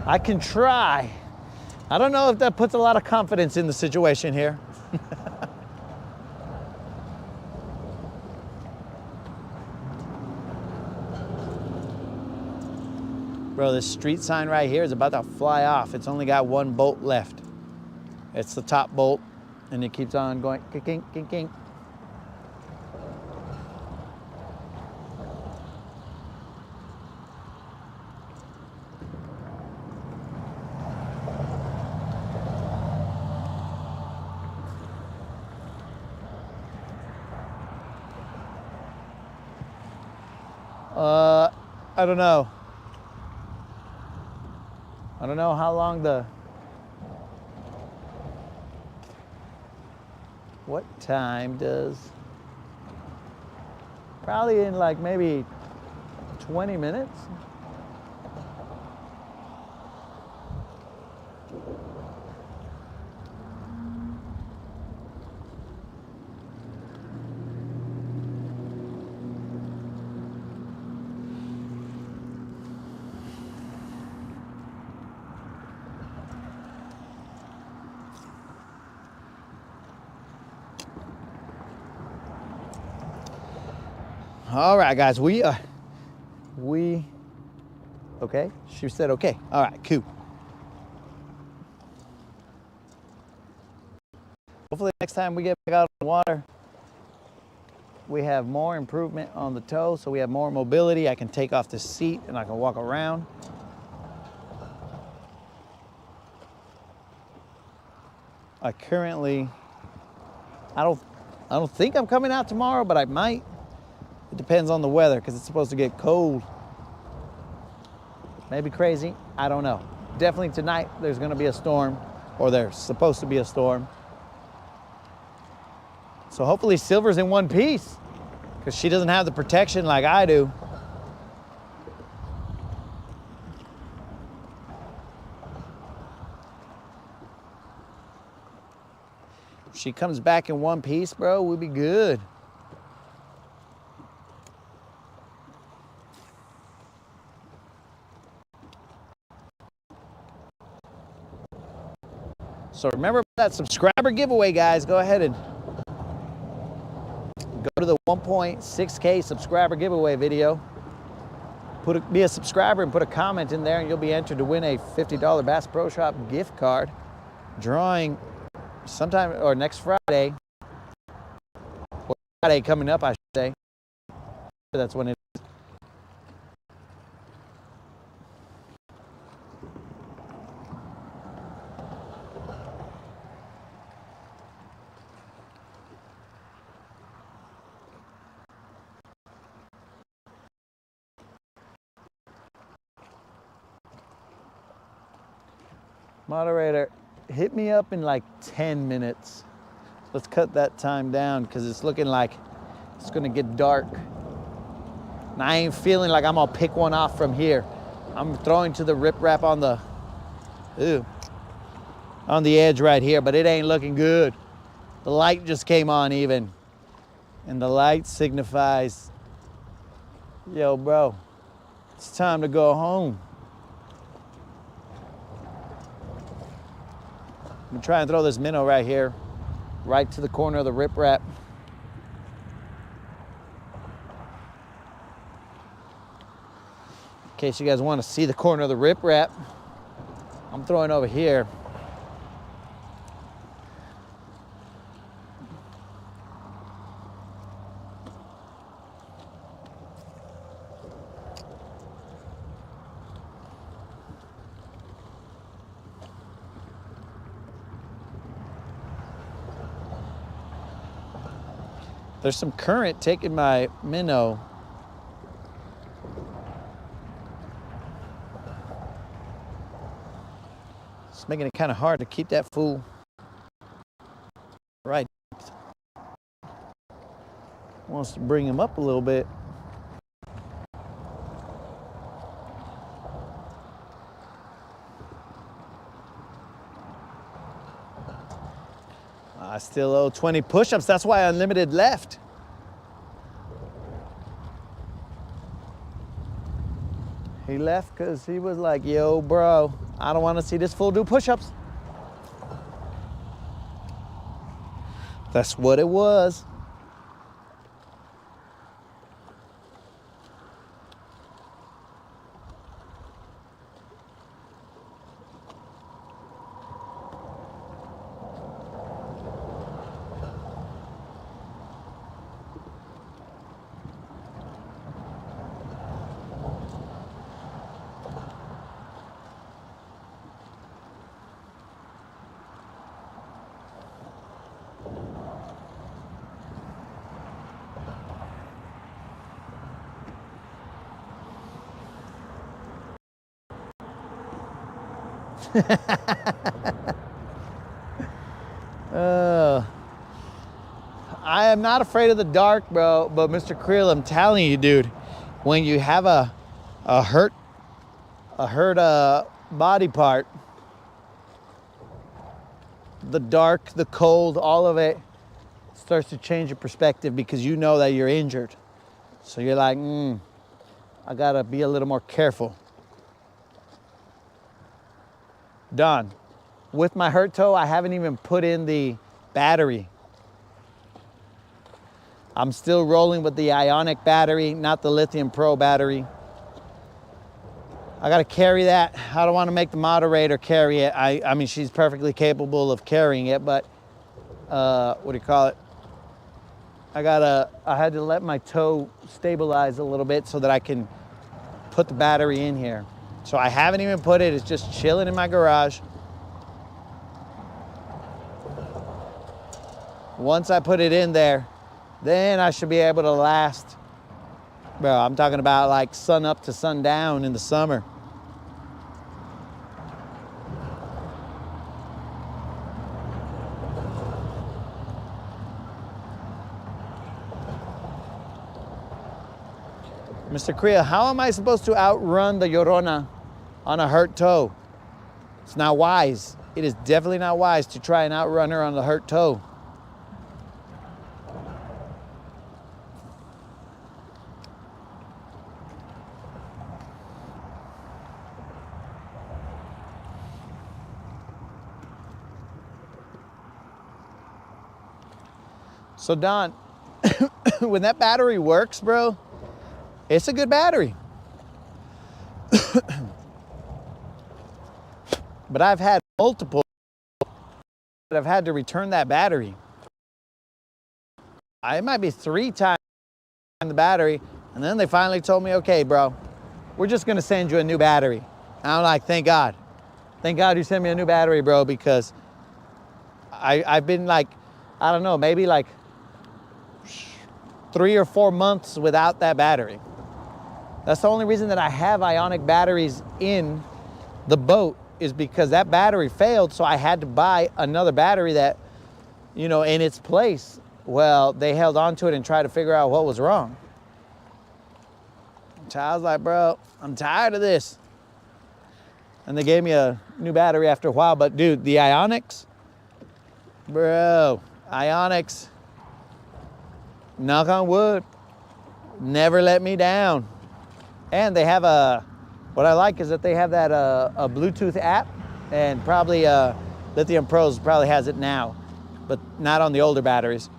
I can try. I don't know if that puts a lot of confidence in the situation here. Bro, this street sign right here is about to fly off. It's only got one bolt left. It's the top bolt, and it keeps on going, kink, kink, kink. I don't know. I don't know how long what time does, probably in like maybe 20 minutes. All right, guys, we okay? She said okay. All right, cool. Hopefully next time we get back out of the water, we have more improvement on the tow, so we have more mobility. I can take off the seat and I can walk around. I don't think I'm coming out tomorrow, but I might. It depends on the weather because it's supposed to get cold. Maybe crazy, I don't know. Definitely tonight there's gonna be a storm, or there's supposed to be a storm. So hopefully Silver's in one piece because she doesn't have the protection like I do. she comes back in one piece, bro, we'll be good. So remember that subscriber giveaway, guys. Go ahead and go to the 1.6K subscriber giveaway video. Be a subscriber and put a comment in there, and you'll be entered to win a $50 Bass Pro Shop gift card. Drawing sometime or next Friday. Or Friday coming up, I should say. That's when it is. Moderator, hit me up in like 10 minutes. Let's cut that time down because it's looking like it's gonna get dark. And I ain't feeling like I'm gonna pick one off from here. I'm throwing to the riprap on the, on the edge right here, but it ain't looking good. The light just came on even. And the light signifies, yo bro, it's time to go home. I'm gonna try and throw this minnow right here, right to the corner of the riprap. In case you guys want to see the corner of the riprap, I'm throwing over here. There's some current taking my minnow. It's making it kind of hard to keep that fool right. Wants to bring him up a little bit. I still owe 20 push-ups. That's why Unlimited left. He left because he was like, yo, bro, I don't want to see this fool do push-ups. That's what it was. I am not afraid of the dark, bro, but Mr. Creel, I'm telling you, dude, when you have a hurt body part, the dark, the cold, all of it starts to change your perspective because you know that you're injured. So you're like, I gotta be a little more careful. Done. With my hurt toe, I haven't even put in the battery. I'm still rolling with the Ionic battery, not the Lithium Pro battery. I gotta carry that. I don't wanna make the moderator carry it. I mean, she's perfectly capable of carrying it, but what do you call it? I had to let my toe stabilize a little bit so that I can put the battery in here. So I haven't even put it, it's just chilling in my garage. Once I put it in there, then I should be able to last. Bro, I'm talking about like sun up to sundown in the summer. Mr. Creel, how am I supposed to outrun the Llorona on a hurt toe? It's not wise. It is definitely not wise to try and outrun her on the hurt toe. So Don, when that battery works, bro, it's a good battery. But I've had multiple that I've had to return that battery. It might be 3 times the battery, and then they finally told me, okay, bro, we're just gonna send you a new battery. And I'm like, thank God. Thank God you sent me a new battery, bro, because I've been like, I don't know, maybe like 3 or 4 months without that battery. That's the only reason that I have ionic batteries in the boat, is because that battery failed, so I had to buy another battery that, you know, in its place. Well, they held on to it and tried to figure out what was wrong. So I was like, bro, I'm tired of this. And they gave me a new battery after a while. But dude, the Ionics, bro, Ionics, knock on wood, never let me down. And they have what I like is that they have that a Bluetooth app, and probably Lithium Pros probably has it now, but not on the older batteries.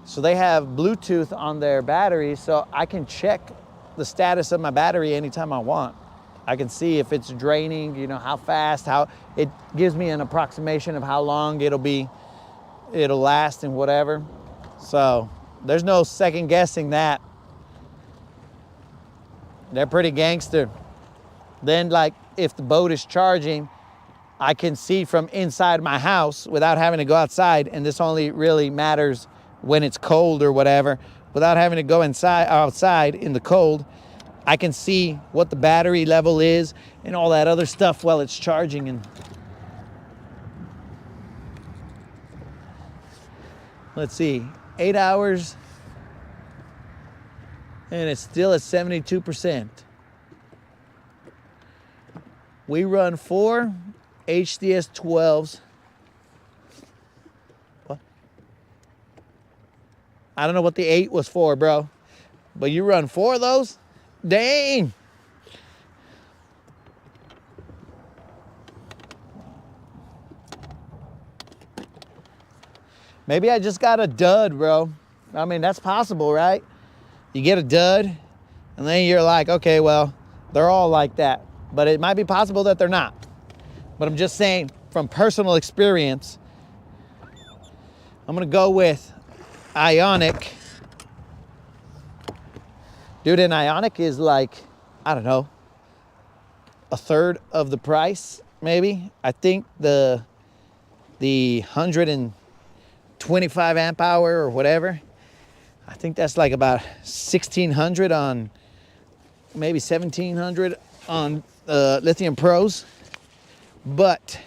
So they have Bluetooth on their batteries, so I can check the status of my battery anytime I want. I can see if it's draining, you know, how fast, how it gives me an approximation of how long it'll last and whatever. So there's no second guessing that. They're pretty gangster. Then, like, if the boat is charging, I can see from inside my house without having to go outside, and this only really matters when it's cold or whatever. Without having to go outside in the cold, I can see what the battery level is and all that other stuff while it's charging. And let's see, 8 hours, and it's still at 72%. We run 4 HDS 12s. What? I don't know what the 8 was for, bro. But you run 4 of those? Dang. Maybe I just got a dud, bro. I mean, that's possible, right? You get a dud, and then you're like, okay, well, they're all like that. But it might be possible that they're not. But I'm just saying, from personal experience, I'm gonna go with Ionic. Dude, an Ionic is like, I don't know, a third of the price, maybe. I think the 125 amp hour or whatever, I think that's like about 1,600 on, maybe 1,700 on Lithium Pros. But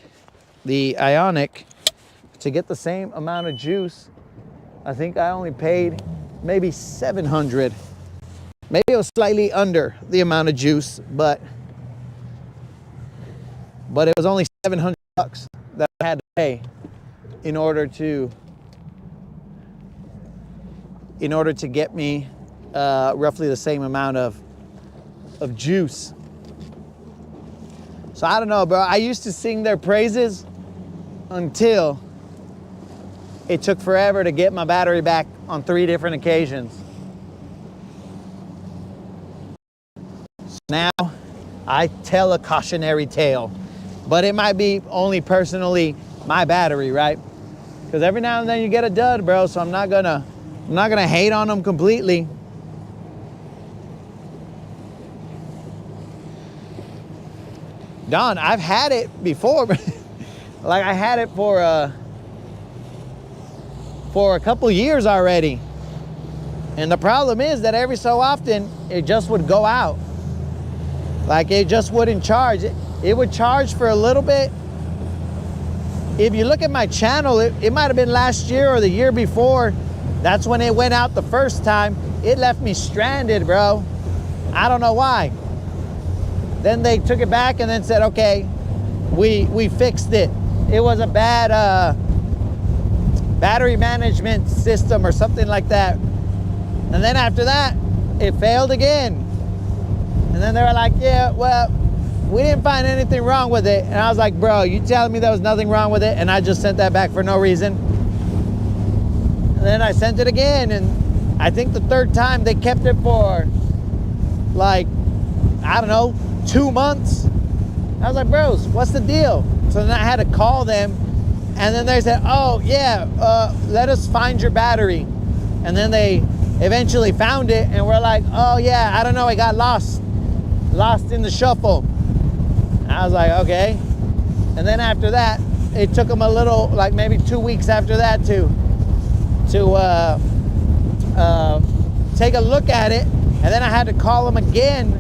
the Ionic, to get the same amount of juice, I think I only paid maybe 700. Maybe it was slightly under the amount of juice, but it was only $700 that I had to pay in order to get me roughly the same amount of juice. So I don't know, bro. I used to sing their praises until it took forever to get my battery back on 3 different occasions. Now, I tell a cautionary tale, but it might be only personally my battery, right? Because every now and then you get a dud, bro. So I'm not gonna hate on them completely. Don, I've had it before. Like, I had it for a couple years already, and the problem is that every so often it just would go out. Like, it just wouldn't charge. It would charge for a little bit. If you look at my channel, it might have been last year or the year before. That's when it went out the first time. It left me stranded, bro. I don't know why. Then they took it back and then said, okay, we fixed it. It was a bad battery management system or something like that. And then after that, it failed again. And then they were like, yeah, well, we didn't find anything wrong with it. And I was like, bro, you telling me there was nothing wrong with it and I just sent that back for no reason? And then I sent it again, and I think the third time they kept it for like, I don't know, 2 months. I was like, bros, what's the deal? So then I had to call them, and then they said, oh yeah, let us find your battery. And then they eventually found it, and we're like, oh yeah, I don't know, it got lost in the shuffle. I was like, okay. And then after that, it took them a little, like maybe 2 weeks after that to take a look at it. And then I had to call them again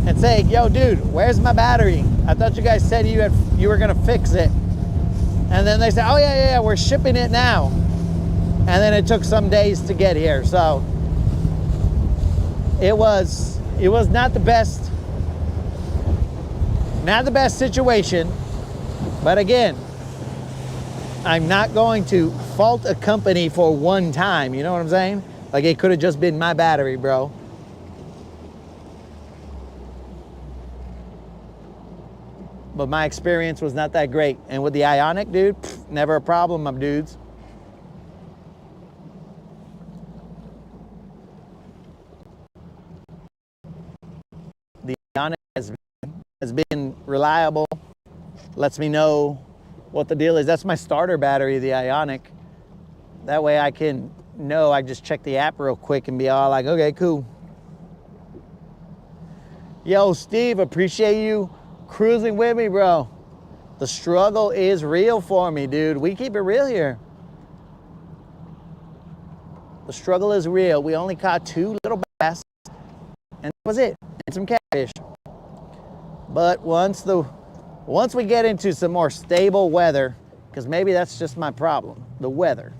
and say, yo, dude, where's my battery? I thought you guys said you were gonna fix it. And then they said, oh yeah, we're shipping it now. And then it took some days to get here. So it was not the best situation. But again, I'm not going to fault a company for one time, you know what I'm saying? Like, it could have just been my battery, bro. But my experience was not that great. And with the Ionic, dude, never a problem, my dudes. The Ionic has been reliable. Lets me know what the deal is. That's my starter battery, the Ionic. That way I can know. I just check the app real quick and be all like, okay, cool. Yo, Steve, appreciate you cruising with me, bro. The struggle is real for me, dude. We keep it real here. The struggle is real. We only caught 2 little bass, and that was it, and some catfish. But once we get into some more stable weather, because maybe that's just my problem, the weather,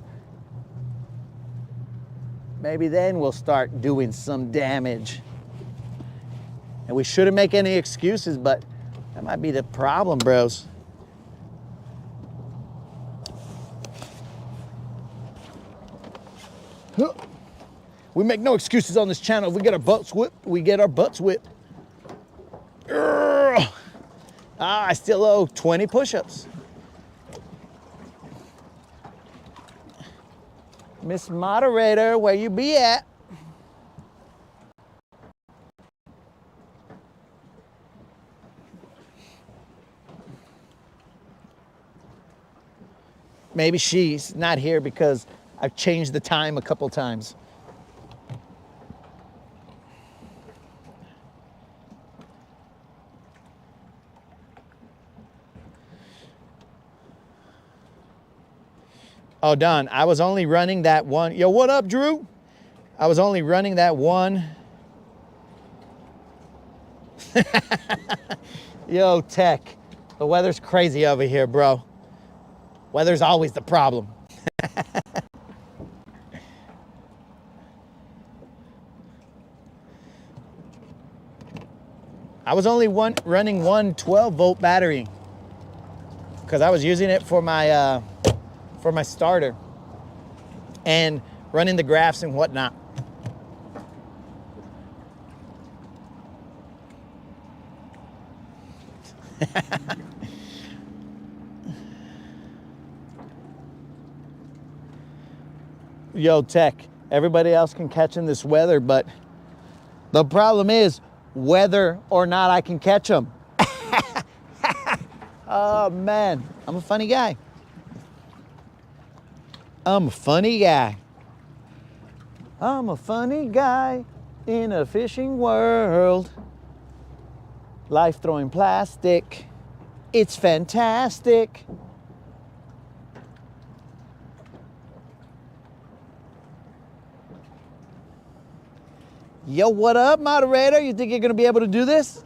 maybe then we'll start doing some damage. And we shouldn't make any excuses, but that might be the problem, bros. We make no excuses on this channel. If we get our butts whipped, we get our butts whipped. I still owe 20 push-ups. Miss Moderator, where you be at? Maybe she's not here because I've changed the time a couple times. Oh, Don, I was only running that one. Yo, what up, Drew? I was only running that one. Yo, Tech, the weather's crazy over here, bro. Weather's always the problem. I was only running one 12-volt battery because I was using it for my starter and running the graphs and whatnot. Yo, Tech, everybody else can catch in this weather, but the problem is whether or not I can catch them. Oh, man, I'm a funny guy. I'm a funny guy. I'm a funny guy in a fishing world. Life throwing plastic. It's fantastic. Yo, what up, moderator? You think you're gonna be able to do this?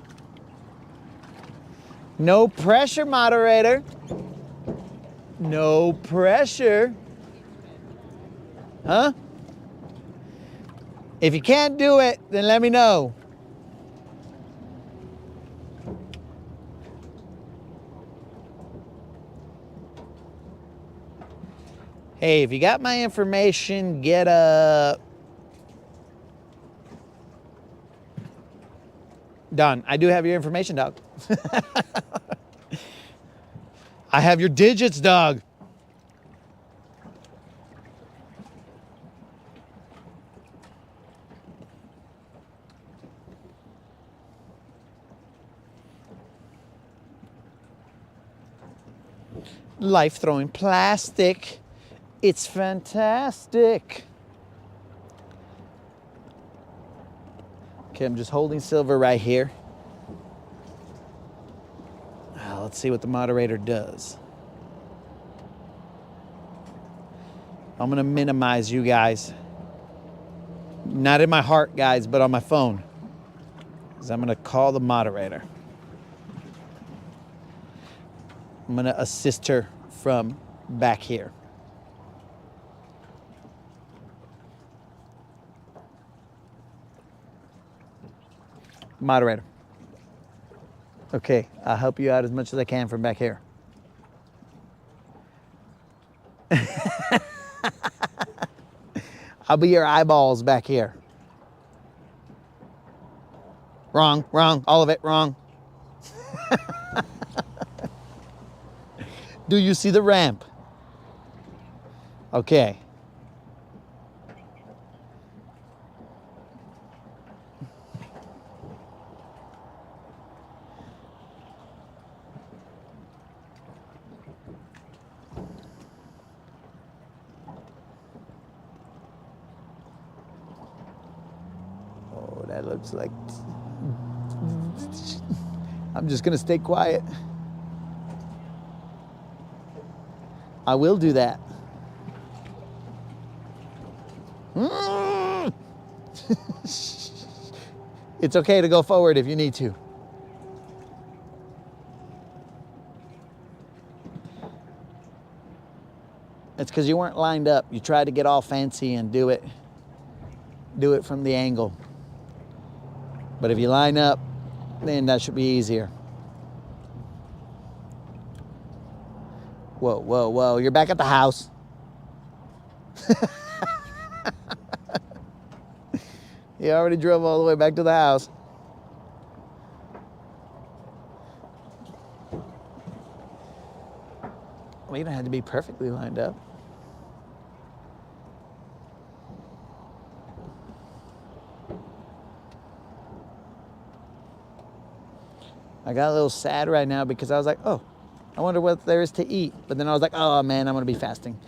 No pressure, moderator. No pressure. Huh? If you can't do it, then let me know. Hey, if you got my information, get a... Don, I do have your information, dog. I have your digits, dog. life-throwing plastic. It's fantastic. Okay, I'm just holding silver right here. Let's see what the moderator does. I'm gonna minimize you guys. Not in my heart, guys, but on my phone. Because I'm gonna call the moderator. I'm gonna assist her from back here. Moderator. Okay, I'll help you out as much as I can from back here. I'll be your eyeballs back here. Wrong, all of it, wrong. Do you see the ramp? Okay. Oh, that looks like... I'm just gonna stay quiet. I will do that. It's okay to go forward if you need to. It's because you weren't lined up. You tried to get all fancy and do it from the angle. But if you line up, then that should be easier. Whoa, whoa, whoa, you're back at the house. You already drove all the way back to the house. Well, you don't have to be perfectly lined up. I got a little sad right now because I was like, oh, I wonder what there is to eat. But then I was like, oh man, I'm gonna be fasting.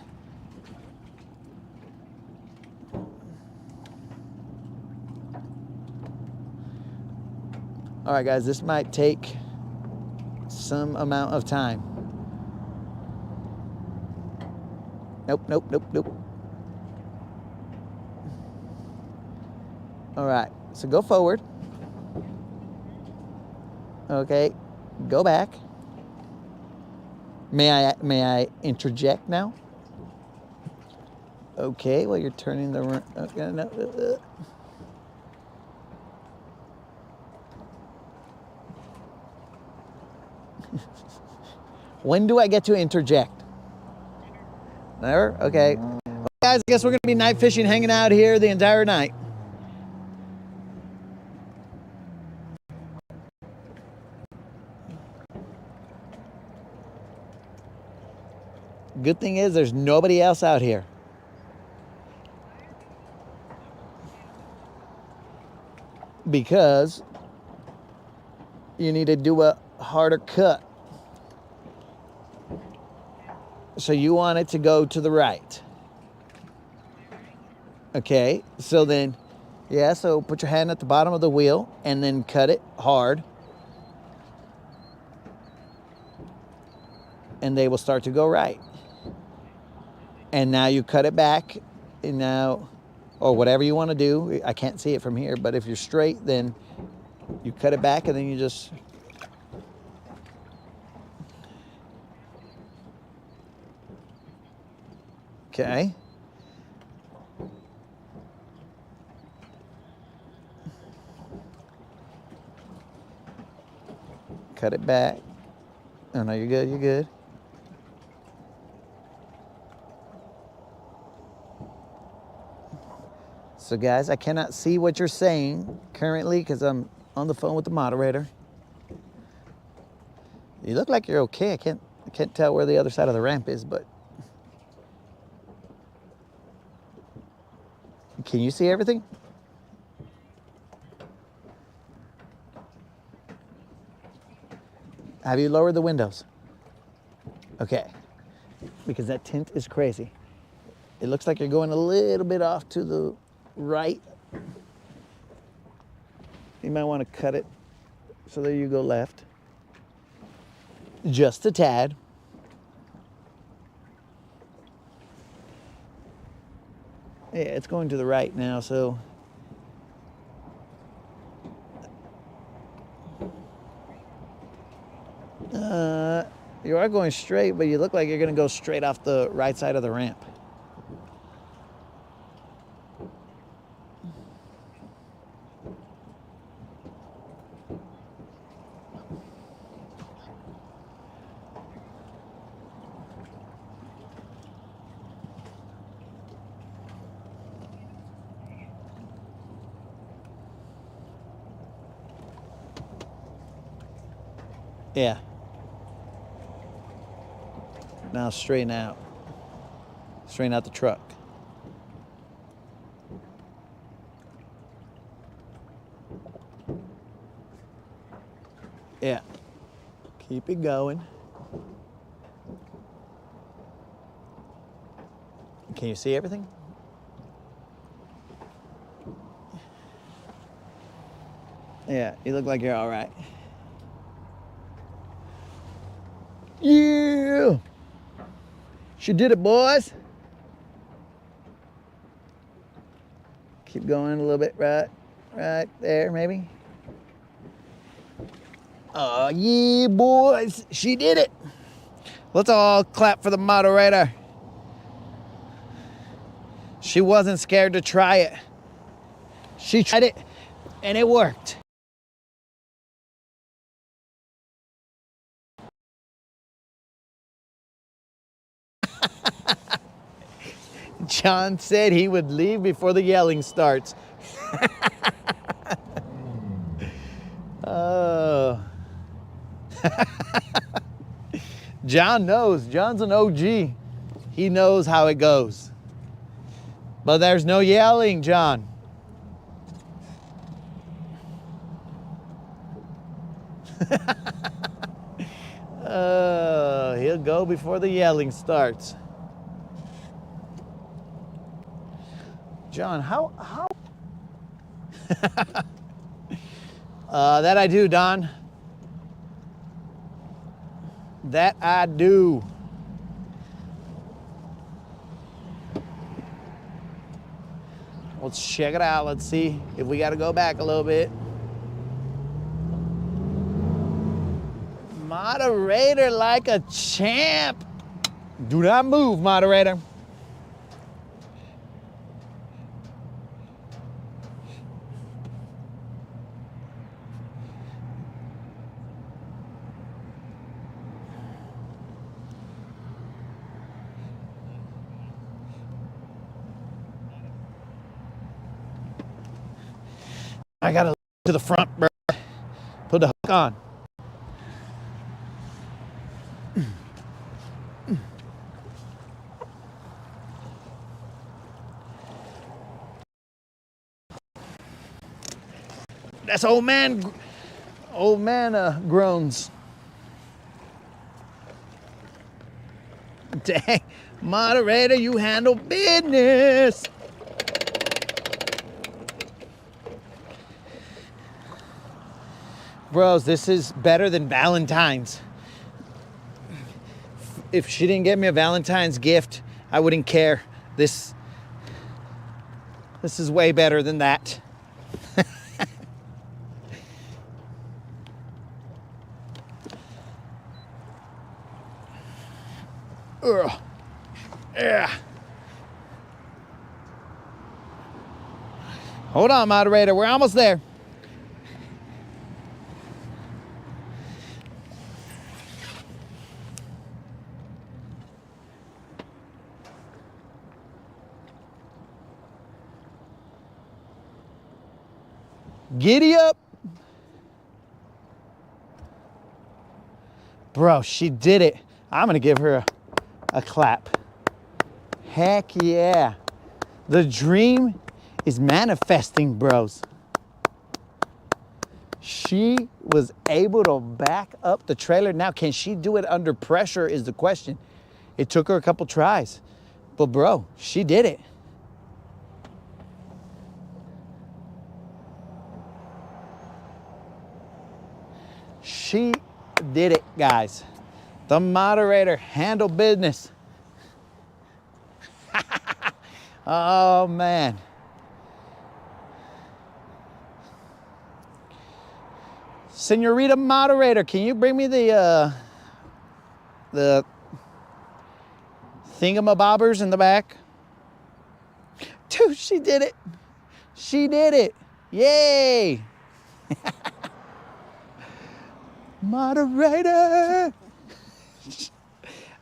All right, guys, this might take some amount of time. Nope, nope, nope, nope. All right, so go forward. Okay, go back. May I interject now? Okay, well you're turning the okay, no. When do I get to interject? Never? Okay. Well, guys, I guess we're gonna be night fishing, hanging out here the entire night. Good thing is there's nobody else out here. Because you need to do a harder cut. So you want it to go to the right. Okay, so then, yeah, so put your hand at the bottom of the wheel and then cut it hard. And they will start to go right. And now you cut it back, and now, or whatever you want to do. I can't see it from here, but if you're straight, then you cut it back and then you just... Okay. Cut it back. Oh no, you're good, you're good. So guys, I cannot see what you're saying currently because I'm on the phone with the moderator. You look like you're okay. I can't tell where the other side of the ramp is, but can you see everything? Have you lowered the windows? Okay. because that tint is crazy. It looks like you're going a little bit off to the right. You might want to cut it so there you go left. Just a tad. Yeah, it's going to the right now, so. You are going straight, but you look like you're going to go straight off the right side of the ramp. Yeah. Now straighten out. Straighten out the truck. Yeah. Keep it going. Can you see everything? Yeah, you look like you're all right. Yeah. She did it, boys. Keep going a little bit, right there, maybe. Oh, yeah, boys. She did it. Let's all clap for the moderator. She wasn't scared to try it. She tried it, and it worked. John said he would leave before the yelling starts. Oh. John knows. John's an OG. He knows how it goes. But there's no yelling, John. He'll go before the yelling starts. John, how? That I do, Don. That I do. Let's check it out. Let's see if we got to go back a little bit. Moderator like a champ. Do not move, moderator. I gotta to the front, bro. Put the hook on. That's old man groans. Dang, moderator, you handle business. Bros, this is better than Valentine's. If she didn't get me a Valentine's gift, I wouldn't care. This is way better than that. Ugh. Yeah. Hold on, moderator. We're almost there. Giddy up. Bro, she did it. I'm gonna give her a clap. Heck yeah. The dream is manifesting, bros. She was able to back up the trailer. Now, can she do it under pressure is the question. It took her a couple tries. But bro, she did it. She did it, guys. The moderator handled business. Oh, man. Senorita moderator, can you bring me the thingamabobbers in the back? Dude, she did it. She did it. Yay. Moderator.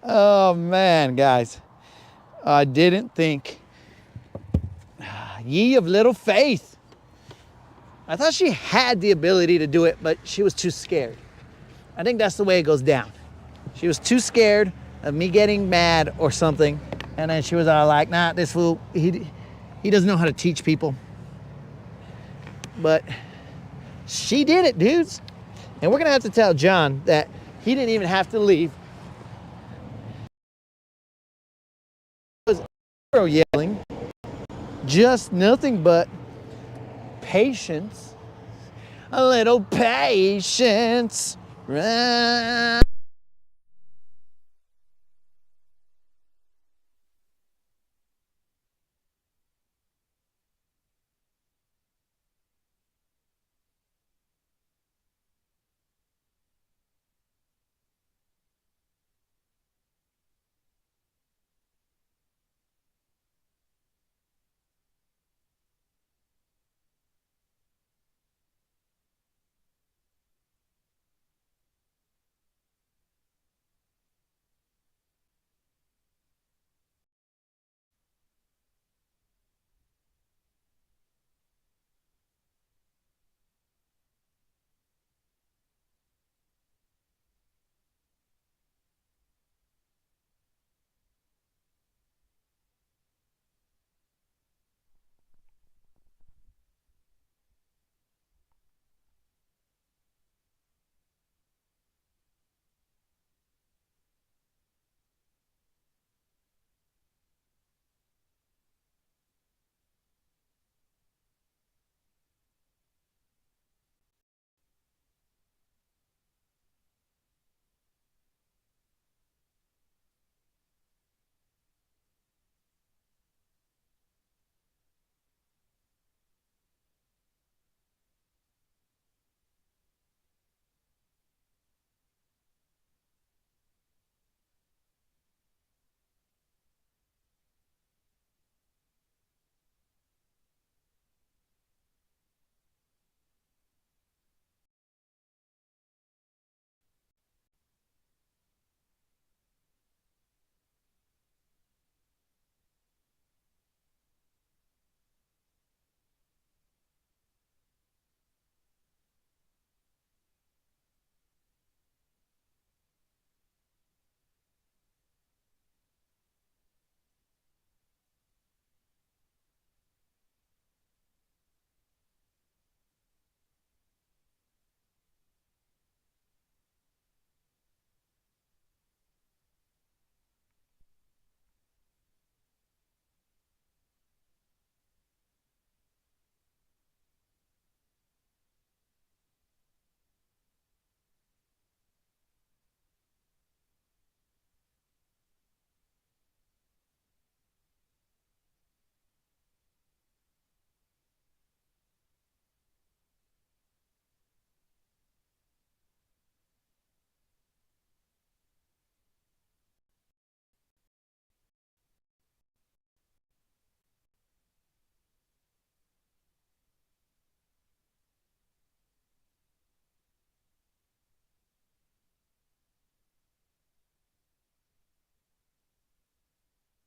Oh, man, guys. I didn't think. Ye of little faith. I thought she had the ability to do it, but she was too scared. I think that's the way it goes down. She was too scared of me getting mad or something. And then she was all like, nah, this fool, he doesn't know how to teach people. But she did it, dudes. And we're going to have to tell John that he didn't even have to leave. It was zero yelling. Just nothing but patience. A little patience. Right.